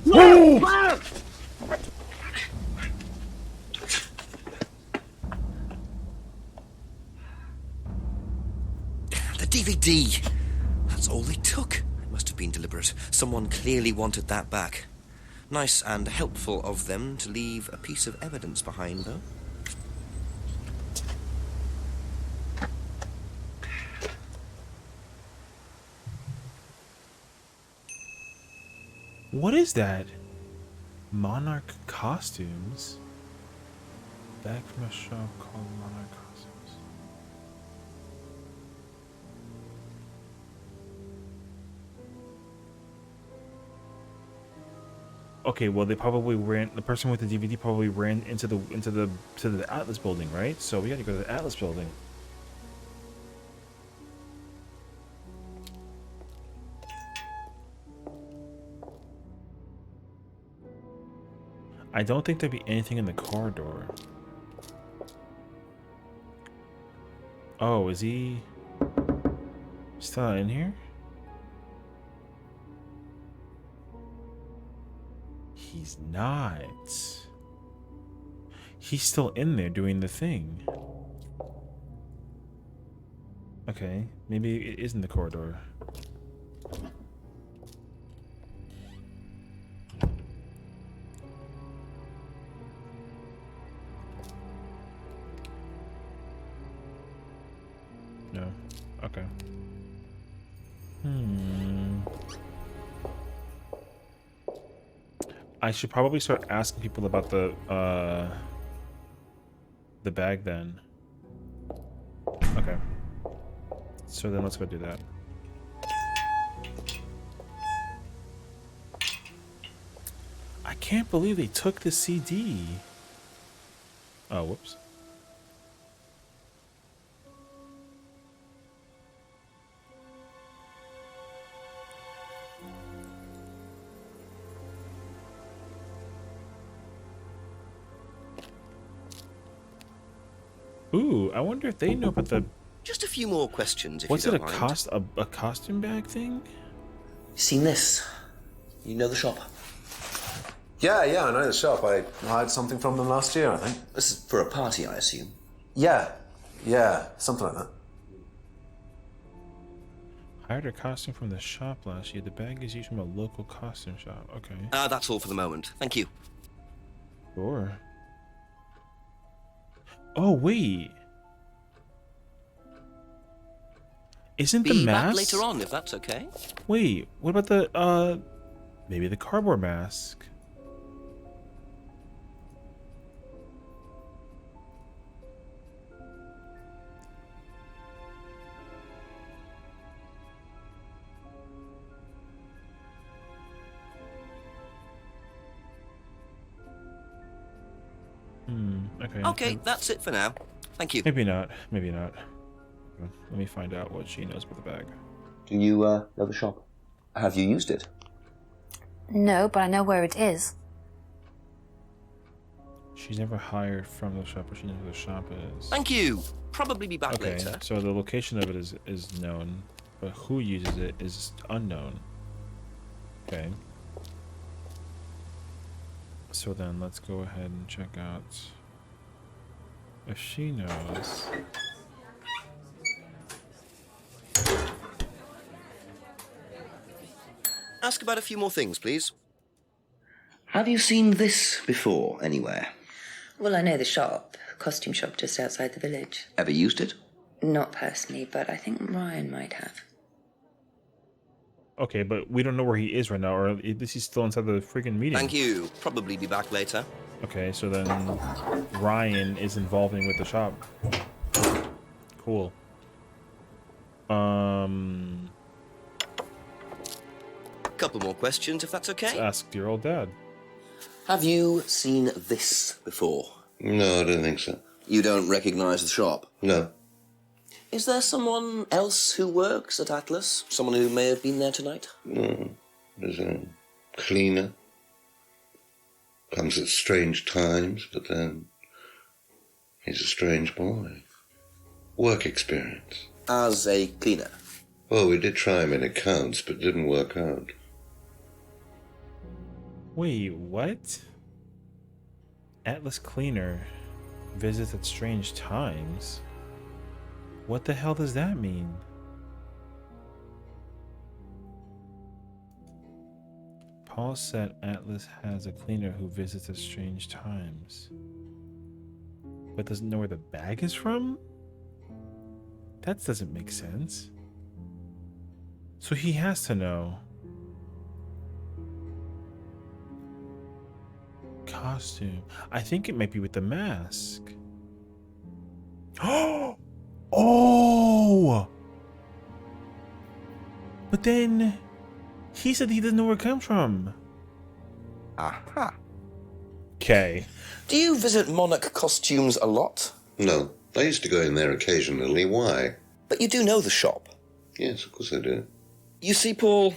Whoa! The DVD. That's all they took. It must have been deliberate. Someone clearly wanted that back. Nice and helpful of them to leave a piece of evidence behind, though. What is that? Monarch costumes? Back from a shop called Monarch Costumes. Okay, well they probably ran. The person with the DVD probably ran into the Atlas building, right? So we got to go to the Atlas building. I don't think there'd be anything in the corridor. Oh, is he still not in here? He's not. He's still in there doing the thing. Okay, maybe it is in the corridor. No. Okay. I should probably start asking people about the bag then. Okay. So then let's go do that. I can't believe they took the CD. Oh, whoops. Ooh, I wonder if they know about the... Just a few more questions, if What's you it, don't mind. a costume bag thing? Seen this? You know the shop? Yeah, I know the shop. I hired something from them last year, I think. This is for a party, I assume. Yeah, something like that. Hired a costume from the shop last year. The bag is used from a local costume shop. Okay. That's all for the moment. Thank you. Sure. Oh, wait. Isn't the Be mask... back later on, if that's okay. Wait, what about the, maybe the cardboard mask? Okay, that's it for now. Thank you. Maybe not. Maybe not. Let me find out what she knows about the bag. Do you know the shop? Have you used it? No, but I know where it is. She's never hired from the shop, but she knows where the shop is. Thank you. Probably be back Okay, later. so the location of it is known, but who uses it is unknown. Okay. So then let's go ahead and check out if she knows. Ask about a few more things, please. Have you seen this before, anywhere? Well, I know the shop, costume shop just outside the village. Ever used it? Not personally, but I think Ryan might have. Okay, but we don't know where he is right now, or at least he's still inside the freaking meeting. Thank you. Probably be back later. Okay, so then Ryan is involving with the shop. Cool. Couple more questions, if that's okay. Let's ask your old dad. Have you seen this before? No, I don't think so. You don't recognize the shop? No. Is there someone else who works at Atlas? Someone who may have been there tonight? No. There's a cleaner. Comes at strange times, but then he's a strange boy. Work experience. As a cleaner? Well, we did try him in accounts, but it didn't work out. Wait, what? Atlas Cleaner visits at strange times? What the hell does that mean? Paul said Atlas has a cleaner who visits at strange times, but doesn't know where the bag is from? That doesn't make sense. So he has to know. Costume. I think it might be with the mask. Oh! But then he said he doesn't know where it comes from. Aha. Okay. Do you visit Monarch Costumes a lot? No, I used to go in there occasionally. Why? But you do know the shop. Yes, of course I do. You see, Paul,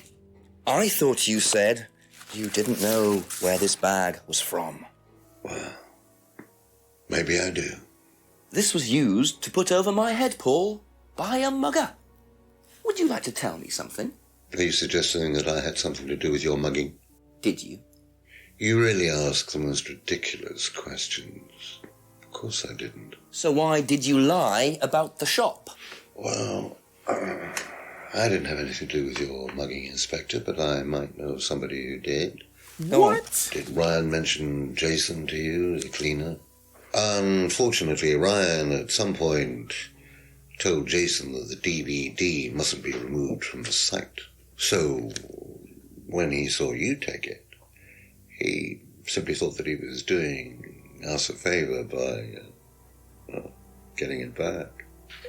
I thought you said you didn't know where this bag was from. Well, maybe I do. This was used to put over my head, Paul, by a mugger. Would you like to tell me something? Are you suggesting that I had something to do with your mugging? Did you? You really ask the most ridiculous questions. Of course I didn't. So why did you lie about the shop? Well, I didn't have anything to do with your mugging, Inspector, but I might know somebody who did. What? Did Ryan mention Jason to you as a cleaner? Unfortunately, Ryan at some point told Jason that the DVD mustn't be removed from the site. So, when he saw you take it, he simply thought that he was doing us a favour by getting it back.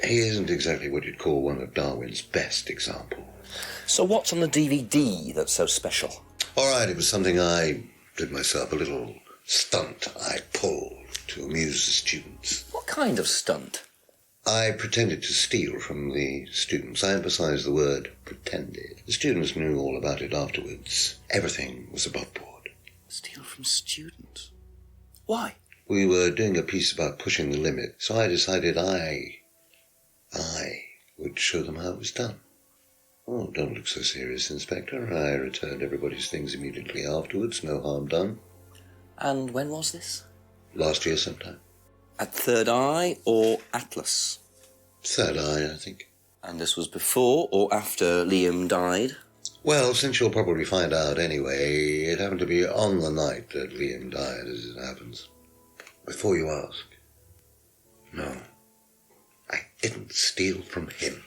He isn't exactly what you'd call one of Darwin's best examples. So what's on the DVD that's so special? All right, it was something I did myself, a little stunt I pulled to amuse the students. What kind of stunt? I pretended to steal from the students. I emphasise the word pretended. The students knew all about it afterwards. Everything was above board. Steal from students? Why? We were doing a piece about pushing the limit, so I decided I would show them how it was done. Oh, don't look so serious, Inspector. I returned everybody's things immediately afterwards. No harm done. And when was this? Last year sometime. At Third Eye or Atlas? Third Eye, I think. And this was before or after Liam died? Well, since you'll probably find out anyway, it happened to be on the night that Liam died, as it happens. Before you ask, no, I didn't steal from him.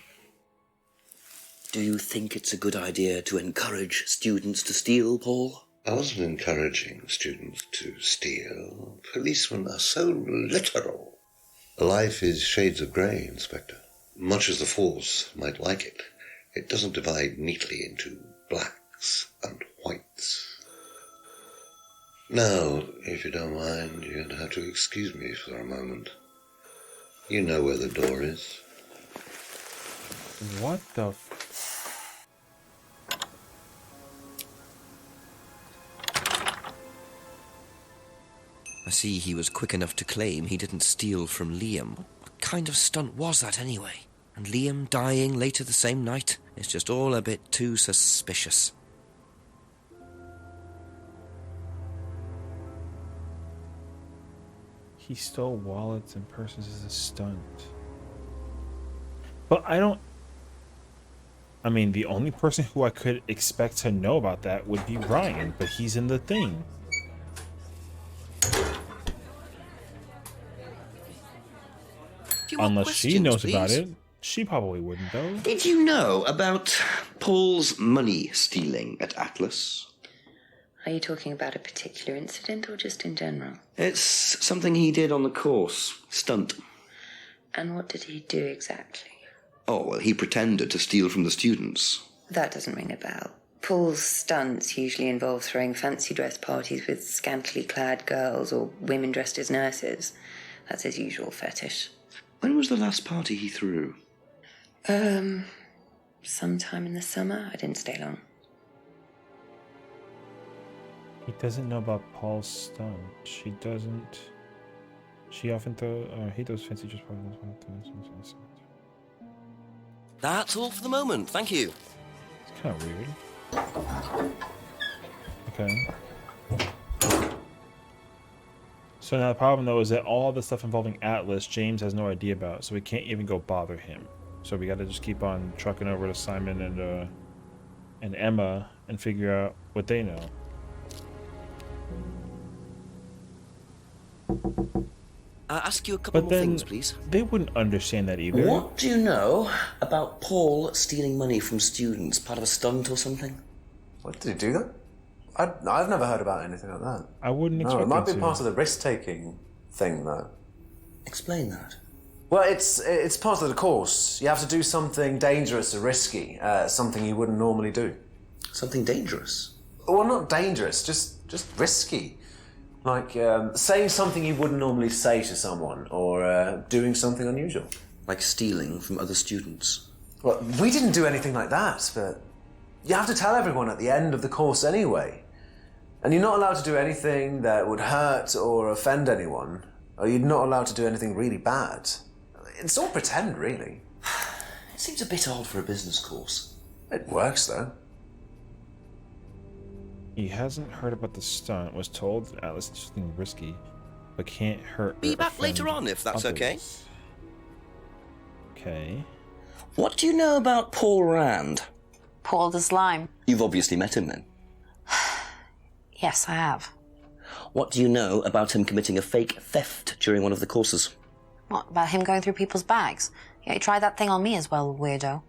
Do you think it's a good idea to encourage students to steal, Paul? I wasn't encouraging students to steal. Policemen are so literal. Life is shades of grey, Inspector. Much as the Force might like it, it doesn't divide neatly into blacks and whites. Now, if you don't mind, you're going to have to excuse me for a moment. You know where the door is. What the I see he was quick enough to claim he didn't steal from Liam. What kind of stunt was that anyway? And Liam dying later the same night? It's just all a bit too suspicious. He stole wallets and purses as a stunt. But I mean, the only person who I could expect to know about that would be Ryan, but he's in the thing. Unless she knows about it. She probably wouldn't, though. Did you know about Paul's money stealing at Atlas? Are you talking about a particular incident or just in general? It's something he did on the course. Stunt. And what did he do exactly? Oh, well, he pretended to steal from the students. That doesn't ring a bell. Paul's stunts usually involve throwing fancy dress parties with scantily clad girls or women dressed as nurses. That's his usual fetish. When was the last party he threw? Sometime in the summer. I didn't stay long. He doesn't know about Paul's stunt. She doesn't. She often he does fancy just parties. That's all for the moment. Thank you. It's kind of weird. Okay. So now the problem though is that all the stuff involving Atlas, James has no idea about, so we can't even go bother him. So we got to just keep on trucking over to Simon and Emma and figure out what they know. I'll ask you a couple more things, please. They wouldn't understand that either. What do you know about Paul stealing money from students? Part of a stunt or something? What, did he do that? I've never heard about anything like that. I wouldn't expect it might be to. part of the risk-taking thing, though. Explain that. Well, it's part of the course. You have to do something dangerous or risky, something you wouldn't normally do. Something dangerous? Well, not dangerous, just risky. Like saying something you wouldn't normally say to someone, or doing something unusual. Like stealing from other students. Well, we didn't do anything like that, but you have to tell everyone at the end of the course anyway. And you're not allowed to do anything that would hurt or offend anyone, or you're not allowed to do anything really bad. It's all pretend, really. It seems a bit odd for a business course. It works, though. He hasn't heard about the stunt, was told that Atlas is something risky, but can't hurt. Be back later on, if that's okay. Okay. What do you know about Paul Rand? Paul the Slime. You've obviously met him then. Yes, I have. What do you know about him committing a fake theft during one of the courses? What, about him going through people's bags? Yeah, he tried that thing on me as well, weirdo.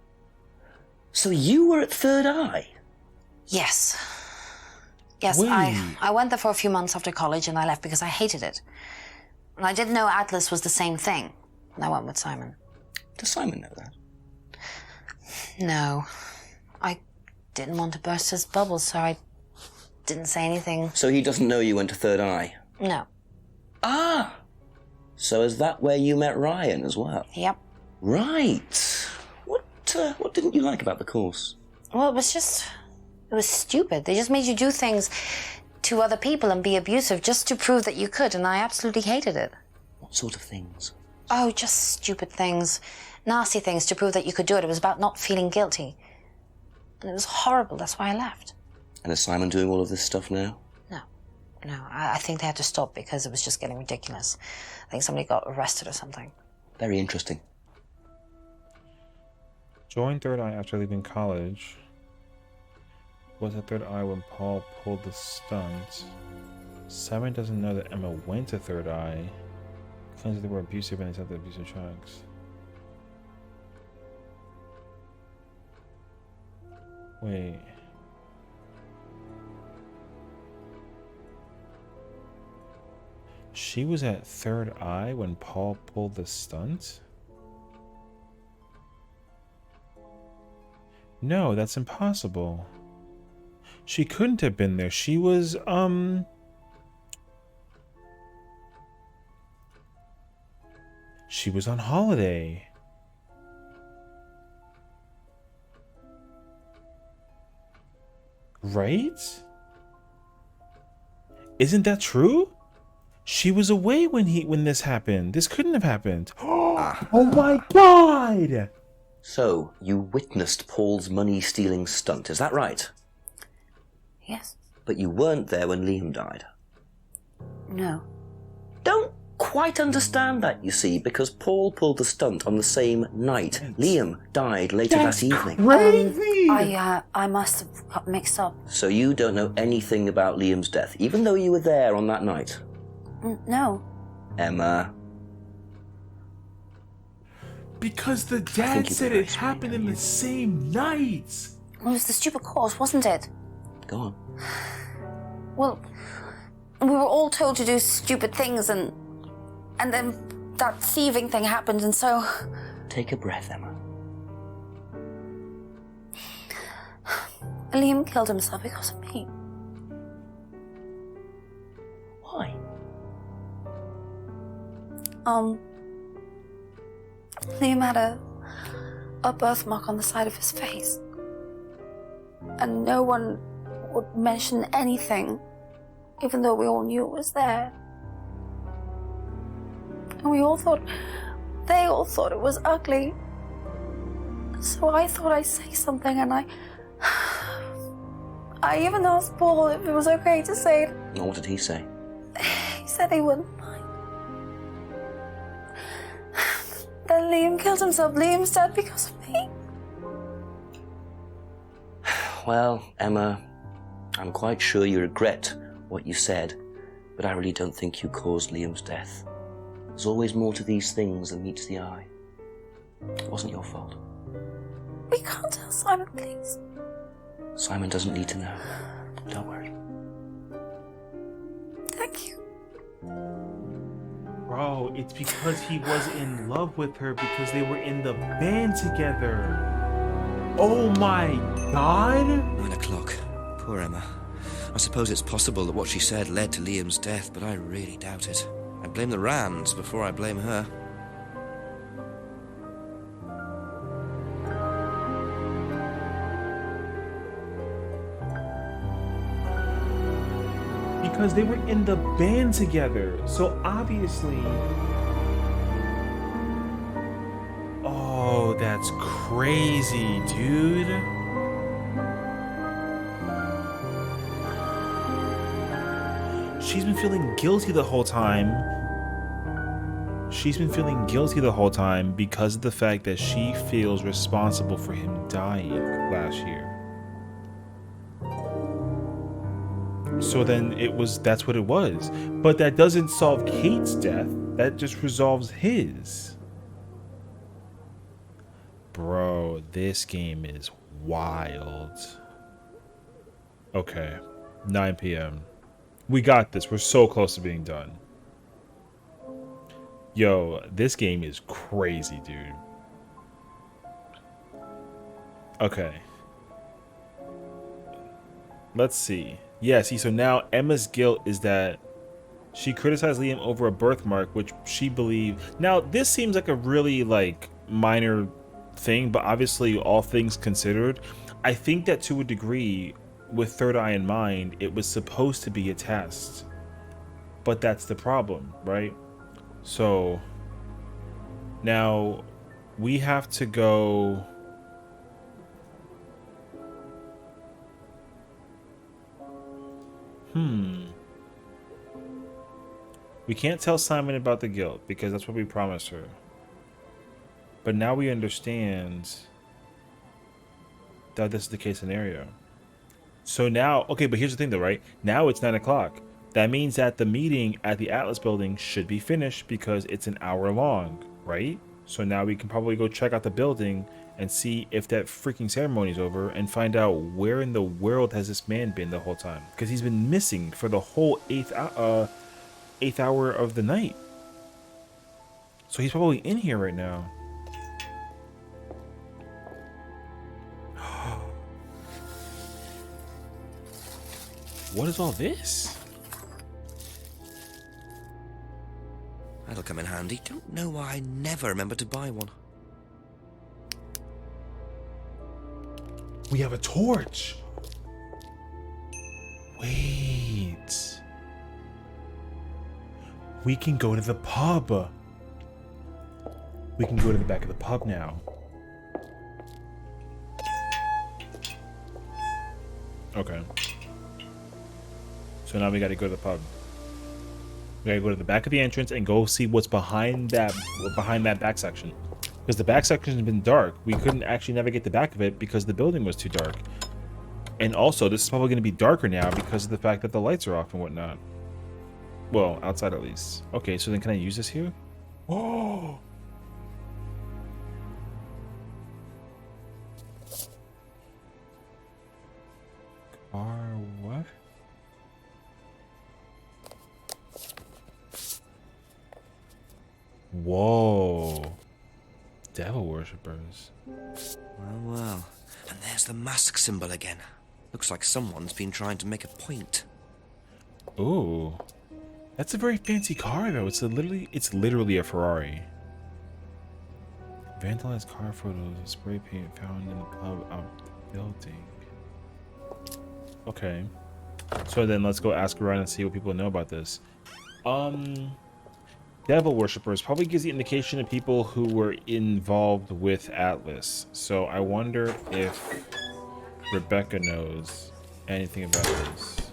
So you were at Third Eye? Yes. Yes, I went there for a few months after college and I left because I hated it. And I didn't know Atlas was the same thing. And I went with Simon. Does Simon know that? No. I didn't want to burst his bubble, so I didn't say anything. So he doesn't know you went to Third Eye? No. Ah! So is that where you met Ryan as well? Yep. Right. What didn't you like about the course? Well, it was stupid. They just made you do things to other people and be abusive just to prove that you could, and I absolutely hated it. What sort of things? Oh, just stupid things. Nasty things to prove that you could do it. It was about not feeling guilty. And it was horrible. That's why I left. And is Simon doing all of this stuff now? No, I think they had to stop because it was just getting ridiculous. I think somebody got arrested or something. Very interesting. Joined Third Eye after leaving college. Was at Third Eye when Paul pulled the stunt. Simon doesn't know that Emma went to Third Eye. Claims that they were abusive and they sent the abusive tracks. Wait. She was at Third Eye when Paul pulled the stunt? No, that's impossible. She couldn't have been there. She was, she was on holiday. Right? Isn't that true? She was away when this happened. This couldn't have happened. Oh my god! So, you witnessed Paul's money-stealing stunt, is that right? Yes. But you weren't there when Liam died? No. Don't quite understand that, you see, because Paul pulled the stunt on the same night. Liam died later that evening. Crazy! I must have got mixed up. So you don't know anything about Liam's death, even though you were there on that night? No. Emma. Because the dad said it happened in the same night. It was the stupid course, wasn't it? Go on. Well, we were all told to do stupid things and then that thieving thing happened and so... Take a breath, Emma. Liam killed himself because of me. Why? Liam had a birthmark on the side of his face. And no one would mention anything, even though we all knew it was there. And they all thought it was ugly. So I thought I'd say something, and I even asked Paul if it was okay to say it. What did he say? He said he wouldn't mind. Then Liam killed himself. Liam's dead because of me. Well, Emma, I'm quite sure you regret what you said, but I really don't think you caused Liam's death. There's always more to these things than meets the eye. It wasn't your fault. We can't tell Simon, please. Simon doesn't need to know. Don't worry. Thank you. Bro, it's because he was in love with her because they were in the band together. Oh my god! 9 o'clock. Poor Emma. I suppose it's possible that what she said led to Liam's death, but I really doubt it. I blame the Rands before I blame her. Because they were in the band together. So obviously... Oh, that's crazy, dude. She's been feeling guilty the whole time. She's been feeling guilty the whole time because of the fact that she feels responsible for him dying last year. So then that's what it was. But that doesn't solve Kate's death. That just resolves his. Bro, this game is wild. Okay, 9 p.m. We got this. We're so close to being done. Yo, this game is crazy, dude. Okay. Let's see. Yeah, see, so now Emma's guilt is that she criticized Liam over a birthmark, which she believed... Now, this seems like a really, like, minor thing, but obviously, all things considered, I think that to a degree... with Third Eye in mind, it was supposed to be a test. But that's the problem, right? So now we have to go... We can't tell Simon about the guilt because that's what we promised her. But now we understand that this is the case scenario. So now, okay, but here's the thing though, right? Now it's 9 o'clock. That means that the meeting at the Atlas building should be finished because it's an hour long, right? So now we can probably go check out the building and see if that freaking ceremony is over and find out where in the world has this man been the whole time. Because he's been missing for the whole eighth hour of the night. So he's probably in here right now. What is all this? That'll come in handy. Don't know why I never remember to buy one. We have a torch. Wait. We can go to the pub. We can go to the back of the pub now. Okay. So now we gotta go to the pub. We gotta go to the back of the entrance and go see what's behind that back section. Because the back section has been dark. We couldn't actually navigate the back of it because the building was too dark. And also, this is probably going to be darker now because of the fact that the lights are off and whatnot. Well, outside at least. Okay, so then can I use this here? Oh! Car what? Whoa. Devil worshippers. Well. And there's the mask symbol again. Looks like someone's been trying to make a point. Ooh. That's a very fancy car though. It's literally a Ferrari. Vandalized car photos of spray paint found in the pub out the building. Okay. So then let's go ask around and see what people know about this. Devil worshippers probably gives the indication of people who were involved with Atlas. So I wonder if Rebecca knows anything about this.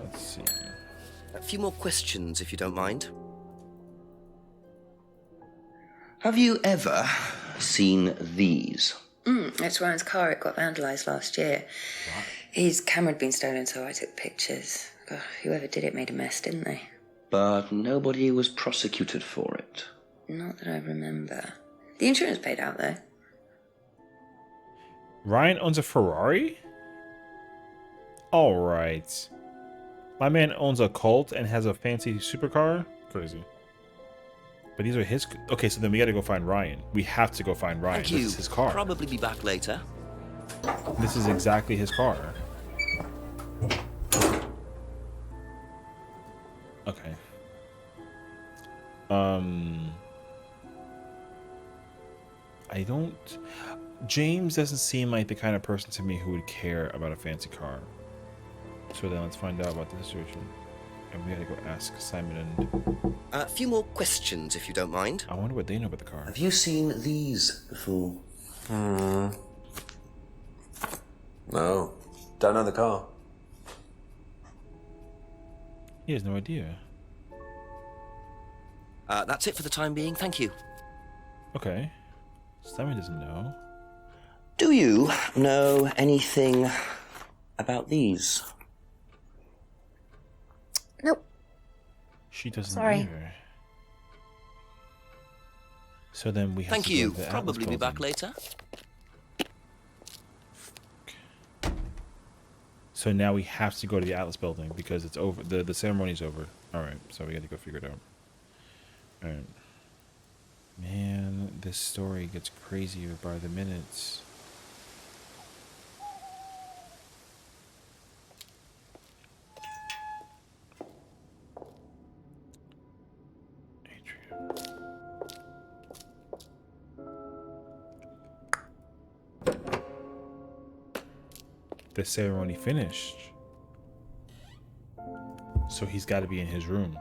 Let's see. A few more questions, if you don't mind. Have you ever seen these? It's Ryan's car. It got vandalised last year. What? His camera had been stolen, so I took pictures. God, whoever did it made a mess, didn't they? But nobody was prosecuted for it. Not that I remember. The insurance paid out, though. Ryan owns a Ferrari? Alright. My man owns a Colt and has a fancy supercar? Crazy. But these are his... Okay, so then we gotta go find Ryan. We have to go find Ryan. Thank you. This is his car. Probably be back later. This is exactly his car. Okay. I don't... James doesn't seem like the kind of person to me who would care about a fancy car. So then let's find out about the situation. And we gotta go ask Simon and... A few more questions, if you don't mind. I wonder what they know about the car. Have you seen these before? No. Don't know the car. He has no idea. That's it for the time being, thank you. Okay. Simon doesn't know. Do you know anything about these? Nope. She doesn't Sorry. either. So then we have Thank to you. go to the Probably Atlas be back building. later. So now we have to go to the Atlas building because it's over. The ceremony's over. Alright, so we got to go figure it out. Alright. Man, this story gets crazier by the minutes. The ceremony finished. So he's got to be in his room.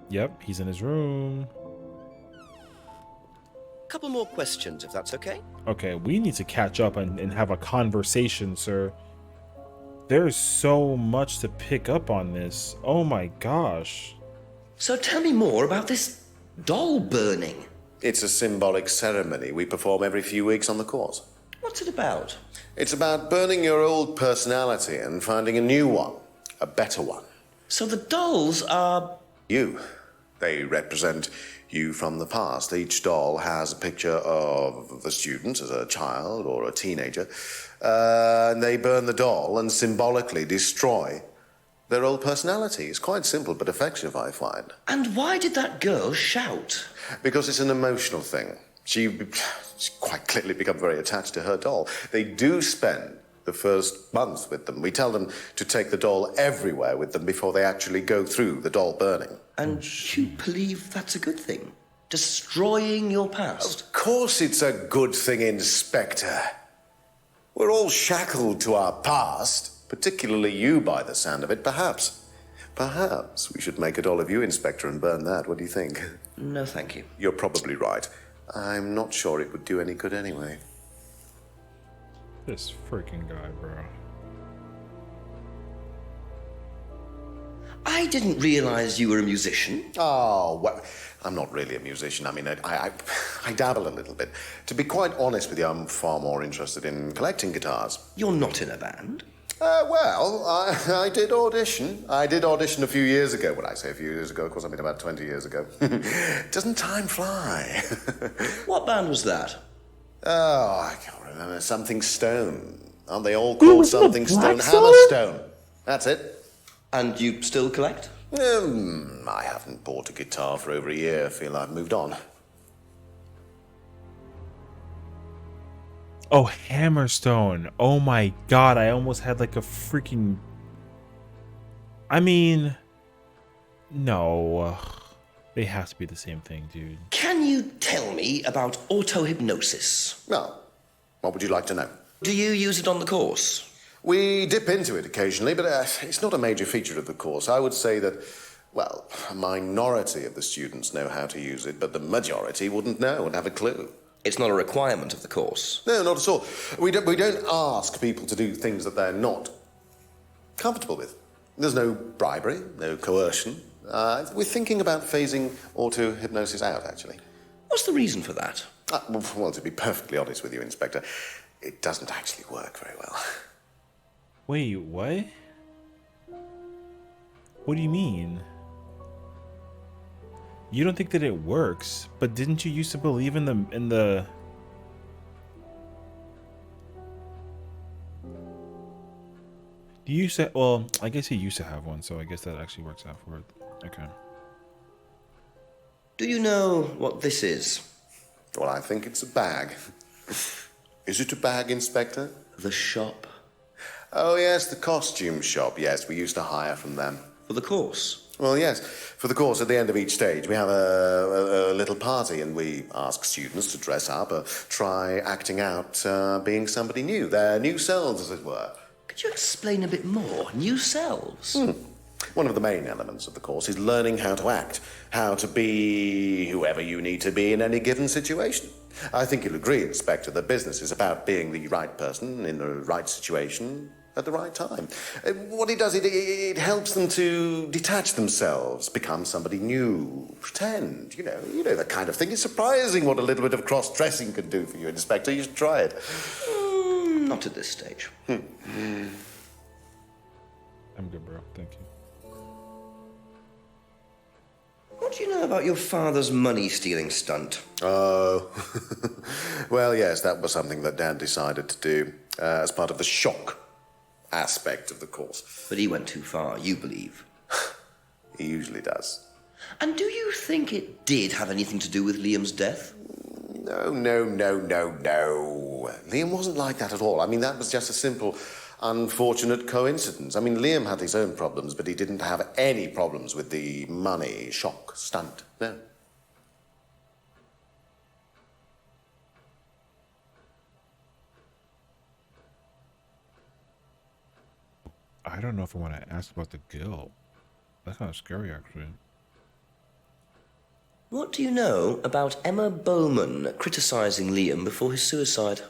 Yep, he's in his room. Couple more questions, if that's okay. Okay, we need to catch up and have a conversation, sir. There's so much to pick up on this. Oh my gosh. So tell me more about this doll burning. It's a symbolic ceremony we perform every few weeks on the course. What's it about? It's about burning your old personality and finding a new one, a better one. So the dolls are... You. They represent you from the past. Each doll has a picture of the student as a child or a teenager. And they burn the doll and symbolically destroy their old personality. It's quite simple but effective, I find. And why did that girl shout? Because it's an emotional thing. She's quite clearly become very attached to her doll. They do spend the first month with them. We tell them to take the doll everywhere with them before they actually go through the doll burning. And you believe that's a good thing? Destroying your past? Of course it's a good thing, Inspector. We're all shackled to our past, particularly you by the sound of it. Perhaps we should make a doll of you, Inspector, and burn that. What do you think? No, thank you. You're probably right. I'm not sure it would do any good anyway. This freaking guy, bro. I didn't realize you were a musician. Oh, well, I'm not really a musician. I mean, I dabble a little bit. To be quite honest with you, I'm far more interested in collecting guitars. You're not in a band? Well, I did audition. I did audition a few years ago. When I say a few years ago, of course, I mean about 20 years ago. Doesn't time fly? What band was that? Oh, I can't remember. Something Stone. Aren't they all called Something Stone? Hammerstone. That's it. And you still collect? I haven't bought a guitar for over a year. I feel I've moved on. Oh, Hammerstone. Oh my god, I almost had like a freaking... I mean... No. They have to be the same thing, dude. Can you tell me about auto-hypnosis? Well, what would you like to know? Do you use it on the course? We dip into it occasionally, but it's not a major feature of the course. I would say that, well, a minority of the students know how to use it, but the majority wouldn't know and have a clue. It's not a requirement of the course? No, not at all. We don't ask people to do things that they're not comfortable with. There's no bribery, no coercion. We're thinking about phasing auto-hypnosis out, actually. What's the reason for that? Well, to be perfectly honest with you, Inspector, it doesn't actually work very well. Wait, what? What do you mean? You don't think that it works, but didn't you used to believe in the... Do you say, well, I guess you used to have one, so I guess that actually works out for it. Okay. Do you know what this is? Well, I think it's a bag. Is it a bag, Inspector? The shop. Oh, yes, the costume shop. Yes, we used to hire from them. For the course? Well, yes. For the course, at the end of each stage, we have a little party, and we ask students to dress up or try acting out being somebody new, their new selves, as it were. Could you explain a bit more? New selves? One of the main elements of the course is learning how to act, how to be whoever you need to be in any given situation. I think you'll agree, Inspector, that business is about being the right person in the right situation at the right time. What it does, it helps them to detach themselves, become somebody new, pretend, you know, that kind of thing. It's surprising what a little bit of cross-dressing can do for you, Inspector. You should try it. Not at this stage. I'm good, bro. Thank you. What do you know about your father's money-stealing stunt? Oh, well, yes, that was something that Dad decided to do as part of the shock aspect of the course. But he went too far, you believe? He usually does. And do you think it did have anything to do with Liam's death? No. Liam wasn't like that at all. I mean, that was just a simple, unfortunate coincidence. I mean, Liam had his own problems, but he didn't have any problems with the money shock stunt. No. I don't know if I want to ask about the girl. That's kind of scary, actually. What do you know about Emma Bowman criticising Liam before his suicide?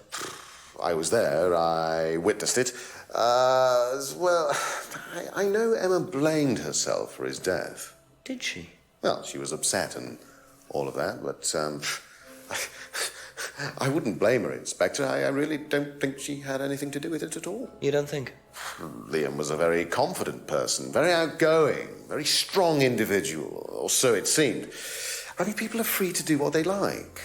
I was there. I witnessed it. Well, I know Emma blamed herself for his death. Did she? Well, she was upset and all of that, but I wouldn't blame her, Inspector. I really don't think she had anything to do with it at all. You don't think? Liam was a very confident person, very outgoing, very strong individual, or so it seemed. I mean, people are free to do what they like.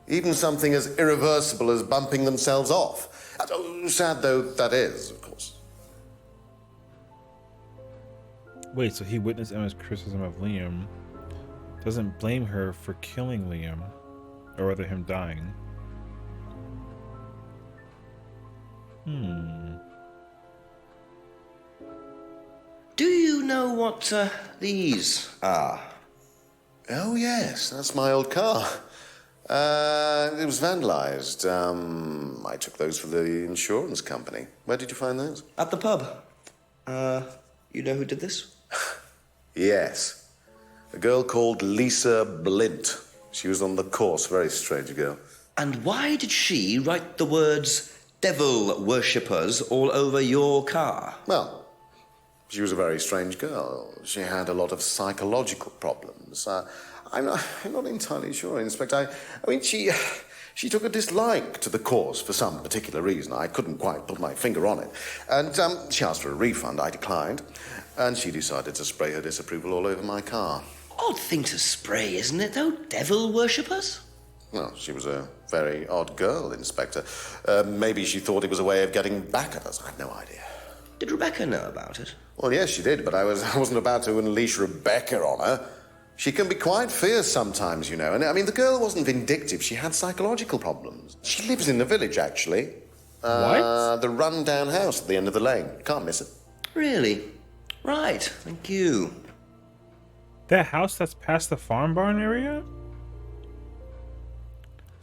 Even something as irreversible as bumping themselves off. Sad though that is, of course. Wait, so he witnessed Emma's criticism of Liam, doesn't blame her for killing Liam, or rather him dying. Do you know what these are? Oh, yes, that's my old car. It was vandalized. I took those for the insurance company. Where did you find those? At the pub. You know who did this? Yes. A girl called Lisa Blint. She was on the course, very strange girl. And why did she write the words devil worshippers all over your car? Well, she was a very strange girl. She had a lot of psychological problems. I'm not entirely sure, Inspector. I mean, she took a dislike to the course for some particular reason. I couldn't quite put my finger on it. And she asked for a refund. I declined. And she decided to spray her disapproval all over my car. Odd thing to spray, isn't it, though? Devil worshippers? Well, she was a very odd girl, Inspector. Maybe she thought it was a way of getting back at us. I have no idea. Did Rebecca know about it? Well, yes, she did, but I wasn't about to unleash Rebecca on her. She can be quite fierce sometimes, you know. And, I mean, the girl wasn't vindictive. She had psychological problems. She lives in the village, actually. What? The run-down house at the end of the lane. Can't miss it. Really? Right, thank you. That house that's past the farm barn area?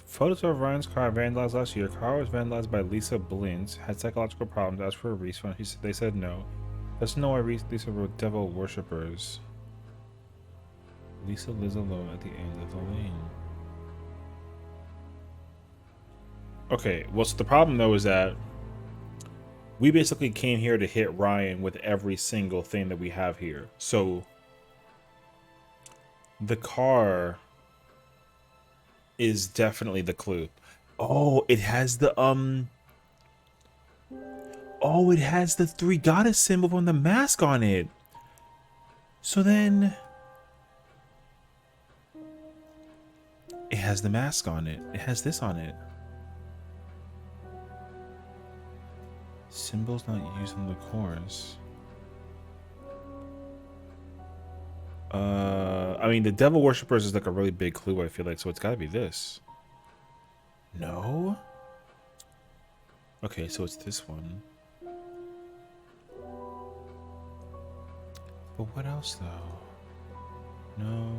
Photos of Ryan's car vandalized last year. Car was vandalized by Lisa Blint. Had psychological problems. Asked for a refund. They said no. Let's know why Lisa were devil worshippers. Lisa lives alone at the end of the lane. Okay, well, so the problem though is that we basically came here to hit Ryan with every single thing that we have here. So the car is definitely the clue. Oh, it has the oh, it has the three goddess symbol on the mask on it. So then it has the mask on it. It has this on it. Symbols not used in the course. I mean, the devil worshippers is like a really big clue, I feel like, so it's gotta be this. No? Okay, so it's this one. But what else, though? No.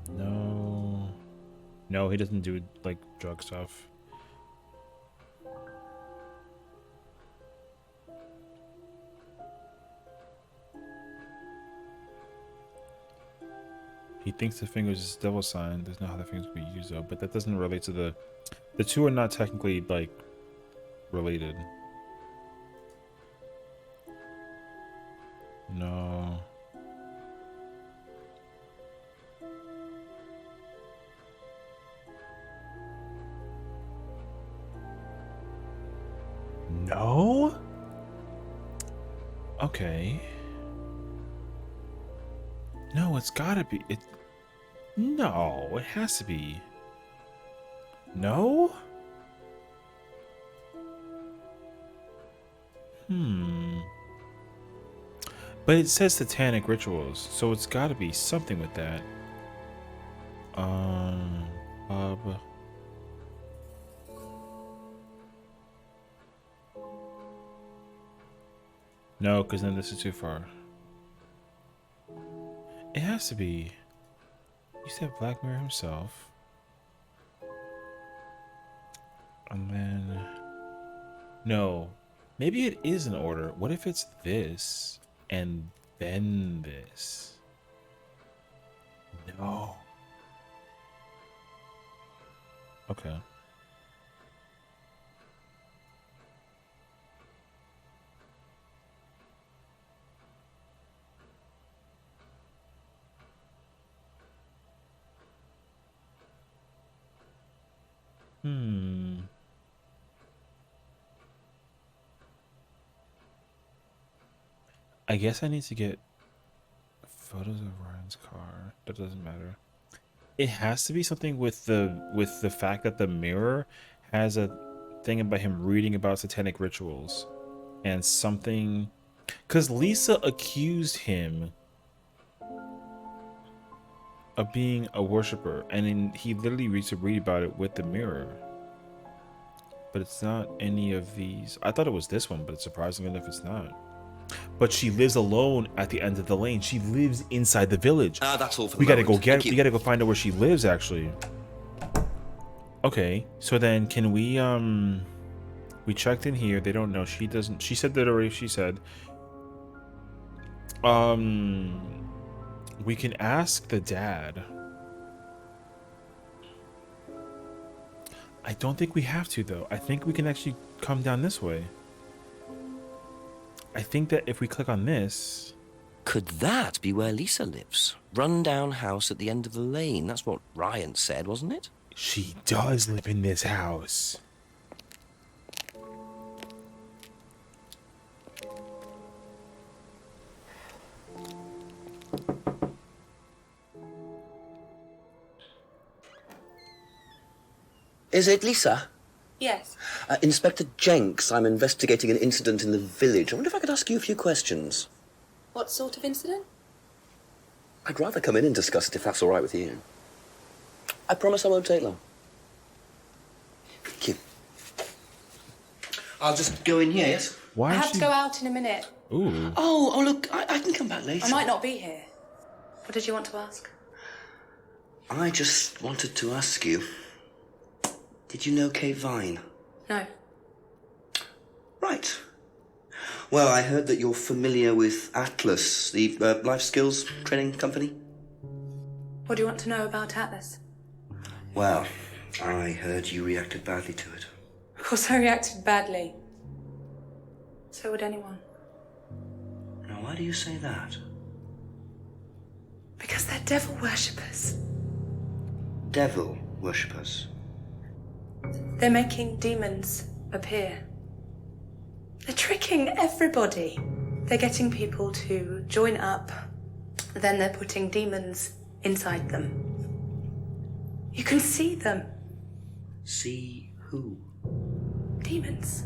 No. No, he doesn't do, like, drug stuff. He thinks the fingers is a devil sign. There's not how the fingers can be used, though. But that doesn't relate to the... The two are not technically, like, related. No. No? Okay. No, it's gotta be. No, it has to be. No? But it says satanic rituals, so it's gotta be something with that. Pub. No, because then this is too far. It has to be. You said Black Mirror himself. And then... No. Maybe it is in order. What if it's this and then this? No. Okay. I guess I need to get photos of Ryan's car. That doesn't matter. It has to be something with the fact that the mirror has a thing about him reading about satanic rituals and something, because Lisa accused him of being a worshiper, and then he literally reads to read about it with the mirror. But it's not any of these. I thought it was this one, but it's surprising enough it's not. But she lives alone at the end of the lane. She lives inside the village. That's all for the We gotta moment. go get. We gotta go find out where she lives. Actually. Okay, so then can we? We checked in here. They don't know. She doesn't. She said that already. She said. We can ask the dad. I don't think we have to though. I think we can actually come down this way. I think that if we click on this... Could that be where Lisa lives? Run-down house at the end of the lane. That's what Ryan said, wasn't it? She does live in this house. Is it Lisa? Yes. Inspector Jenks, I'm investigating an incident in the village. I wonder if I could ask you a few questions. What sort of incident? I'd rather come in and discuss it if that's all right with you. I promise I won't take long. Thank you. I'll just go in here, yes? I have to go out in a minute. Ooh. Oh, look, I can come back later. I might not be here. What did you want to ask? I just wanted to ask you, did you know Kate Vine? No. Right. Well, I heard that you're familiar with Atlas, the life skills training company. What do you want to know about Atlas? Well, I heard you reacted badly to it. Of course I reacted badly. So would anyone. Now, why do you say that? Because they're devil worshippers. Devil worshippers? They're making demons appear. They're tricking everybody. They're getting people to join up, then they're putting demons inside them. You can see them. See who? Demons.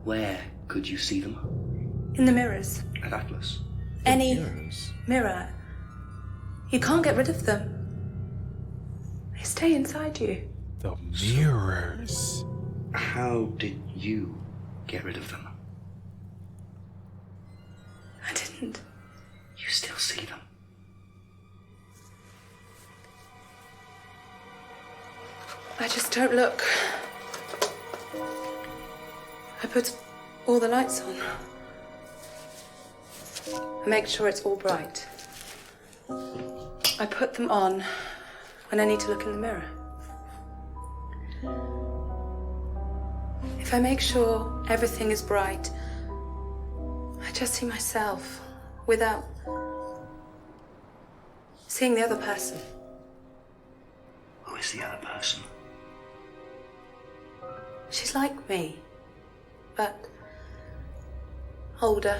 Where could you see them? In the mirrors. At Atlas? any mirrors. mirror. You can't get rid of them. They stay inside you. The mirrors. How did you get rid of them? I didn't. You still see them? I just don't look. I put all the lights on. I make sure it's all bright. I put them on when I need to look in the mirror. If I make sure everything is bright, I just see myself without seeing the other person. Who is the other person? She's like me, but older.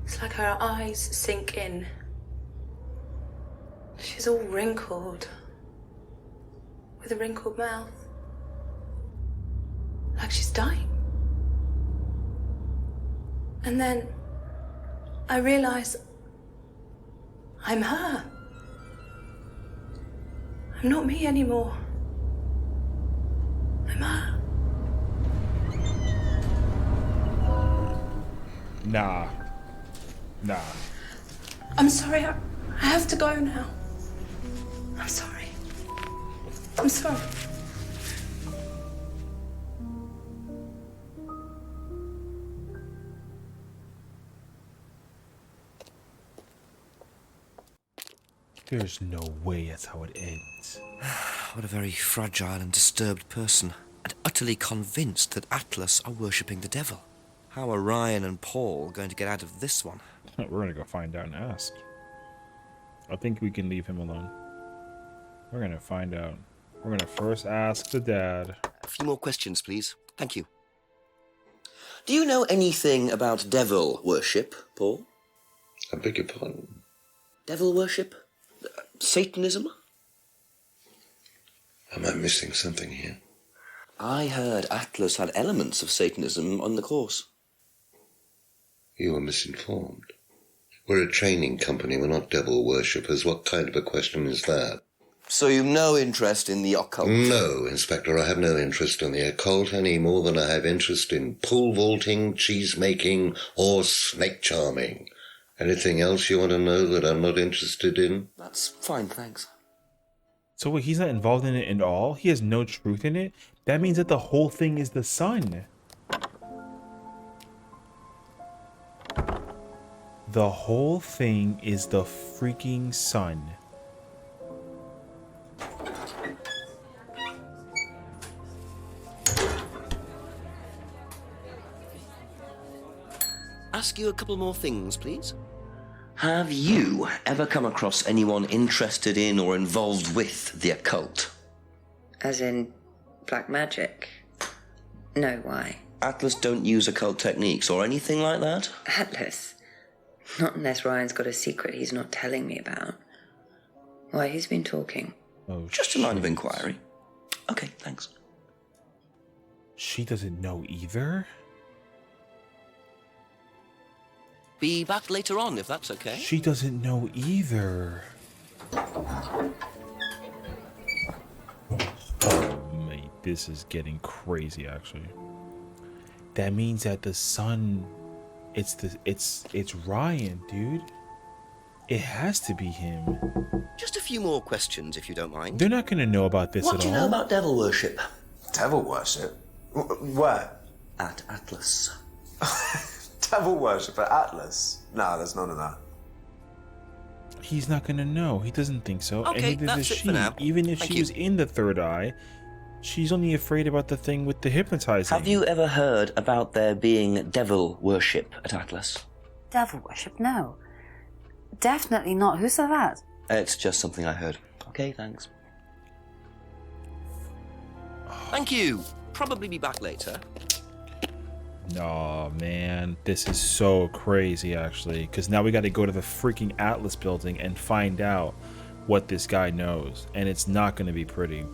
It's like her eyes sink in. She's all wrinkled, with a wrinkled mouth, like she's dying. And then I realize I'm her. I'm not me anymore. I'm her. Nah. I'm sorry, I have to go now. I'm sorry. I'm sorry. There's no way that's how it ends. What a very fragile and disturbed person, and utterly convinced that Atlas are worshipping the devil. How are Ryan and Paul going to get out of this one? We're gonna go find out and ask. I think we can leave him alone. We're gonna find out. We're gonna first ask the dad. A few more questions, please. Thank you. Do you know anything about devil worship, Paul? I beg your pardon? Devil worship? Satanism? Am I missing something here? I heard Atlas had elements of Satanism on the course. You are misinformed. We're a training company, we're not devil worshippers. What kind of a question is that? So you've no interest in the occult? No, Inspector, I have no interest in the occult any more than I have interest in pole vaulting, cheese making, or snake charming. Anything else you want to know that I'm not interested in? That's fine, thanks. So wait, he's not involved in it at all? He has no truth in it? That means that the whole thing is the sun. The whole thing is the freaking sun. Ask you a couple more things, please. Have you ever come across anyone interested in or involved with the occult? As in black magic? No, why? Atlas don't use occult techniques or anything like that? Atlas? Not unless Ryan's got a secret he's not telling me about. Why, who's been talking? Oh, just a line of inquiry. Okay, thanks. She doesn't know either? Be back later on, if that's okay. She doesn't know either. Mate, this is getting crazy, actually. That means that the sun, it's Ryan, dude. It has to be him. Just a few more questions, if you don't mind. They're not gonna know about this at all. What do you know about devil worship? Devil worship? Where? At Atlas. Devil worship at Atlas? No, there's none of that. He's not gonna know. He doesn't think so. Okay, and neither that's does it she. for now. Even if Thank she you. was in the third eye, she's only afraid about the thing with the hypnotizing. Have you ever heard about there being devil worship at Atlas? Devil worship? No. Definitely not. Who said that? It's just something I heard. Okay, thanks. Thank you. Probably be back later. No, man, this is so crazy, actually, because now we got to go to the freaking Atlas building and find out what this guy knows, and it's not going to be pretty.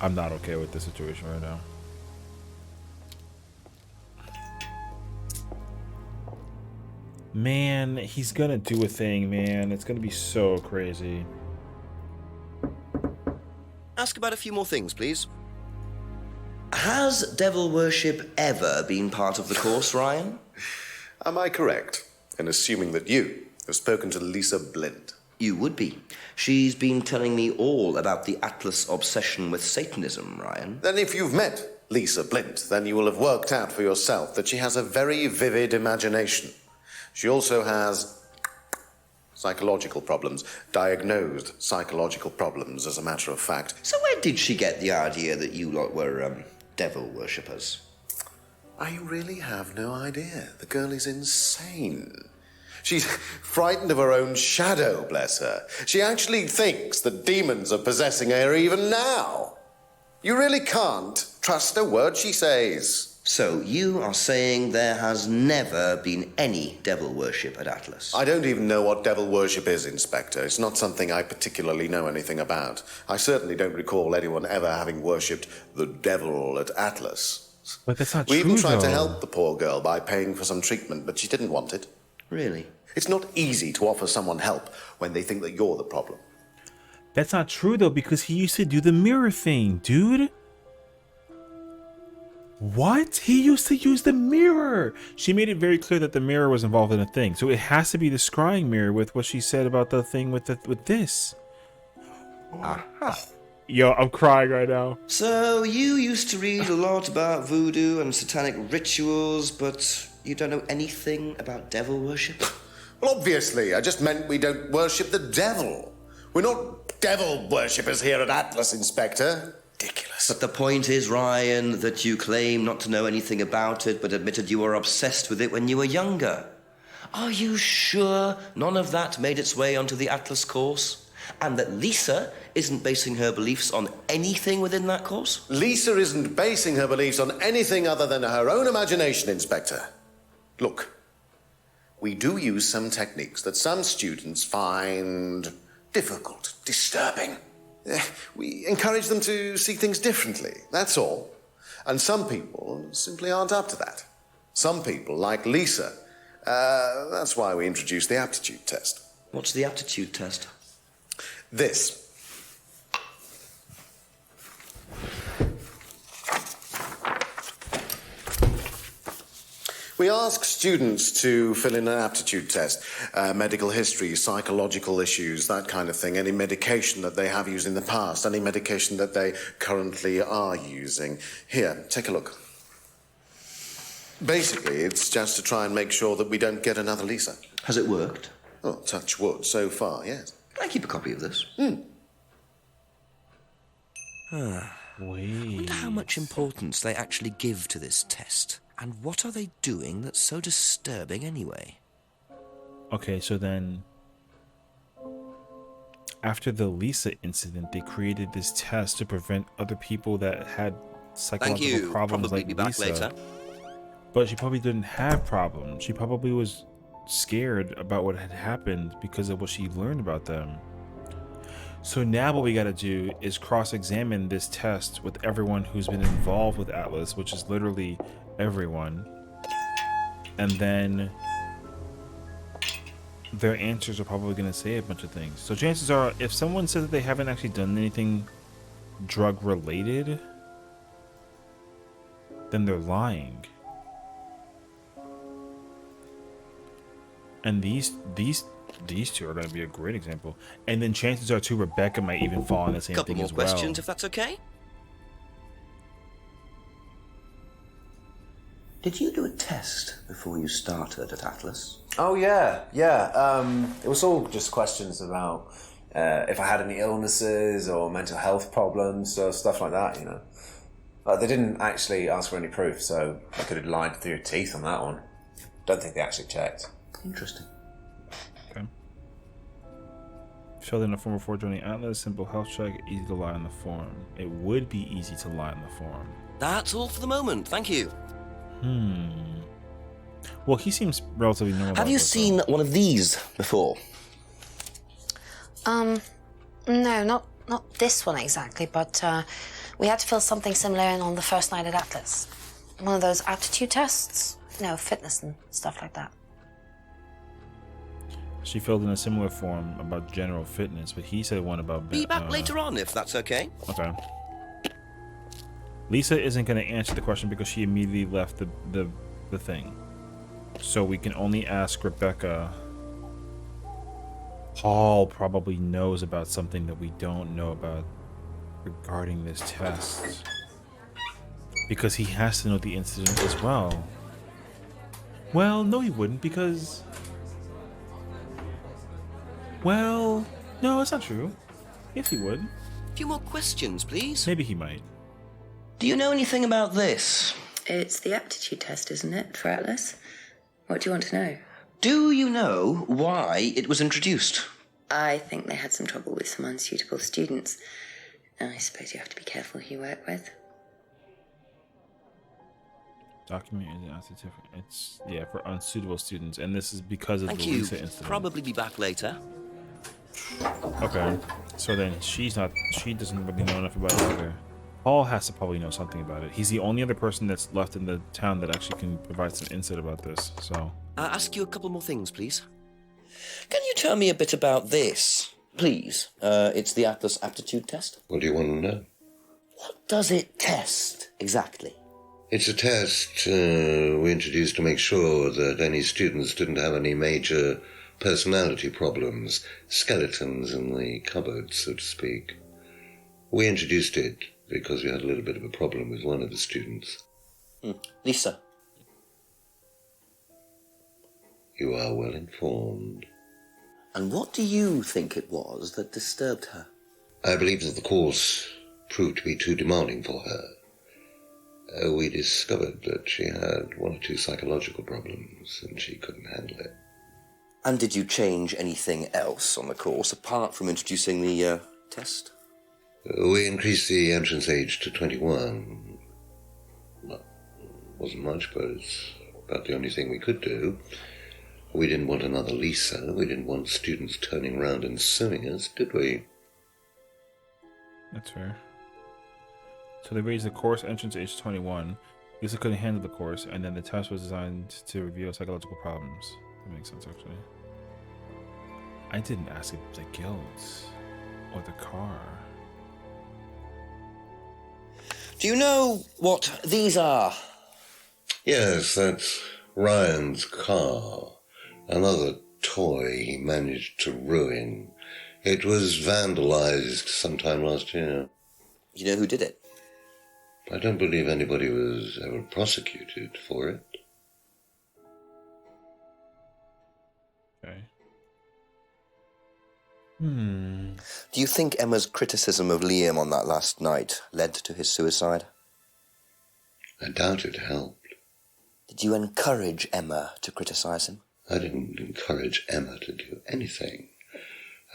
I'm not okay with this situation right now. Man, he's gonna do a thing, man. It's gonna be so crazy. Ask about a few more things, please. Has devil worship ever been part of the course, Ryan? Am I correct in assuming that you have spoken to Lisa Blind? You would be. She's been telling me all about the Atlas obsession with Satanism, Ryan. Then if you've met Lisa Blind, then you will have worked out for yourself that she has a very vivid imagination. She also has psychological problems, diagnosed psychological problems, as a matter of fact. So where did she get the idea that you lot were, devil worshippers? I really have no idea. The girl is insane. She's frightened of her own shadow, bless her. She actually thinks that demons are possessing her even now. You really can't trust a word she says. So you are saying there has never been any devil worship at Atlas? I don't even know what devil worship is, Inspector. It's not something I particularly know anything about. I certainly don't recall anyone ever having worshipped the devil at Atlas. But that's not we true, even tried to though. help the poor girl by paying for some treatment, but she didn't want it. Really? It's not easy to offer someone help when they think that you're the problem. That's not true, though, because he used to do the mirror thing, dude. What? He used to use the mirror. She made it very clear that the mirror was involved in a thing. So it has to be the scrying mirror with what she said about the thing with this. Yo, I'm crying right now. So you used to read a lot about voodoo and satanic rituals, but you don't know anything about devil worship? Well, obviously. I just meant we don't worship the devil. We're not devil worshippers here at Atlas, Inspector. Ridiculous. But the point is, Ryan, that you claim not to know anything about it, but admitted you were obsessed with it when you were younger. Are you sure none of that made its way onto the Atlas course? And that Lisa isn't basing her beliefs on anything within that course? Lisa isn't basing her beliefs on anything other than her own imagination, Inspector. Look, we do use some techniques that some students find difficult, disturbing. We encourage them to see things differently, that's all. And some people simply aren't up to that. Some people, like Lisa, that's why we introduced the aptitude test. What's the aptitude test? This. We ask students to fill in an aptitude test, medical history, psychological issues, that kind of thing, any medication that they have used in the past, any medication that they currently are using. Here, take a look. Basically, it's just to try and make sure that we don't get another Lisa. Has it worked? Oh, touch wood, so far, yes. Can I keep a copy of this? I wonder how much importance they actually give to this test. And what are they doing that's so disturbing anyway? Okay, so then after the Lisa incident, they created this test to prevent other people that had psychological problems Probably like be back Lisa. later. But she probably didn't have problems. She probably was scared about what had happened because of what she learned about them. So now what we got to do is cross-examine this test with everyone who's been involved with Atlas, which is literally everyone. And then their answers are probably going to say a bunch of things. So chances are, if someone says that they haven't actually done anything drug-related, then they're lying. And these two are going to be a great example. And then chances are, too, Rebecca might even fall in the same Couple thing more as well. questions, if that's okay? Did you do a test before you started at Atlas? Oh, yeah. It was all just questions about if I had any illnesses or mental health problems or stuff like that, you know. They didn't actually ask for any proof, so I could have lied through your teeth on that one. Don't think they actually checked. Interesting. Okay. Filled in a form before joining Atlas. Simple health check. Easy to lie on the form. It would be easy to lie on the form. That's all for the moment, thank you. Well, he seems relatively normal. Have you seen one of these before? No, not this one exactly, but we had to fill something similar in on the first night at Atlas. One of those aptitude tests, you know, fitness and stuff like that. She filled in a similar form about general fitness, but he said one about... Be back later on, if that's okay. Okay. Lisa isn't going to answer the question because she immediately left the thing. So we can only ask Rebecca. Paul probably knows about something that we don't know about regarding this test. Because he has to know the incident as well. Well, no he wouldn't, because... Well, no, it's not true. Yes, he would. A few more questions, please. Maybe he might. Do you know anything about this? It's the aptitude test, isn't it, for Atlas? What do you want to know? Do you know why it was introduced? I think they had some trouble with some unsuitable students. I suppose you have to be careful who you work with. Document is it's yeah, for unsuitable students, and this is because of the Thank you. Lisa incident. Probably be back later. Okay, so then she doesn't really know enough about it either. Paul has to probably know something about it. He's the only other person that's left in the town that actually can provide some insight about this. So I'll ask you a couple more things, please. Can you tell me a bit about this, please? It's the Atlas aptitude test. What do you want to know? What does it test exactly? It's a test we introduced to make sure that any students didn't have any major personality problems, skeletons in the cupboard, so to speak. We introduced it because we had a little bit of a problem with one of the students. Lisa. You are well informed. And what do you think it was that disturbed her? I believe that the course proved to be too demanding for her. We discovered that she had one or two psychological problems and she couldn't handle it. And did you change anything else on the course apart from introducing the test? We increased the entrance age to 21. Well, wasn't much, but it's about the only thing we could do. We didn't want another Lisa. We didn't want students turning around and suing us, did we? that's fair. So they raised the course entrance age to 21. Lisa couldn't handle the course, and then the test was designed to reveal psychological problems. That makes sense, actually. I didn't ask if the guilt or the car. Do you know what these are? Yes, that's Ryan's car. Another toy he managed to ruin. It was vandalized sometime last year. You know who did it? I don't believe anybody was ever prosecuted for it. Okay. Do you think Emma's criticism of Liam on that last night led to his suicide? I doubt it helped. Did you encourage Emma to criticize him? I didn't encourage Emma to do anything.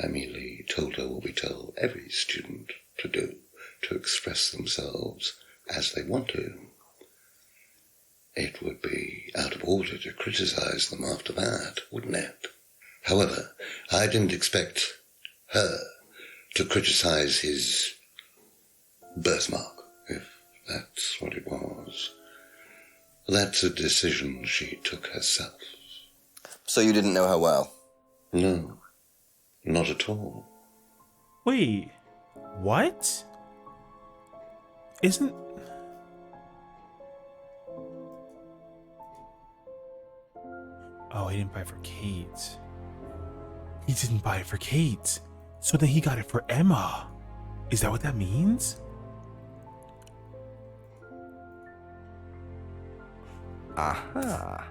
I merely told her what we tell every student to do, to express themselves as they want to. It would be out of order to criticize them after that, wouldn't it? However, I didn't expect her to criticize his birthmark, if that's what it was. That's a decision she took herself. So you didn't know her well? No, not at all. Wait, what? Isn't... Oh, he didn't buy it for Kate. He didn't buy it for Kate. So then he got it for Emma. Is that what that means? Aha.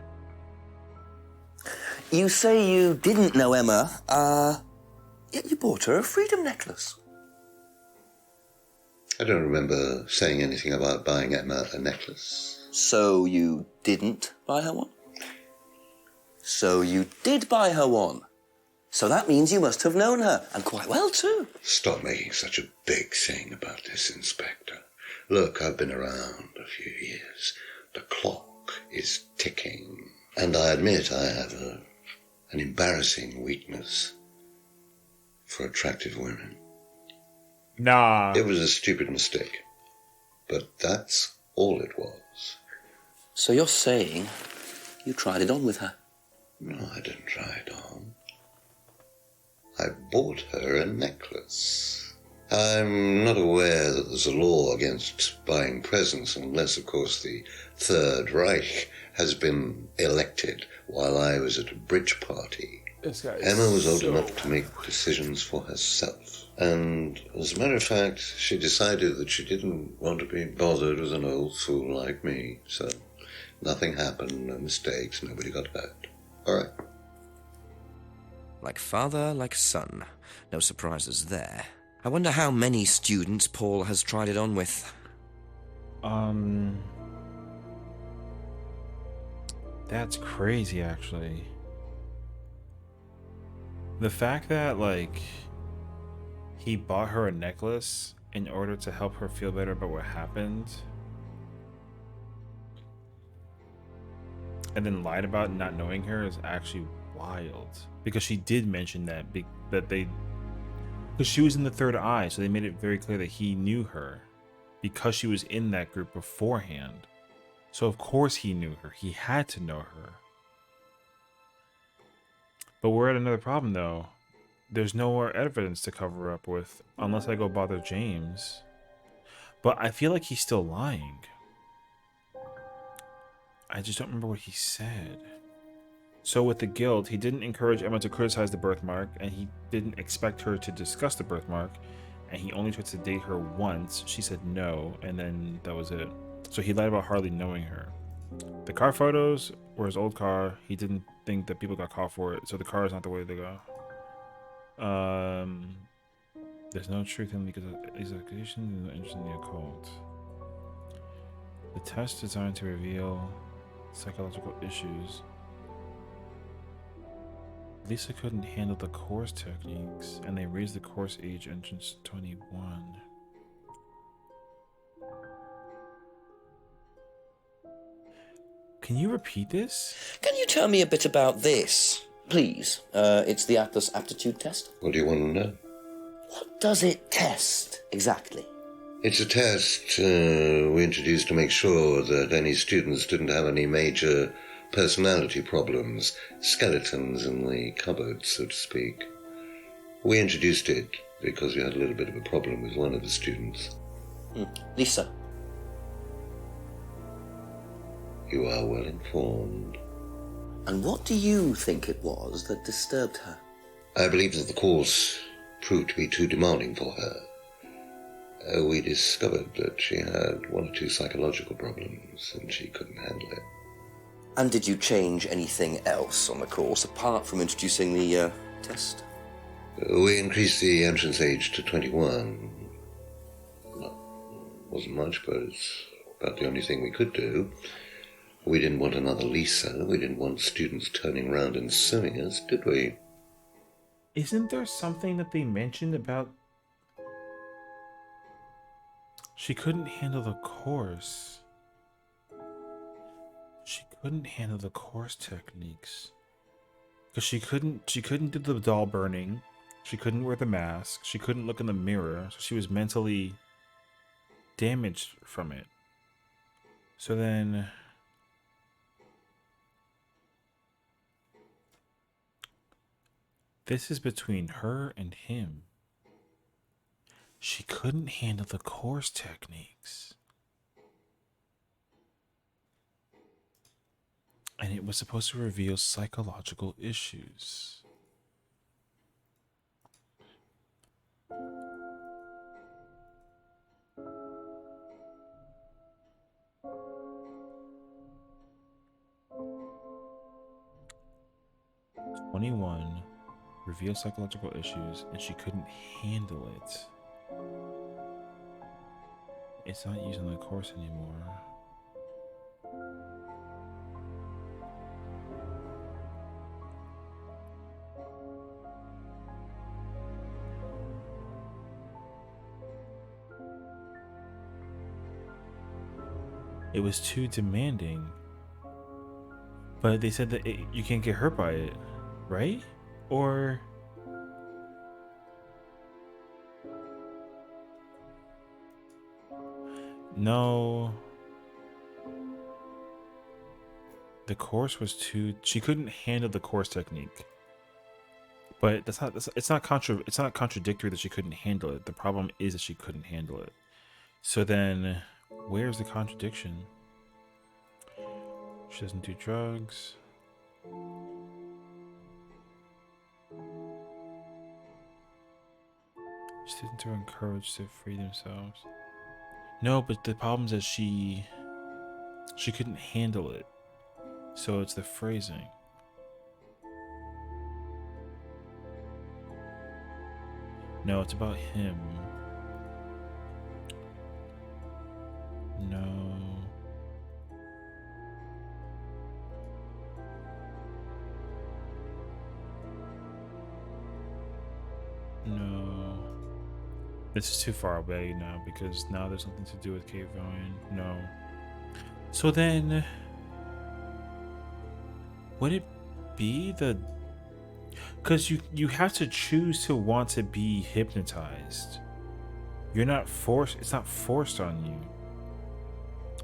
You say you didn't know Emma, yet you bought her a freedom necklace. I don't remember saying anything about buying Emma a necklace. So you didn't buy her one? So you did buy her one. So that means you must have known her, and quite well too. Stop making such a big thing about this, Inspector. Look, I've been around a few years. The clock is ticking. And I admit I have an embarrassing weakness for attractive women. Nah. It was a stupid mistake. But that's all it was. So you're saying you tried it on with her? No, I didn't try it on. I bought her a necklace. I'm not aware that there's a law against buying presents unless, of course, the Third Reich has been elected while I was at a bridge party. This guy is Emma was old so enough to make decisions for herself. And as a matter of fact, she decided that she didn't want to be bothered with an old fool like me. So nothing happened, no mistakes, nobody got hurt. All right. Like father, like son. No surprises there. I wonder how many students Paul has tried it on with. That's crazy, actually. The fact that, like, he bought her a necklace in order to help her feel better about what happened, and then lied about not knowing her is actually wild. Because she did mention that because she was in the Third Eye, so they made it very clear that he knew her because she was in that group beforehand. So of course he knew her. He had to know her. But we're at another problem, though. There's no more evidence to cover up with unless I go bother James. But I feel like he's still lying. I just don't remember what he said. So with the guilt, he didn't encourage Emma to criticize the birthmark, and he didn't expect her to discuss the birthmark, and he only tried to date her once. She said no, and then that was it. So he lied about hardly knowing her. The car photos were his old car. He didn't think that people got caught for it, so the car is not the way to go. There's no truth in because these accusations and no interest in the occult. The test designed to reveal psychological issues. Lisa couldn't handle the course techniques, and they raised the course age entrance to 21. Can you repeat this? Can you tell me a bit about this, please? It's the Atlas aptitude test. What do you want to know? What does it test, exactly? It's a test we introduced to make sure that any students didn't have any major personality problems, skeletons in the cupboard, so to speak. We introduced it because we had a little bit of a problem with one of the students. Lisa. You are well informed. And what do you think it was that disturbed her? I believe that the course proved to be too demanding for her. We discovered that she had one or two psychological problems and she couldn't handle it. And did you change anything else on the course apart from introducing the test? We increased the entrance age to 21. Wasn't much, but it's about the only thing we could do. We didn't want another Lisa. We didn't want students turning around and suing us, did we? Isn't there something that they mentioned about she couldn't handle the course? She couldn't handle the course techniques. Because she couldn't do the doll burning. She couldn't wear the mask. She couldn't look in the mirror. So she was mentally damaged from it. So then this is between her and him. She couldn't handle the course techniques. And it was supposed to reveal psychological issues. "21 reveal psychological issues, and she couldn't handle it. It's not used in the course anymore." It was too demanding. But they said that you can't get hurt by it, right? Or no. The course was too... She couldn't handle the course technique. But it's not contradictory that she couldn't handle it. The problem is that she couldn't handle it. So then, where's the contradiction? She doesn't do drugs. Students are encouraged to free themselves. No, but the problem is that she couldn't handle it. So it's the phrasing. No, it's about him. No. No. This is too far away now because now there's nothing to do with Cave Vine. No. So then, would it be the... Because you have to choose to want to be hypnotized. You're not forced. It's not forced on you.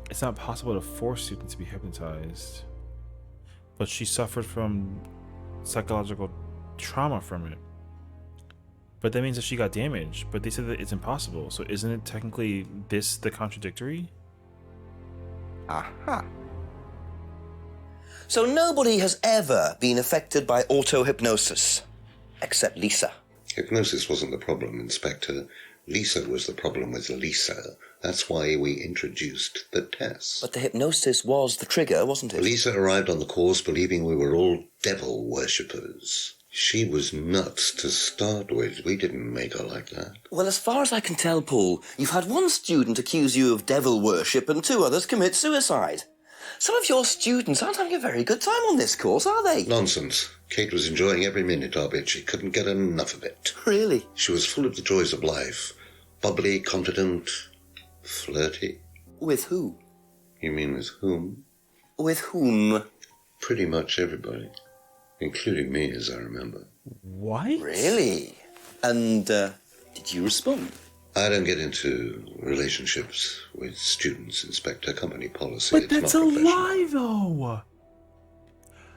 It's not possible to force students to be hypnotized. But she suffered from psychological trauma from it. But that means that she got damaged. But they said that it's impossible. So isn't it technically this the contradictory? Aha. So nobody has ever been affected by auto-hypnosis, except Lisa. Hypnosis wasn't the problem, Inspector. Lisa was the problem with Lisa. That's why we introduced the test. But the hypnosis was the trigger, wasn't it? Lisa arrived on the course believing we were all devil worshippers. She was nuts to start with. We didn't make her like that. Well, as far as I can tell, Paul, you've had one student accuse you of devil worship and 2 others commit suicide. Some of your students aren't having a very good time on this course, are they? Nonsense. Kate was enjoying every minute of it. She couldn't get enough of it. Really? She was full of the joys of life. Bubbly, confident, flirty. With who? You mean with whom? With whom? Pretty much everybody. Including me, as I remember. What? Really? And, did you respond? I don't get into relationships with students, Inspector. Company policy. But it's that's not a lie, though.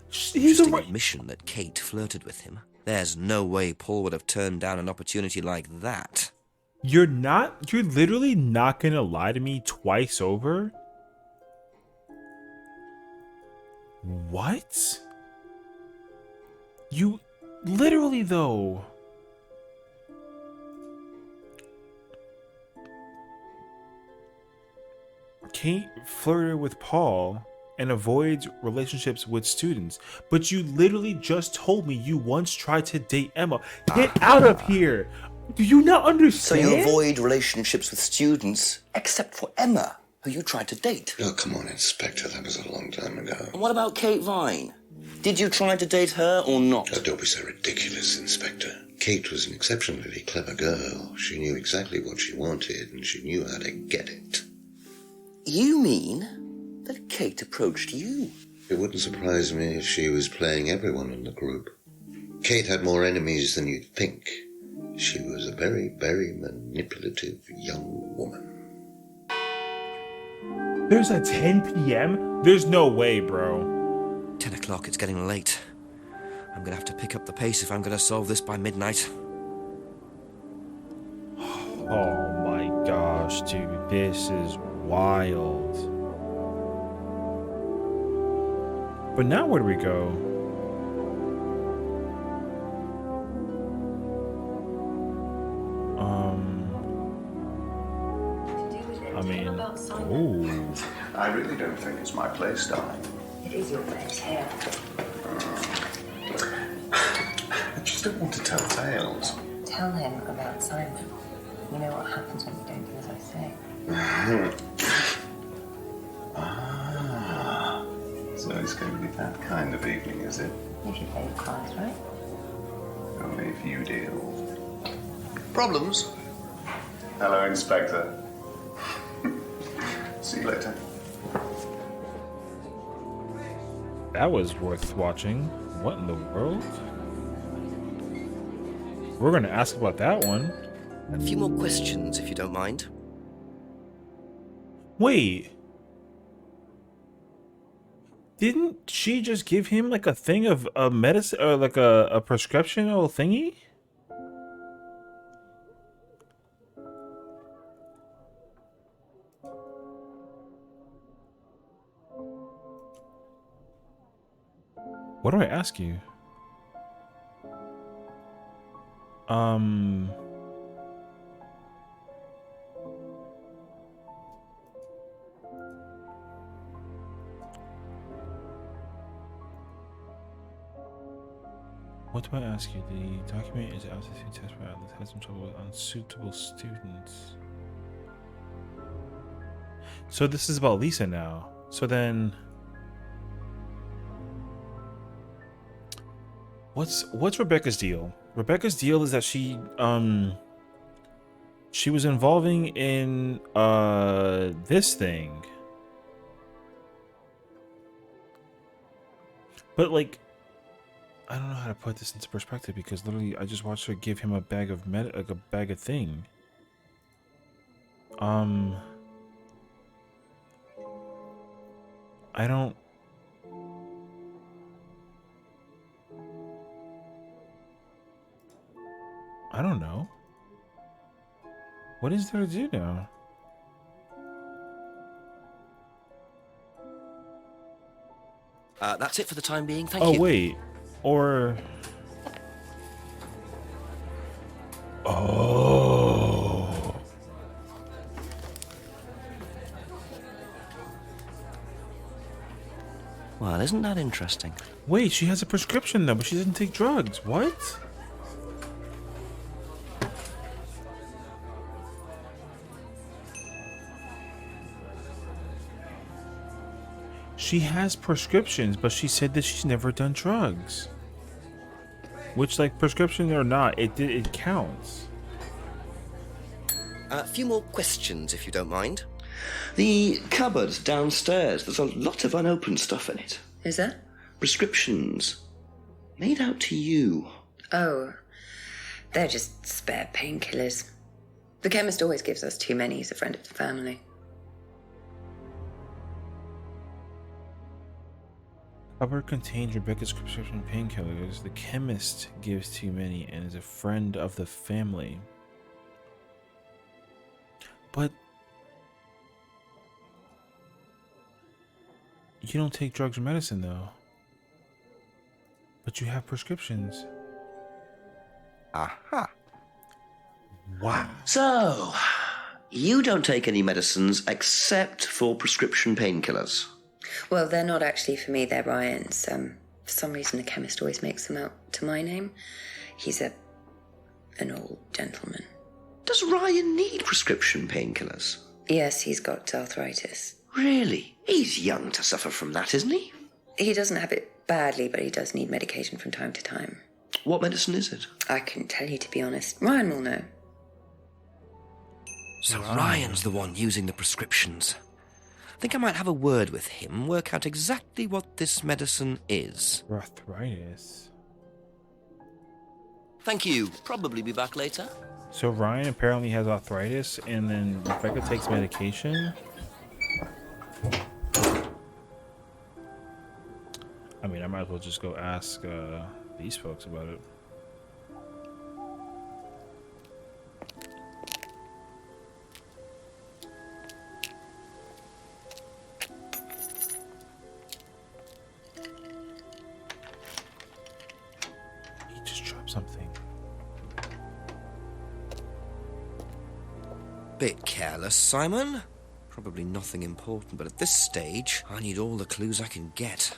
Interesting admission that Kate flirted with him. There's no way Paul would have turned down an opportunity like that. You're literally not gonna lie to me twice over? What? You literally, though. Kate flirted with Paul and avoids relationships with students. But you literally just told me you once tried to date Emma. Get out of here! Do you not understand? So you avoid relationships with students, except for Emma, who you tried to date. Oh, come on, Inspector. That was a long time ago. And what about Kate Vine? Did you try to date her or not? Oh, don't be so ridiculous, Inspector. Kate was an exceptionally clever girl. She knew exactly what she wanted, and she knew how to get it. You mean that Kate approached you? It wouldn't surprise me if she was playing everyone in the group. Kate had more enemies than you'd think. She was a very, very manipulative young woman. There's a 10 p.m.? There's no way, bro. 10 o'clock, it's getting late. I'm gonna have to pick up the pace if I'm gonna solve this by midnight. Oh my gosh, dude. This is wild. But now where do we go? I mean, ooh. I really don't think it's my place, darling. It is your place here. I just don't want to tell tales. Tell him about Simon. You know what happens when you don't do as I say. So it's going to be that kind of evening, is it? If you pay your cards, right? Only if you do. Problems? Hello, Inspector. See you later. That was worth watching. What in the world? We're gonna ask about that one. A few more questions, if you don't mind. Wait. Didn't she just give him like a thing of a medicine or like a prescriptional thingy? What do I ask you? What do I ask you? The document is out to test by Atlas has some trouble with unsuitable students. So this is about Lisa now. So then what's Rebecca's deal? Rebecca's deal is that she was involving in this thing. But like I don't know how to put this into perspective because literally I just watched her give him a bag of like a bag of thing. I don't know. What is there to do now? That's it for the time being. Thank Oh, you. wait. Or... Oh. Well, isn't that interesting? Wait, she has a prescription though, but she doesn't take drugs. What? She has prescriptions, but she said that she's never done drugs. Which, like, prescription or not, it counts. A few more questions, if you don't mind. The cupboard downstairs, there's a lot of unopened stuff in it. Is there? Prescriptions. Made out to you. Oh, they're just spare painkillers. The chemist always gives us too many. He's a friend of the family. Cupboard contains Rebecca's prescription painkillers. The chemist gives too many and is a friend of the family. But you don't take drugs or medicine though. But you have prescriptions. Aha. Wow. So, you don't take any medicines except for prescription painkillers. Well, they're not actually for me, they're Ryan's. For some reason, the chemist always makes them out to my name. He's an old gentleman. Does Ryan need prescription painkillers? Yes, he's got arthritis. Really? He's young to suffer from that, isn't he? He doesn't have it badly, but he does need medication from time to time. What medicine is it? I couldn't tell you, to be honest. Ryan will know. So Ryan's the one using the prescriptions. I think I might have a word with him, work out exactly what this medicine is. Arthritis. Thank you. Probably be back later. So Ryan apparently has arthritis, and then Rebecca takes medication. I mean, I might as well just go ask these folks about it. He just dropped something. Bit careless, Simon. Probably nothing important, but at this stage, I need all the clues I can get.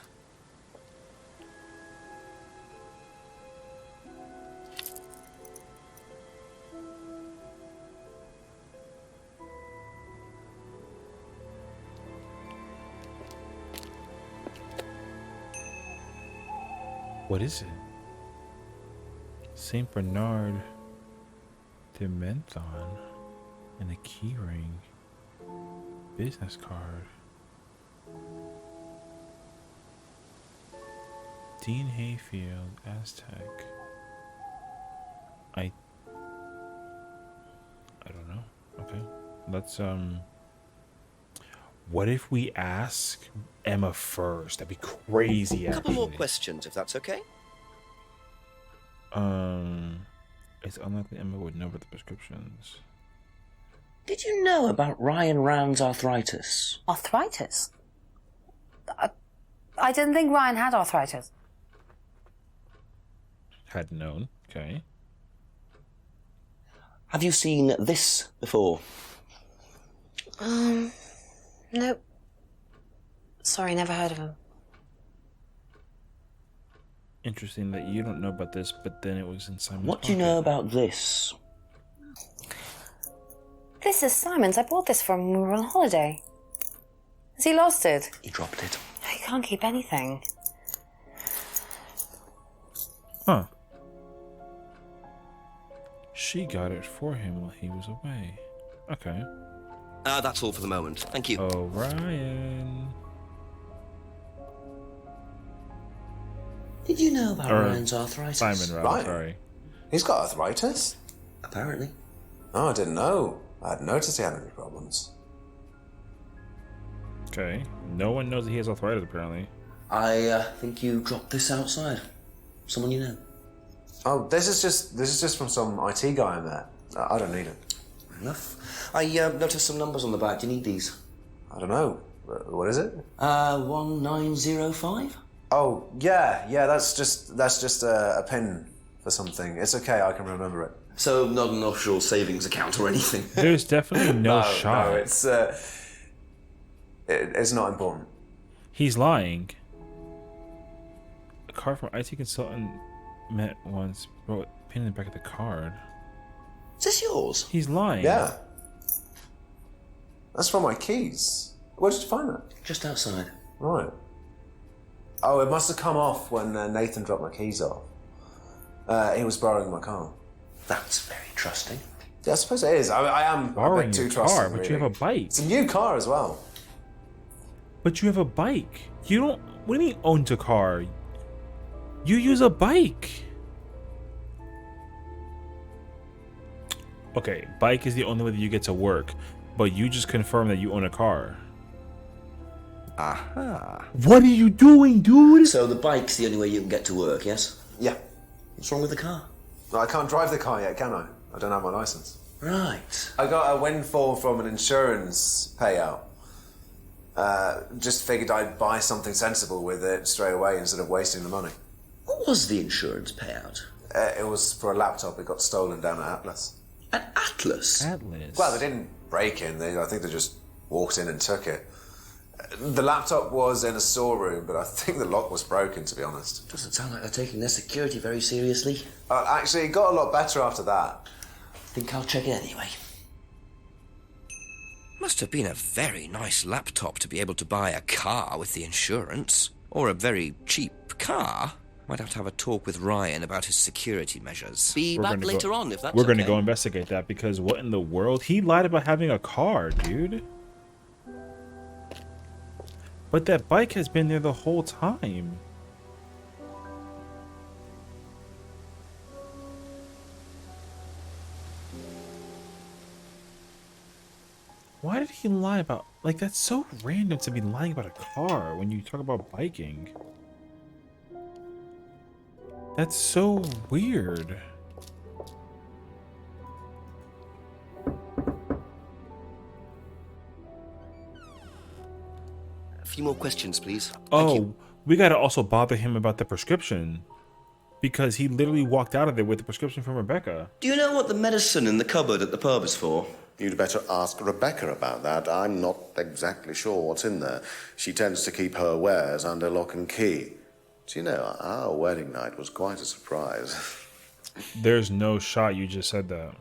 What is it? Saint Bernard de Menthon and a key ring. Business card. Dean Hayfield, Aztec. I don't know. Okay. Let's What if we ask Emma first? That'd be crazy. A couple more actually. questions, if that's okay. It's unlikely Emma would know about the prescriptions. Did you know about Ryan Rand's arthritis? Arthritis? I didn't think Ryan had arthritis. Had known. Okay. Have you seen this before? Nope. Sorry, never heard of him. Interesting that you don't know about this, but then it was in Simon's What do you know about this? This is Simon's. I bought this for him when we were on holiday. Has he lost it? He dropped it. He can't keep anything. Huh. She got it for him while he was away. Okay. That's all for the moment. Thank you. Oh, Ryan. Did you know about Ryan's arthritis? Simon, rather, Ryan? sorry. He's got arthritis? Apparently. Oh, I didn't know. I hadn't noticed he had any problems. Okay. No one knows that he has arthritis, apparently. I think you dropped this outside. Someone you know. Oh, this is just from some IT guy I met. I don't need it. Enough. I noticed some numbers on the back. Do you need these? I don't know. What is it? 1905? Oh, yeah, that's just a pin for something. It's okay, I can remember it. So not an offshore savings account or anything? There's definitely no shot. No, it's not important. He's lying. A card from IT consultant met once, wrote pin in the back of the card. Is this yours? He's lying. Yeah. That's from my keys. Where did you find that? Just outside. Right. Oh, it must have come off when Nathan dropped my keys off. He was borrowing my car. That's very trusting. Yeah, I suppose it is. I am Borrowing a bit too your trusting, car, but really. you have a bike. It's a new car as well. But you have a bike. You don't. What do you mean owns a car? You use a bike. Okay, bike is the only way that you get to work, but you just confirmed that you own a car. Aha. What are you doing, dude? So the bike's the only way you can get to work, yes? Yeah. What's wrong with the car? No, I can't drive the car yet, can I? I don't have my license. Right. I got a windfall from an insurance payout. Just figured I'd buy something sensible with it straight away instead of wasting the money. What was the insurance payout? It was for a laptop. It got stolen down at Atlas. At Atlas? Atlas. Well, they didn't break in. I think they just walked in and took it. The laptop was in a storeroom, but I think the lock was broken, to be honest. Doesn't sound like they're taking their security very seriously. Actually, it got a lot better after that. Think I'll check it anyway. Must have been a very nice laptop to be able to buy a car with the insurance. Or a very cheap car. Might have to have a talk with Ryan about his security measures. Be back later on, if that's We're okay. gonna go investigate that, because what in the world? He lied about having a car, dude. But that bike has been there the whole time. Why did he lie about... Like, that's so random to be lying about a car when you talk about biking. That's so weird. A few more questions, please. Oh, we gotta also bother him about the prescription. Because he literally walked out of there with the prescription from Rebecca. Do you know what the medicine in the cupboard at the pub is for? You'd better ask Rebecca about that. I'm not exactly sure what's in there. She tends to keep her wares under lock and key. Do you know, our wedding night was quite a surprise. There's no shot you just said that.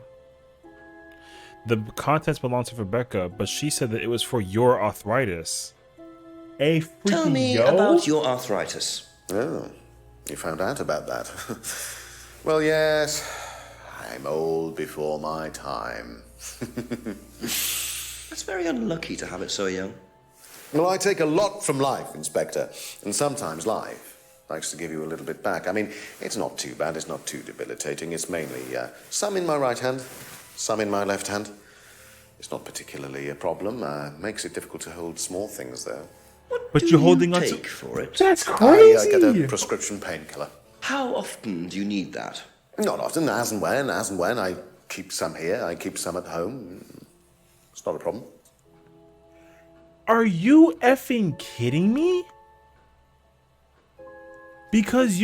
The contents belong to Rebecca, but she said that it was for your arthritis. A freaking Tell me yo? about your arthritis. Oh, you found out about that. Well, yes, I'm old before my time. That's very unlucky to have it so young. Well, I take a lot from life, Inspector, and sometimes life likes to give you a little bit back. I mean, it's not too bad, it's not too debilitating. It's mainly some in my right hand, some in my left hand. It's not particularly a problem. Makes it difficult to hold small things, though. But you're holding on to... for it? That's crazy! I get a prescription painkiller. How often do you need that? Not often, as and when. I keep some here, I keep some at home. It's not a problem. Are you effing kidding me? Because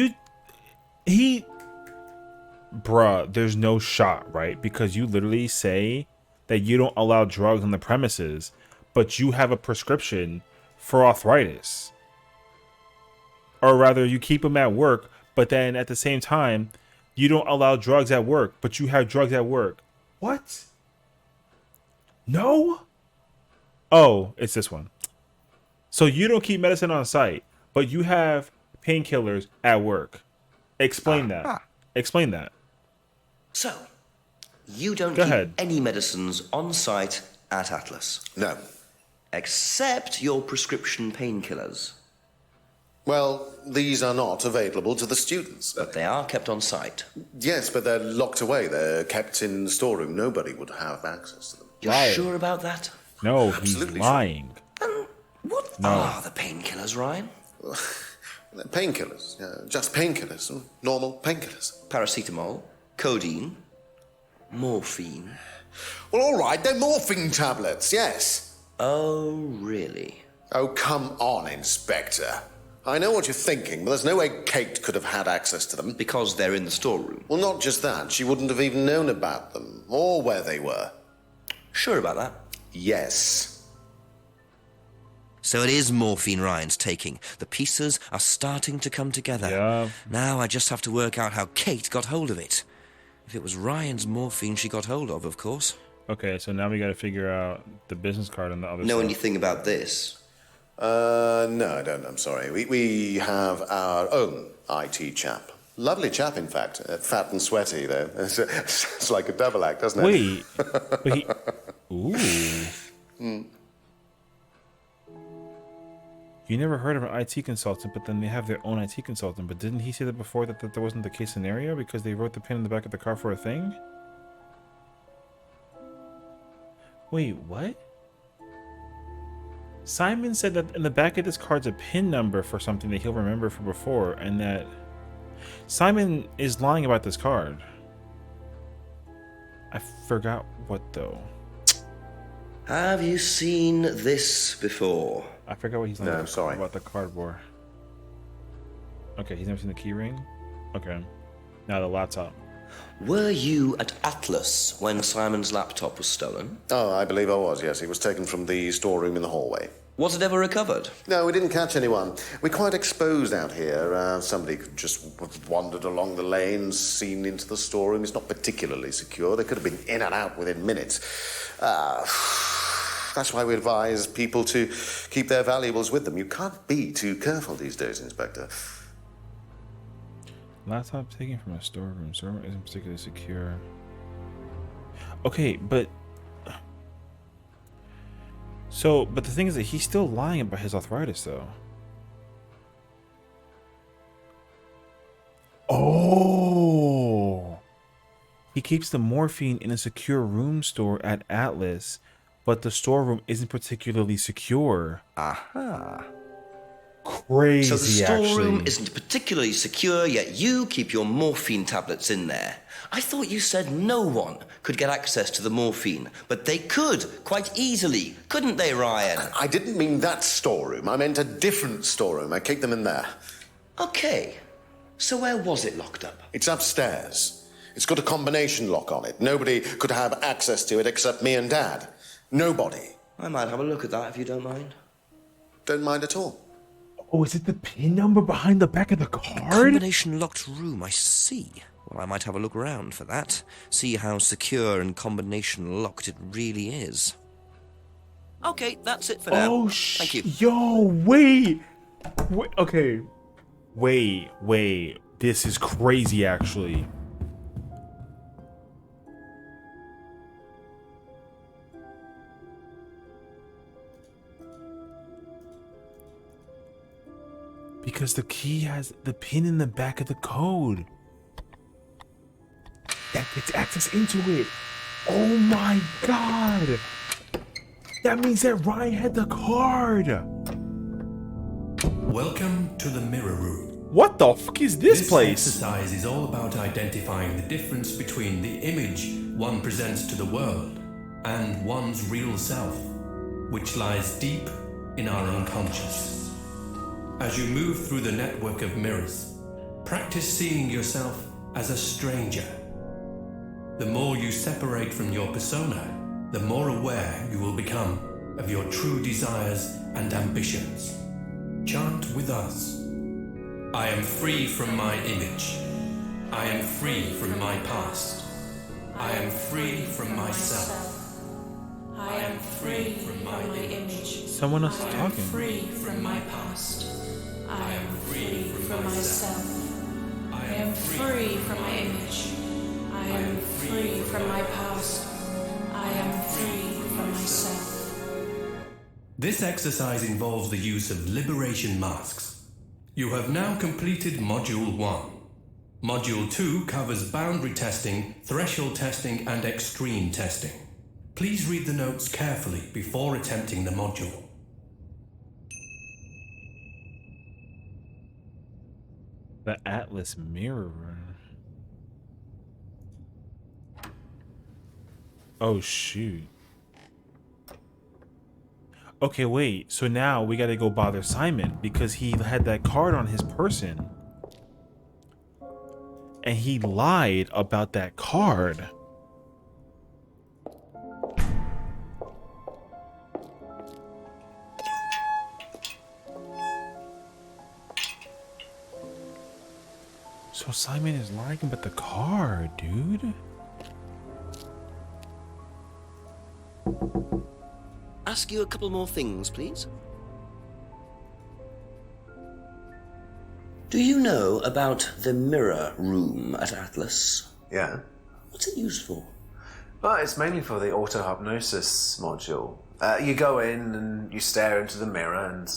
bruh, there's no shot, right? Because you literally say that you don't allow drugs on the premises, but you have a prescription for arthritis. Or rather, you keep them at work, but then at the same time, you don't allow drugs at work, but you have drugs at work. What? No? Oh, it's this one. So you don't keep medicine on site, but you have painkillers at work. Explain that. Explain that. So, you don't Go keep ahead. any medicines on site at Atlas? No. Except your prescription painkillers? Well, these are not available to the students. But they are kept on site? Yes, but they're locked away. They're kept in the storeroom. Nobody would have access to them. You're sure about that? No, Absolutely he's lying. What are the painkillers, Ryan? Painkillers. Just painkillers. Normal painkillers. Paracetamol, codeine, morphine. Well, all right, they're morphine tablets, yes. Oh, really? Oh, come on, Inspector. I know what you're thinking, but there's no way Kate could have had access to them. Because they're in the storeroom. Well, not just that. She wouldn't have even known about them, or where they were. Sure about that? Yes. So it is morphine Ryan's taking. The pieces are starting to come together. Yeah. Now I just have to work out how Kate got hold of it. If it was Ryan's morphine she got hold of course. Okay, so now we got to figure out the business card on the other Know side. anything about this? No, I don't. I'm sorry. We have our own IT chap. Lovely chap, in fact. Fat and sweaty, though. It's like a double act, doesn't it? Wait. But he... Ooh. You never heard of an IT consultant, but then they have their own IT consultant. But didn't he say that before that that wasn't the case scenario because they wrote the pin in the back of the car for a thing? Wait, what? Simon said that in the back of this card's a pin number for something that he'll remember from before, and that Simon is lying about this card. I forgot what though. Have you seen this before? I forgot what he's lying No, sorry. about the cardboard. Okay, he's never seen the key ring? Okay. Now the laptop. Were you at Atlas when Simon's laptop was stolen? Oh, I believe I was, yes. He was taken from the storeroom in the hallway. Was it ever recovered? No, we didn't catch anyone. We're quite exposed out here. Somebody could just wandered along the lanes, seen into the storeroom. It's not particularly secure. They could have been in and out within minutes. That's why we advise people to keep their valuables with them. You can't be too careful these days, Inspector. Laptop taken from a storeroom. Storeroom isn't particularly secure. Okay, but... So, but the thing is that he's still lying about his arthritis, though. Oh! He keeps the morphine in a secure room store at Atlas, but the storeroom isn't particularly secure. Aha. Crazy, So the storeroom actually. isn't particularly secure, yet you keep your morphine tablets in there. I thought you said no one could get access to the morphine, but they could, quite easily, couldn't they, Ryan? I didn't mean that storeroom. I meant a different storeroom. I keep them in there. Okay. So where was it locked up? It's upstairs. It's got a combination lock on it. Nobody could have access to it except me and Dad. Nobody. I might have a look at that if you don't mind. Don't mind at all. Oh, is it the pin number behind the back of the card? Combination locked room, I see. Well, I might have a look around for that. See how secure and combination locked it really is. Okay, that's it for now. Oh, Thank you. Yo, wait. Okay. Wait. This is crazy, actually. Because the key has the pin in the back of the code. That gets access into it. Oh my god. That means that Ryan had the card. Welcome to the Mirror Room. What the fuck is this place? This exercise is all about identifying the difference between the image one presents to the world and one's real self, which lies deep in our unconscious. As you move through the network of mirrors, practice seeing yourself as a stranger. The more you separate from your persona, the more aware you will become of your true desires and ambitions. Chant with us. I am free from my image. I am free from my past. I am free from myself. I am free from my image. Someone else is I am talking. free from my past. I am free from myself. I am free from my image. I am free from my past. I am free from myself. This exercise involves the use of liberation masks. You have now completed Module 1. Module 2 covers boundary testing, threshold testing, and extreme testing. Please read the notes carefully before attempting the module. The Atlas Mirror Room. Oh shoot. Okay, wait. So now we gotta go bother Simon because he had that card on his person. And he lied about that card. So Simon is lying about the card, dude. Ask you a couple more things, please. Do you know about the mirror room at Atlas? Yeah. What's it used for? Well, it's mainly for the auto-hypnosis module. You go in and you stare into the mirror and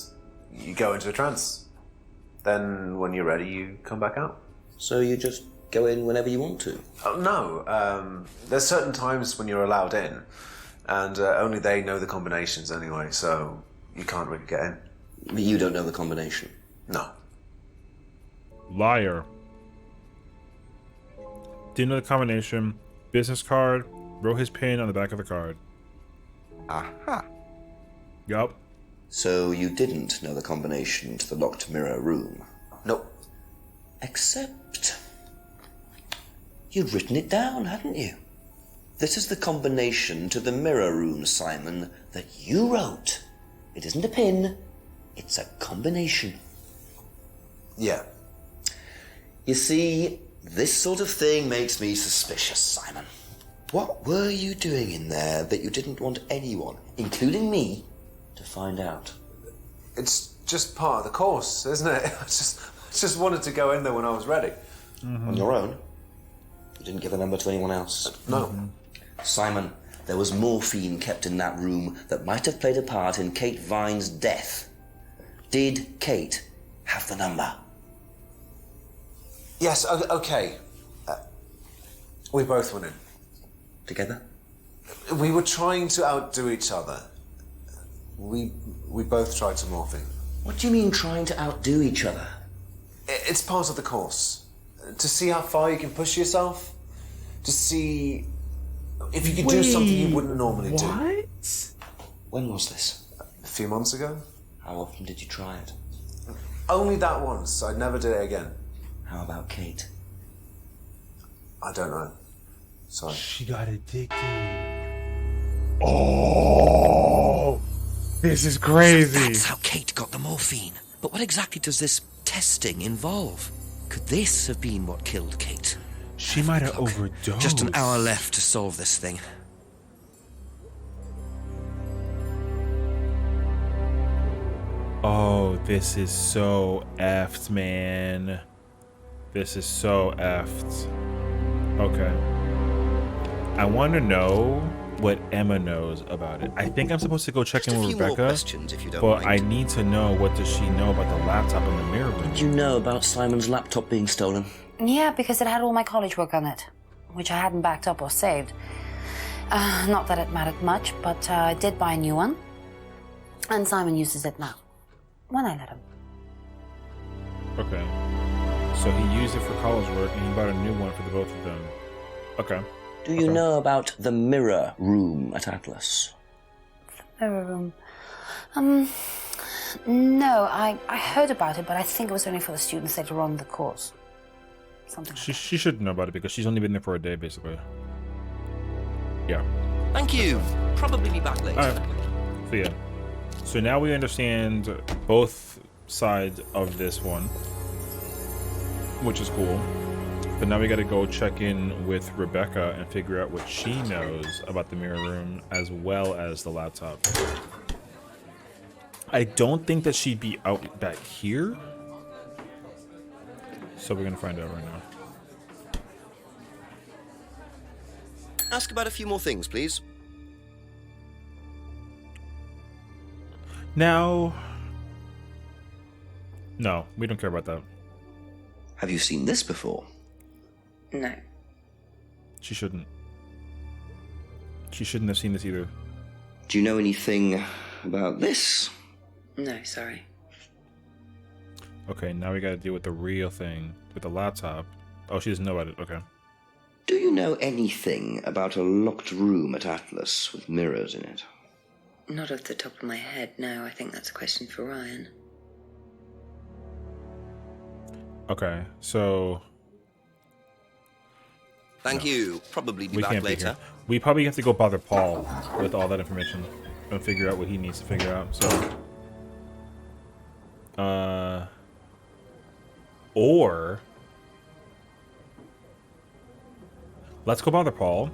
you go into a trance. Then when you're ready, you come back out. So you just go in whenever you want to? Oh, no. There's certain times when you're allowed in. And only they know the combinations anyway, so you can't really get in. But you don't know the combination? No. Liar. Didn't know the combination. Business card. Wrote his pin on the back of the card. Aha. Yup. So you didn't know the combination to the locked mirror room? Nope. Except you'd written it down, hadn't you? This is the combination to the mirror room, Simon, that you wrote. It isn't a pin, it's a combination. Yeah. You see, this sort of thing makes me suspicious, Simon. What were you doing in there that you didn't want anyone, including me, to find out? It's just part of the course, isn't it? I just wanted to go in there when I was ready. Mm-hmm. On your own? You didn't give the number to anyone else? No. Mm-hmm. Simon, there was morphine kept in that room that might have played a part in Kate Vine's death. Did Kate have the number? Yes, okay. We both went in. Together? We were trying to outdo each other. We both tried some morphine. What do you mean trying to outdo each other? It's part of the course. To see how far you can push yourself. To see if you can do something you wouldn't normally do. What? When was this? A few months ago. How often did you try it? Only that once. I'd never do it again. How about Kate? I don't know. Sorry. She got addicted. Oh, this is crazy. So that's how Kate got the morphine. But what exactly does this testing involve? Could this have been what killed Kate? She might have overdosed. Just an hour left to solve this thing. Oh, this is so effed, man. This is so effed. Okay. I want to know what Emma knows about it. I think I'm supposed to go check in with Rebecca, questions, if you don't but mind. I need to know what does she know about the laptop in the mirror room. Did you know about Simon's laptop being stolen? Yeah, because it had all my college work on it, which I hadn't backed up or saved. Not that it mattered much, but I did buy a new one. And Simon uses it now. When I let him. Okay. So he used it for college work, and he bought a new one for the both of them. Okay. Do you know about the mirror room at Atlas? Mirror room. No, I heard about it, but I think it was only for the students later on in the course. Something like She should know about it because she's only been there for a day, basically. Yeah. Thank you. Probably be back later. Alright. So yeah. So now we understand both sides of this one, which is cool. But now we gotta go check in with Rebecca and figure out what she knows about the mirror room as well as the laptop. I don't think that she'd be out back here. So we're gonna find out right now. Ask about a few more things, please. Now... No, we don't care about that. Have you seen this before? No. She shouldn't. She shouldn't have seen this either. Do you know anything about this? No, sorry. Okay, now we gotta deal with the real thing. With the laptop. Oh, she doesn't know about it. Okay. Do you know anything about a locked room at Atlas with mirrors in it? Not off the top of my head, no. I think that's a question for Ryan. Okay, so... Thank you. Probably be we back can't later. be here. We probably have to go bother Paul with all that information and figure out what he needs to figure out. So, or let's go bother Paul,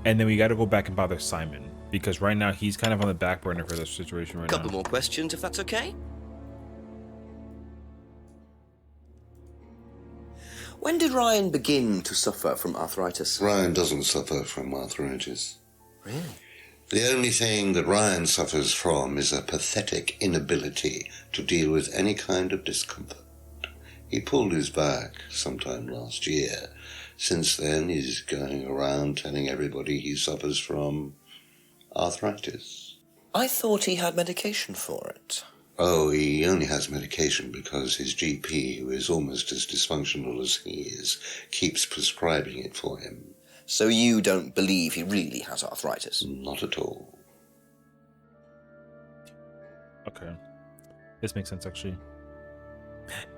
and then we got to go back and bother Simon because right now he's kind of on the back burner for this situation right now. Couple more questions, if that's okay. When did Ryan begin to suffer from arthritis? Ryan doesn't suffer from arthritis. Really? The only thing that Ryan suffers from is a pathetic inability to deal with any kind of discomfort. He pulled his back sometime last year. Since then, he's going around telling everybody he suffers from arthritis. I thought he had medication for it. Oh, he only has medication because his GP, who is almost as dysfunctional as he is, keeps prescribing it for him. So you don't believe he really has arthritis? Not at all. Okay. This makes sense, actually.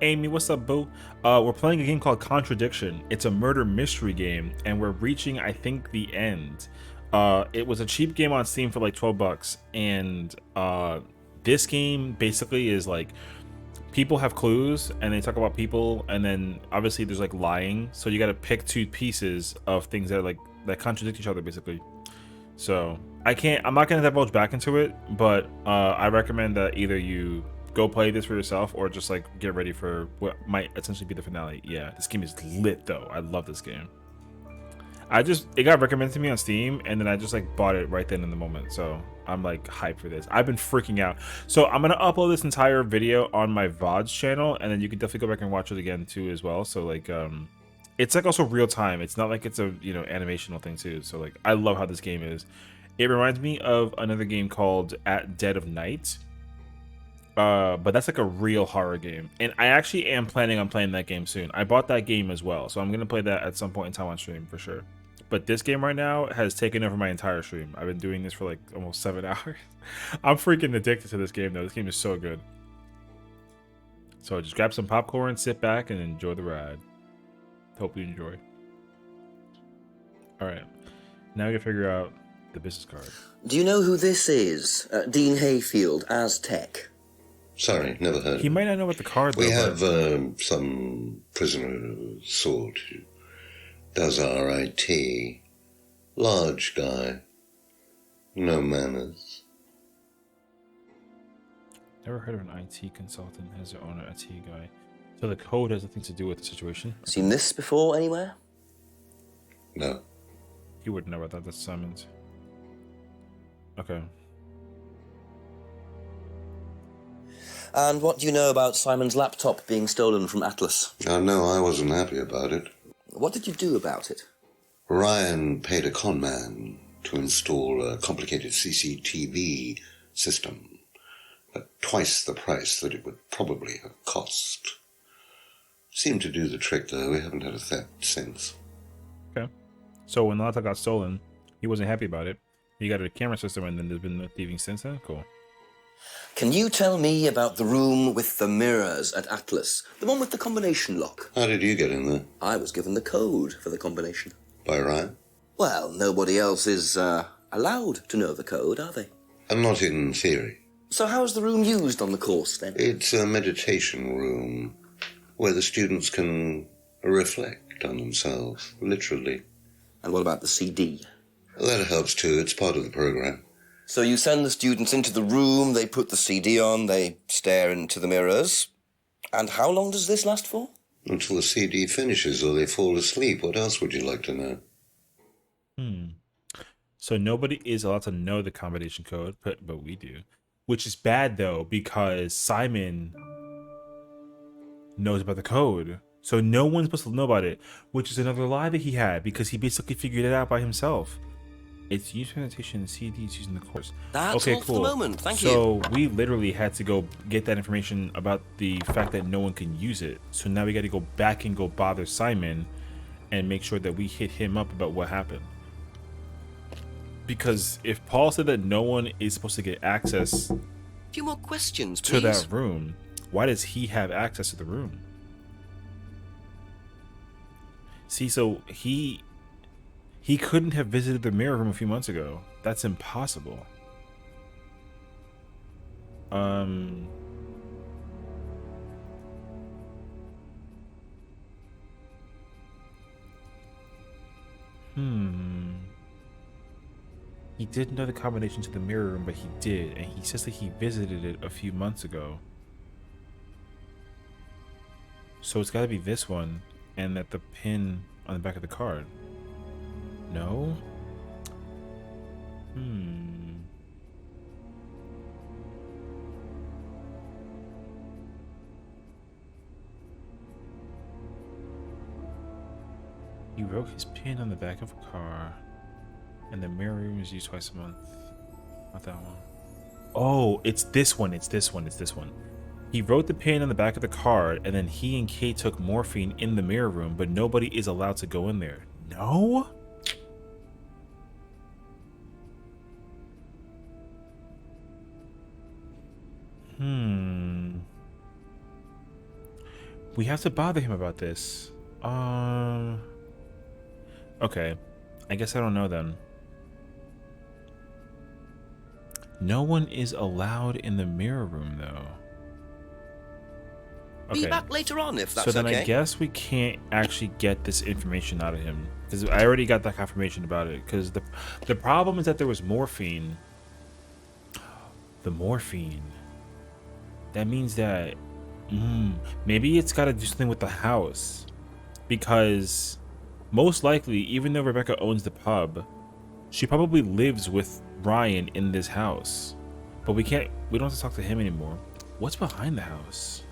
Amy, what's up, boo? We're playing a game called Contradiction. It's a murder mystery game, and we're reaching, I think, the end. It was a cheap game on Steam for like $12, and this game basically is like people have clues and they talk about people, and then obviously there's like lying, so you got to pick two pieces of things that are like that contradict each other basically. So I'm not gonna divulge back into it, but I recommend that either you go play this for yourself or just like get ready for what might essentially be the finale. Yeah, this game is lit though. I love this game. It got recommended to me on Steam, and then I just like bought it right then in the moment. So I'm like hyped for this. I've been freaking out. So I'm gonna upload this entire video on my VODs channel, and then you can definitely go back and watch it again too as well. So like it's like also real time. It's not like it's a animational thing too. So like I love how this game is. It reminds me of another game called At Dead of Night. But that's like a real horror game, and I actually am planning on playing that game soon. I bought that game as well, so I'm gonna play that at some point in time on stream for sure. But this game right now has taken over my entire stream. I've been doing this for like almost 7 hours. I'm freaking addicted to this game though. This game is so good. So just grab some popcorn, sit back, and enjoy the ride. Hope you enjoy. Alright. Now we gotta figure out the business card. Do you know who this is? Dean Hayfield, Aztec. Sorry, never heard of him. He might not know what the card We though, have some prisoner of sort who does our IT. Large guy. No manners. Never heard of an IT consultant as their own IT guy. So the code has nothing to do with the situation. Seen this before anywhere? No. You wouldn't know about that. That's Simon's. Okay. And what do you know about Simon's laptop being stolen from Atlas? No, I wasn't happy about it. What did you do about it? Ryan paid a con man to install a complicated CCTV system at twice the price that it would probably have cost. Seemed to do the trick, though. We haven't had a theft since. Okay. So when the laptop got stolen, he wasn't happy about it. He got a camera system, and then there's been no thieving since then? Cool. Can you tell me about the room with the mirrors at Atlas? The one with the combination lock? How did you get in there? I was given the code for the combination. By Ryan? Well, nobody else is allowed to know the code, are they? And not in theory. So how's the room used on the course, then? It's a meditation room where the students can reflect on themselves, literally. And what about the CD? That helps too. It's part of the program. So you send the students into the room, they put the CD on, they stare into the mirrors. And how long does this last for? Until the CD finishes or they fall asleep. What else would you like to know? So nobody is allowed to know the combination code, but we do. Which is bad, though, because Simon knows about the code. So no one's supposed to know about it, which is another lie that he had, because he basically figured it out by himself. It's used for meditation and CDs using the course. That's okay, all cool. for the moment. Thank you. So we literally had to go get that information about the fact that no one can use it. So now we got to go back and go bother Simon and make sure that we hit him up about what happened. Because if Paul said that no one is supposed to get access A few more questions, to please. that room, why does he have access to the room? See, so he couldn't have visited the mirror room a few months ago. That's impossible. He didn't know the combination to the mirror room, but he did, and he says that he visited it a few months ago. So it's got to be this one, and that the pin on the back of the card. No? He wrote his pin on the back of a car, and the mirror room is used twice a month. Not that one. Oh, it's this one. It's this one. It's this one. He wrote the pin on the back of the card, and then he and Kate took morphine in the mirror room, but nobody is allowed to go in there. No? We have to bother him about this. Okay. I guess I don't know then. No one is allowed in the mirror room, though. Be back later on, if that's okay. So then I guess we can't actually get this information out of him. Because I already got that confirmation about it. Because the problem is that there was morphine. The morphine. That means that... maybe it's got to do something with the house. Because most likely, even though Rebecca owns the pub, she probably lives with Ryan in this house. But we don't have to talk to him anymore. What's behind the house?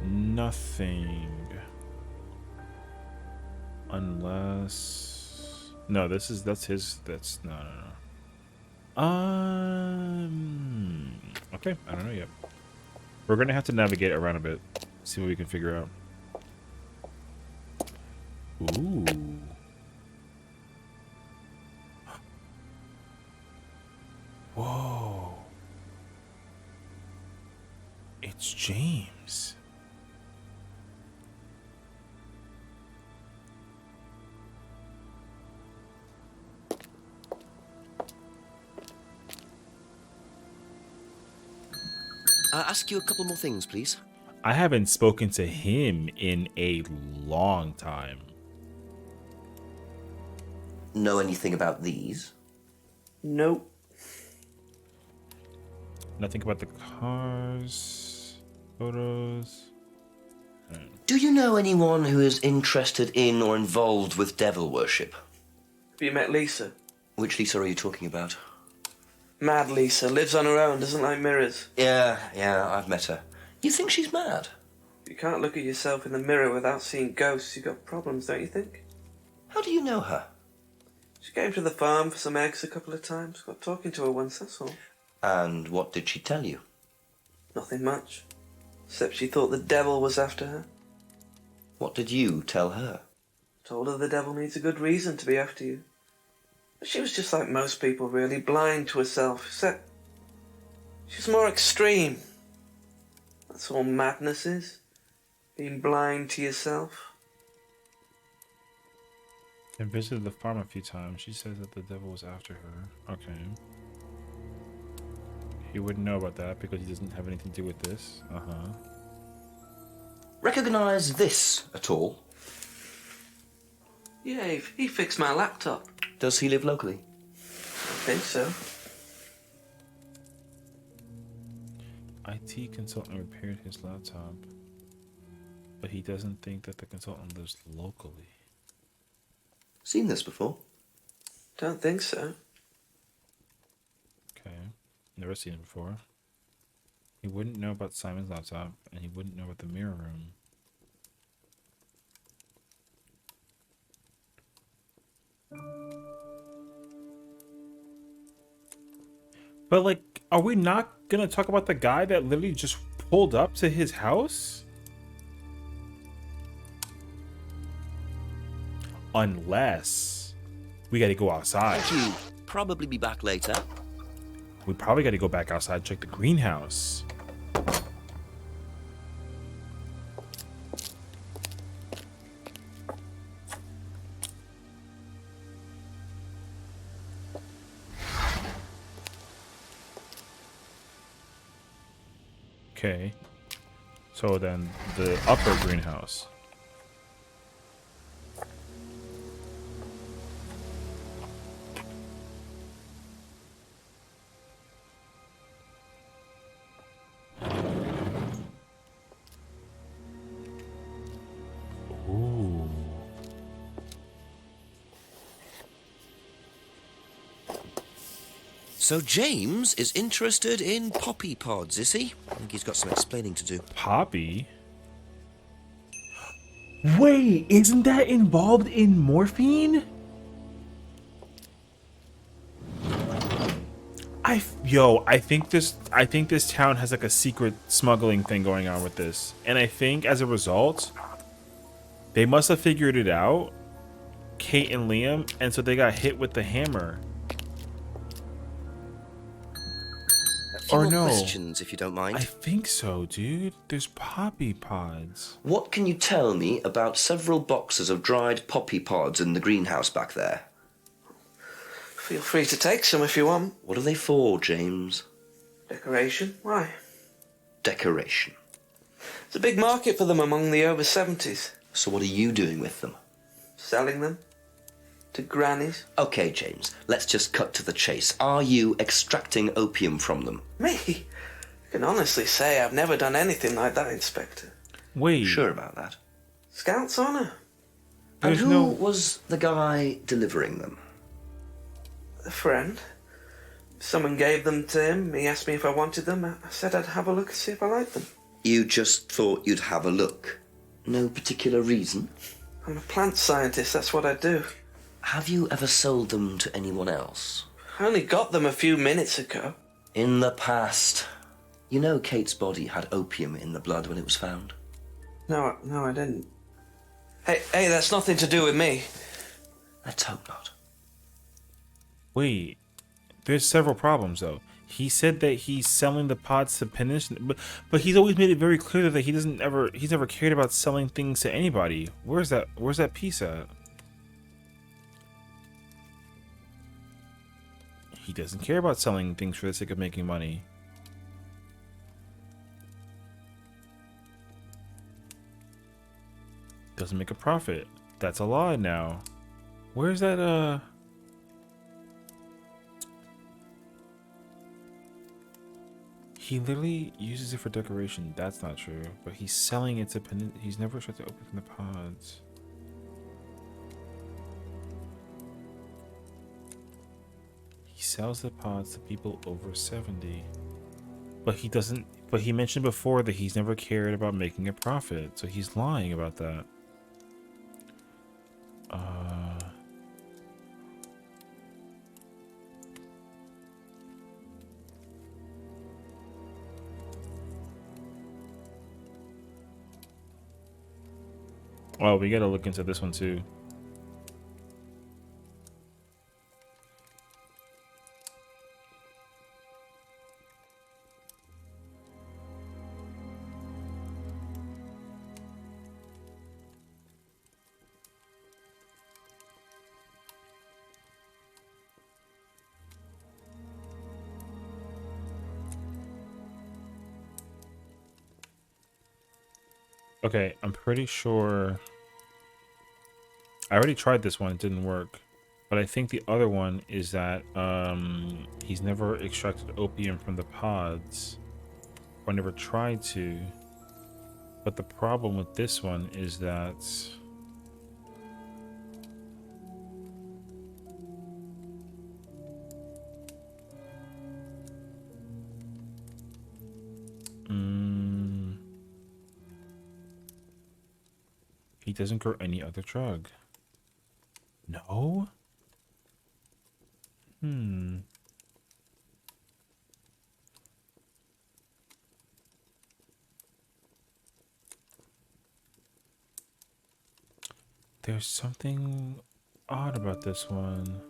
Nothing. Unless... No, that's his... No. Okay, I don't know yet. We're gonna have to navigate around a bit. See what we can figure out. Ooh. Whoa. It's James. Ask you a couple more things, please. I haven't spoken to him in a long time. Know anything about these? Nope. Nothing about the cars, photos. Do you know anyone who is interested in or involved with devil worship? Have you met Lisa? Which Lisa are you talking about? Mad Lisa. Lives on her own, doesn't like mirrors. Yeah, I've met her. You think she's mad? You can't look at yourself in the mirror without seeing ghosts. You've got problems, don't you think? How do you know her? She came to the farm for some eggs a couple of times. Got talking to her once, that's all. And what did she tell you? Nothing much. Except she thought the devil was after her. What did you tell her? Told her the devil needs a good reason to be after you. But she was just like most people, really, blind to herself, except she's more extreme. That's all madness is. Being blind to yourself. I visited the farm a few times. She says that the devil was after her. Okay. He wouldn't know about that because he doesn't have anything to do with this. Uh-huh. Recognize this at all? Yeah, he fixed my laptop. Does he live locally? I think so. IT consultant repaired his laptop, but he doesn't think that the consultant lives locally. Seen this before? Don't think so. Okay. Never seen it before. He wouldn't know about Simon's laptop, and he wouldn't know about the mirror room. But, like, are we not gonna talk about the guy that literally just pulled up to his house? Unless we gotta go outside. Thank you. Probably be back later. We probably gotta go back outside and check the greenhouse. Okay. So then the upper greenhouse. Ooh. So James is interested in poppy pods, is he? I think he's got some explaining to do. Poppy? Wait, isn't that involved in morphine? I think this town has like a secret smuggling thing going on with this. And I think as a result, they must have figured it out, Kate and Liam, and so they got hit with the hammer. Or no. Questions, if you don't mind. I think so, dude. There's poppy pods. What can you tell me about several boxes of dried poppy pods in the greenhouse back there? Feel free to take some if you want. What are they for, James? Decoration? Why? Decoration. There's a big market for them among the over 70s. So what are you doing with them? Selling them. To grannies. Okay, James, let's just cut to the chase. Are you extracting opium from them? Me? I can honestly say I've never done anything like that, Inspector. Wait. Sure about that? Scout's honour. And who was the guy delivering them? A friend. Someone gave them to him. He asked me if I wanted them. I said I'd have a look and see if I liked them. You just thought you'd have a look? No particular reason? I'm a plant scientist, that's what I do. Have you ever sold them to anyone else? I only got them a few minutes ago. In the past. You know Kate's body had opium in the blood when it was found? No, I didn't. Hey, that's nothing to do with me. Let's hope not. Wait, there's several problems though. He said that he's selling the pods to Penish, but he's always made it very clear that he's never cared about selling things to anybody. Where's that piece at? He doesn't care about selling things for the sake of making money. Doesn't make a profit. That's a lie now. Where's that He literally uses it for decoration. That's not true. But he's selling it to he's never tried to open the pods. He sells the pods to people over 70. But he doesn't. But he mentioned before that he's never cared about making a profit, so he's lying about that. Oh, we gotta look into this one too. Okay, I'm pretty sure I already tried this one, it didn't work. But I think the other one is that he's never extracted opium from the pods, or never tried to. But the problem with this one is that he doesn't grow any other drug. No? There's something odd about this one.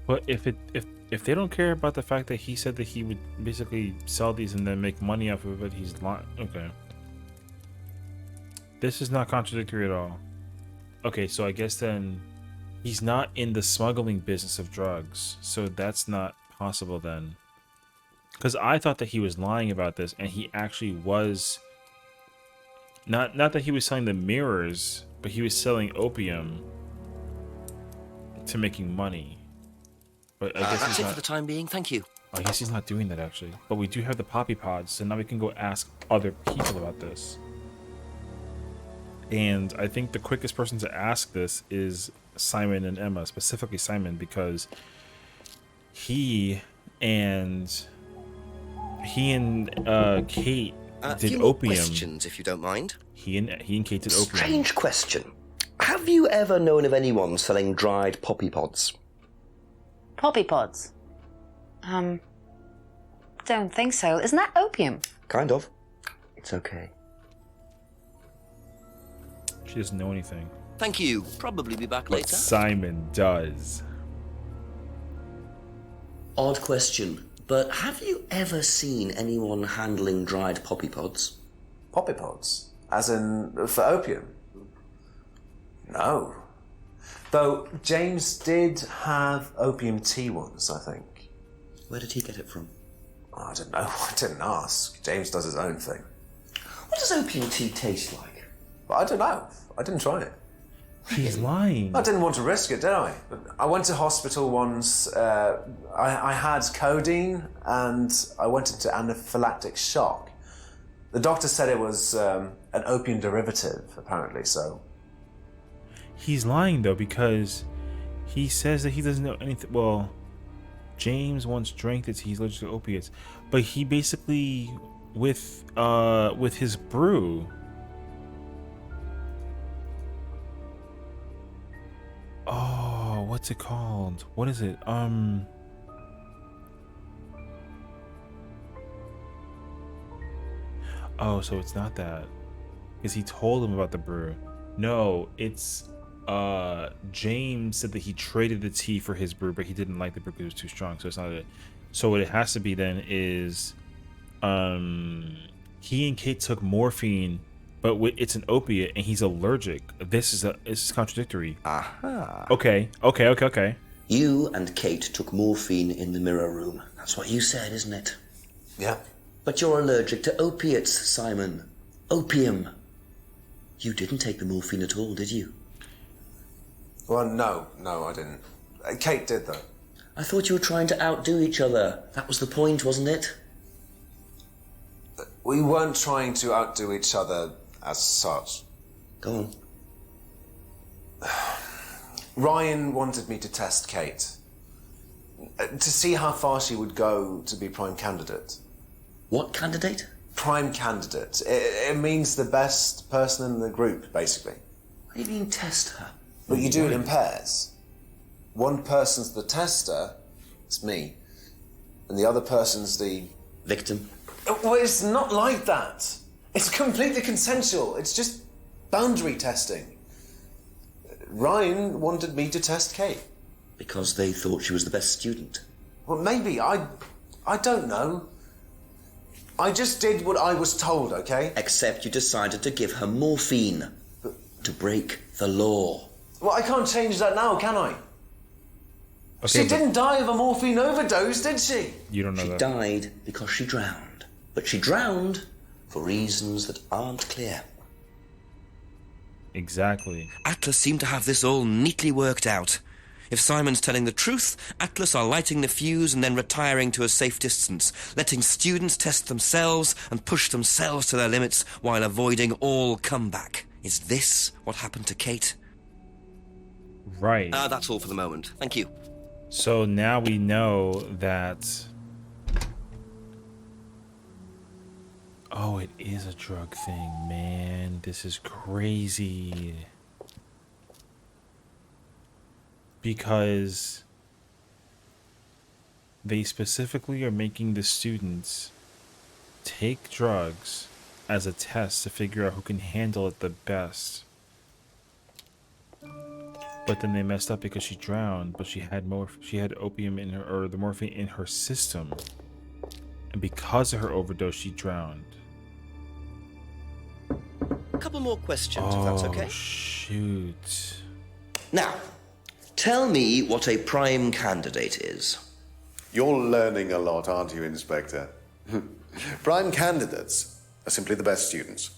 But if they don't care about the fact that he said that he would basically sell these and then make money off of it, he's lying. Okay. This is not contradictory at all. Okay, so I guess then he's not in the smuggling business of drugs, so that's not possible then. Because I thought that he was lying about this, and he actually was. Not that he was selling the mirrors, but he was selling opium to making money. But I guess That's it for the time being, thank you. I guess he's not doing that actually. But we do have the poppy pods, so now we can go ask other people about this. And I think the quickest person to ask this is Simon and Emma, specifically Simon, because he and Kate did few opium. Questions, if you don't mind. He and Kate did opium. Strange question. Have you ever known of anyone selling dried poppy pods? Poppy pods? Don't think so. Isn't that opium? Kind of. It's okay. She doesn't know anything. Thank you. Probably be back But later. Simon does. Odd question, but have you ever seen anyone handling dried poppy pods? Poppy pods? As in, for opium? No. Though James did have opium tea once, I think. Where did he get it from? I don't know. I didn't ask. James does his own thing. What does opium tea taste like? But I don't know. I didn't try it. He's lying. I didn't want to risk it, did I? I went to hospital once. I had codeine and I went into anaphylactic shock. The doctor said it was an opium derivative, apparently, so... He's lying though, because he says that he doesn't know anything. Well, James once drank this. He's allergic to opiates, but he basically with his brew. Oh, what's it called? What is it? Oh, so it's not that, because he told him about the brew. No, it's James said that he traded the tea for his brew, but he didn't like the brew because it was too strong. So it's not it. So what it has to be then is, he and Kate took morphine, but it's an opiate, and he's allergic. This is contradictory. Aha. Okay. You and Kate took morphine in the mirror room. That's what you said, isn't it? Yeah. But you're allergic to opiates, Simon. Opium. You didn't take the morphine at all, did you? Well, no, I didn't. Kate did, though. I thought you were trying to outdo each other. That was the point, wasn't it? We weren't trying to outdo each other as such. Go on. Ryan wanted me to test Kate. To see how far she would go to be prime candidate. What candidate? Prime candidate. It means the best person in the group, basically. What do you mean test her? But you do it in pairs. One person's the tester, it's me, and the other person's the... victim? Well, it's not like that. It's completely consensual. It's just boundary testing. Ryan wanted me to test Kate. Because they thought she was the best student? Well, maybe. I don't know. I just did what I was told, okay? Except you decided to give her morphine. To break the law. Well, I can't change that now, can I? Okay, she didn't die of a morphine overdose, did she? You don't know She that. died because she drowned. But she drowned for reasons that aren't clear. Exactly. Atlas seem to have this all neatly worked out. If Simon's telling the truth, Atlas are lighting the fuse and then retiring to a safe distance, letting students test themselves and push themselves to their limits while avoiding all comeback. Is this what happened to Kate? Right. That's all for the moment. Thank you. So now we know that... Oh, it is a drug thing, man. This is crazy. Because they specifically are making the students take drugs as a test to figure out who can handle it the best. But then they messed up because she drowned, but she had opium in her, or the morphine in her system. And because of her overdose, she drowned. A couple more questions, if that's okay. Oh, shoot. Now, tell me what a prime candidate is. You're learning a lot, aren't you, Inspector? Prime candidates are simply the best students,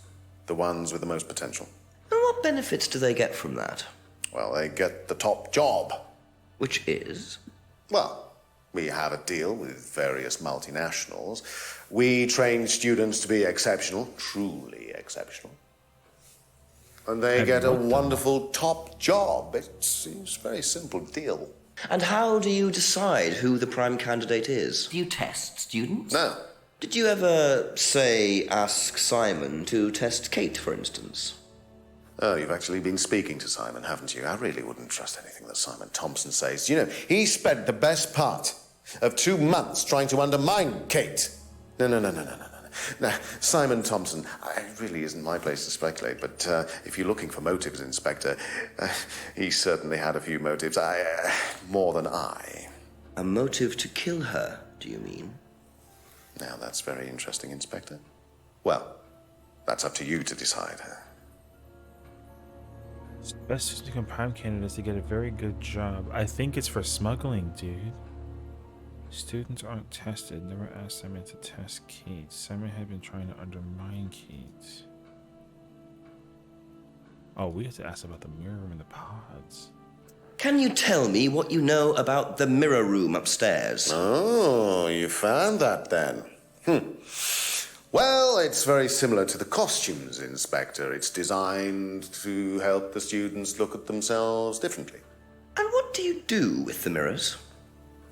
the ones with the most potential. And what benefits do they get from that? Well, they get the top job. Which is? Well, we have a deal with various multinationals. We train students to be exceptional, truly exceptional. And they get a wonderful top job. It's a very simple deal. And how do you decide who the prime candidate is? Do you test students? No. Did you ever, say, ask Simon to test Kate, for instance? Oh, you've actually been speaking to Simon, haven't you? I really wouldn't trust anything that Simon Thompson says. You know, he spent the best part of 2 months trying to undermine Kate. No. Now, Simon Thompson, it really isn't my place to speculate, but if you're looking for motives, Inspector, he certainly had a few motives. More than I. A motive to kill her, do you mean? Now, that's very interesting, Inspector. Well, that's up to you to decide. It's best to become prime candidates to get a very good job. I think it's for smuggling, dude. Students aren't tested. Never asked Simon to test Kate. Simon had been trying to undermine Kate. Oh, we have to ask about the mirror room and the pods. Can you tell me what you know about the mirror room upstairs? Oh, you found that then. Well, it's very similar to the costumes, Inspector. It's designed to help the students look at themselves differently. And what do you do with the mirrors?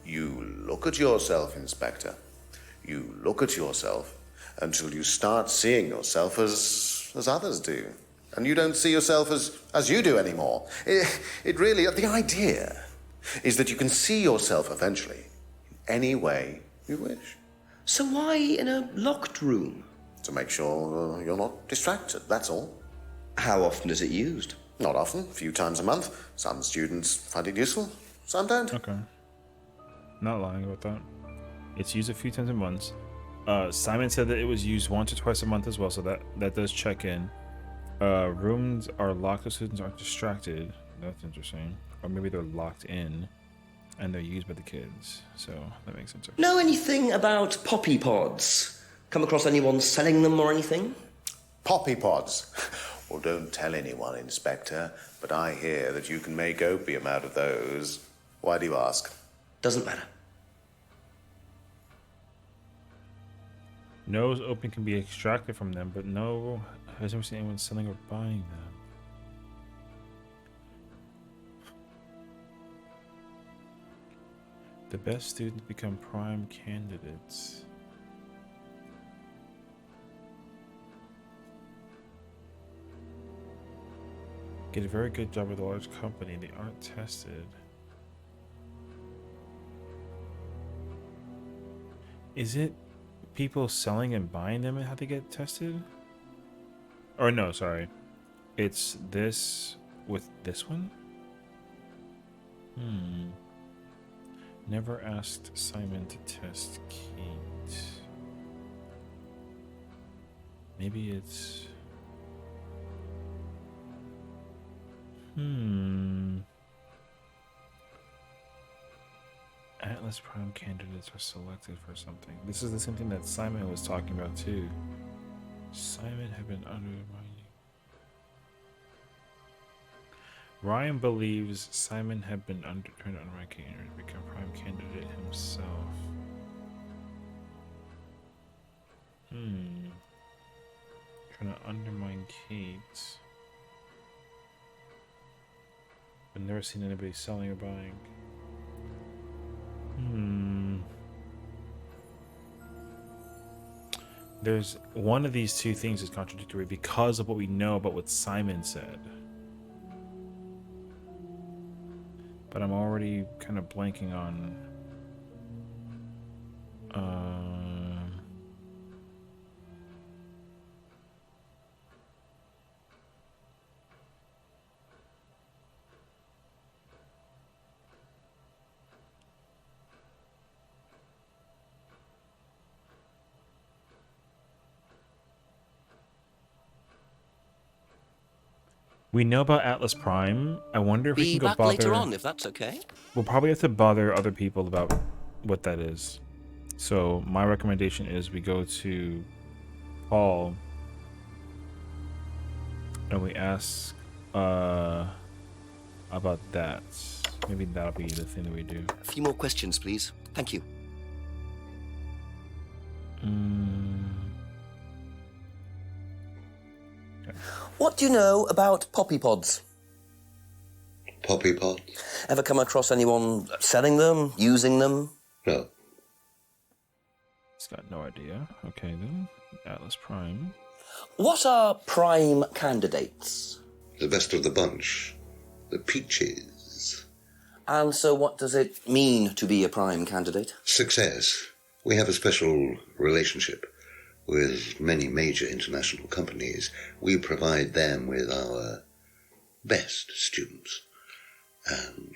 You look at yourself, Inspector. You look at yourself until you start seeing yourself as others do. And you don't see yourself as you do anymore. It really, the idea is that you can see yourself eventually any way you wish. So why in a locked room? To make sure you're not distracted, that's all. How often is it used? Not often, a few times a month. Some students find it useful, some don't. Okay. Not lying about that. It's used a few times a month. Simon said that it was used once or twice a month as well, so that does check in. Rooms are locked so students aren't distracted. That's interesting. Or maybe they're locked in and they're used by the kids. So that makes sense. Know anything about poppy pods? Come across anyone selling them or anything? Poppy pods? Well, don't tell anyone, Inspector, but I hear that you can make opium out of those. Why do you ask? Doesn't matter. Knows opium can be extracted from them, but no has never seen anyone selling or buying them. The best students become prime candidates. Get a very good job with a large company. They aren't tested. Is it people selling and buying them and how they get tested? Or no, sorry. It's this with this one? Never asked Simon to test Kate. Maybe it's... Atlas Prime candidates are selected for something. This is the same thing that Simon was talking about too. Simon had been undermining. Ryan believes Simon had been trying to undermine Kate and become prime candidate himself. Trying to undermine Kate. I've never seen anybody selling or buying. There's one of these two things is contradictory because of what we know about what Simon said. But I'm already kind of blanking on we know about Atlas Prime. I wonder if we can go bother later on, if that's okay. We'll probably have to bother other people about what that is. So my recommendation is we go to Paul and we ask about that. Maybe that'll be the thing that we do. A few more questions, please. Thank you. What do you know about poppy pods? Poppy pods? Ever come across anyone selling them, using them? No. He's got no idea. Okay then. Atlas Prime. What are prime candidates? The best of the bunch. The peaches. And so what does it mean to be a prime candidate? Success. We have a special relationship with many major international companies. We provide them with our best students. And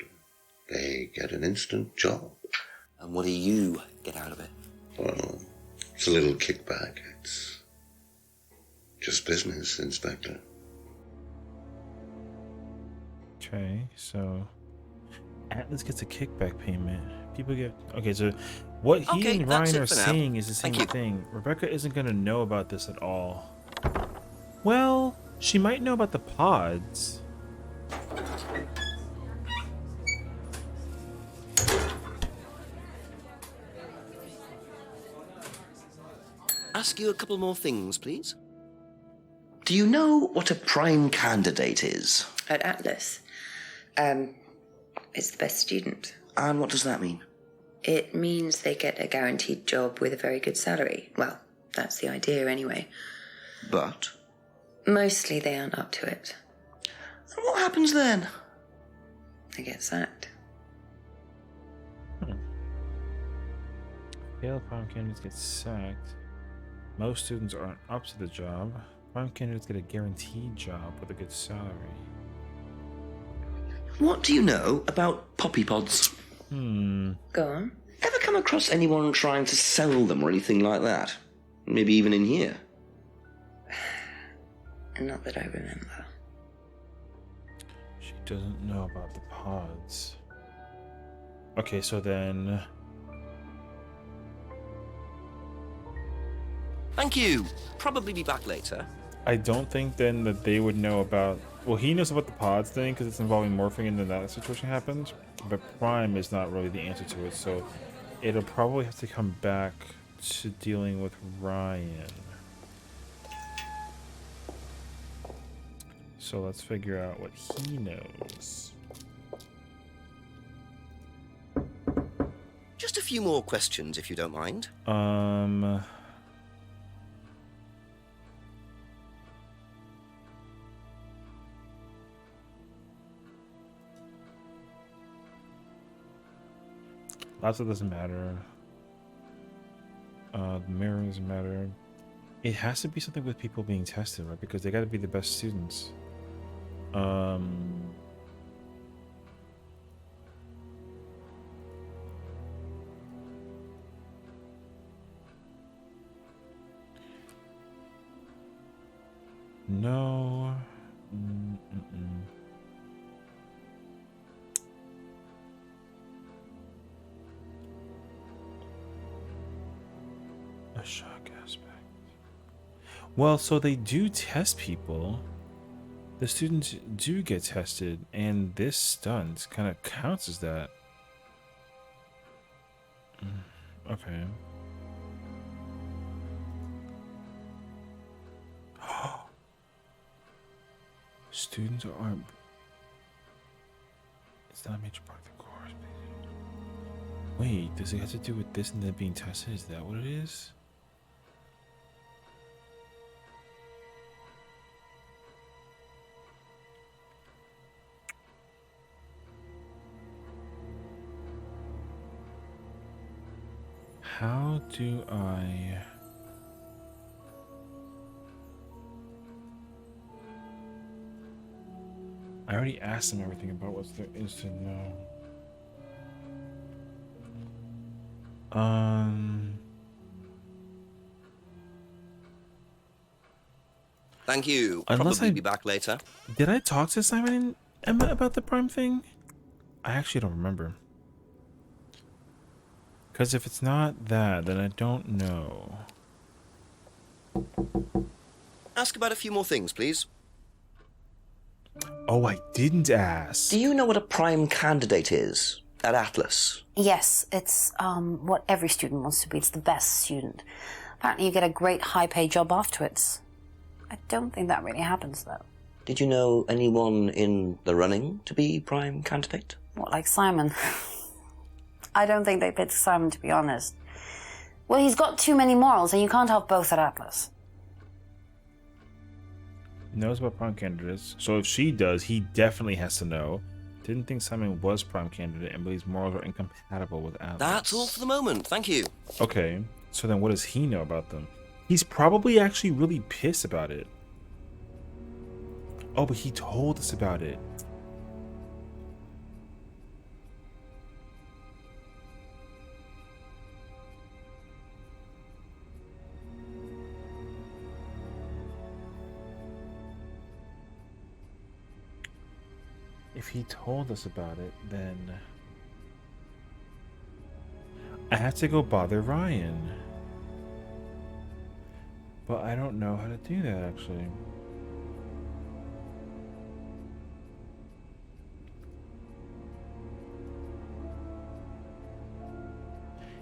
they get an instant job. And what do you get out of it? Well, it's a little kickback. It's just business, Inspector. Okay, so Atlas gets a kickback payment. People get... Okay, so what he and Ryan are saying is the same thing. Rebecca isn't going to know about this at all. Well, she might know about the pods. Ask you a couple more things, please. Do you know what a prime candidate is? At Atlas, it's the best student. And what does that mean? It means they get a guaranteed job with a very good salary. Well, that's the idea anyway. But? Mostly they aren't up to it. And what happens then? They get sacked. Failed prime candidates get sacked. Most students aren't up to the job. Prime candidates get a guaranteed job with a good salary. What do you know about poppy pods? Go on. Ever come across anyone trying to sell them or anything like that? Maybe even in here? Not that I remember. She doesn't know about the pods. Okay, so then... Thank you. Probably be back later. I don't think then that they would know about... Well, he knows about the pods thing because it's involving morphing and then that situation happens. But Prime is not really the answer to it, so it'll probably have to come back to dealing with Ryan. So let's figure out what he knows. Just a few more questions, if you don't mind. Lots of doesn't matter. The mirror doesn't matter. It has to be something with people being tested, right? Because they got to be the best students. No. A shock aspect. Well, so they do test people. The students do get tested, and this stunt kind of counts as that. Okay. Students aren't. It's not a major part of the course. Wait, does it have to do with this and then being tested? Is that what it is? How do I... I already asked them everything about what there is to know. Thank you. Unless Probably be back later. Did I talk to Simon and Emma about the Prime thing? I actually don't remember. Because if it's not that, then I don't know. Ask about a few more things, please. Oh, I didn't ask. Do you know what a prime candidate is at Atlas? Yes, it's what every student wants to be. It's the best student. Apparently you get a great high-paid job afterwards. I don't think that really happens, though. Did you know anyone in the running to be prime candidate? What, like Simon? I don't think they picked Simon, to be honest. Well, he's got too many morals, and you can't have both at Atlas. Knows about prime candidates. So if she does, he definitely has to know. Didn't think Simon was prime candidate and believes morals are incompatible with Atlas. That's all for the moment. Thank you. Okay, so then what does he know about them? He's probably actually really pissed about it. Oh, but he told us about it. If he told us about it, then I have to go bother Ryan. But I don't know how to do that, actually.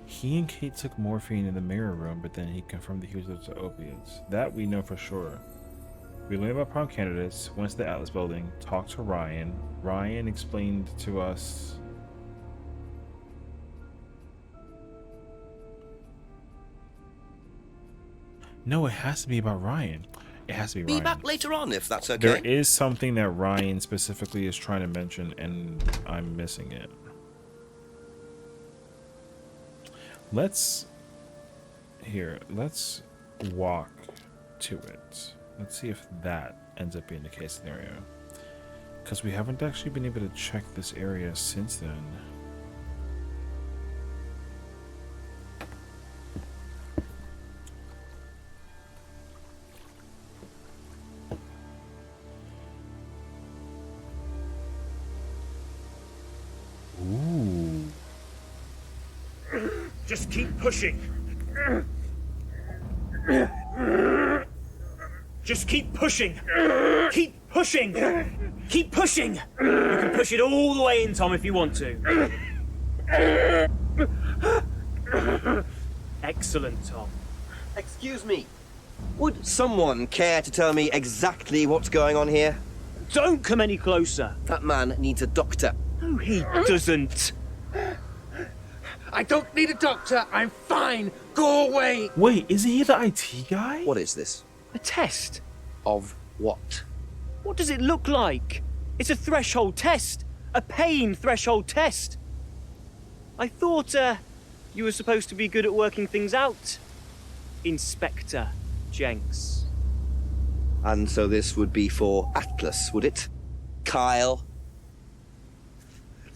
He and Kate took morphine in the mirror room, but then he confirmed that he was allergic to opiates. That we know for sure. We learned about prom candidates, went to the Atlas building, talked to Ryan. Ryan explained to us... No, it has to be about Ryan. It has to be Ryan. Be back later on, if that's okay. There is something that Ryan specifically is trying to mention, and I'm missing it. Let's walk to it. Let's see if that ends up being the case scenario. Because we haven't actually been able to check this area since then. Ooh. Just keep pushing. Just keep pushing. Keep pushing. Keep pushing. You can push it all the way in, Tom, if you want to. Excellent, Tom. Excuse me. Would someone care to tell me exactly what's going on here? Don't come any closer. That man needs a doctor. No, he doesn't. I don't need a doctor. I'm fine. Go away. Wait, isn't he the IT guy? What is this? A test. Of what? What does it look like? It's a threshold test. A pain threshold test. I thought, you were supposed to be good at working things out. Inspector Jenks. And so this would be for Atlas, would it? Kyle?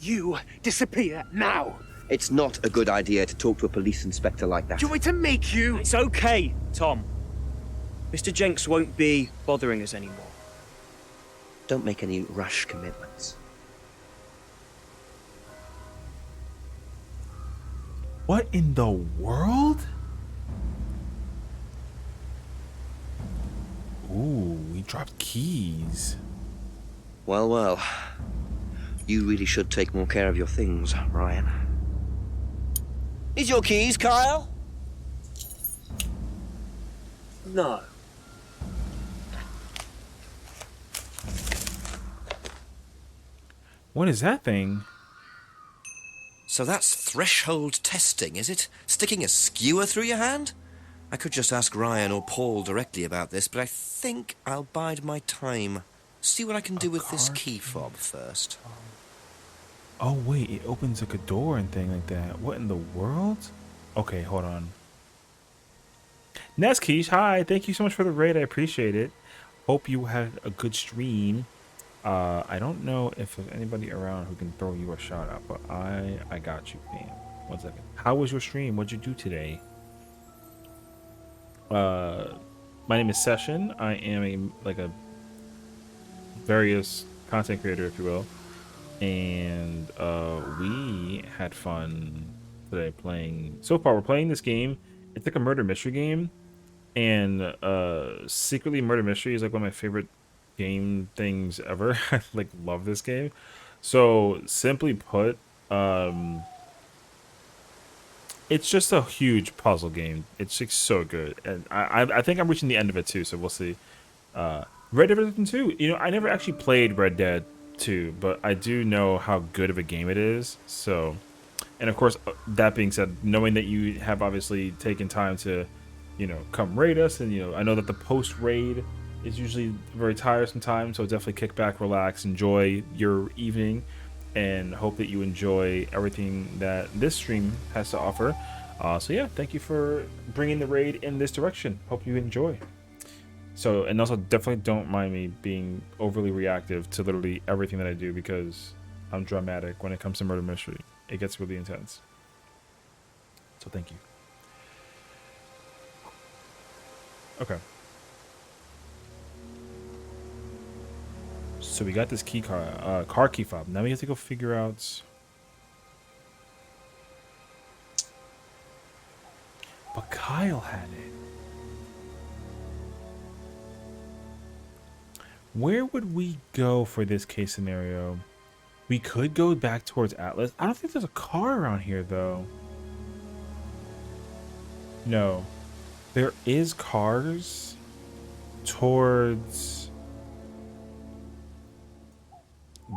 You disappear now. It's not a good idea to talk to a police inspector like that. Do you want me to make you? It's okay, Tom. Mr. Jenks won't be bothering us anymore. Don't make any rash commitments. What in the world? Ooh, we dropped keys. Well, well. You really should take more care of your things, Ryan. Is your keys, Kyle? No. What is that thing? So that's threshold testing, is it? Sticking a skewer through your hand? I could just ask Ryan or Paul directly about this, but I think I'll bide my time. See what I can do with this key fob first. Oh wait, it opens like a door and thing like that. What in the world? Okay, hold on. Nesquiche, hi. Thank you so much for the raid. I appreciate it. Hope you had a good stream. I don't know if there's anybody around who can throw you a shout out, but I got you, fam. 1 second. How was your stream? What'd you do today? My name is Sessiion. I am a various content creator, if you will, and we had fun today playing. So far, we're playing this game. It's like a murder mystery game, and secretly, murder mystery is like one of my favorite game things ever. I love this game. So simply put, it's just a huge puzzle game. It's just so good, and I think I'm reaching the end of it too. So we'll see. Red Dead Redemption 2. You know, I never actually played Red Dead 2, but I do know how good of a game it is. So, and of course, that being said, knowing that you have obviously taken time to, come raid us, and I know that the post raid is usually very tiresome time, so definitely kick back, relax, enjoy your evening, and hope that you enjoy everything that this stream has to offer. So yeah, thank you for bringing the raid in this direction. Hope you enjoy. So, and also definitely don't mind me being overly reactive to literally everything that I do, because I'm dramatic when it comes to murder mystery. It gets really intense. So thank you. Okay. So we got this car key fob. Now we have to go figure out. But Kyle had it. Where would we go for this case scenario? We could go back towards Atlas. I don't think there's a car around here, though. No. There is cars towards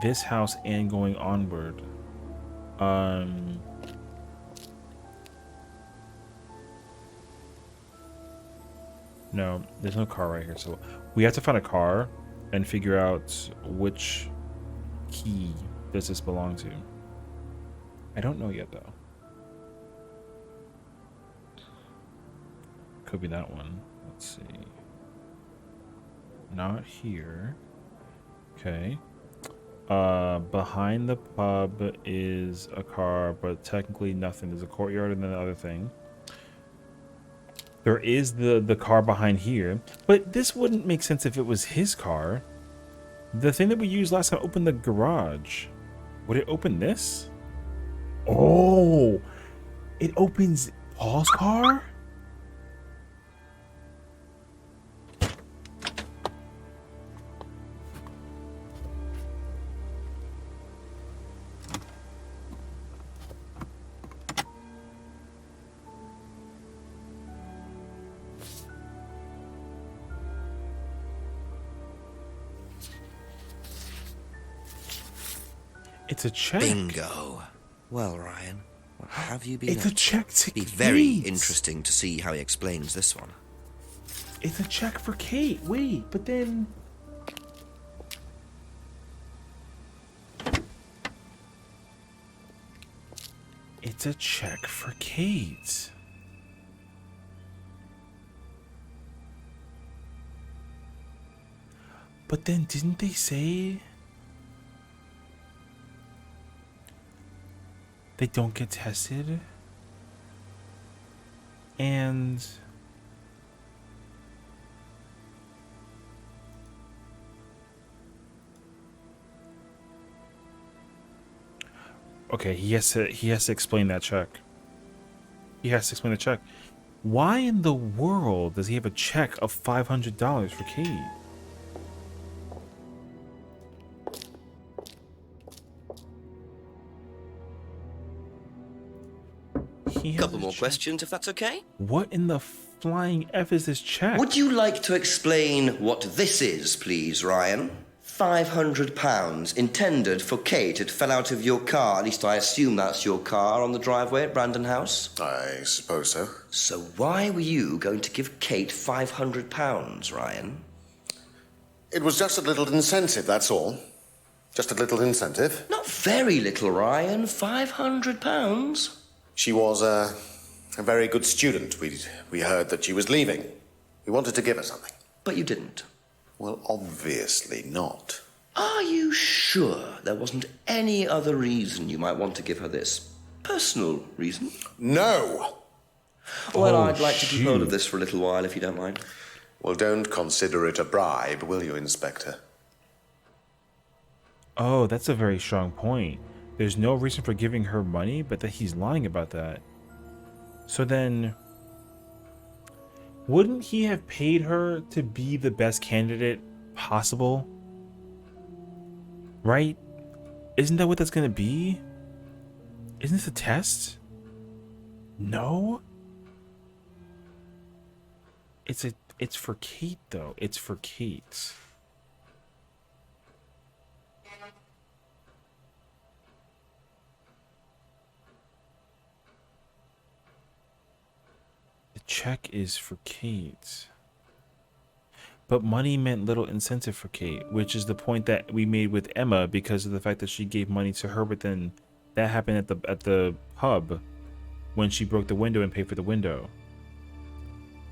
this house and going onward. No, there's no car right here. So we have to find a car and figure out which key does this belong to. I don't know yet, though. Could be that one. Let's see. Not here. Okay. Behind the pub is a car, but technically nothing. There's a courtyard and then the other thing. There is the car behind here, but this wouldn't make sense if it was his car. The thing that we used last time opened the garage. Would it open this? Oh, it opens Paul's car? It's a check. Bingo. Well, Ryan, what have you been It's a up to? check to Be very Kate. interesting to see how he explains this one. It's a check for Kate. Wait, but then... It's a check for Kate. But then didn't they say they don't get tested? And okay, he has to explain that check. He has to explain the check. Why in the world does he have a check of $500 for Kate? Couple more questions, if that's okay? What in the flying F is this check? Would you like to explain what this is, please, Ryan? £500 intended for Kate. It fell out of your car. At least I assume that's your car on the driveway at Brandon House. I suppose so. So why were you going to give Kate £500, Ryan? It was just a little incentive, that's all. Just a little incentive. Not very little, Ryan. £500. She was a very good student. We heard that she was leaving. We wanted to give her something. But you didn't. Well, obviously not. Are you sure there wasn't any other reason you might want to give her this? Personal reason? No! Well, I'd like to keep hold of this for a little while, if you don't mind. Well, don't consider it a bribe, will you, Inspector? Oh, that's a very strong point. There's no reason for giving her money, but that he's lying about that. So then, wouldn't he have paid her to be the best candidate possible? Right? Isn't that what that's gonna be? Isn't this a test? No? It's for Kate though. It's for Kate. Check is for Kate. But money meant little incentive for Kate, which is the point that we made with Emma because of the fact that she gave money to her, but then that happened at the pub when she broke the window and paid for the window.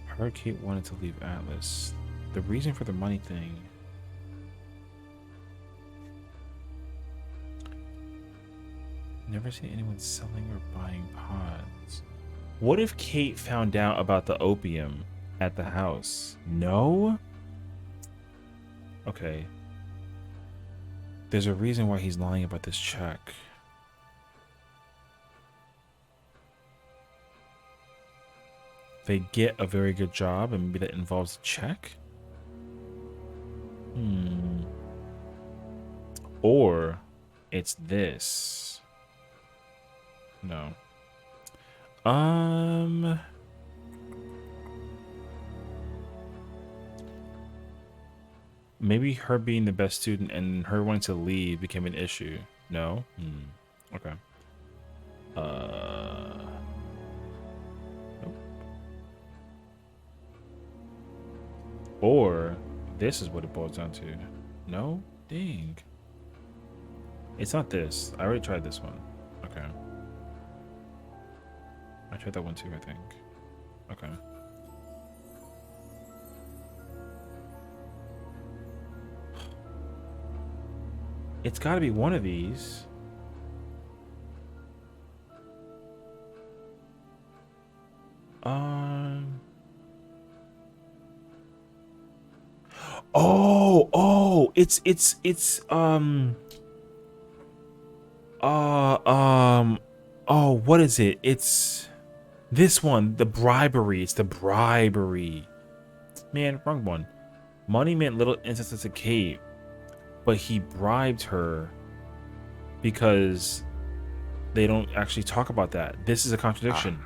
I heard Kate wanted to leave Atlas. The reason for the money thing. Never seen anyone selling or buying pods. What if Kate found out about the opium at the house? No? Okay. There's a reason why he's lying about this check. They get a very good job and maybe that involves a check? Or it's this. No. Maybe her being the best student and her wanting to leave became an issue. No? Okay. Nope. Or this is what it boils down to. No? Dang. It's not this. I already tried this one. Okay. I tried that one too, I think. Okay. It's got to be one of these. Oh, it's oh, what is it? It's this one, the bribery. It's the bribery. Man, wrong one. Money meant little instances to Kate, but he bribed her because they don't actually talk about that. This is a contradiction.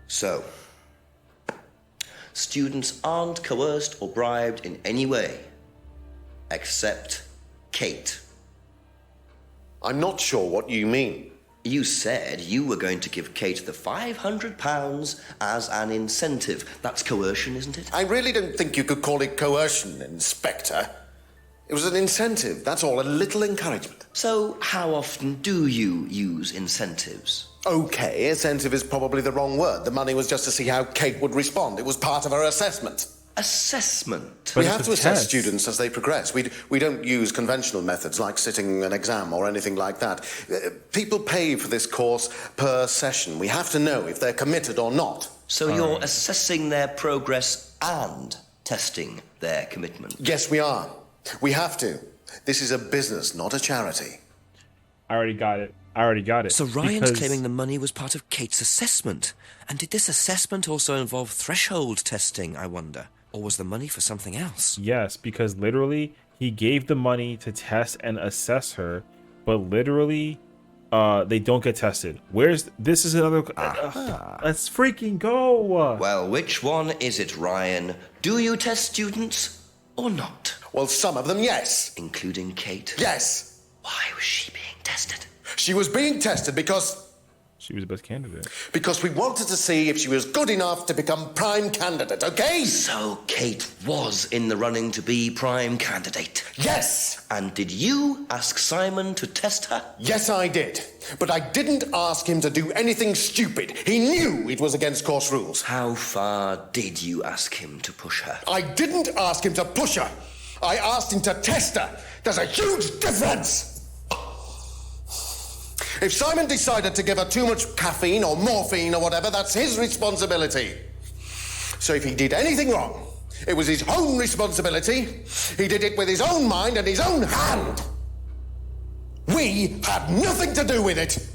So, students aren't coerced or bribed in any way, except Kate. I'm not sure what you mean. You said you were going to give Kate the £500 as an incentive. That's coercion, isn't it? I really don't think you could call it coercion, Inspector. It was an incentive, that's all, a little encouragement. So, how often do you use incentives? Okay, incentive is probably the wrong word. The money was just to see how Kate would respond. It was part of her assessment. Assessment? We have to assess students as they progress. We don't use conventional methods like sitting an exam or anything like that. People pay for this course per session. We have to know if they're committed or not. So you're assessing their progress and testing their commitment? Yes, we are. We have to. This is a business, not a charity. I already got it. So Ryan's claiming the money was part of Kate's assessment. And did this assessment also involve threshold testing, I wonder? Or was the money for something else? Yes, because literally he gave the money to test and assess her, but literally they don't get tested. This is another... let's freaking go! Well, which one is it, Ryan? Do you test students or not? Well, some of them, yes. Including Kate? Yes. Why was she being tested? She was being tested because... She was the best candidate. Because we wanted to see if she was good enough to become prime candidate, okay? So Kate was in the running to be prime candidate? Yes! And did you ask Simon to test her? Yes, I did. But I didn't ask him to do anything stupid. He knew it was against course rules. How far did you ask him to push her? I didn't ask him to push her. I asked him to test her. There's a huge difference. If Simon decided to give her too much caffeine or morphine or whatever, that's his responsibility. So if he did anything wrong, it was his own responsibility. He did it with his own mind and his own hand. We had nothing to do with it.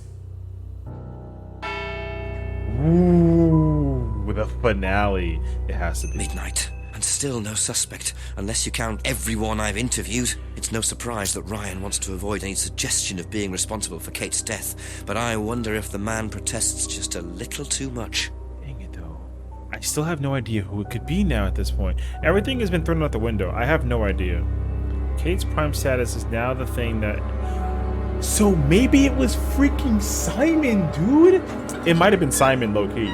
Ooh, with a finale, it has to be. Midnight. And still no suspect, unless you count everyone I've interviewed. It's no surprise that Ryan wants to avoid any suggestion of being responsible for Kate's death, but I wonder if the man protests just a little too much. Dang it, though. I still have no idea who it could be now at this point. Everything has been thrown out the window. I have no idea. Kate's prime status is now the thing that... So maybe it was freaking Simon, dude? It might have been Simon, low-key.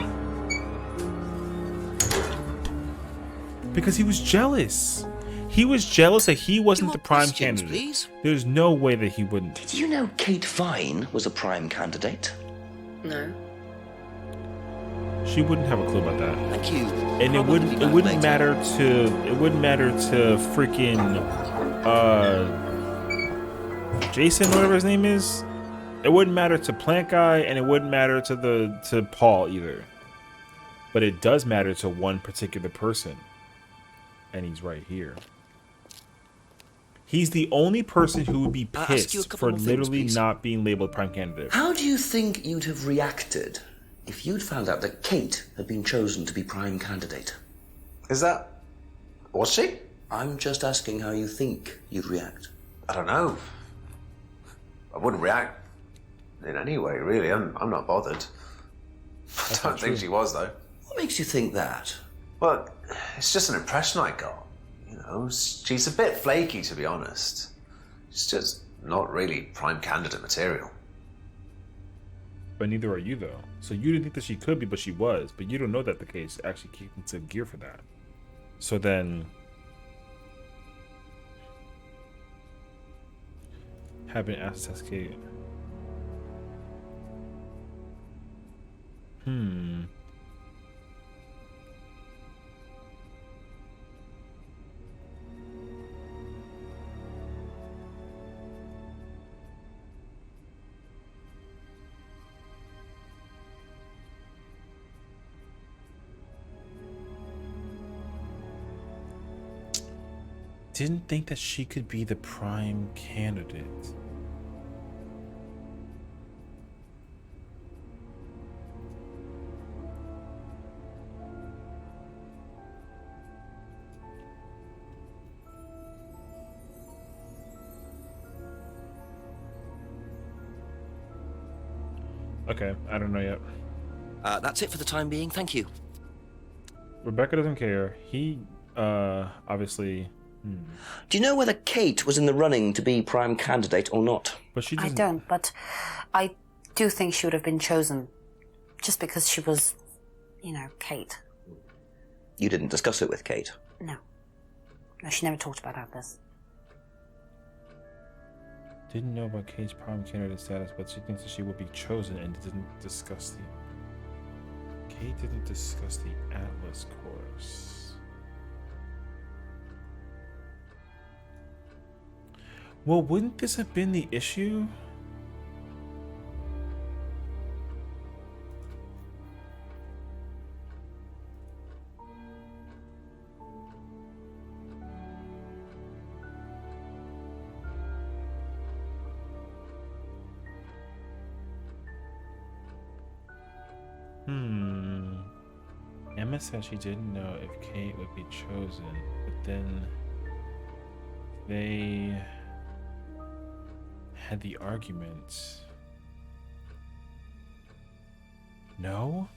Because he was jealous. He was jealous that he wasn't the prime candidate. Please? There's no way that he wouldn't. Did you know Kate Vine was a prime candidate? No. She wouldn't have a clue about that. Thank you. And it wouldn't matter to freaking Jason, whatever his name is. It wouldn't matter to Plant Guy, and it wouldn't matter to Paul either. But it does matter to one particular person. And he's right here. He's the only person who would be pissed for literally not being labeled prime candidate. How do you think you'd have reacted if you'd found out that Kate had been chosen to be prime candidate? Was she? I'm just asking how you think you'd react. I don't know. I wouldn't react in any way, really. I'm not bothered. I don't think she was, though. What makes you think that? Well, it's just an impression I got. You know, she's a bit flaky, to be honest. She's just not really prime candidate material. But neither are you, though. So you didn't think that she could be, but she was. But you don't know that the case actually kicked into gear for that. So then... have been asked to test Kate. Didn't think that she could be the prime candidate. Okay, I don't know yet. That's it for the time being, thank you. Rebecca doesn't care. He obviously Do you know whether Kate was in the running to be prime candidate or not? But she I don't, but I do think she would have been chosen just because she was, Kate. You didn't discuss it with Kate? No. No, she never talked about Atlas. Didn't know about Kate's prime candidate status, but she thinks that she would be chosen and didn't discuss the... Kate didn't discuss the Atlas course. Well, wouldn't this have been the issue? Emma said she didn't know if Kate would be chosen, but then they had the argument. No?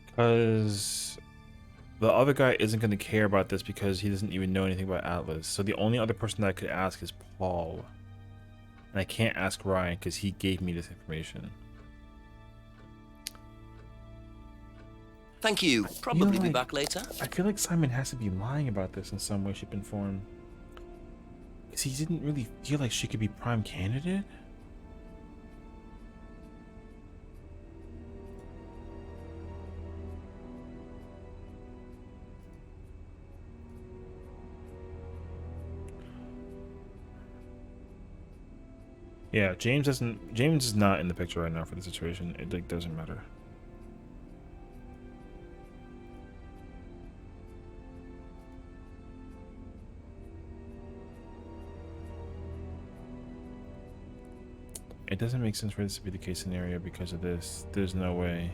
Because the other guy isn't going to care about this because he doesn't even know anything about Atlas. So the only other person that I could ask is Paul. And I can't ask Ryan because he gave me this information. Thank you. Probably be back later. I feel like Simon has to be lying about this in some way, shape, and form. Because he didn't really feel like she could be prime candidate. Yeah, James is not in the picture right now for the situation. It doesn't matter. It doesn't make sense for this to be the case scenario because of this. There's no way.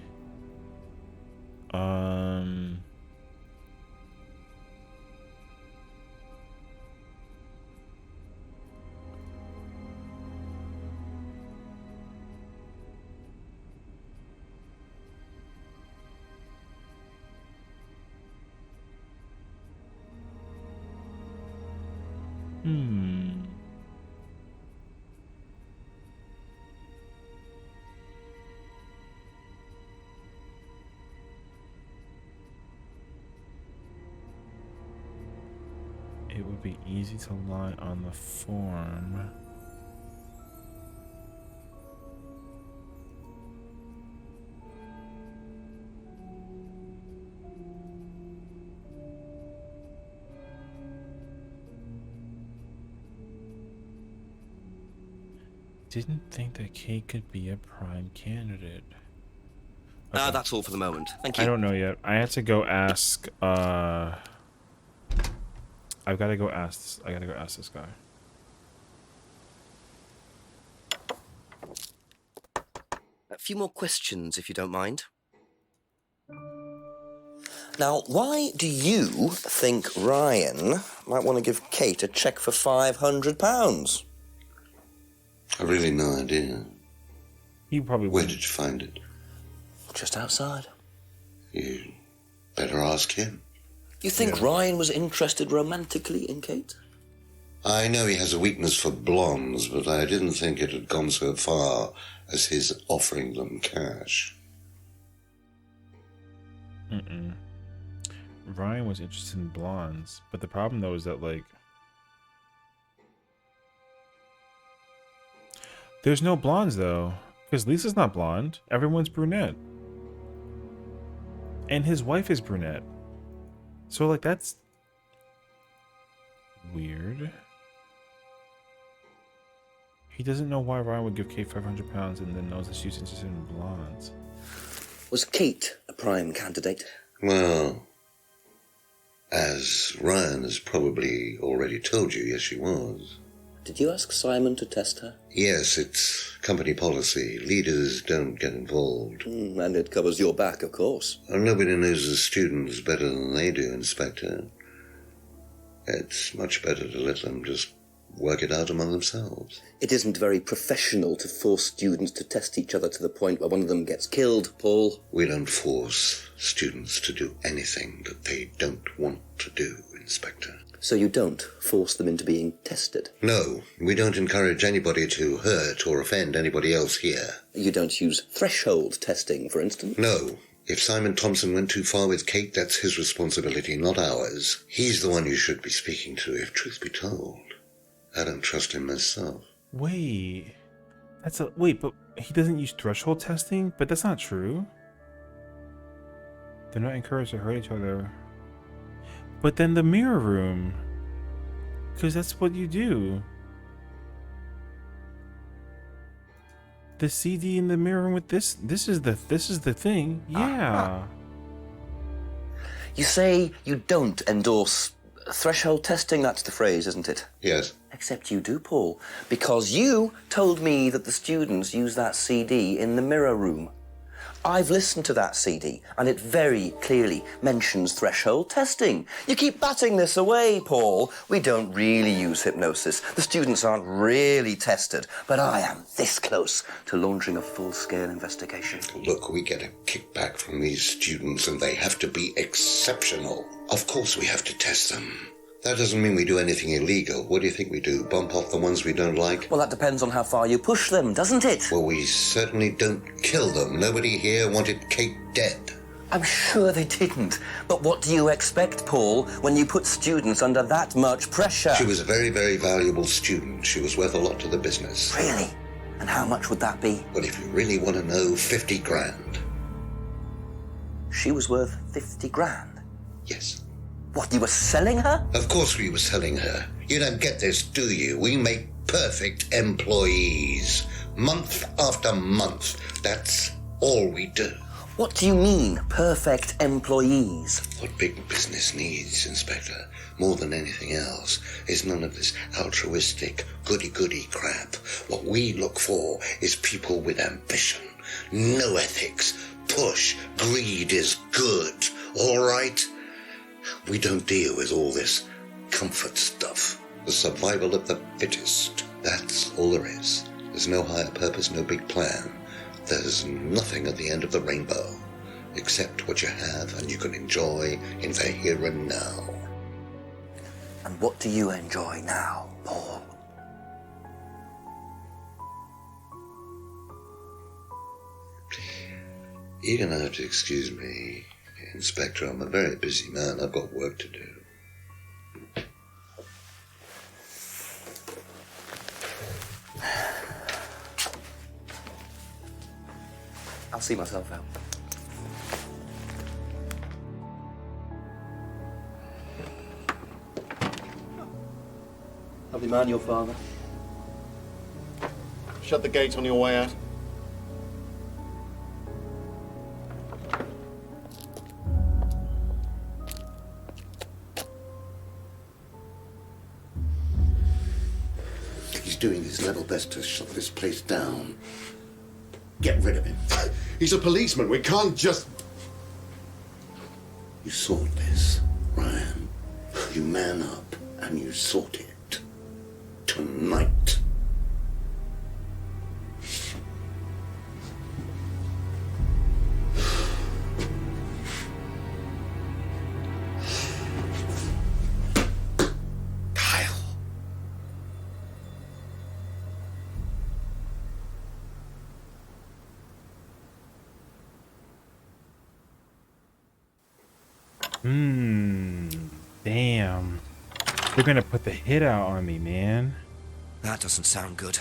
It would be easy to lie on the form. Didn't think that Kate could be a prime candidate. Okay. That's all for the moment. Thank you. I don't know yet. I had to go ask. I've got to go ask. I gotta go ask this guy. A few more questions, if you don't mind. Now, why do you think Ryan might want to give Kate a cheque for £500? I've really no idea. He probably. Where did you find it? Just outside. You better ask him. You think Ryan was interested romantically in Kate? I know he has a weakness for blondes, but I didn't think it had gone so far as his offering them cash. Ryan was interested in blondes, but the problem though is that there's no blondes though, because Lisa's not blonde. Everyone's brunette, and his wife is brunette. So that's weird. He doesn't know why Ryan would give Kate £500 and then knows that she's interested in blondes. Was Kate a prime candidate? Well, as Ryan has probably already told you, yes, she was. Did you ask Simon to test her? Yes, it's company policy. Leaders don't get involved. And it covers your back, of course. Well, nobody knows the students better than they do, Inspector. It's much better to let them just work it out among themselves. It isn't very professional to force students to test each other to the point where one of them gets killed, Paul. We don't force students to do anything that they don't want to do, Inspector. So you don't force them into being tested? No, we don't encourage anybody to hurt or offend anybody else here. You don't use threshold testing, for instance? No. If Simon Thompson went too far with Kate, that's his responsibility, not ours. He's the one you should be speaking to, if truth be told. I don't trust him myself. Wait. Wait, but he doesn't use threshold testing? But that's not true. They're not encouraged to hurt each other. But then the mirror room. Because that's what you do. The CD in the mirror room with this is the thing. Yeah. You say you don't endorse threshold testing, that's the phrase, isn't it? Yes. Except you do, Paul, because you told me that the students use that CD in the mirror room. I've listened to that CD, and it very clearly mentions threshold testing. You keep batting this away, Paul. We don't really use hypnosis. The students aren't really tested, but I am this close to launching a full-scale investigation. Look, we get a kickback from these students, and they have to be exceptional. Of course we have to test them. That doesn't mean we do anything illegal. What do you think we do? Bump off the ones we don't like? Well, that depends on how far you push them, doesn't it? Well, we certainly don't kill them. Nobody here wanted Kate dead. I'm sure they didn't. But what do you expect, Paul, when you put students under that much pressure? She was a very, very valuable student. She was worth a lot to the business. Really? And how much would that be? Well, if you really want to know, 50 grand. She was worth 50 grand? Yes. What, you were selling her? Of course we were selling her. You don't get this, do you? We make perfect employees. Month after month. That's all we do. What do you mean, perfect employees? What big business needs, Inspector, more than anything else, is none of this altruistic, goody-goody crap. What we look for is people with ambition, no ethics. Push, greed is good, all right? We don't deal with all this comfort stuff. The survival of the fittest. That's all there is. There's no higher purpose, no big plan. There's nothing at the end of the rainbow, except what you have and you can enjoy in the here and now. And what do you enjoy now, Paul? You're gonna have to excuse me, Inspector. I'm a very busy man. I've got work to do. I'll see myself out. Lovely man, your father. Shut the gate on your way out. He's doing his level best to shut this place down. Get rid of him. He's a policeman. We can't just... You sort this, Ryan. You man up and you sort it. Tonight. Damn. They're gonna put the hit out on me, man. That doesn't sound good.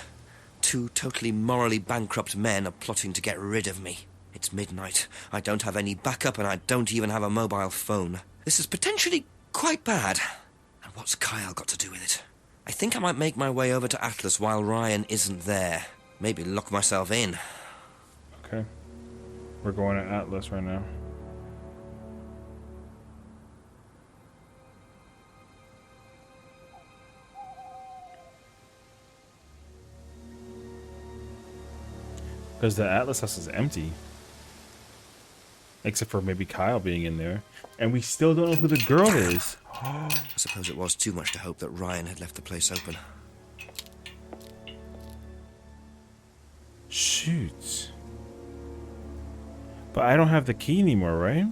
Two totally morally bankrupt men are plotting to get rid of me. It's midnight. I don't have any backup and I don't even have a mobile phone. This is potentially quite bad. And what's Kyle got to do with it? I think I might make my way over to Atlas while Ryan isn't there. Maybe lock myself in. Okay. We're going to Atlas right now. Because the Atlas house is empty. Except for maybe Kyle being in there. And we still don't know who the girl is. I suppose it was too much to hope that Ryan had left the place open. Shoot. But I don't have the key anymore, right?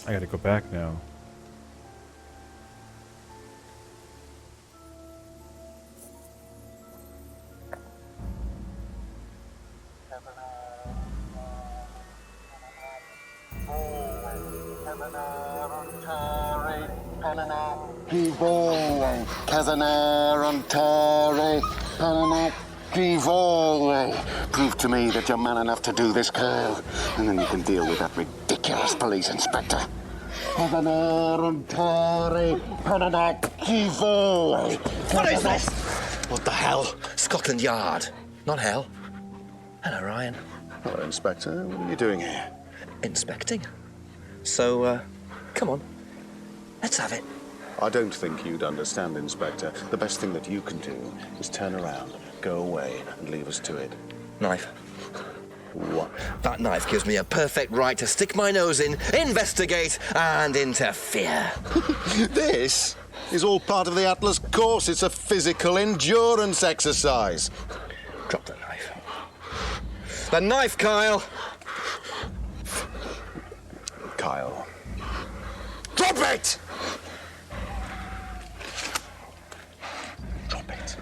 I gotta go back now. Prove to me that you're man enough to do this, Kyle, and then you can deal with that ridiculous police inspector. What is this? What the hell? Scotland Yard, not hell. Hello, Ryan. Hello, Inspector. What are you doing here? Inspecting. So, come on. Let's have it. I don't think you'd understand, Inspector. The best thing that you can do is turn around, go away, and leave us to it. Knife. What? That knife gives me a perfect right to stick my nose in, investigate, and interfere. This is all part of the Atlas course. It's a physical endurance exercise. Drop the knife. The knife, Kyle! Kyle. Drop it! Drop it.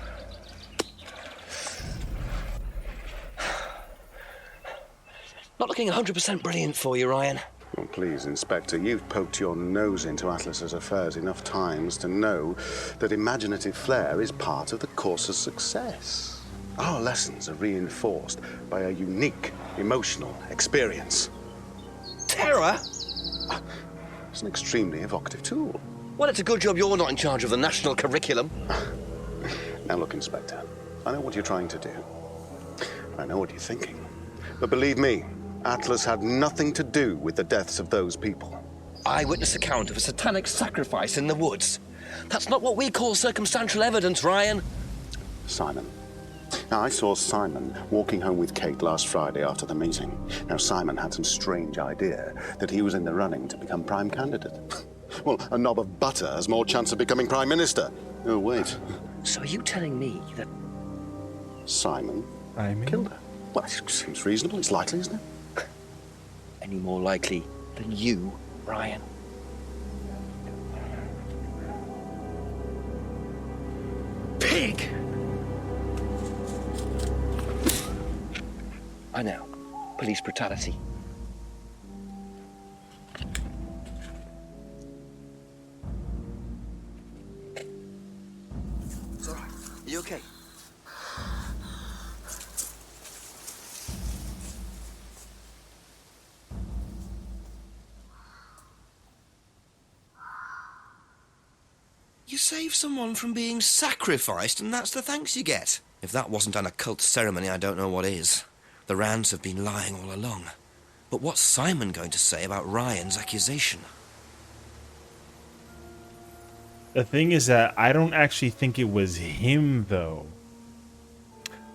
Not looking 100% brilliant for you, Ryan. Well, please, Inspector, you've poked your nose into Atlas's affairs enough times to know that imaginative flair is part of the course's success. Our lessons are reinforced by a unique emotional experience. Terror? It's an extremely evocative tool. Well, it's a good job you're not in charge of the national curriculum. Now look, Inspector, I know what you're trying to do. I know what you're thinking. But believe me, Atlas had nothing to do with the deaths of those people. Eyewitness account of a satanic sacrifice in the woods. That's not what we call circumstantial evidence, Ryan. Simon. Now, I saw Simon walking home with Kate last Friday after the meeting. Now, Simon had some strange idea that he was in the running to become prime candidate. Well, a knob of butter has more chance of becoming prime minister. Oh, wait. So are you telling me that Simon killed her? Well, it seems reasonable. It's likely, isn't it? any more likely than you, Ryan? Pig! I know. Police brutality. It's all right. Are you okay? You save someone from being sacrificed, and that's the thanks you get. If that wasn't an occult ceremony, I don't know what is. The Rands have been lying all along. But what's Simon going to say about Ryan's accusation? The thing is that I don't actually think it was him, though.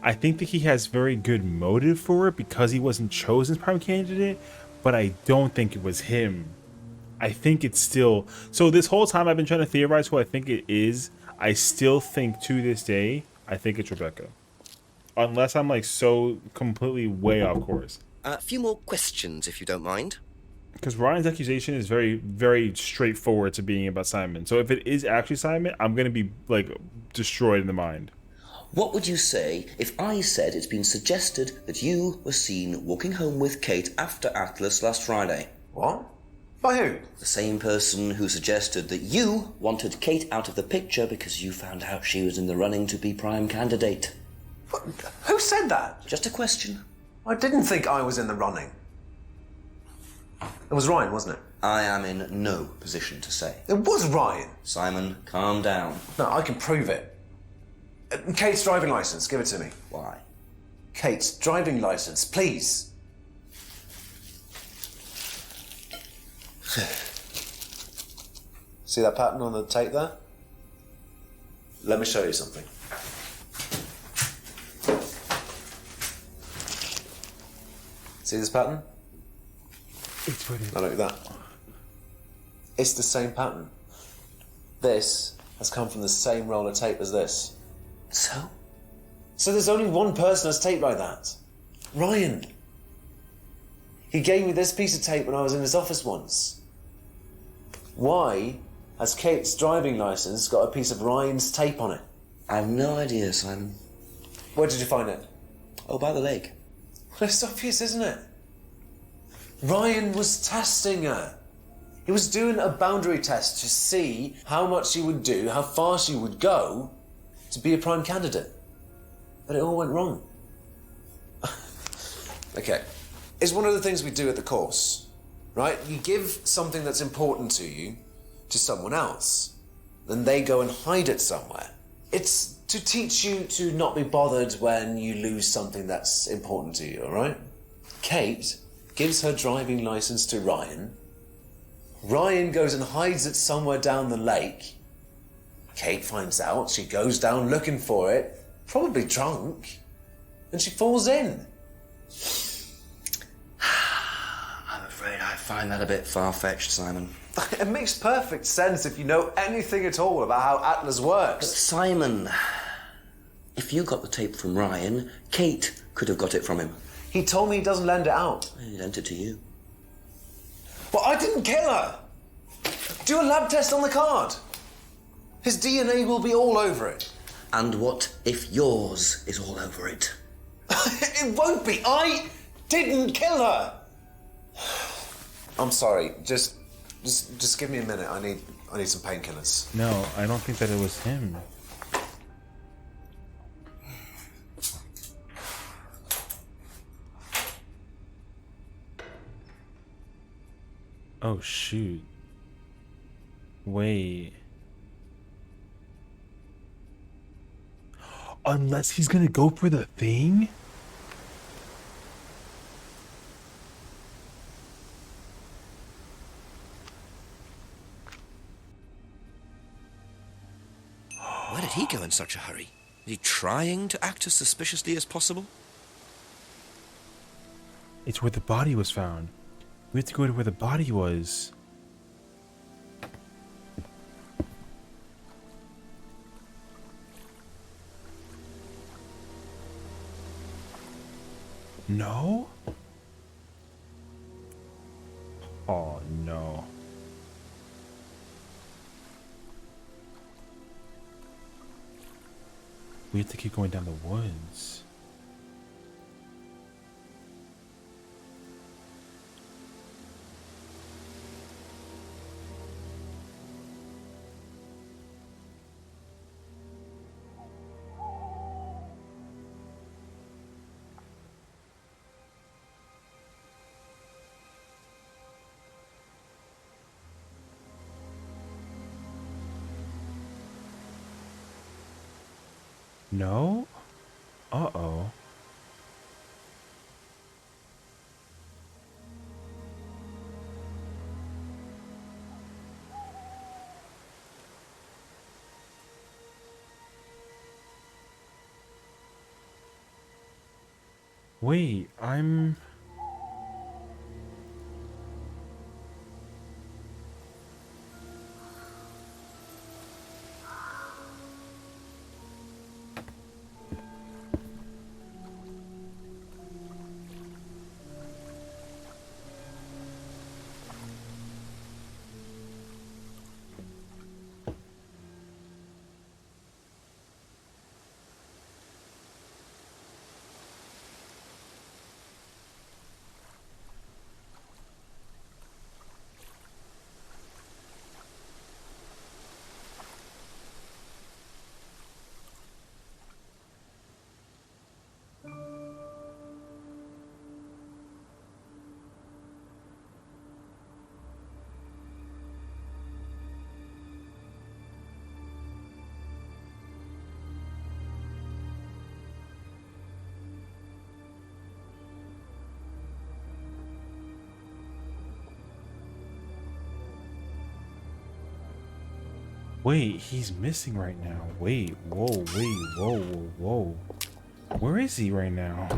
I think that he has very good motive for it because he wasn't chosen as prime candidate, but I don't think it was him. I think it's still... So this whole time I've been trying to theorize who I think it is. I still think to this day, I think it's Rebecca. Unless I'm like so completely way off course. A few more questions, if you don't mind. Because Ryan's accusation is very, very straightforward to being about Simon. So if it is actually Simon, I'm going to be like destroyed in the mind. What would you say if I said it's been suggested that you were seen walking home with Kate after Atlas last Friday? What? By who? The same person who suggested that you wanted Kate out of the picture because you found out she was in the running to be prime candidate. What? Who said that? Just a question. I didn't think I was in the running. It was Ryan, wasn't it? I am in no position to say. It was Ryan. Simon, calm down. No, I can prove it. Kate's driving licence, give it to me. Why? Kate's driving licence, please. See that pattern on the tape there? Let me show you something. See this pattern? It's brilliant. Now look at that. It's the same pattern. This has come from the same roll of tape as this. So? So there's only one person that's taped like that. Ryan. He gave me this piece of tape when I was in his office once. Why has Kate's driving licence got a piece of Ryan's tape on it? I have no idea, Simon. Where did you find it? Oh, by the lake. Well, it's obvious, isn't it? Ryan was testing her. He was doing a boundary test to see how much she would do, how far she would go to be a prime candidate. But it all went wrong. Okay. It's one of the things we do at the course, right? You give something that's important to you to someone else. Then they go and hide it somewhere. It's to teach you to not be bothered when you lose something that's important to you, all right? Kate gives her driving license to Ryan. Ryan goes and hides it somewhere down the lake. Kate finds out. She goes down looking for it, probably drunk, and she falls in. I'm afraid I find that a bit far-fetched, Simon. It makes perfect sense if you know anything at all about how Atlas works. But Simon, if you got the tape from Ryan, Kate could have got it from him. He told me he doesn't lend it out. He lent it to you. But I didn't kill her! Do a lab test on the card. His DNA will be all over it. And what if yours is all over it? It won't be. I didn't kill her! I'm sorry. Just give me a minute. I need some painkillers. No, I don't think that it was him. Oh, shoot. Wait. Unless he's gonna go for the thing? Where did he go in such a hurry? Is he trying to act as suspiciously as possible? It's where the body was found. We have to go to where the body was. No? Oh, no. We have to keep going down the woods. No? Uh-oh. Wait, I'm... Wait, he's missing right now. Wait, whoa, wait, whoa, whoa, whoa. Where is he right now?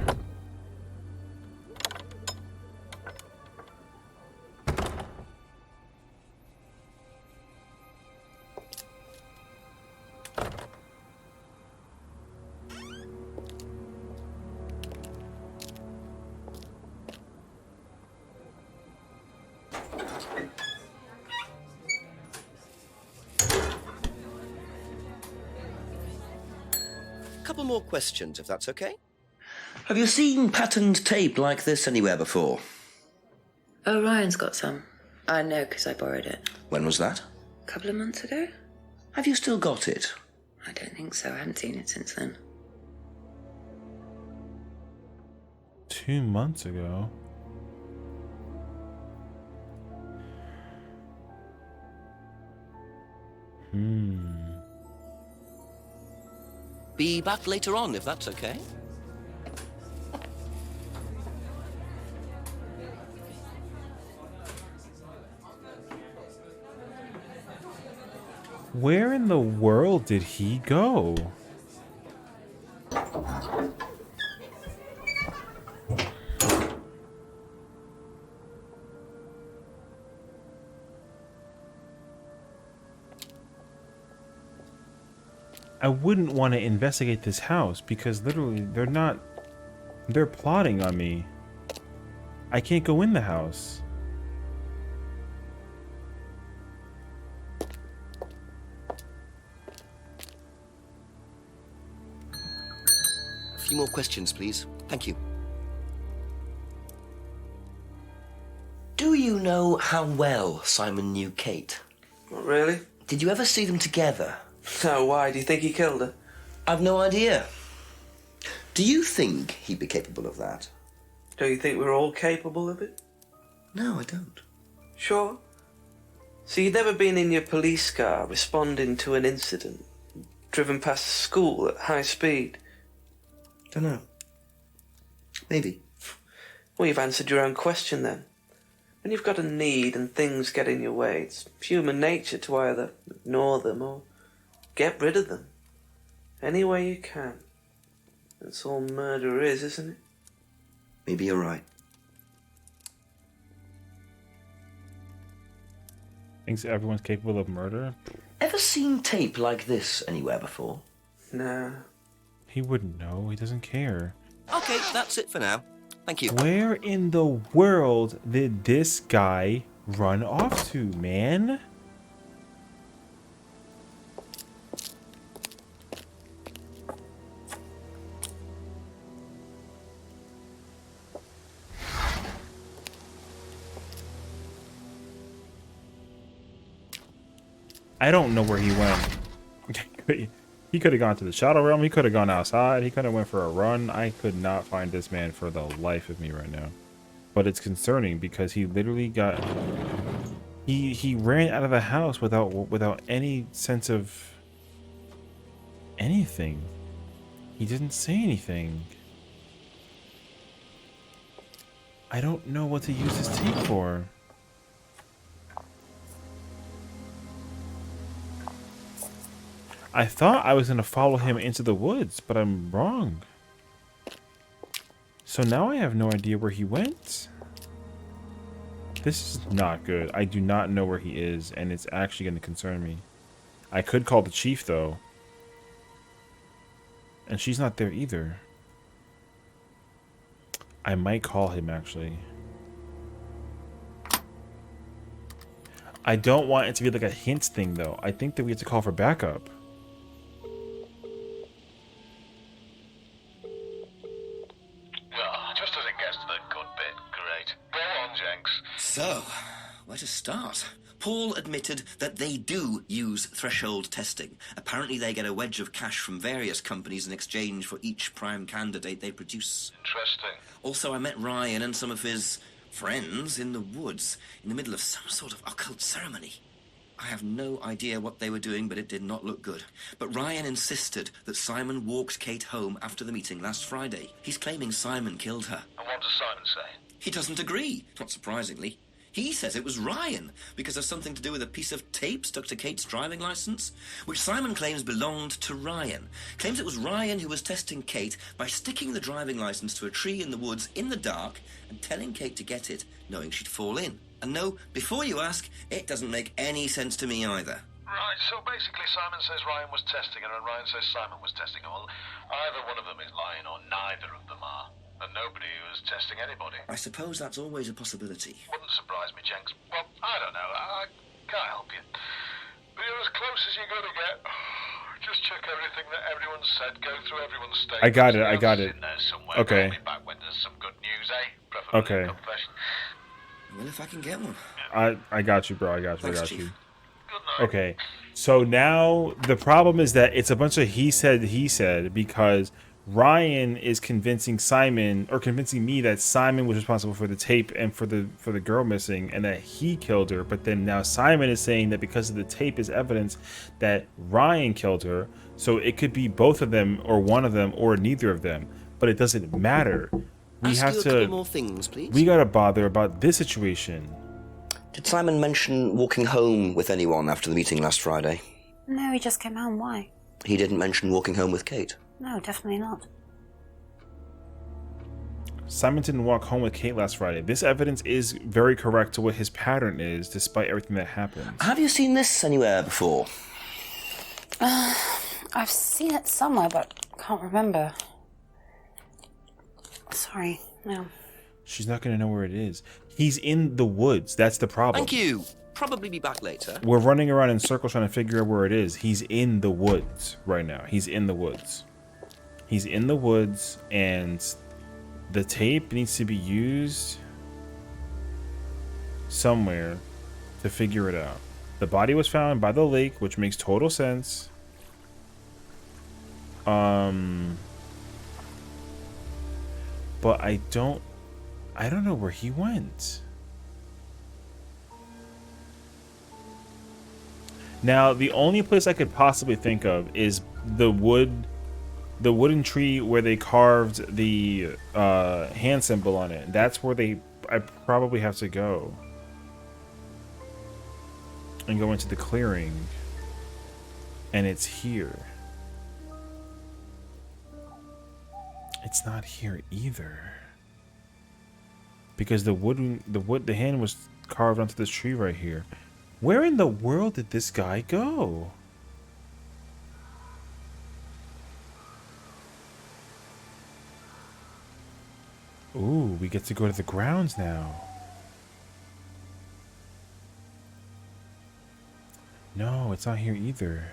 couple more questions, if that's okay. Have you seen patterned tape like this anywhere before? Oh, Ryan's got some. I know, because I borrowed it. When was that? A couple of months ago? Have you still got it? I don't think so. I haven't seen it since then. 2 months ago. Be back later on, if that's okay. Where in the world did he go? I wouldn't want to investigate this house because literally they're plotting on me. I can't go in the house. A few more questions, please. Thank you. Do you know how well Simon knew Kate? Not really. Did you ever see them together? No, why? Do you think he killed her? I've no idea. Do you think he'd be capable of that? Do you think we're all capable of it? No, I don't. Sure. So you'd never been in your police car responding to an incident, driven past a school at high speed? Don't know. Maybe. Well, you've answered your own question then. When you've got a need and things get in your way, it's human nature to either ignore them or get rid of them. Any way you can. That's all murder is, isn't it? Maybe you're right. Thinks everyone's capable of murder? Ever seen tape like this anywhere before? No. He wouldn't know. He doesn't care. Okay, that's it for now. Thank you. Where in the world did this guy run off to, man? I don't know where he went. He could have gone to the Shadow Realm. He could have gone outside. He could have went for a run. I could not find this man for the life of me right now. But it's concerning because he literally got... He ran out of the house without any sense of anything. He didn't say anything. I don't know what to use this tape for. I thought I was going to follow him into the woods, but I'm wrong. So now I have no idea where he went. This is not good. I do not know where he is, and it's actually going to concern me. I could call the chief, though. And she's not there either. I might call him, actually. I don't want it to be like a hint thing, though. I think that we have to call for backup. So, where to start? Paul admitted that they do use threshold testing. Apparently they get a wedge of cash from various companies in exchange for each prime candidate they produce. Interesting. Also, I met Ryan and some of his friends in the woods in the middle of some sort of occult ceremony. I have no idea what they were doing, but it did not look good. But Ryan insisted that Simon walked Kate home after the meeting last Friday. He's claiming Simon killed her. And what does Simon say? He doesn't agree, not surprisingly. He says it was Ryan, because of something to do with a piece of tape stuck to Kate's driving license, which Simon claims belonged to Ryan. Claims it was Ryan who was testing Kate by sticking the driving license to a tree in the woods in the dark and telling Kate to get it, knowing she'd fall in. And no, before you ask, it doesn't make any sense to me either. Right, so basically Simon says Ryan was testing her and Ryan says Simon was testing her. Well, either one of them is lying or neither of them are. And nobody was testing anybody. I suppose that's always a possibility. Wouldn't surprise me, Jenks. Well, I don't know. I can't help you. But you're as close as you're going to get Just check everything that everyone said, go through everyone's statements. I got it. You I know, got it's it. in there somewhere. Okay. Call me back when there's some good news, eh? Preferably a Okay. confession. Well, if I can get one. I got you, bro. I got you. Thanks, I got Chief. you. Okay. So now the problem is that it's a bunch of he said because Ryan is convincing Simon or convincing me that Simon was responsible for the tape and for the girl missing and that he killed her. But then now Simon is saying that because of the tape is evidence that Ryan killed her. So it could be both of them or one of them or neither of them. But it doesn't matter. We Ask have you a to. couple more things, please. We gotta bother about this situation. Did Simon mention walking home with anyone after the meeting last Friday? No, he just came home. Why? He didn't mention walking home with Kate. No, definitely not. Simon didn't walk home with Kate last Friday. This evidence is very correct to what his pattern is, despite everything that happens. Have you seen this anywhere before? I've seen it somewhere, but can't remember. Sorry, no. She's not going to know where it is. He's in the woods. That's the problem. Thank you. Probably be back later. We're running around in circles trying to figure out where it is. He's in the woods right now. He's in the woods. He's in the woods, and the tape needs to be used somewhere to figure it out. The body was found by the lake, which makes total sense. But I don't know where he went. Now, the only place I could possibly think of is the wooden tree where they carved the hand symbol on it. That's where I probably have to go. And go into the clearing. And it's here. It's not here either. Because the hand was carved onto this tree right here. Where in the world did this guy go? Ooh, we get to go to the grounds now. No, it's not here either.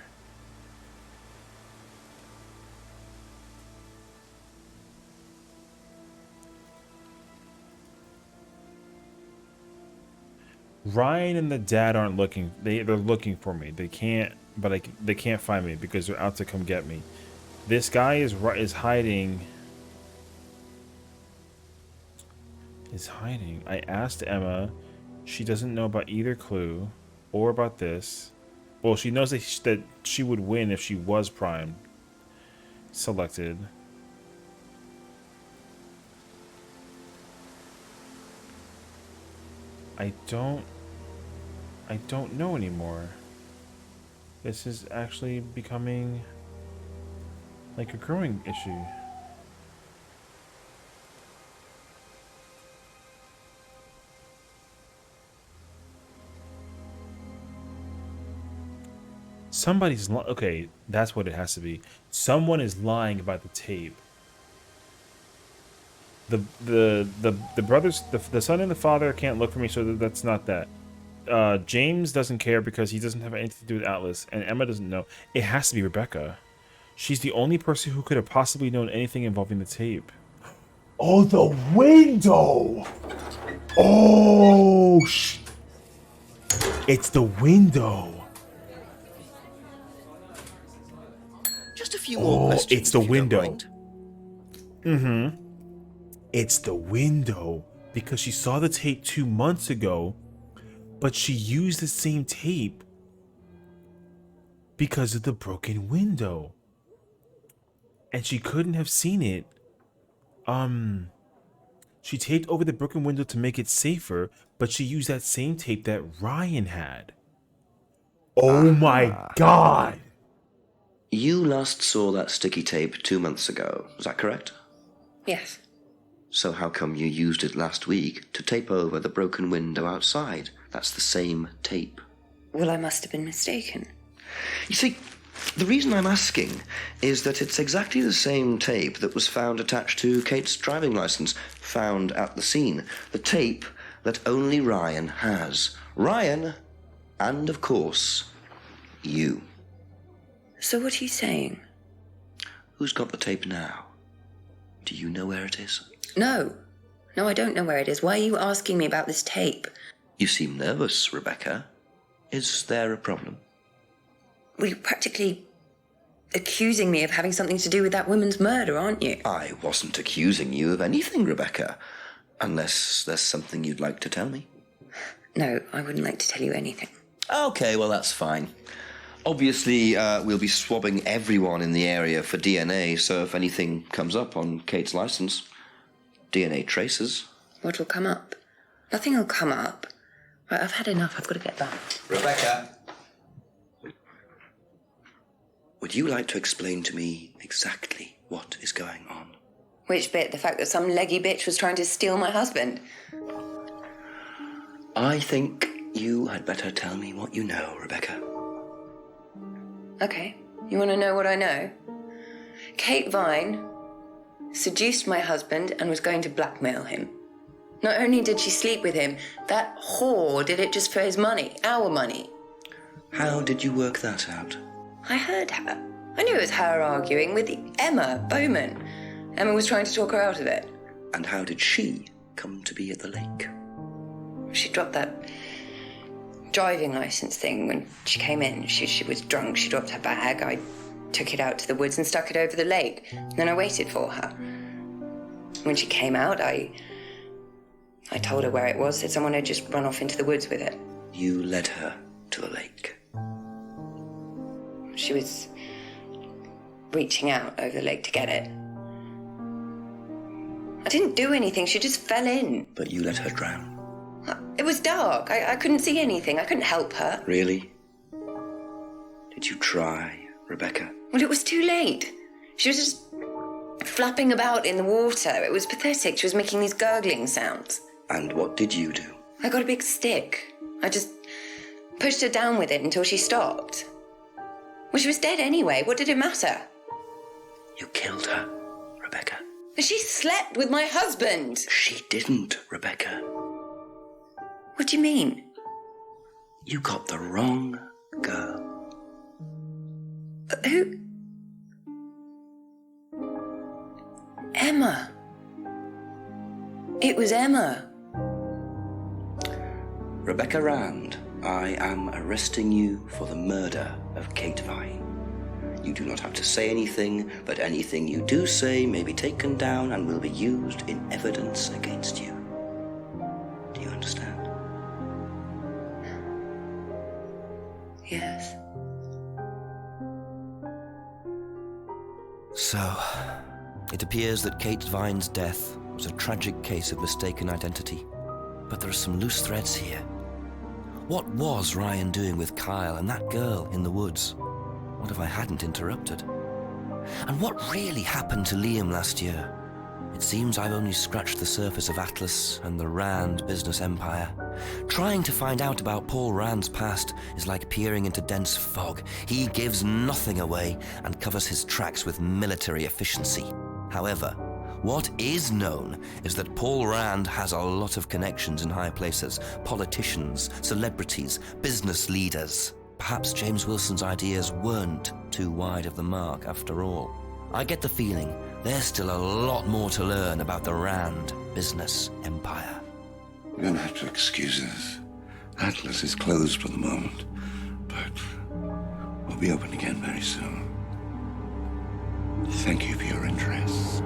Ryan and the dad aren't looking. They're looking for me. They can't, but they can't find me because they're out to come get me. This guy is hiding. Is hiding. I asked Emma. She doesn't know about either clue or about this. Well, she knows that she would win if she was prime selected. I don't know anymore. This is actually becoming like a growing issue. Somebody's okay, that's what it has to be. Someone is lying about the tape. The brothers, the son and the father can't look for me, so that's not that. James doesn't care because he doesn't have anything to do with Atlas, and Emma doesn't know. It has to be Rebecca. She's the only person who could have possibly known anything involving the tape. Oh, the window! Oh, it's the window. Just a few more questions. It's the window. Mind. It's the window because she saw the tape 2 months ago, but she used the same tape because of the broken window. And she couldn't have seen it. She taped over the broken window to make it safer, but she used that same tape that Ryan had. Oh my God. You last saw that sticky tape 2 months ago, is that correct? Yes. So how come you used it last week to tape over the broken window outside? That's the same tape. Well, I must have been mistaken. You see, the reason I'm asking is that it's exactly the same tape that was found attached to Kate's driving license, found at the scene. The tape that only Ryan has. Ryan, and of course, you. So what are you saying? Who's got the tape now? Do you know where it is? No. No, I don't know where it is. Why are you asking me about this tape? You seem nervous, Rebecca. Is there a problem? Well, you're practically accusing me of having something to do with that woman's murder, aren't you? I wasn't accusing you of anything, Rebecca. Unless there's something you'd like to tell me. No, I wouldn't like to tell you anything. Okay, well, that's fine. Obviously, we'll be swabbing everyone in the area for DNA, so if anything comes up on Kate's license, DNA traces. What will come up? Nothing will come up. Right, I've had enough. I've got to get back. Rebecca! Would you like to explain to me exactly what is going on? Which bit? The fact that some leggy bitch was trying to steal my husband? I think you had better tell me what you know, Rebecca. Okay. You want to know what I know? Kate Vine seduced my husband and was going to blackmail him. Not only did she sleep with him, that whore did it just for his money, our money. How did you work that out? I heard her. I knew it was her arguing with Emma Bowman. Emma was trying to talk her out of it. And how did she come to be at the lake? She dropped that driving license thing when she came in. She was drunk. She dropped her bag. I took it out to the woods and stuck it over the lake. Then I waited for her. When she came out, I told her where it was, said someone had just run off into the woods with it. You led her to the lake. She was reaching out over the lake to get it. I didn't do anything. She just fell in. But you let her drown. It was dark. I couldn't see anything. I couldn't help her. Really? Did you try, Rebecca? Well, it was too late. She was just flapping about in the water. It was pathetic. She was making these gurgling sounds. And what did you do? I got a big stick. I just pushed her down with it until she stopped. Well, she was dead anyway. What did it matter? You killed her, Rebecca. She slept with my husband. She didn't, Rebecca. What do you mean? You got the wrong girl. Who? Emma. It was Emma. Rebecca Rand, I am arresting you for the murder of Kate Vine. You do not have to say anything, but anything you do say may be taken down and will be used in evidence against you. Do you understand? Yes. So, it appears that Kate Vine's death was a tragic case of mistaken identity. But there are some loose threads here. What was Ryan doing with Kyle and that girl in the woods? What if I hadn't interrupted? And what really happened to Liam last year? It seems I've only scratched the surface of Atlas and the Rand business empire. Trying to find out about Paul Rand's past is like peering into dense fog. He gives nothing away and covers his tracks with military efficiency. However, what is known is that Paul Rand has a lot of connections in high places, politicians, celebrities, business leaders. Perhaps James Wilson's ideas weren't too wide of the mark after all. I get the feeling there's still a lot more to learn about the Rand business empire. You're going to have to excuse us. Atlas is closed for the moment, but we'll be open again very soon. Thank you for your interest.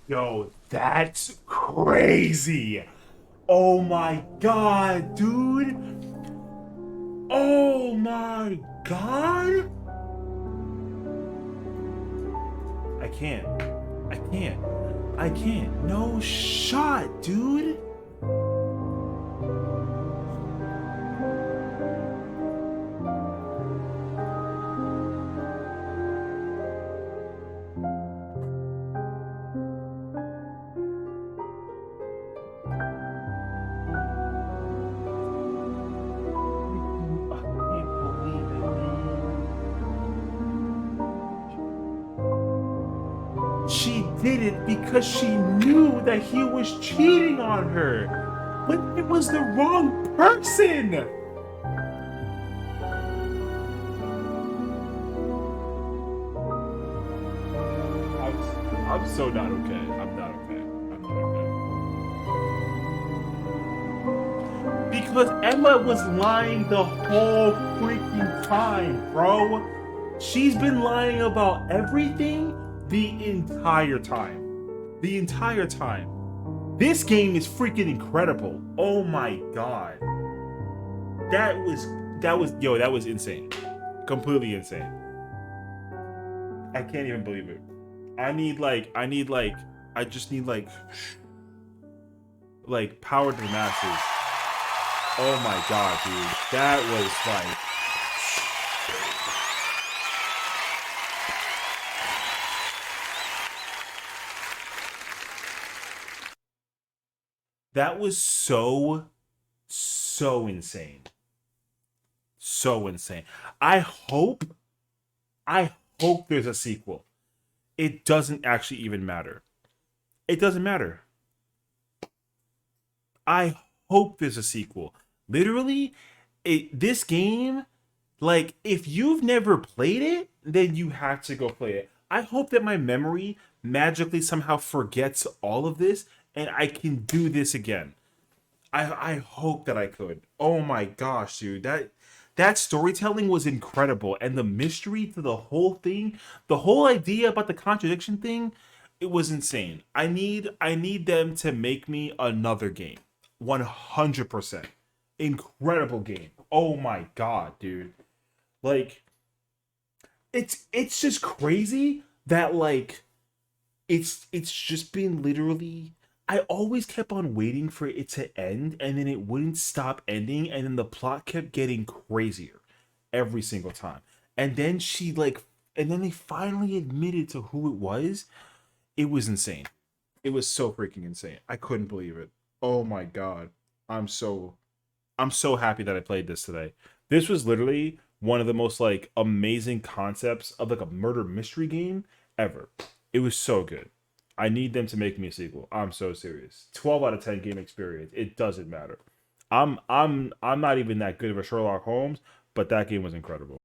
Yo, that's crazy. Oh my god, dude. Oh my god. I can't. No shot, dude. She did it because she knew that he was cheating on her. But it was the wrong person! I'm so not okay. I'm not okay. I'm not okay. Because Emma was lying the whole freaking time, bro. She's been lying about everything the entire time. The entire time. This game is freaking incredible. Oh my god. That was insane. Completely insane. I can't even believe it. I just need power to the masses. Oh my god, dude. That was like that was so insane. So insane. I hope there's a sequel. It doesn't actually even matter. It doesn't matter. I hope there's a sequel. Literally, this game, like, if you've never played it, then you have to go play it. I hope that my memory magically somehow forgets all of this and I can do this again. I hope that I could. Oh my gosh, dude. That storytelling was incredible, and the mystery to the whole thing, the whole idea about the contradiction thing, it was insane. I need them to make me another game. 100%. Incredible game. Oh my god, dude. Like it's just crazy that like it's just been literally I always kept on waiting for it to end and then it wouldn't stop ending and then the plot kept getting crazier every single time. And then and then they finally admitted to who it was. It was insane. It was so freaking insane. I couldn't believe it. Oh my god. I'm so happy that I played this today. This was literally one of the most like amazing concepts of like a murder mystery game ever. It was so good. I need them to make me a sequel. I'm so serious. 12 out of 10 game experience. It doesn't matter. I'm not even that good of a Sherlock Holmes, but that game was incredible.